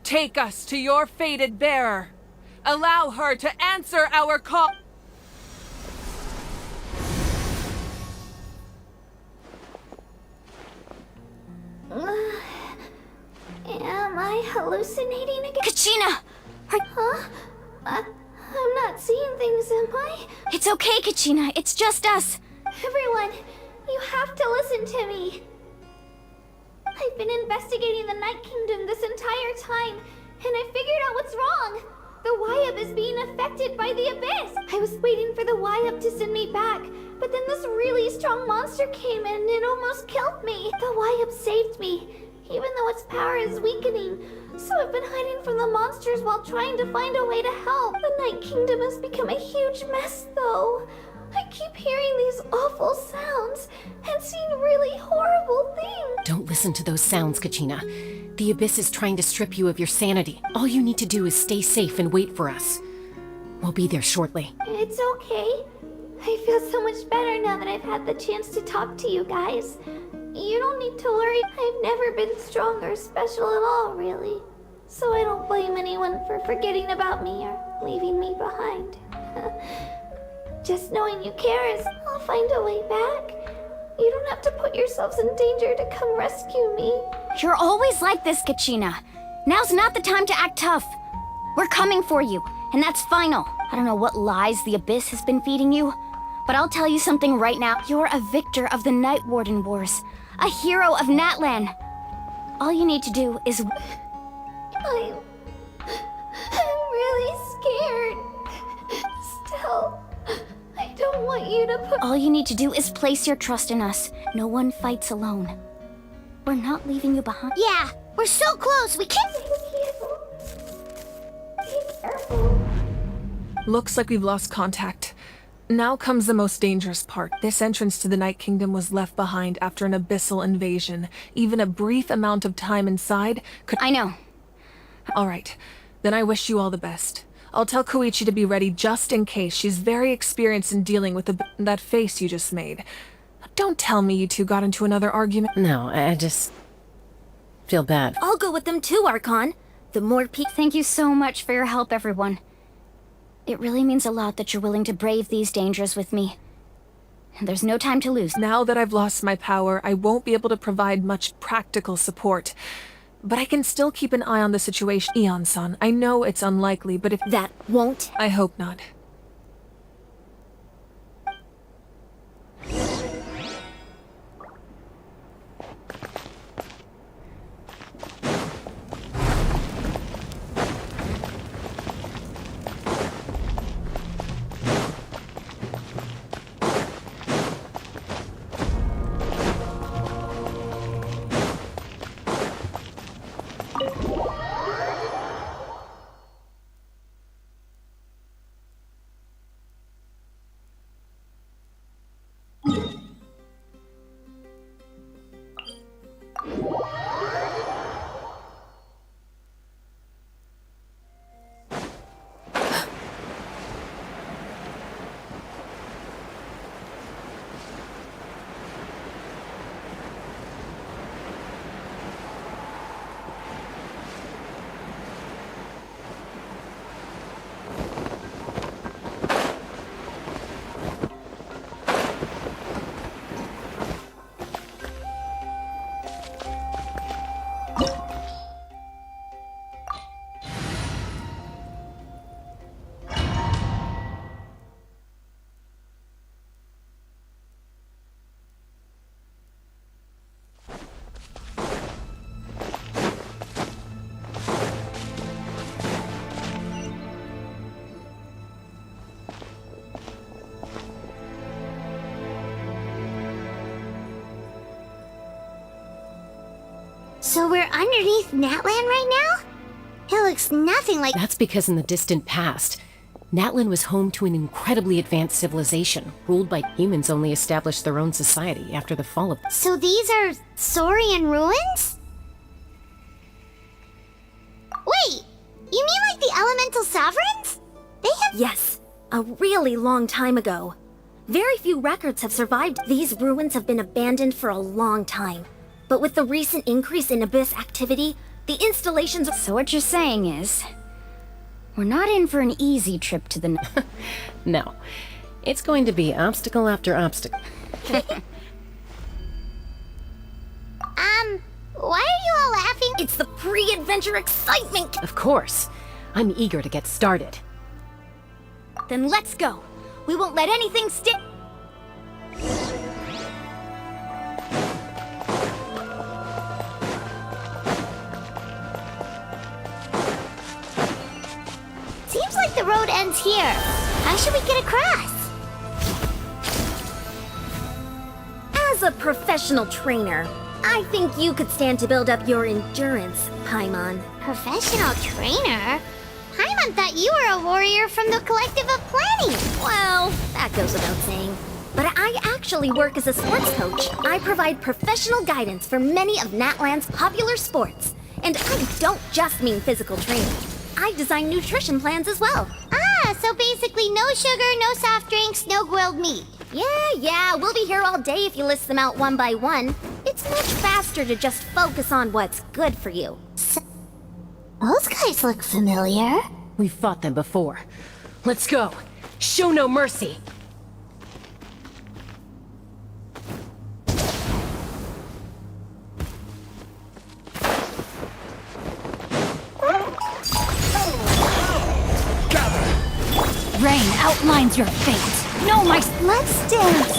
Speaker 3: take us to your fated bearer. Allow her to answer our call.
Speaker 15: Am I hallucinating again?
Speaker 5: Kachina!
Speaker 15: Huh? I'm not seeing things, am I?
Speaker 5: It's okay, Kachina. It's just us.
Speaker 15: Everyone, you have to listen to me. I've been investigating the Night Kingdom this entire time, and I figured out what's wrong. The Y-Up is being affected by the Abyss. I was waiting for the Y-Up to send me back, but then this really strong monster came in and it almost killed me. The Y-Up saved me, even though its power is weakening. So I've been hiding from the monsters while trying to find a way to help. The Night Kingdom has become a huge mess, though. I keep hearing these awful sounds and seeing really horrible things.
Speaker 11: Don't listen to those sounds, Kachina. The Abyss is trying to strip you of your sanity. All you need to do is stay safe and wait for us. We'll be there shortly.
Speaker 15: It's okay. I feel so much better now that I've had the chance to talk to you guys. You don't need to worry. I've never been strong or special at all, really. So I don't blame anyone for forgetting about me or leaving me behind. Just knowing you care is I'll find a way back. You don't have to put yourselves in danger to come rescue me.
Speaker 5: You're always like this, Kachina. Now's not the time to act tough. We're coming for you, and that's final. I don't know what lies the Abyss has been feeding you, but I'll tell you something right now. You're a victor of the Night Warden Wars, a hero of Natlan. All you need to do is...
Speaker 15: I'm really scared. Still, I don't want you to put...
Speaker 5: All you need to do is place your trust in us. No one fights alone. We're not leaving you behind.
Speaker 15: Yeah, we're so close, we can't... Be careful.
Speaker 3: Looks like we've lost contact. Now comes the most dangerous part. This entrance to the Night Kingdom was left behind after an abyssal invasion. Even a brief amount of time inside could...
Speaker 5: I know.
Speaker 3: All right. Then I wish you all the best. I'll tell Koichi to be ready just in case. She's very experienced in dealing with that face you just made. Don't tell me you two got into another argument.
Speaker 11: No, I just feel bad.
Speaker 5: I'll go with them too, Archon. The more Thank you so much for your help, everyone. It really means a lot that you're willing to brave these dangers with me. And there's no time to lose.
Speaker 3: Now that I've lost my power, I won't be able to provide much practical support. But I can still keep an eye on the situation. Eon-san, I know it's unlikely, but if...
Speaker 5: That won't...
Speaker 3: I hope not.
Speaker 15: underneath Natlan right now? It looks nothing like...
Speaker 11: That's because in the distant past, Natlan was home to an incredibly advanced civilization, ruled by humans only established their own society after the fall of...
Speaker 15: So these are Saurian ruins? Wait, you mean like the elemental sovereigns? They have...
Speaker 17: Yes, a really long time ago. Very few records have survived. These ruins have been abandoned for a long time. But with the recent increase in Abyss activity, the installations...
Speaker 4: So what you're saying is... we're not in for an easy trip to the...
Speaker 11: No. It's going to be obstacle after obstacle.
Speaker 15: Why are you all laughing?
Speaker 17: It's the pre-adventure excitement!
Speaker 11: Of course. I'm eager to get started.
Speaker 17: Then let's go. We won't let anything stick.
Speaker 15: Seems like the road ends here. How should we get across?
Speaker 17: As a professional trainer, I think you could stand to build up your endurance, Paimon.
Speaker 15: Professional trainer? Paimon thought you were a warrior from the Collective of Planning.
Speaker 17: Well, that goes without saying. But I actually work as a sports coach. I provide professional guidance for many of Natlan's popular sports. And I don't just mean physical training. I design nutrition plans as well.
Speaker 15: Ah, so basically no sugar, no soft drinks, no grilled meat.
Speaker 17: Yeah, we'll be here all day if you list them out one by one. It's much faster to just focus on what's good for you.
Speaker 15: Those guys look familiar.
Speaker 11: We've fought them before. Let's go. Show no mercy.
Speaker 18: Rain outlines your fate. No, my...
Speaker 15: Let's dance.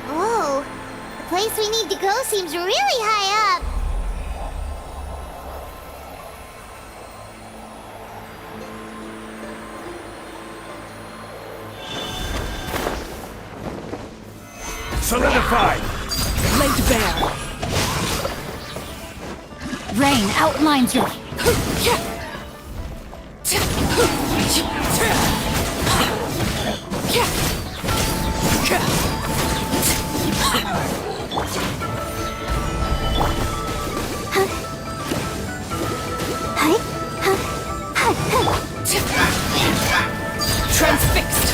Speaker 15: Whoa, the place we need to go seems really high up.
Speaker 19: Solidified!
Speaker 18: Laid bare. Rain outlines your...
Speaker 3: Transfixed!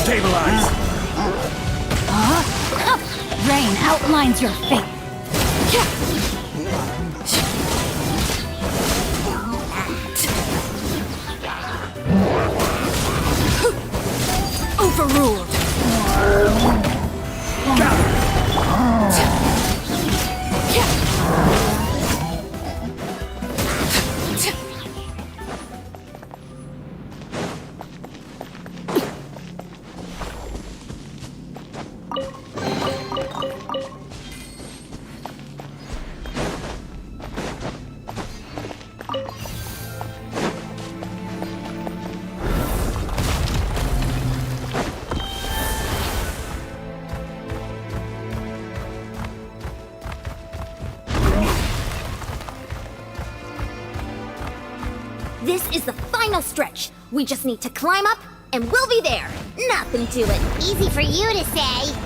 Speaker 19: Stabilize!
Speaker 18: Rain outlines your fate.
Speaker 3: Overruled!
Speaker 17: stretch. We just need to climb up, and we'll be there. Nothing to it.
Speaker 15: Easy for you to say.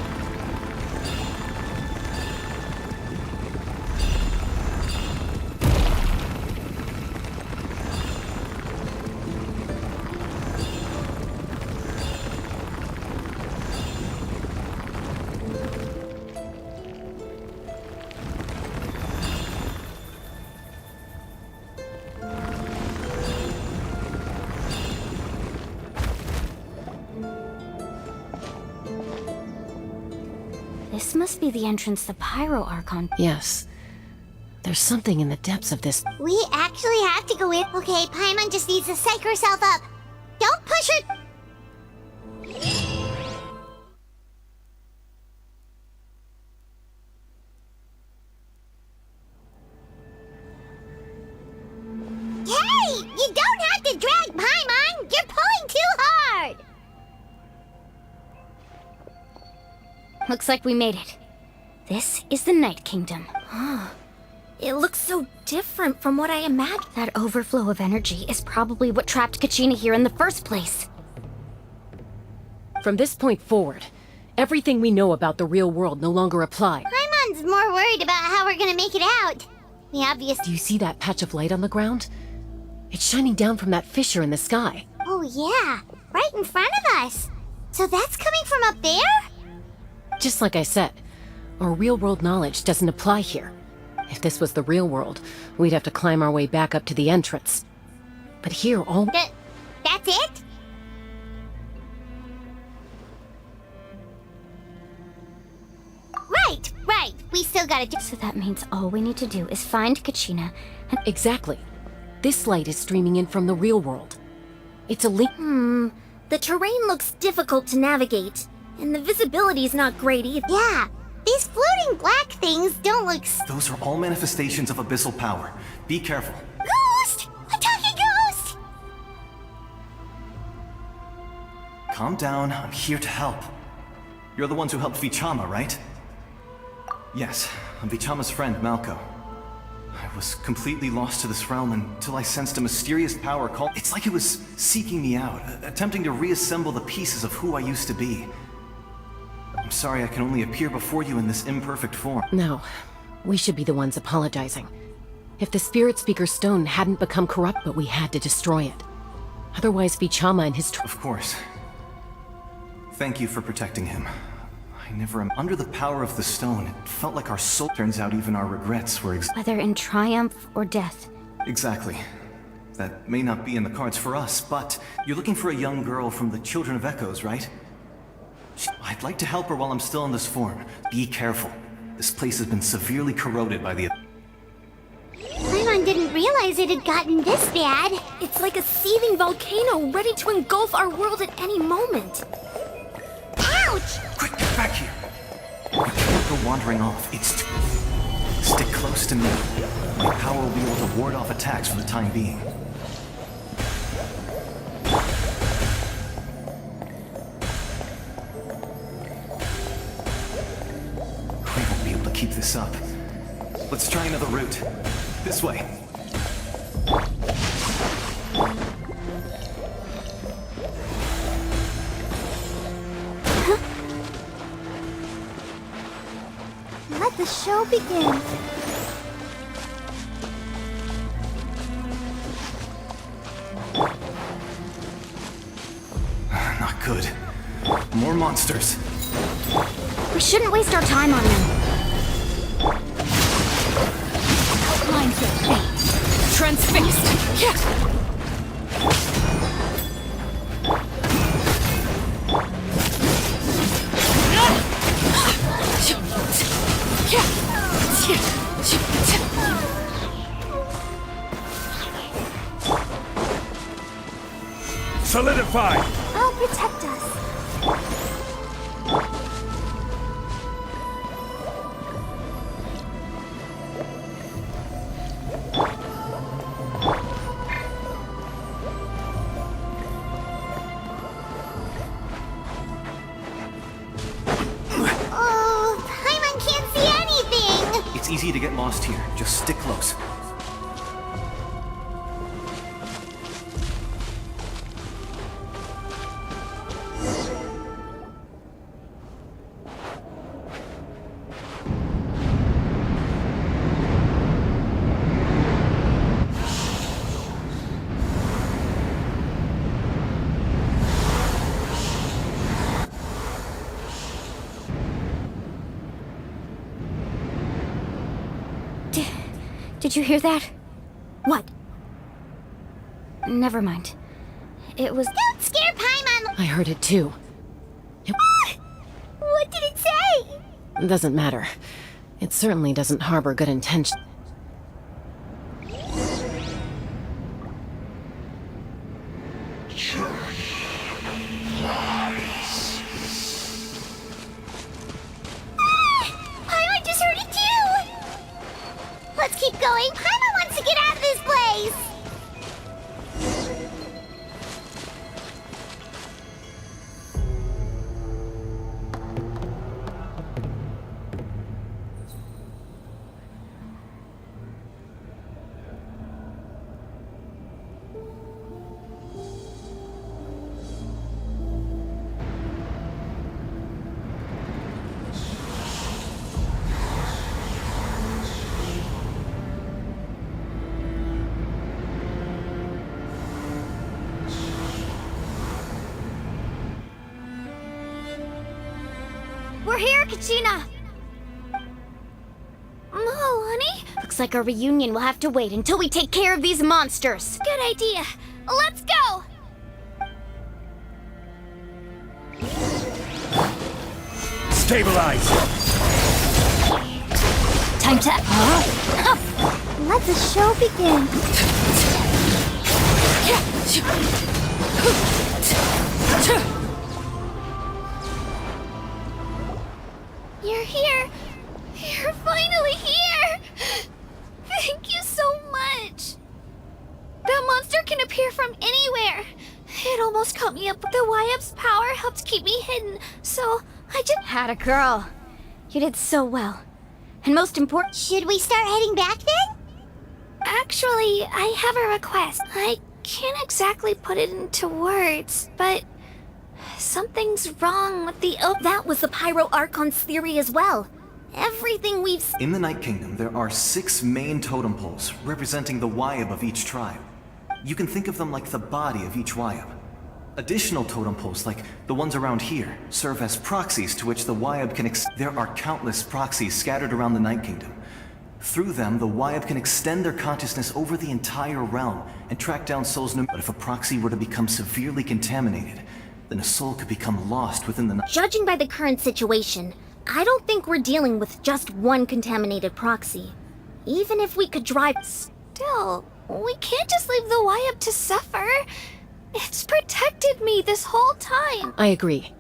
Speaker 17: This must be the entrance to Pyro Archon.
Speaker 11: Yes. There's something in the depths of this.
Speaker 15: We actually have to go in. Okay, Paimon just needs to psych herself up. Don't push her. Hey! You don't have to drag Paimon! You're pulling too hard!
Speaker 17: Looks like we made it. This is the Night Kingdom. It looks so different from what I imagined. That overflow of energy is probably what trapped Kachina here in the first place.
Speaker 11: From this point forward, everything we know about the real world no longer applies.
Speaker 15: Paimon's more worried about how we're gonna make it out. The obvious.
Speaker 11: Do you see that patch of light on the ground? It's shining down from that fissure in the sky.
Speaker 15: Oh yeah, right in front of us. So that's coming from up there?
Speaker 11: Just like I said, our real-world knowledge doesn't apply here. If this was the real world, we'd have to climb our way back up to the entrance. But here, all...
Speaker 15: That's it? Right. We still gotta do...
Speaker 17: So that means all we need to do is find Kachina and...
Speaker 11: Exactly. This light is streaming in from the real world. It's a link...
Speaker 17: The terrain looks difficult to navigate, and the visibility's not great either.
Speaker 15: Yeah, these floating black things don't look...
Speaker 13: Those are all manifestations of abyssal power. Be careful.
Speaker 15: Ghost! A talking ghost!
Speaker 13: Calm down, I'm here to help. You're the ones who helped Vichama, right? Yes, I'm Vichama's friend, Malko. I was completely lost to this realm until I sensed a mysterious power called... It's like it was seeking me out, attempting to reassemble the pieces of who I used to be. I'm sorry I can only appear before you in this imperfect form.
Speaker 11: No, we should be the ones apologizing. If the Spirit Speaker's stone hadn't become corrupt, but we had to destroy it. Otherwise, Vichama and his...
Speaker 13: Of course. Thank you for protecting him. I never am under the power of the stone. It felt like our soul... Turns out even our regrets were
Speaker 17: whether in triumph or death.
Speaker 13: Exactly. That may not be in the cards for us, but you're looking for a young girl from the Children of Echoes, right? I'd like to help her while I'm still in this form. Be careful. This place has been severely corroded by the...
Speaker 15: Paimon didn't realize it had gotten this bad.
Speaker 17: It's like a seething volcano ready to engulf our world at any moment.
Speaker 15: Ouch!
Speaker 13: Quick, get back here! You can't go wandering off. It's too... Stick close to me. My power will be able to ward off attacks for the time being. We won't be able to keep this up. Let's try another route. This way.
Speaker 15: Let the show begin.
Speaker 13: Not good. More monsters.
Speaker 17: We shouldn't waste our time on them.
Speaker 3: Outlines your fate. Transfixed. Yeah.
Speaker 19: Solidify!
Speaker 15: I'll protect us. Oh, Paimon can't see anything!
Speaker 13: It's easy to get lost here. Just stick close.
Speaker 17: Did you hear that? What? Never mind. It was...
Speaker 15: Don't scare Paimon!
Speaker 11: I heard it too.
Speaker 15: What did it say?
Speaker 11: It doesn't matter. It certainly doesn't harbor good intentions.
Speaker 15: Paimon just heard it too! Let's keep going. Paimon wants to get out of this place!
Speaker 17: We're here, Kachina! Oh, honey? Looks like our reunion will have to wait until we take care of these monsters. Good idea. Let's go!
Speaker 19: Stabilize!
Speaker 17: Time to...
Speaker 15: Let the show begin.
Speaker 17: You're here! You're finally here! Thank you so much! That monster can appear from anywhere! It almost caught me up, but the YF's power helped keep me hidden, so I just... Had a girl. You did so well. And most important...
Speaker 15: Should we start heading back then?
Speaker 17: Actually, I have a request. I can't exactly put it into words, but... something's wrong with the... Oh, that was the Pyro Archon's theory as well. Everything we've...
Speaker 13: In the Night Kingdom, there are 6 main totem poles representing the Wyab of each tribe. You can think of them like the body of each Wyab. Additional totem poles, like the ones around here, serve as proxies to which the Wyab can There are countless proxies scattered around the Night Kingdom. Through them, the Wyab can extend their consciousness over the entire realm and track down souls. But if a proxy were to become severely contaminated, then a soul could become lost within the...
Speaker 17: Judging by the current situation, I don't think we're dealing with just one contaminated proxy. Even if we could drive... Still, we can't just leave the Wyab to suffer. It's protected me this whole time.
Speaker 11: I agree.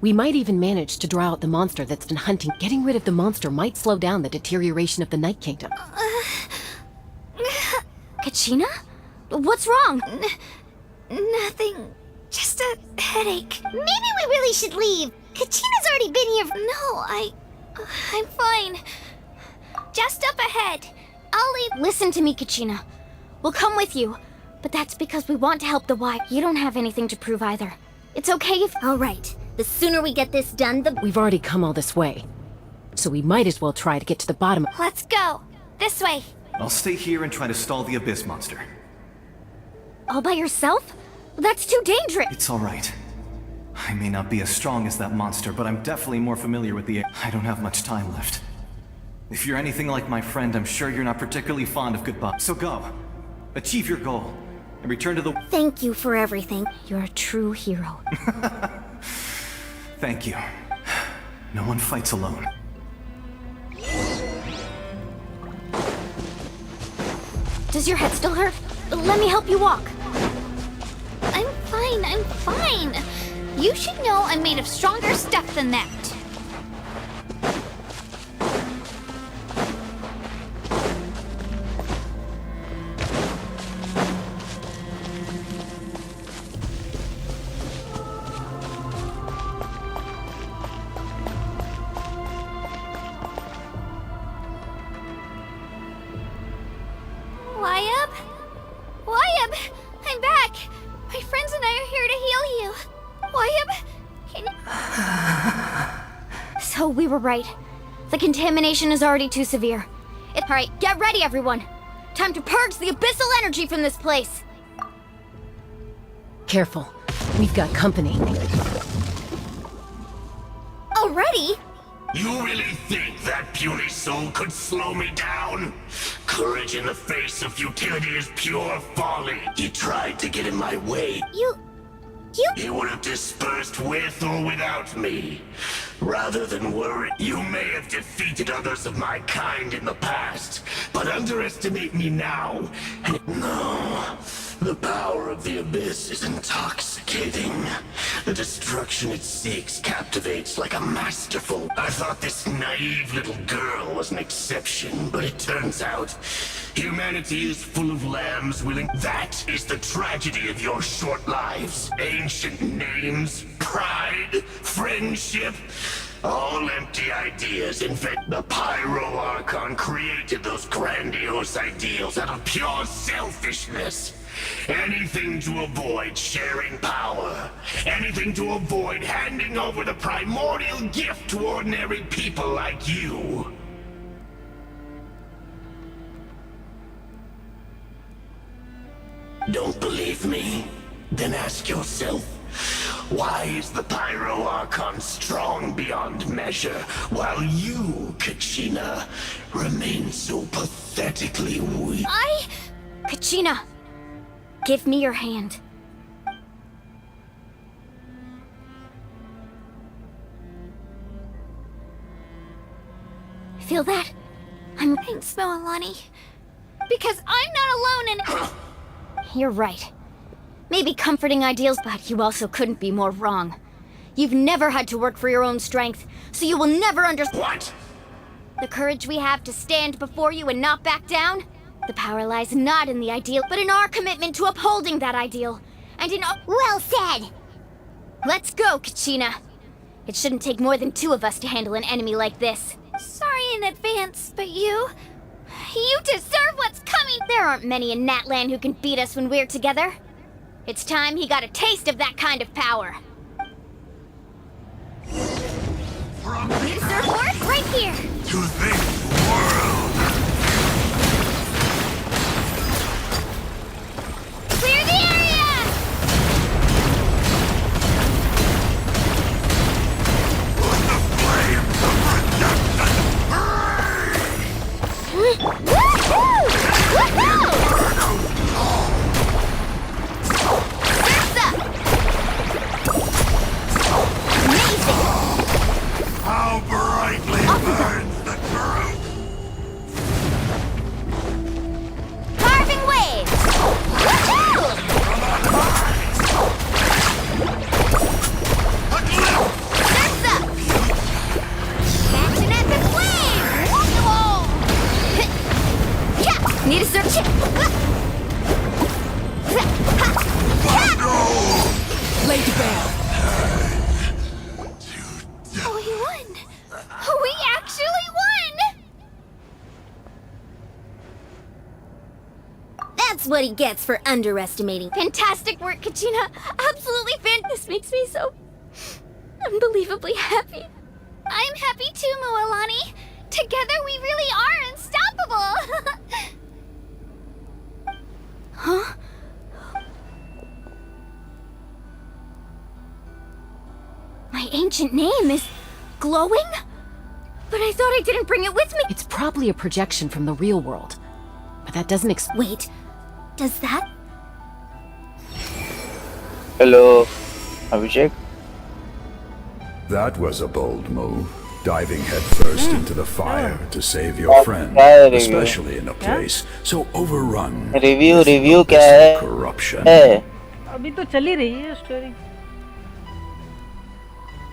Speaker 11: We might even manage to draw out the monster that's been hunting. Getting rid of the monster might slow down the deterioration of the Night Kingdom.
Speaker 17: Kachina? What's wrong? Nothing. Just a headache.
Speaker 15: Maybe we really should leave. Kachina's already been here.
Speaker 17: No, I'm fine. Just up ahead. I'll leave. Listen to me, Kachina. We'll come with you. But that's because we want to help the Y. You don't have anything to prove either. It's okay if... All right. The sooner we get this done, the...
Speaker 11: We've already come all this way. So we might as well try to get to the bottom.
Speaker 17: Let's go. This way.
Speaker 13: I'll stay here and try to stall the Abyss monster.
Speaker 17: All by yourself? That's too dangerous.
Speaker 13: It's all right. I may not be as strong as that monster, but I'm definitely more familiar with the... I don't have much time left. If you're anything like my friend, I'm sure you're not particularly fond of goodbye. So go. Achieve your goal. And return to the...
Speaker 17: Thank you for everything. You're a true hero.
Speaker 13: Thank you. No one fights alone.
Speaker 17: Does your head still hurt? Let me help you walk. I'm fine. You should know I'm made of stronger stuff than that. Wyab! I'm back! My friends and I are here to heal you. Wyab, can you... So we were right. The contamination is already too severe. Alright, get ready everyone! Time to purge the abyssal energy from this place!
Speaker 11: Careful. We've got company.
Speaker 17: Already?
Speaker 1: You really think that puny soul could slow me down? Courage in the face of futility is pure folly. He tried to get in my way. He would have dispersed with or without me. Rather than worry, you may have defeated others of my kind in the past, but underestimate me now. No, the power of the abyss is intoxicating. The destruction it seeks captivates like a masterful. I thought this naive little girl was an exception, but it turns out humanity is full of lambs willing. That is the tragedy of your short lives. Ancient names, pride, friendship, all empty ideas. In fact, the Pyro Archon created those grandiose ideals out of pure selfishness. Anything to avoid sharing power. Anything to avoid handing over the primordial gift to ordinary people like you. Don't believe me? Then ask yourself, why is the Pyro Archon strong beyond measure, while you, Kachina, remain so pathetically weak?
Speaker 17: Kachina, give me your hand. Feel that? Thanks, Moalani. Because I'm not alone in... You're right. Maybe comforting ideals, but you also couldn't be more wrong. You've never had to work for your own strength, so you will never understand.
Speaker 1: What?
Speaker 17: The courage we have to stand before you and not back down? The power lies not in the ideal, but in our commitment to upholding that ideal. And in...
Speaker 15: Well said!
Speaker 17: Let's go, Kachina. It shouldn't take more than two of us to handle an enemy like this. Sorry in advance, but you deserve what's coming! There aren't many in Natlan who can beat us when we're together. It's time he got a taste of that kind of power. Surfboard, right here!
Speaker 1: To this world!
Speaker 17: Clear the area!
Speaker 1: Let the flames of redemption burn!
Speaker 17: Woohoo!
Speaker 1: How brightly burns the truth!
Speaker 17: Carving waves! Woohoo! Surf's up! Catching at the flames! Whoa! Yeah! Need a search it!
Speaker 1: Lay to bear!
Speaker 17: We won! We actually won! That's what he gets for underestimating. Fantastic work, Kachina! Absolutely This makes me so unbelievably happy. I'm happy too, Moalani. Together we really are unstoppable! Huh? My ancient name is glowing? But I thought I didn't bring it with me.
Speaker 11: It's probably a projection from the real world. But that doesn't
Speaker 17: Wait, does that?
Speaker 14: Hello, Abhishek.
Speaker 22: That was a bold move, diving headfirst into the fire to save your friend,
Speaker 14: review?
Speaker 22: especially in a place so overrun
Speaker 14: Review
Speaker 22: with
Speaker 14: क्या है?
Speaker 22: corruption.
Speaker 23: अभी तो चल ही रही है story.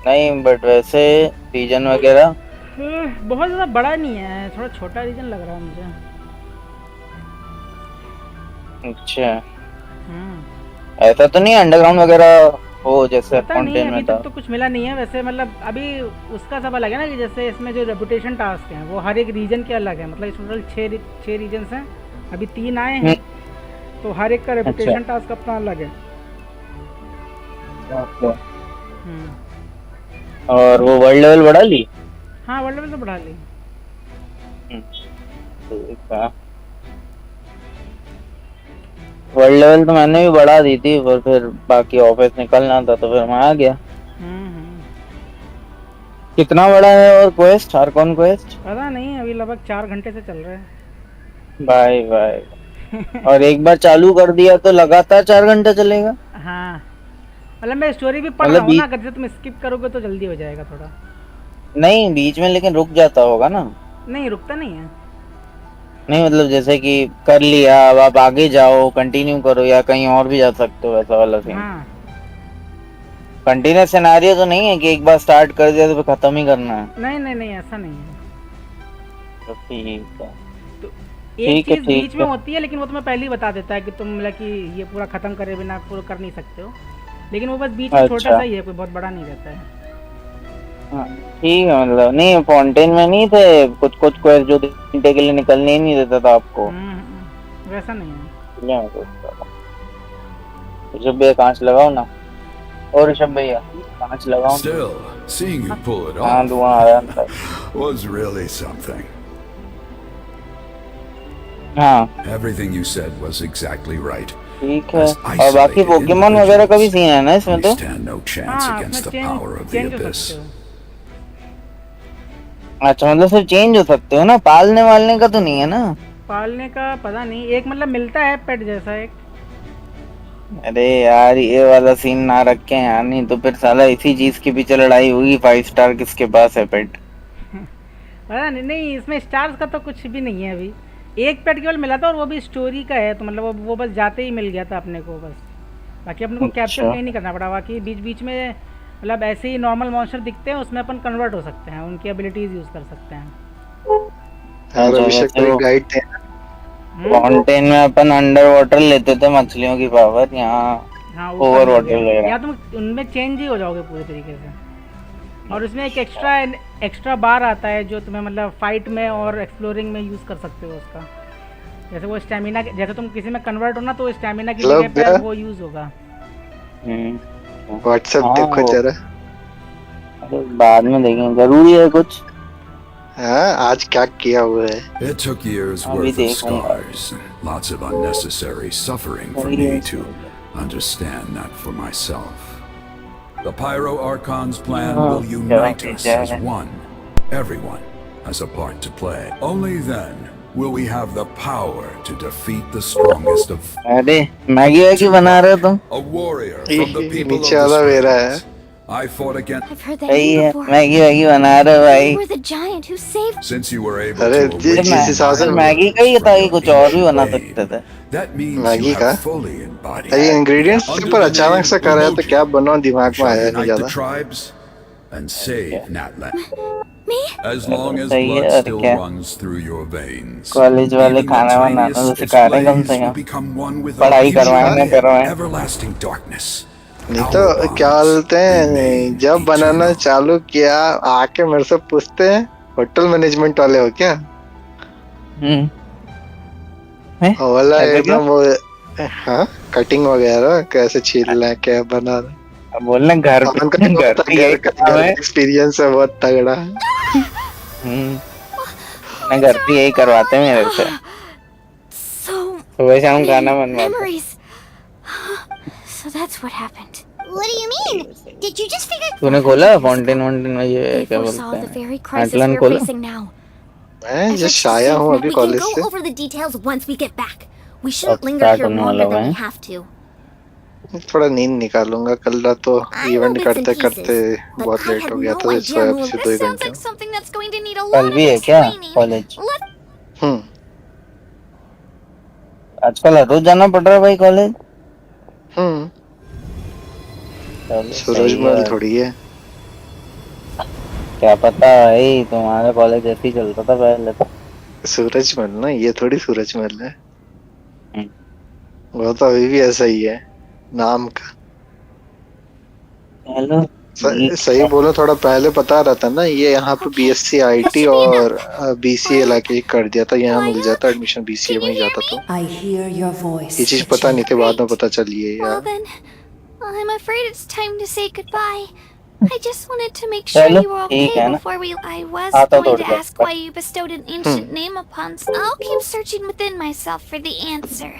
Speaker 14: नहीं, but वैसे reason वगैरह
Speaker 23: बहुत ज़्यादा बड़ा नहीं है, थोड़ा छोटा रीजन लग रहा है मुझे.
Speaker 14: अच्छा, ऐसा तो नहीं अंडरग्राउंड वगैरह हो जैसे
Speaker 23: फाउंटेन में था? तो कुछ मिला नहीं है वैसे. मतलब अभी उसका सब अलग है ना, कि जैसे इसमें जो रेपुटेशन टास्क हैं वो हर एक रीजन के अलग है. मतलब इस टोटल 6 रीजन्स हैं, अभी 3 आए हैं, तो हर एक का रेपुटेशन टास्क अपना अलग है.
Speaker 14: और वो वर्ल्ड लेवल बढ़ा ली?
Speaker 23: हाँ, वर्ल्ड लेवल तो बढ़ा ली.
Speaker 14: वर्ल्ड लेवल तो मैंने भी बढ़ा दी थी, पर फिर बाकी ऑफिस निकलना था तो फिर मैं आ गया. कितना बड़ा है और क्वेस्ट, हार्कॉन क्वेस्ट?
Speaker 23: पता नहीं, अभी लगभग 4 घंटे से चल रहा है।
Speaker 14: भाई भाई और एक बार चालू कर दिया तो लगातार 4 घंटे चलेगा?
Speaker 23: हाँ, मतलब मैं स्टोरी भी पढ़ रहा
Speaker 14: मतलब
Speaker 23: हूँ ना, अगर तुम स्किप करोगे तो जल्दी हो जाएगा थोड़ा।
Speaker 14: नहीं बीच में लेकिन रुक जाता होगा ना?
Speaker 23: नहीं रुकता नहीं है।
Speaker 14: नहीं मतलब जैसे कि कर लिया अब आप आगे जाओ, कंटिन्यू करो या कहीं और भी जा सकते हो, ऐसा वाला सीन?
Speaker 23: हाँ।
Speaker 14: कंटिन्यूस सिनेरियो तो नहीं है कि एक बार स्टार्ट कर दिया तो फिर खत्म ही करना है?
Speaker 23: नहीं नहीं नहीं, ऐसा नहीं है।
Speaker 14: तो ठीक है।
Speaker 23: एक चीज बीच में होती है लेकिन वो तुम्हें पहले ही बता देता है कि तुम मतलब कि ये पूरा खत्म करे बिना पूरा कर नहीं सकते हो, लेकिन वो बस बीच में छोटा सा ही है, कोई बहुत बड़ा नहीं रहता है।
Speaker 14: हाँ ठीक है, मतलब नहीं फाउंटेन में नहीं थे कुछ कुछ क्वेस्ट जो घंटे के लिए निकलने ही नहीं देता था आपको?
Speaker 23: वैसा नहीं है।
Speaker 14: ऋषभ भैया कांच लगाओ ना, और ऋषभ भैया कांच लगाओ।
Speaker 22: Still, seeing you pull it
Speaker 14: हाँ
Speaker 22: off
Speaker 14: धुआं आ रहा
Speaker 22: was really something.
Speaker 14: हाँ
Speaker 22: Everything you said was exactly right.
Speaker 14: ठीक है। और बाकी पोकेमॉन वगैरह का भी सीन है ना इसमें? तो
Speaker 22: stand no chance against the power of the abyss.
Speaker 14: अच्छा मतलब सिर्फ चेंज हो सकते हो ना, पालने वालने का तो नहीं है ना?
Speaker 23: पालने का पता नहीं, एक मतलब मिलता है पेट जैसा एक।
Speaker 14: अरे यार ये वाला सीन ना रखे यार, नहीं तो फिर साला इसी चीज के पीछे लड़ाई होगी, 5 स्टार किसके पास है पेट?
Speaker 23: पता नहीं, नहीं इसमें स्टार्स का तो कुछ भी नहीं है अभी, एक पेट केवल मिला था और वो भी स्टोरी का है, तो मतलब वो बस जाते ही मिल गया था अपने को बस, बाकी अपने को कैप्चर कहीं नहीं करना पड़ा। बाकी बीच बीच में मतलब ऐसे ही नॉर्मल मॉन्स्टर दिखते हैं, उसमें अपन कन्वर्ट हो सकते हैं, उनकी एबिलिटीज यूज कर सकते हैं।
Speaker 14: फाउंटेन में अपन अंडर वाटर लेते थे मछलियों की पावर, यहाँ ओवर वाटर ले रहे हैं।
Speaker 23: या तुम उनमें चेंज ही हो जाओगे पूरे तरीके से। और उसमें एक एक्स्ट्रा बार आता है जो तुम्हें मतलब फाइट में और एक्सप्लोरिंग में यूज कर सकते हो उसका, जैसे वो स्टैमिना, जैसे तुम किसी में कन्वर्ट हो ना तो स्टैमिना की जगह पे वो यूज होगा।
Speaker 6: व्हाट्सएप देखो जरा,
Speaker 14: बाद में देखेंगे, जरूरी है कुछ।
Speaker 6: हाँ आज क्या किया हुआ है?
Speaker 22: It took years worth of scars, lots of unnecessary suffering for me to understand that for myself. The Pyro Archon's plan will unite us as one. Everyone has a part to play. Only then will we have the power to defeat the strongest of.
Speaker 14: अरे Maggi वैगी बना रहे हो तुम?
Speaker 22: A warrior from the people of
Speaker 6: नीचे वाला मेरा है।
Speaker 22: I fought against.
Speaker 17: I've heard that name before.
Speaker 14: Maggi वैगी बना रहे हो भाई?
Speaker 17: You were the giant who saved.
Speaker 22: Since you were able
Speaker 6: अरे
Speaker 22: to
Speaker 6: जिस हिसाब से
Speaker 14: मैगी का ही था कि कुछ और भी बना सकते थे?
Speaker 22: that means
Speaker 6: मैगी
Speaker 22: you
Speaker 6: का?
Speaker 22: have fully embodied.
Speaker 6: ये इंग्रेडिएंट्स पर अचानक से कर रहा है तो क्या बनाओ, दिमाग में आया नहीं
Speaker 22: Unite the
Speaker 6: ज्यादा।
Speaker 22: tribes and save Natlan.
Speaker 17: Me?
Speaker 22: As long as
Speaker 14: सही है,
Speaker 22: blood
Speaker 14: और
Speaker 22: still
Speaker 14: क्या?
Speaker 22: runs through your veins.
Speaker 14: College वाले
Speaker 22: even the
Speaker 14: खाना बनाना
Speaker 22: tiniest
Speaker 14: तो
Speaker 22: its
Speaker 14: सिखा रहे हैं कम से
Speaker 22: blaze will
Speaker 14: come,
Speaker 22: become one with
Speaker 14: पढ़ाई
Speaker 22: the
Speaker 14: करवाएं ना करवाएं।
Speaker 22: everlasting darkness.
Speaker 6: नहीं तो क्या बोलते हैं, जब बनाना चालू किया आके मेरे से पूछते हैं होटल मैनेजमेंट वाले हो क्या? वाला एकदम वो हाँ कटिंग वगैरह कैसे छीलना है, क्या बनाना,
Speaker 14: बोलना घर पे
Speaker 6: एक्सपीरियंस है बहुत तगड़ा।
Speaker 14: मैं घर पे यही करवाते हैं मेरे से, सुबह शाम खाना बनवाते।
Speaker 17: So that's what happened.
Speaker 15: What do you mean? Did you just figure?
Speaker 14: तूने खोला फाउंटेन वाउंटेन में, ये क्या बोलते हैं, एटलान खोला?
Speaker 6: मैं जस्ट आया हूँ अभी कॉलेज से।
Speaker 17: Go over the details once we get back. We shouldn't linger here longer than we have to.
Speaker 6: थोड़ा नींद निकालूंगा, कल रात तो इवेंट करते करते बहुत लेट हो गया था, इस वजह से 2 घंटे।
Speaker 14: कल भी है क्या कॉलेज? आजकल रोज जाना पड़ रहा है भाई कॉलेज?
Speaker 6: सूरजमल थोड़ी है,
Speaker 14: क्या पता भाई, तुम्हारा कॉलेज ऐसे ही चलता था पहले तो।
Speaker 6: सूरजमल ना, ये थोड़ी सूरजमल है, वो तो अभी भी ऐसा ही है नाम का।
Speaker 14: हेलो
Speaker 6: सही बोलो, थोड़ा पहले पता रहता ना, ये यहाँ पे बीएससी आईटी और बीसीए लाके कर दिया था, यहाँ मिल जाता एडमिशन, बीसीए में ही जाता तो ये चीज पता नहीं थी, बाद में पता चली है यार।
Speaker 15: I'm afraid it's time to say goodbye. I just wanted to make sure you were okay before we. I was going to ask why you bestowed an ancient name upon. I'll keep searching within myself for the answer.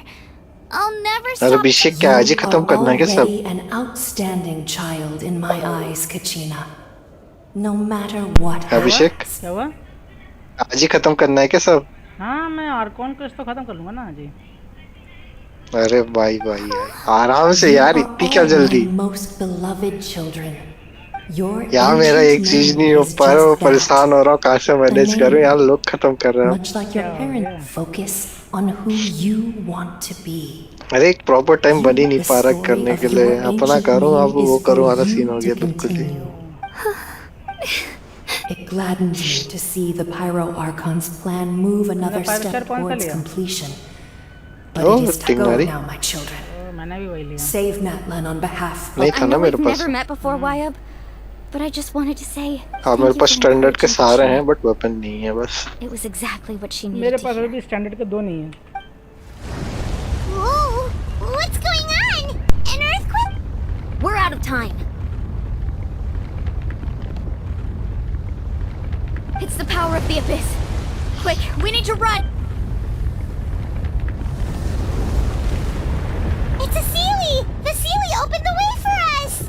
Speaker 15: I'll never stop.
Speaker 6: अभिषेक क्या आज ही खत्म करना है क्या सब?
Speaker 7: An outstanding child in my eyes, Kachina.
Speaker 23: No matter what.
Speaker 6: अभिषेक
Speaker 23: क्या हुआ?
Speaker 6: आज ही खत्म करना है क्या सब?
Speaker 23: हाँ मैं आर्कॉन क्वेस्ट तो खत्म कर लूँगा ना आज ही.
Speaker 6: अरे भाई भाई आराम से यार, इतनी क्या जल्दी?
Speaker 23: Most beloved children.
Speaker 6: यार मेरा एक चीज नहीं हो पा रहा, परेशान हो रहा हूँ, कहाँ से मैनेज करूँ यार, लोग खत्म कर रहे हैं.
Speaker 23: Much like your parent, focus on who you want to be.
Speaker 6: अरे एक प्रॉपर टाइम बन ही नहीं पा रहा करने के लिए, अपना करूँ अब वो करूँ वाला सीन हो गया बिल्कुल ही.
Speaker 23: It gladdens me to see the Pyro Archon's plan move another step towards completion. But it is to go now, my children. Save Natlan on behalf of...
Speaker 6: नहीं था ना मेरे पास.
Speaker 17: Never met before, Wyab, but I just wanted to say.
Speaker 6: हाँ मेरे पास standard के सारे हैं, but weapon नहीं है बस.
Speaker 17: It was exactly what she needed.
Speaker 23: मेरे पास अभी स्टैंडर्ड के 2 नहीं है.
Speaker 15: Whoa! What's going on? An earthquake?
Speaker 17: We're out of time. It's the power of the abyss. Quick, we need to run.
Speaker 15: It's a Sealy! The Sealy opened the way for us!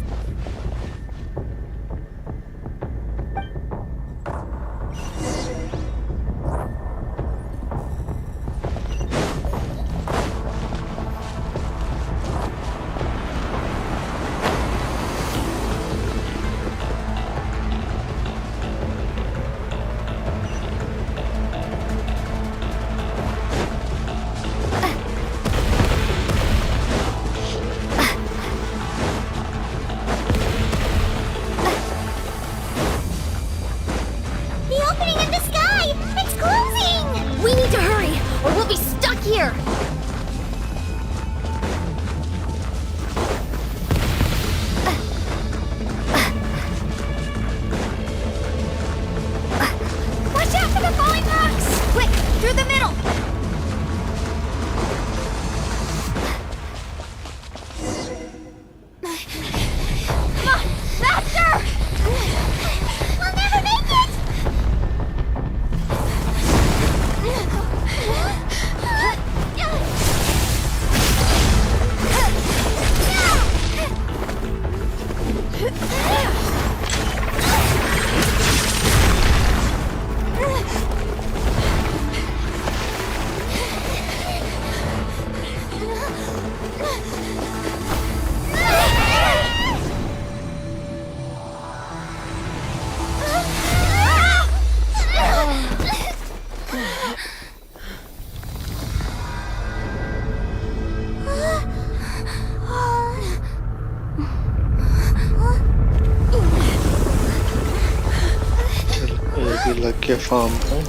Speaker 6: लग के farm पे.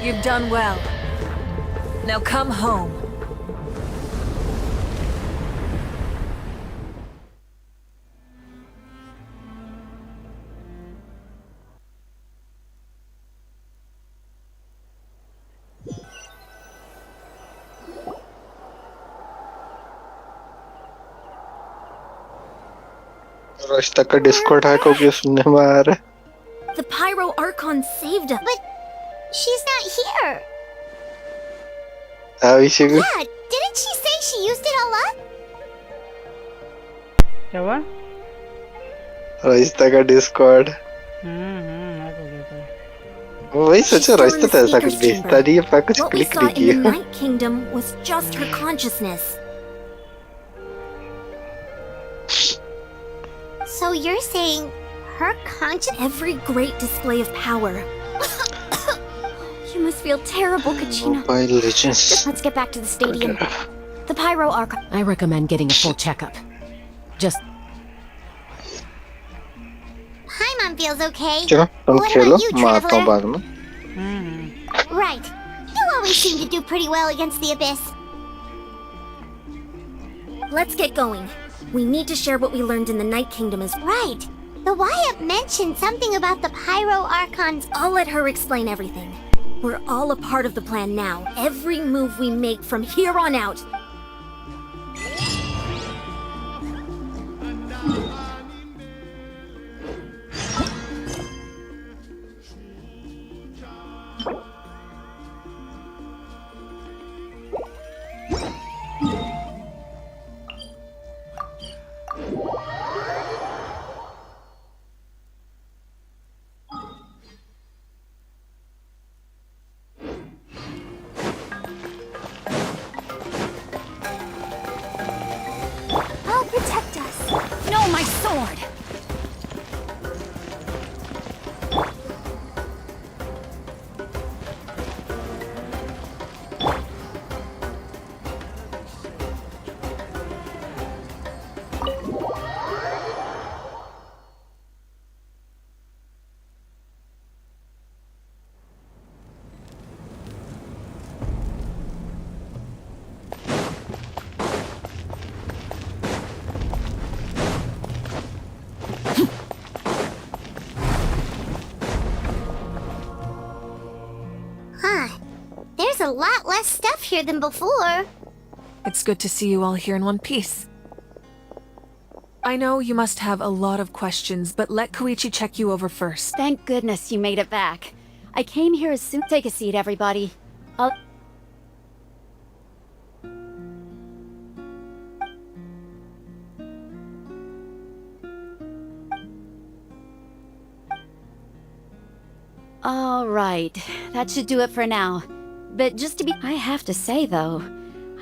Speaker 3: You've done well. Now come home.
Speaker 6: रास्ता का Discord hack हो गया सुनने में आ रहा है.
Speaker 17: The Pyro Archon saved us.
Speaker 15: But she's not here.
Speaker 6: Abhishek.
Speaker 15: Yeah, didn't she say she used it all up?
Speaker 23: क्या हुआ?
Speaker 6: रास्ता का डिस्कॉर्ड. वही सोचा रास्ता तो ऐसा कुछ भेजता नहीं है, पर कुछ क्लिक नहीं किया.
Speaker 17: What we saw in the Night Kingdom was just her consciousness.
Speaker 15: So you're saying her conscience?
Speaker 17: Every great display of power. You must feel terrible, Kachina.
Speaker 6: Mobile Legends.
Speaker 17: Let's get back to the stadium. The Pyro Archon.
Speaker 11: I recommend getting a full checkup. Just...
Speaker 15: Paimon feels okay.
Speaker 6: चलो तुम
Speaker 15: What
Speaker 6: Khelo,
Speaker 15: about you,
Speaker 6: मैं आता हूँ बाद में.
Speaker 15: Right. You always seem to do pretty well against the abyss.
Speaker 17: Let's get going. We need to share what we learned in the Night Kingdom as
Speaker 15: right. The Wyap mentioned something about the Pyro Archons.
Speaker 17: I'll let her explain everything. We're all a part of the plan now. Every move we make from here on out.
Speaker 18: sword!
Speaker 15: There's a lot less stuff here than before.
Speaker 3: It's good to see you all here in one piece. I know you must have a lot of questions, but let Koichi check you over first.
Speaker 18: Thank goodness you made it back. I came here as soon. Take a seat, everybody. All right, that should do it for now. But just to be... I have to say, though,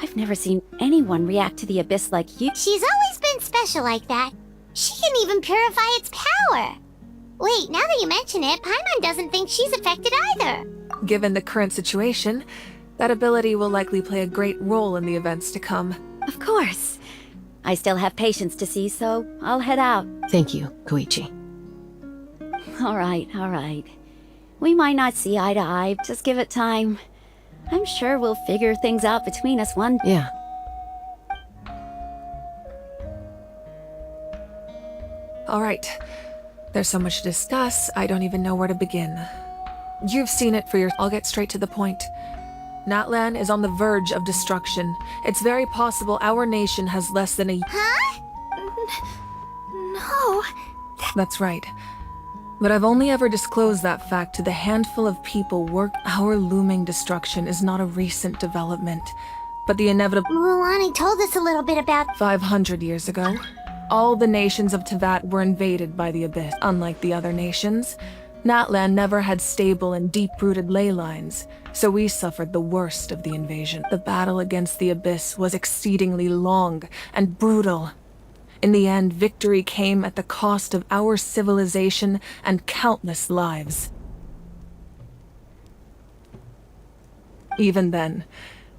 Speaker 18: I've never seen anyone react to the Abyss like you.
Speaker 15: She's always been special like that. She can even purify its power. Wait, now that you mention it, Paimon doesn't think she's affected either.
Speaker 3: Given the current situation, that ability will likely play a great role in the events to come.
Speaker 18: Of course. I still have patience to see, so I'll head out.
Speaker 11: Thank you, Koichi.
Speaker 18: All right. We might not see eye to eye, just give it time. I'm sure we'll figure things out between us one...
Speaker 11: Yeah.
Speaker 3: All right. There's so much to discuss, I don't even know where to begin. You've seen it for I'll get straight to the point. Natlan is on the verge of destruction. It's very possible our nation has less than a...
Speaker 15: Huh? No.
Speaker 3: That's right. But I've only ever disclosed that fact to the handful of people Our looming destruction is not a recent development, but the inevitable...
Speaker 15: Mulani told us a little bit about...
Speaker 3: 500 years ago, all the nations of Teyvat were invaded by the Abyss. Unlike the other nations, Natlan never had stable and deep-rooted ley lines, so we suffered the worst of the invasion. The battle against the Abyss was exceedingly long and brutal. In the end, victory came at the cost of our civilization and countless lives. Even then,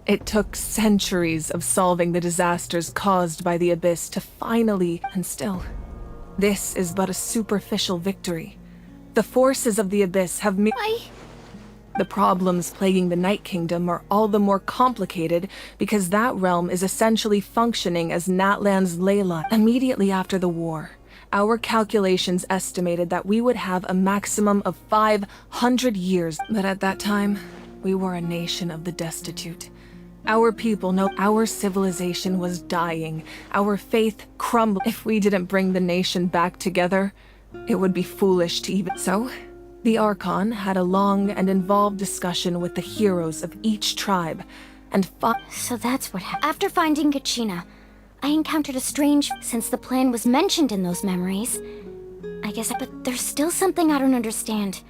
Speaker 3: it took centuries of solving the disasters caused by the Abyss to finally, and still, this is but a superficial victory. The forces of the Abyss have The problems plaguing the Night Kingdom are all the more complicated because that realm is essentially functioning as Natlan's ley line. Immediately after the war, our calculations estimated that we would have a maximum of 500 years. But at that time, we were a nation of the destitute. Our people know our civilization was dying, our faith crumbled. If we didn't bring the nation back together, it would be foolish to even... So, the Archon had a long and involved discussion with the heroes of each tribe, and
Speaker 17: So that's what happened. After finding Kachina, I encountered a strange... Since the plan was mentioned in those memories, I guess... But there's still something I don't understand.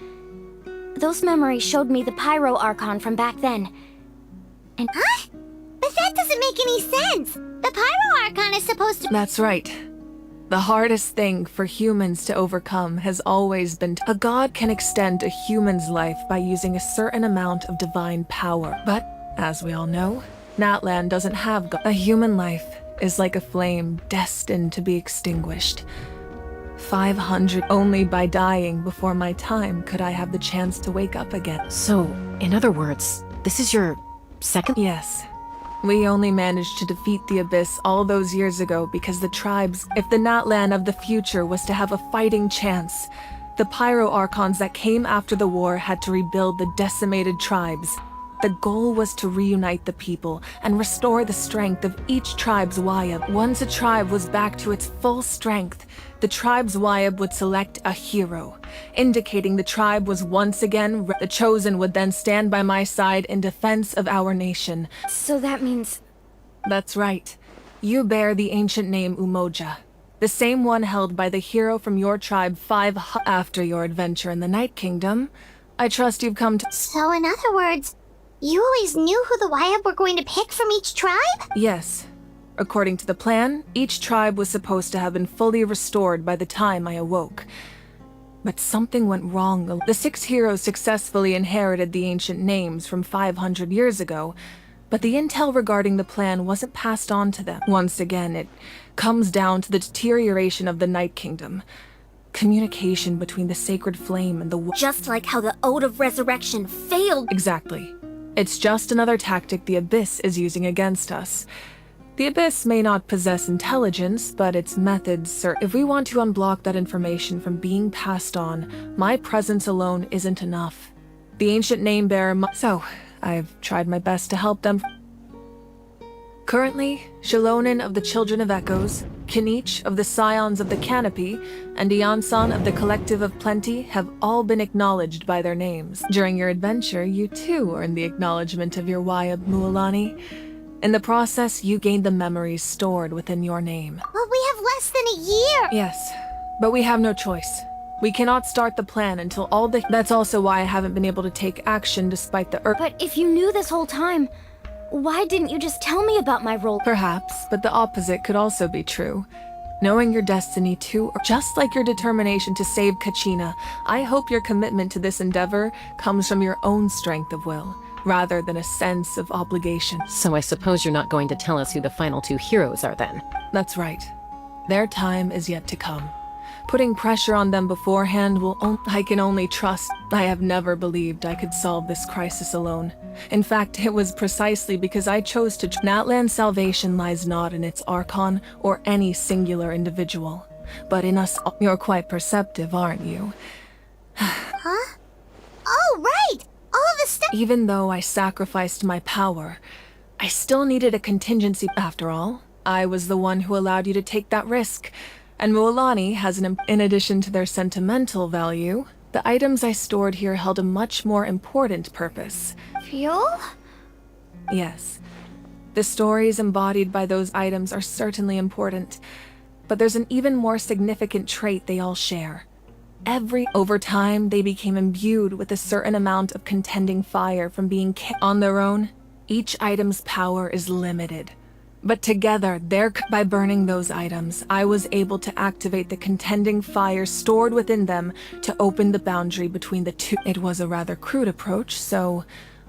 Speaker 17: Those memories showed me the Pyro Archon from back then. And...
Speaker 15: Huh? But that doesn't make any sense! The Pyro Archon is supposed to...
Speaker 3: That's right. The hardest thing for humans to overcome has always been a god can extend a human's life by using a certain amount of divine power. But, as we all know, Natlan doesn't have God. A human life is like a flame destined to be extinguished. 500 only by dying before my time could I have the chance to wake up again.
Speaker 11: So, in other words, this is your second?
Speaker 3: Yes. We only managed to defeat the Abyss all those years ago because the tribes, if the Natlan of the future was to have a fighting chance, the Pyro Archons that came after the war had to rebuild the decimated tribes. The goal was to reunite the people and restore the strength of each tribe's Wayab. Once a tribe was back to its full strength, the tribe's Wayab would select a hero, indicating the tribe was once again the chosen would then stand by my side in defense of our nation.
Speaker 17: So that means...
Speaker 3: That's right. You bear the ancient name Umoja, the same one held by the hero from your tribe after your adventure in the Night Kingdom. I trust you've come to...
Speaker 15: So in other words, you always knew who the Wayab were going to pick from each tribe?
Speaker 3: Yes. According to the plan, each tribe was supposed to have been fully restored by the time I awoke. But something went wrong. The 6 heroes successfully inherited the ancient names from 500 years ago, but the intel regarding the plan wasn't passed on to them. Once again, it comes down to the deterioration of the Night Kingdom. Communication between the sacred flame and the
Speaker 17: Just like how the Ode of Resurrection failed.
Speaker 3: Exactly. It's just another tactic the Abyss is using against us. The Abyss may not possess intelligence, but its methods are... If we want to unblock that information from being passed on, my presence alone isn't enough. The ancient name bearer So, I've tried my best to help them. Currently, Shilonen of the Children of Echoes, Kinich of the Scions of the Canopy, and Iansan of the Collective of Plenty have all been acknowledged by their names. During your adventure, you too earned the acknowledgement of your Wayab Mualani. In the process, you gained the memories stored within your name.
Speaker 15: Well, we have less than a year!
Speaker 3: Yes, but we have no choice. We cannot start the plan until all the... That's also why I haven't been able to take action despite the...
Speaker 17: But if you knew this whole time, why didn't you just tell me about my role?
Speaker 3: Perhaps, but the opposite could also be true. Knowing your destiny too, or just like your determination to save Kachina, I hope your commitment to this endeavor comes from your own strength of will, rather than a sense of obligation.
Speaker 11: So I suppose you're not going to tell us who the final 2 heroes are then?
Speaker 3: That's right. Their time is yet to come. Putting pressure on them beforehand I can only trust. I have never believed I could solve this crisis alone. In fact, it was precisely because I chose to... Natlan's salvation lies not in its Archon or any singular individual, but in us all. You're quite perceptive, aren't you?
Speaker 15: Huh? Oh, right! All the stuff...
Speaker 3: Even though I sacrificed my power, I still needed a contingency. After all, I was the one who allowed you to take that risk. And Mualani has in addition to their sentimental value, the items I stored here held a much more important purpose.
Speaker 15: Fuel?
Speaker 3: Yes. The stories embodied by those items are certainly important, but there's an even more significant trait they all share. Over time, they became imbued with a certain amount of contending fire from being on their own. Each item's power is limited. But together, by burning those items, I was able to activate the contending fire stored within them to open the boundary between the two. It was a rather crude approach, so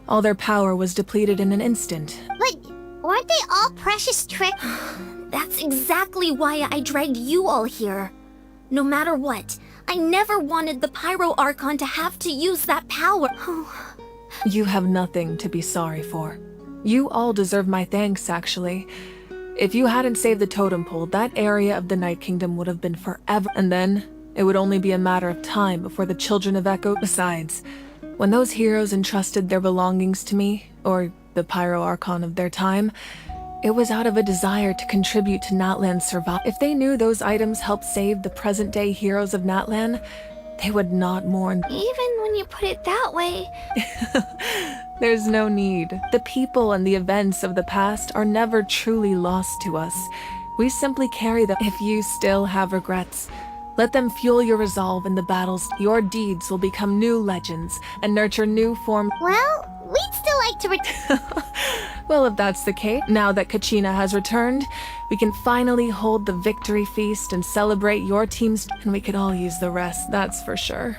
Speaker 3: all their power was depleted in an instant.
Speaker 15: But weren't they all precious tricks?
Speaker 17: That's exactly why I dragged you all here. No matter what, I never wanted the Pyro Archon to have to use that power.
Speaker 3: You have nothing to be sorry for. You all deserve my thanks, actually. If you hadn't saved the totem pole, that area of the Night Kingdom would have been forever, and then it would only be a matter of time before the Children of Echo. Besides, when those heroes entrusted their belongings to me, or the Pyro Archon of their time, it was out of a desire to contribute to Natlan's survival. If they knew those items helped save the present-day heroes of Natlan, they would not mourn.
Speaker 17: Even when you put it that way.
Speaker 3: There's no need. The people and the events of the past are never truly lost to us. We simply carry them. If you still have regrets, let them fuel your resolve in the battles. Your deeds will become new legends and nurture new forms.
Speaker 15: Well, we'd still like to
Speaker 3: Well, if that's the case, now that Kachina has returned, we can finally hold the victory feast and celebrate your team's, and we could all use the rest, that's for sure.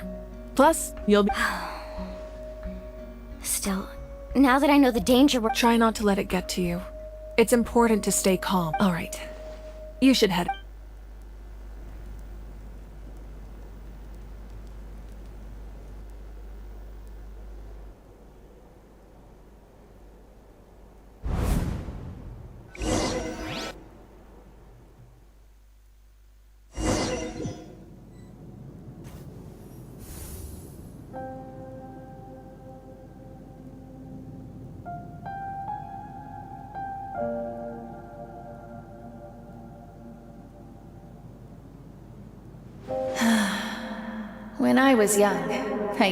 Speaker 3: Plus, you'll be...
Speaker 17: Still, now that I know the danger,
Speaker 3: Try not to let it get to you. It's important to stay calm. All right. You should head...
Speaker 4: When I was young, I